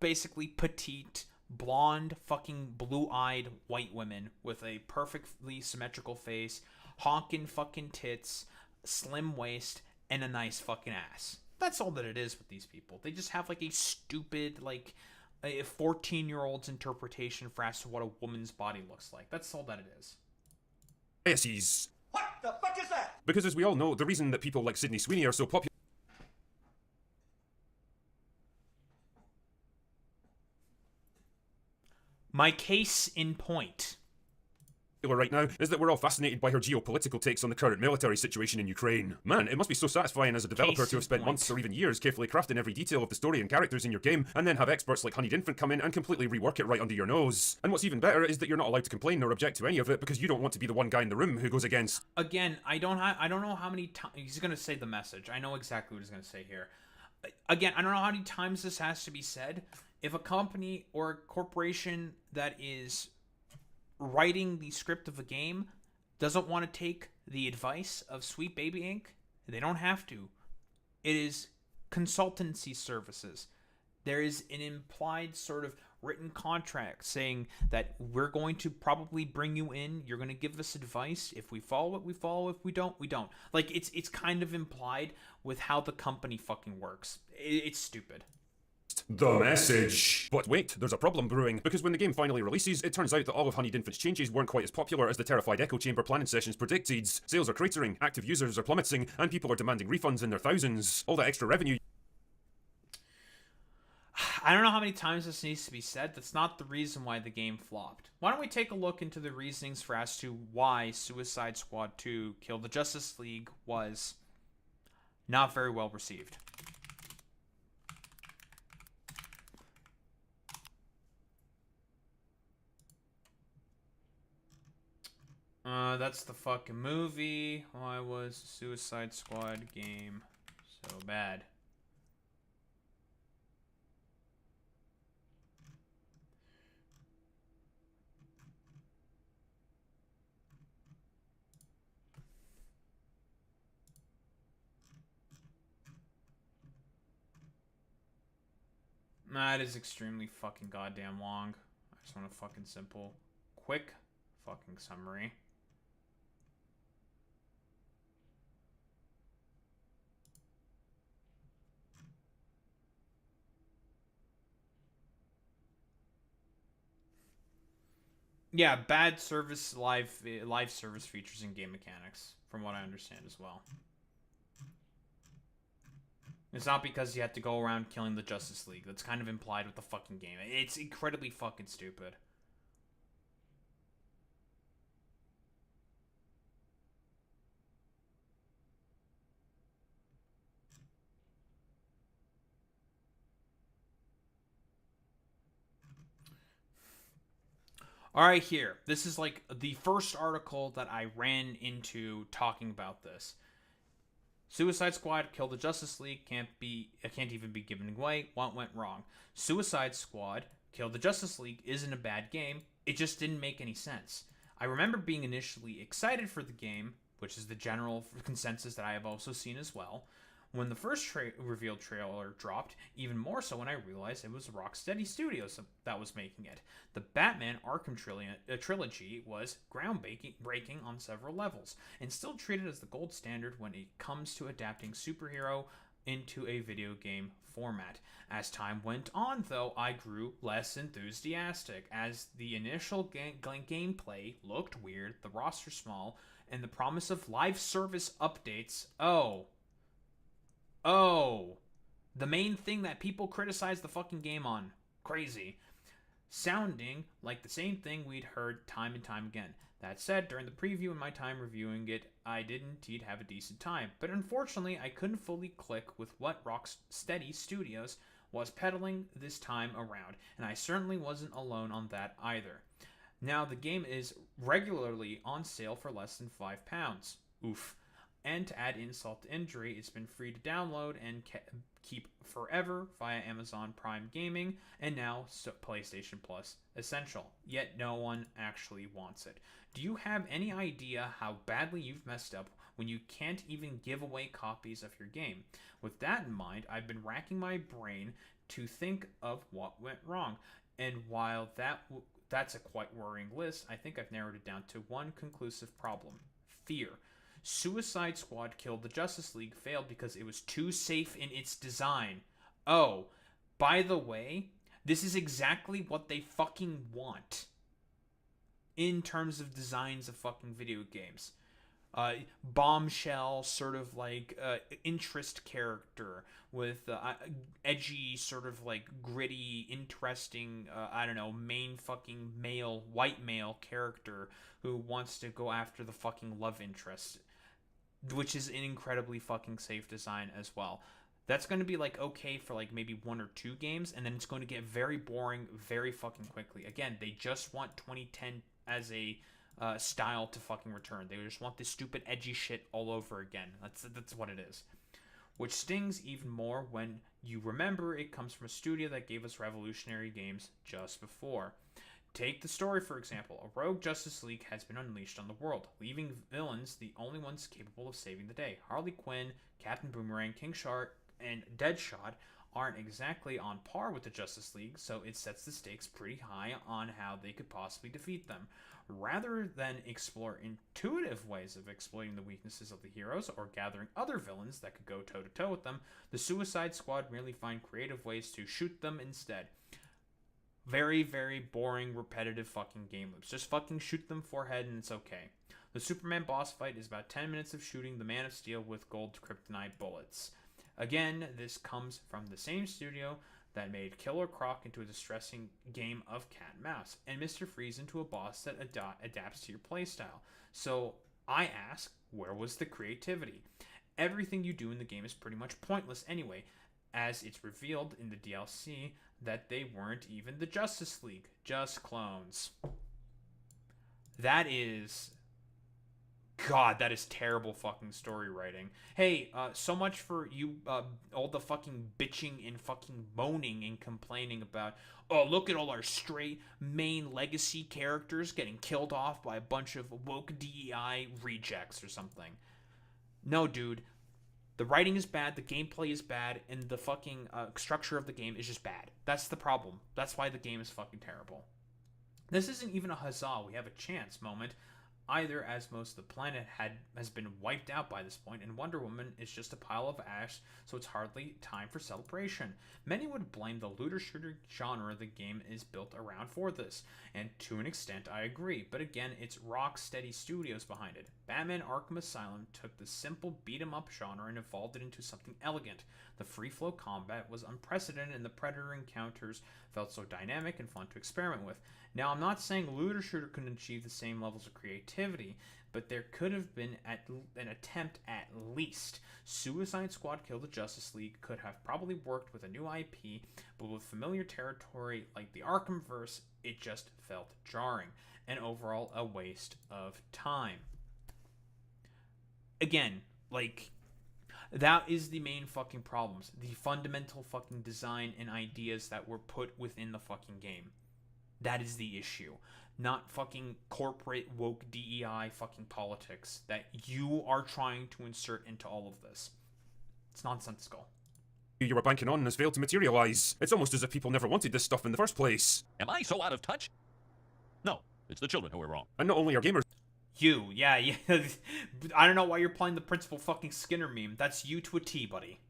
basically petite, blonde, fucking blue-eyed white women with a perfectly symmetrical face, honkin' fucking tits, slim waist, and a nice fucking ass. That's all that it is with these people. They just have like a stupid, like, a 14-year-old's interpretation for as to what a woman's body looks like. That's all that it is. Biases. What the fuck is that? Because as we all know, the reason that people like Sydney Sweeney are so popular My case in point. right now is that we're all fascinated by her geopolitical takes on the current military situation in Ukraine. Man, it must be so satisfying as a developer to have spent months or even years carefully crafting every detail of the story and characters in your game, and then have experts like Honeyed Infant come in and completely rework it right under your nose. And what's even better is that you're not allowed to complain nor object to any of it because you don't want to be the one guy in the room who goes against. Again, I don't know how many times he's gonna say the message. I know exactly what he's gonna say here. Again, I don't know how many times this has to be said. If a company or a corporation that is writing the script of a game doesn't want to take the advice of Sweet Baby Inc., they don't have to. It is consultancy services. There is an implied sort of written contract saying that we're going to probably bring you in, you're going to give us advice. If we follow it, we follow. If we don't, we don't. Like, it's kind of implied with how the company fucking works. It's stupid. The message. But wait, there's a problem brewing, because when the game finally releases, it turns out that all of Honeyed Infant's changes weren't quite as popular as the terrified echo chamber planning sessions predicted. Sales are cratering, active users are plummeting, and people are demanding refunds in their thousands. All that extra revenue. I don't know how many times this needs to be said. That's not the reason why the game flopped. Why don't we take a look into the reasonings for as to why Suicide Squad 2 Kill the Justice League was not very well received. That's the fucking movie. Why was Suicide Squad game so bad? That is extremely fucking goddamn long. I just want a fucking simple, quick fucking summary. Yeah, bad service live service features and game mechanics, from what I understand as well. It's not because you have to go around killing the Justice League. That's kind of implied with the fucking game. It's incredibly fucking stupid. All right, here. This is like the first article that I ran into talking about this. Suicide Squad killed the Justice League. Can't even be given away. What went wrong? Suicide Squad killed the Justice League isn't a bad game. It just didn't make any sense. I remember being initially excited for the game, which is the general consensus that I have also seen as well, when the first revealed trailer dropped, even more so when I realized it was Rocksteady Studios that was making it. The Batman Arkham trilogy was groundbreaking on several levels, and still treated as the gold standard when it comes to adapting superhero into a video game format. As time went on, though, I grew less enthusiastic, as the initial gameplay looked weird, the roster small, and the promise of live service updates. Oh, the main thing that people criticize the fucking game on. Crazy. Sounding like the same thing we'd heard time and time again. That said, during the preview and my time reviewing it, I did indeed have a decent time. But unfortunately, I couldn't fully click with what Rocksteady Studios was peddling this time around. And I certainly wasn't alone on that either. Now, the game is regularly on sale for less than £5. Oof. And to add insult to injury, it's been free to download and keep forever via Amazon Prime Gaming, and now PlayStation Plus Essential. Yet no one actually wants it. Do you have any idea how badly you've messed up when you can't even give away copies of your game? With that in mind, I've been racking my brain to think of what went wrong. And while that's a quite worrying list, I think I've narrowed it down to one conclusive problem: fear. Suicide Squad killed the Justice League failed because it was too safe in its design. Oh, by the way, this is exactly what they fucking want in terms of designs of fucking video games. Bombshell, sort of like interest character with edgy, sort of like gritty, interesting, main fucking white male character who wants to go after the fucking love interest, which is an incredibly fucking safe design as well. That's going to be like okay for like maybe 1 or 2 games, and then it's going to get very boring very fucking quickly. Again, they just want 2010 as a style to fucking return. They just want this stupid edgy shit all over again. That's what it is. Which stings even more when you remember it comes from a studio that gave us revolutionary games just before. Take the story, for example. A rogue Justice League has been unleashed on the world, leaving villains the only ones capable of saving the day. Harley Quinn, Captain Boomerang, King Shark, and Deadshot aren't exactly on par with the Justice League, so it sets the stakes pretty high on how they could possibly defeat them. Rather than explore intuitive ways of exploiting the weaknesses of the heroes or gathering other villains that could go toe-to-toe with them, the Suicide Squad merely find creative ways to shoot them instead. Very, very boring, repetitive fucking game loops. Just fucking shoot them forehead and it's okay. The Superman boss fight is about 10 minutes of shooting the Man of Steel with gold kryptonite bullets. Again, this comes from the same studio that made Killer Croc into a distressing game of cat and mouse, and Mr. Freeze into a boss that adapts to your playstyle. So I ask, where was the creativity? Everything you do in the game is pretty much pointless anyway, as it's revealed in the DLC that they weren't even the Justice League, just clones. That is... God, that is terrible fucking story writing. Hey, so much for you, all the fucking bitching and fucking moaning and complaining about, oh, look at all our straight main legacy characters getting killed off by a bunch of woke DEI rejects or something. No, dude. The writing is bad, the gameplay is bad, and the fucking structure of the game is just bad. That's the problem. That's why the game is fucking terrible. This isn't even a huzzah, we have a chance moment. either, as most of the planet has been wiped out by this point, and Wonder Woman is just a pile of ash, so it's hardly time for celebration. Many would blame the looter shooter genre the game is built around for this, and to an extent I agree, but again, it's Rocksteady Studios behind it. Batman Arkham Asylum took the simple beat-em-up genre and evolved it into something elegant. The free-flow combat was unprecedented, and the Predator encounters felt so dynamic and fun to experiment with. Now, I'm not saying looter shooter couldn't achieve the same levels of creativity, but there could have been an attempt at least. Suicide Squad Kill the Justice League could have probably worked with a new IP, but with familiar territory like the Arkhamverse, it just felt jarring, and overall a waste of time. Again, like, that is the main fucking problems. The fundamental fucking design and ideas that were put within the fucking game. That is the issue. Not fucking corporate woke DEI fucking politics that you are trying to insert into all of this. It's nonsensical. You were banking on has failed to materialize. It's almost as if people never wanted this stuff in the first place. Am I so out of touch? No, it's the children who are wrong. And not only are gamers Yeah. I don't know why you're playing the Principal fucking Skinner meme. That's you to a T, buddy.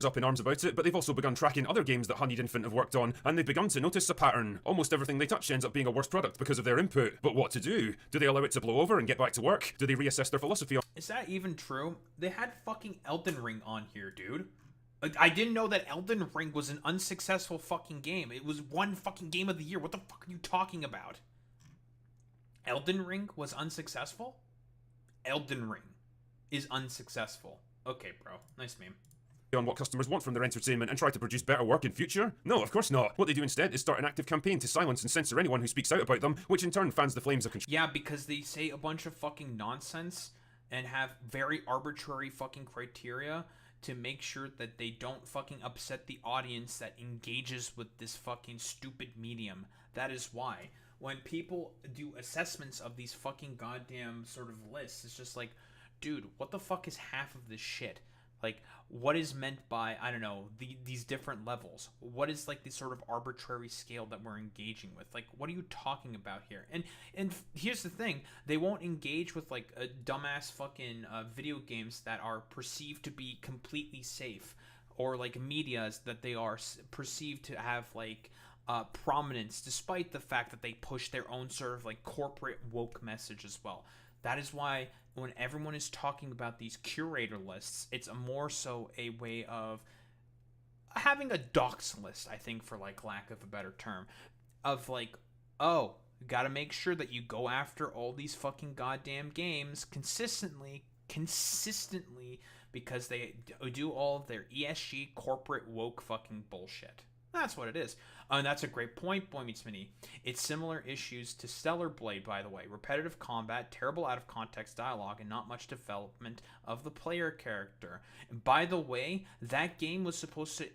up in arms about it, but they've also begun tracking other games that Honeyed Infant have worked on, and they've begun to notice a pattern. Almost everything they touch ends up being a worse product because of their input. But what to do? Do they allow it to blow over and get back to work? Do they reassess their philosophy on... Is that even true? They had fucking Elden Ring on here, dude. Like, I didn't know that Elden Ring was an unsuccessful fucking game. It was one fucking game of the year. What the fuck are you talking about? Elden Ring was unsuccessful? Elden Ring is unsuccessful. Okay, bro. Nice meme. On what customers want from their entertainment and try to produce better work in future? No, of course not. What they do instead is start an active campaign to silence and censor anyone who speaks out about them, which in turn fans the flames of control. Yeah, because they say a bunch of fucking nonsense and have very arbitrary fucking criteria to make sure that they don't fucking upset the audience that engages with this fucking stupid medium. That is why when people do assessments of these fucking goddamn sort of lists, it's just like, dude, what the fuck is half of this shit? Like, what is meant by, I don't know, these different levels? What is, like, the sort of arbitrary scale that we're engaging with? Like, what are you talking about here? And here's the thing. They won't engage with, like, a dumbass fucking video games that are perceived to be completely safe. Or, like, medias that they are perceived to have, like, prominence, despite the fact that they push their own sort of, like, corporate woke message as well. That is why when everyone is talking about these curator lists, it's more so a way of having a docs list, I think, for like lack of a better term, of like, oh, you gotta make sure that you go after all these fucking goddamn games consistently, because they do all of their ESG corporate woke fucking bullshit. That's what it is. And that's a great point, Boy Meets Mini. It's similar issues to Stellar Blade, by the way. Repetitive combat, terrible out-of-context dialogue, and not much development of the player character. And by the way, that game was supposed to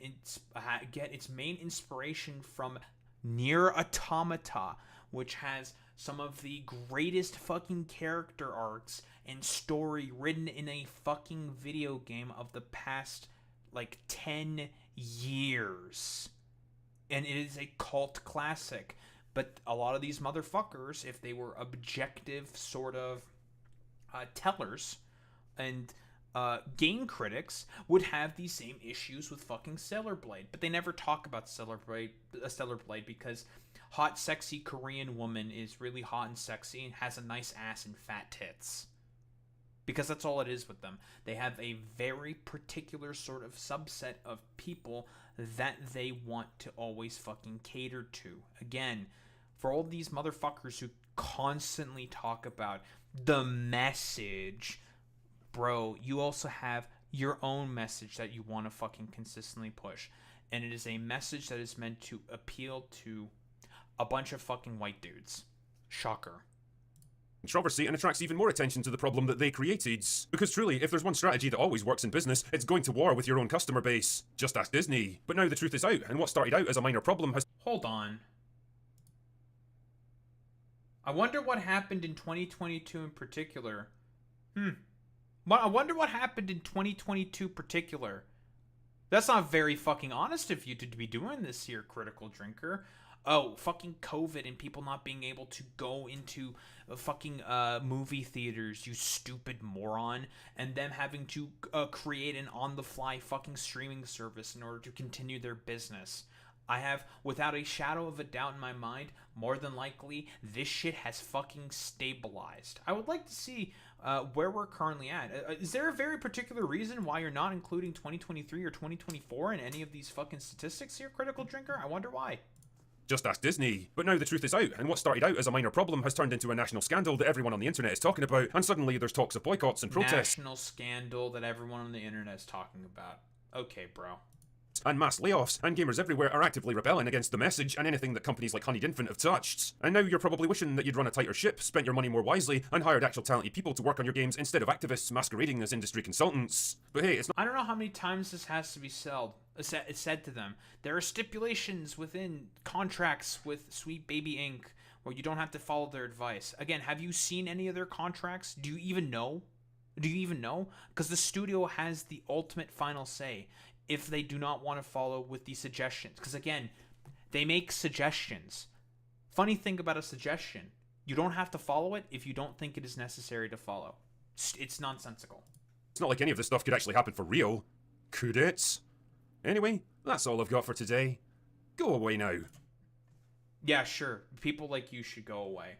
get its main inspiration from Nier Automata, which has some of the greatest fucking character arcs and story written in a fucking video game of the past, like, 10 years. And it is a cult classic. But a lot of these motherfuckers, if they were objective sort of tellers and game critics, would have these same issues with fucking Stellar Blade. But they never talk about Stellar Blade because hot, sexy Korean woman is really hot and sexy and has a nice ass and fat tits. Because that's all it is with them. They have a very particular sort of subset of people that they want to always fucking cater to. Again, for all these motherfuckers who constantly talk about the message, bro, you also have your own message that you want to fucking consistently push. And it is a message that is meant to appeal to a bunch of fucking white dudes. Shocker. Controversy and attracts even more attention to the problem that they created. Because truly, if there's one strategy that always works in business, it's going to war with your own customer base. Just ask Disney. But now the truth is out, and what started out as a minor problem has... Hold on. I wonder what happened in 2022 in particular. I wonder what happened in 2022 particular. That's not very fucking honest of you to be doing this here, Critical Drinker. Oh, fucking COVID and people not being able to go into fucking movie theaters, you stupid moron, and them having to create an on-the-fly fucking streaming service in order to continue their business. I have, without a shadow of a doubt in my mind, more than likely, this shit has fucking stabilized. I would like to see where we're currently at. Is there a very particular reason why you're not including 2023 or 2024 in any of these fucking statistics here, Critical Drinker? I wonder why. Just ask Disney. But now the truth is out, and what started out as a minor problem has turned into a national scandal that everyone on the internet is talking about, and suddenly there's talks of boycotts and protests. National scandal that everyone on the internet is talking about. Okay, bro. And mass layoffs, and gamers everywhere are actively rebelling against the message and anything that companies like Honeyed Infant have touched. And now you're probably wishing that you'd run a tighter ship, spent your money more wisely, and hired actual talented people to work on your games instead of activists masquerading as industry consultants. But hey, it's not— I don't know how many times this has to be said to them. There are stipulations within contracts with Sweet Baby Inc. where you don't have to follow their advice. Again, have you seen any of their contracts? Do you even know? Because the studio has the ultimate final say if they do not want to follow with the suggestions. Because again, they make suggestions. Funny thing about a suggestion, you don't have to follow it if you don't think it is necessary to follow. It's nonsensical. It's not like any of this stuff could actually happen for real. Could it? Anyway, that's all I've got for today. Go away now. Yeah, sure. People like you should go away.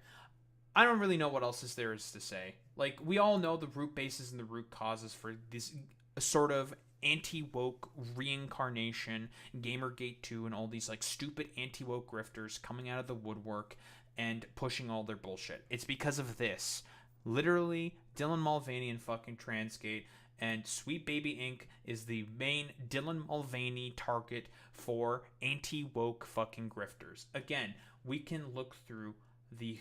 I don't really know what else there is to say. Like, we all know the root bases and the root causes for this sort of anti-woke reincarnation, Gamergate 2, and all these like stupid anti-woke grifters coming out of the woodwork and pushing all their bullshit. It's because of this. Literally, Dylan Mulvaney and fucking Transgate and Sweet Baby Inc. is the main Dylan Mulvaney target for anti-woke fucking grifters. Again, we can look through the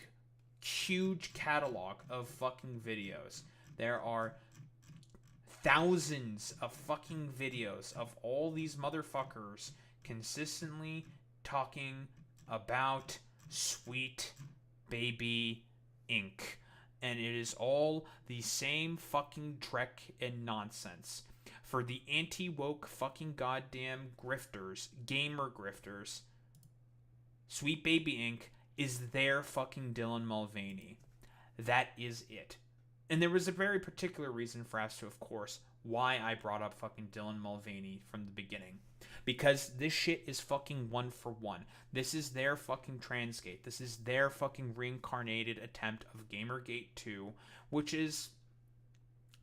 huge catalog of fucking videos. There are thousands of fucking videos of all these motherfuckers consistently talking about Sweet Baby Inc. And it is all the same fucking dreck and nonsense. For the anti-woke fucking goddamn grifters, gamer grifters, Sweet Baby Inc. is their fucking Dylan Mulvaney. That is it. And there was a very particular reason for us to, of course, why I brought up fucking Dylan Mulvaney from the beginning. Because this shit is fucking one for one. This is their fucking Transgate. This is their fucking reincarnated attempt of Gamergate 2, which is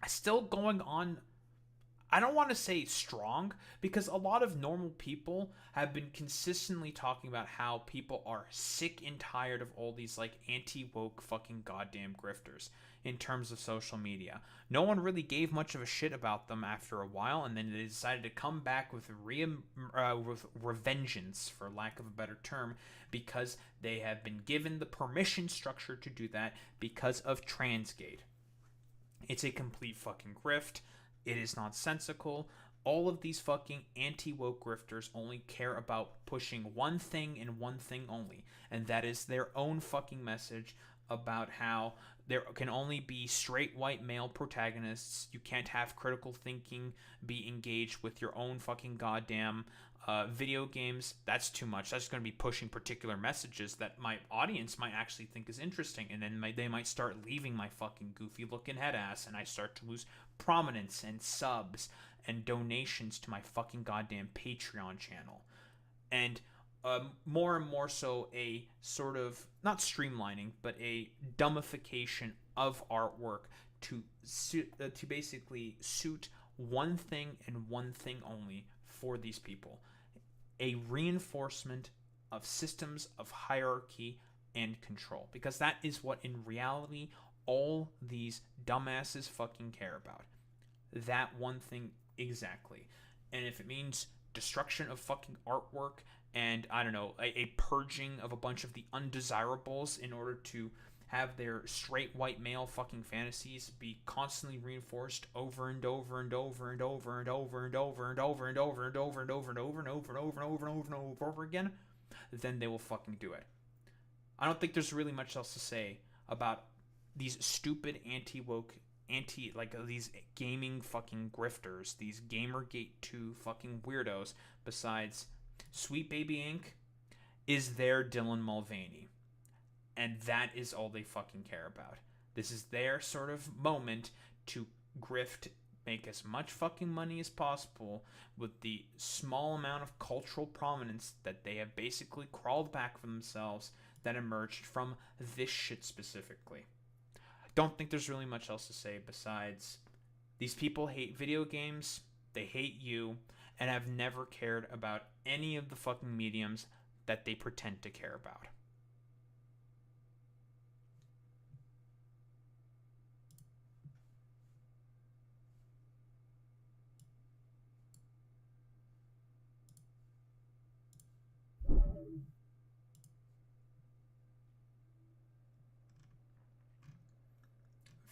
still going on. I don't want to say strong, because a lot of normal people have been consistently talking about how people are sick and tired of all these like anti-woke fucking goddamn grifters in terms of social media. No one really gave much of a shit about them after a while, and then they decided to come back with revengeance, for lack of a better term, because they have been given the permission structure to do that because of Transgate. It's a complete fucking grift. It is nonsensical. All of these fucking anti-woke grifters only care about pushing one thing and one thing only, and that is their own fucking message about how there can only be straight white male protagonists. You can't have critical thinking be engaged with your own fucking goddamn video games. That's too much. That's going to be pushing particular messages that my audience might actually think is interesting, and then they might start leaving my fucking goofy looking head ass, and I start to lose prominence and subs and donations to my fucking goddamn Patreon channel. And more and more so a sort of, not streamlining, but a dumbification of artwork to basically suit one thing and one thing only for these people. A reinforcement of systems of hierarchy and control. Because that is what in reality all these dumbasses fucking care about. That one thing exactly. And if it means destruction of fucking artwork and, I don't know, a purging of a bunch of the undesirables in order to have their straight white male fucking fantasies be constantly reinforced over and over and over and over and over and over and over and over and over and over and over and over and over and over and over and over and over again, then they will fucking do it. I don't think there's really much else to say about these stupid anti-woke, these gaming fucking grifters, these Gamergate 2 fucking weirdos, besides Sweet Baby Inc. is their Dylan Mulvaney. And that is all they fucking care about. This is their sort of moment to grift, make as much fucking money as possible with the small amount of cultural prominence that they have basically crawled back for themselves that emerged from this shit specifically. Don't think there's really much else to say besides these people hate video games, they hate you, and have never cared about any of the fucking mediums that they pretend to care about.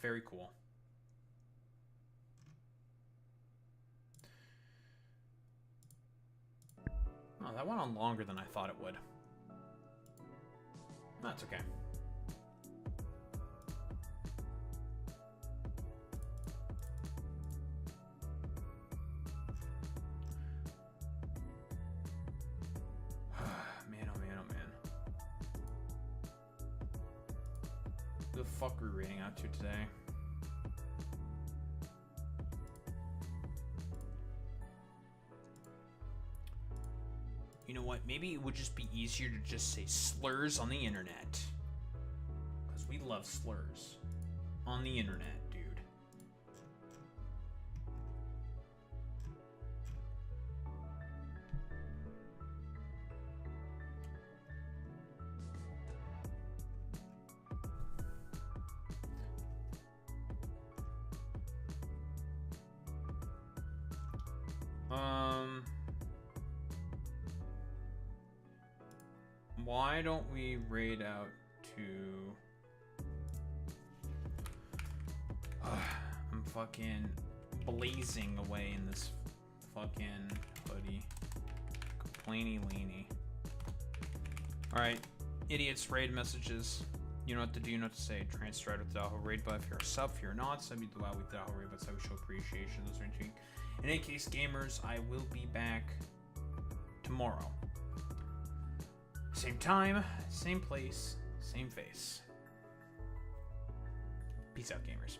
Very cool. Oh, that went on longer than I thought it would. That's okay. Man, oh man, oh man. Who the fuck are we reading out to today? You know what? Maybe it would just be easier to just say slurs on the internet. Because we love slurs on the internet, dude. Why don't we raid out to... I'm fucking blazing away in this fucking hoodie. Complainy leany. Alright, idiots, raid messages. You know what to do, you know what to say. Transcribe with the Daho raid, but if you're a sub, if you're not, sub you the with the Daho raid, but that's how we show appreciation. Those are interesting. In any case, gamers, I will be back tomorrow. Same time, same place, same face. Peace out, gamers.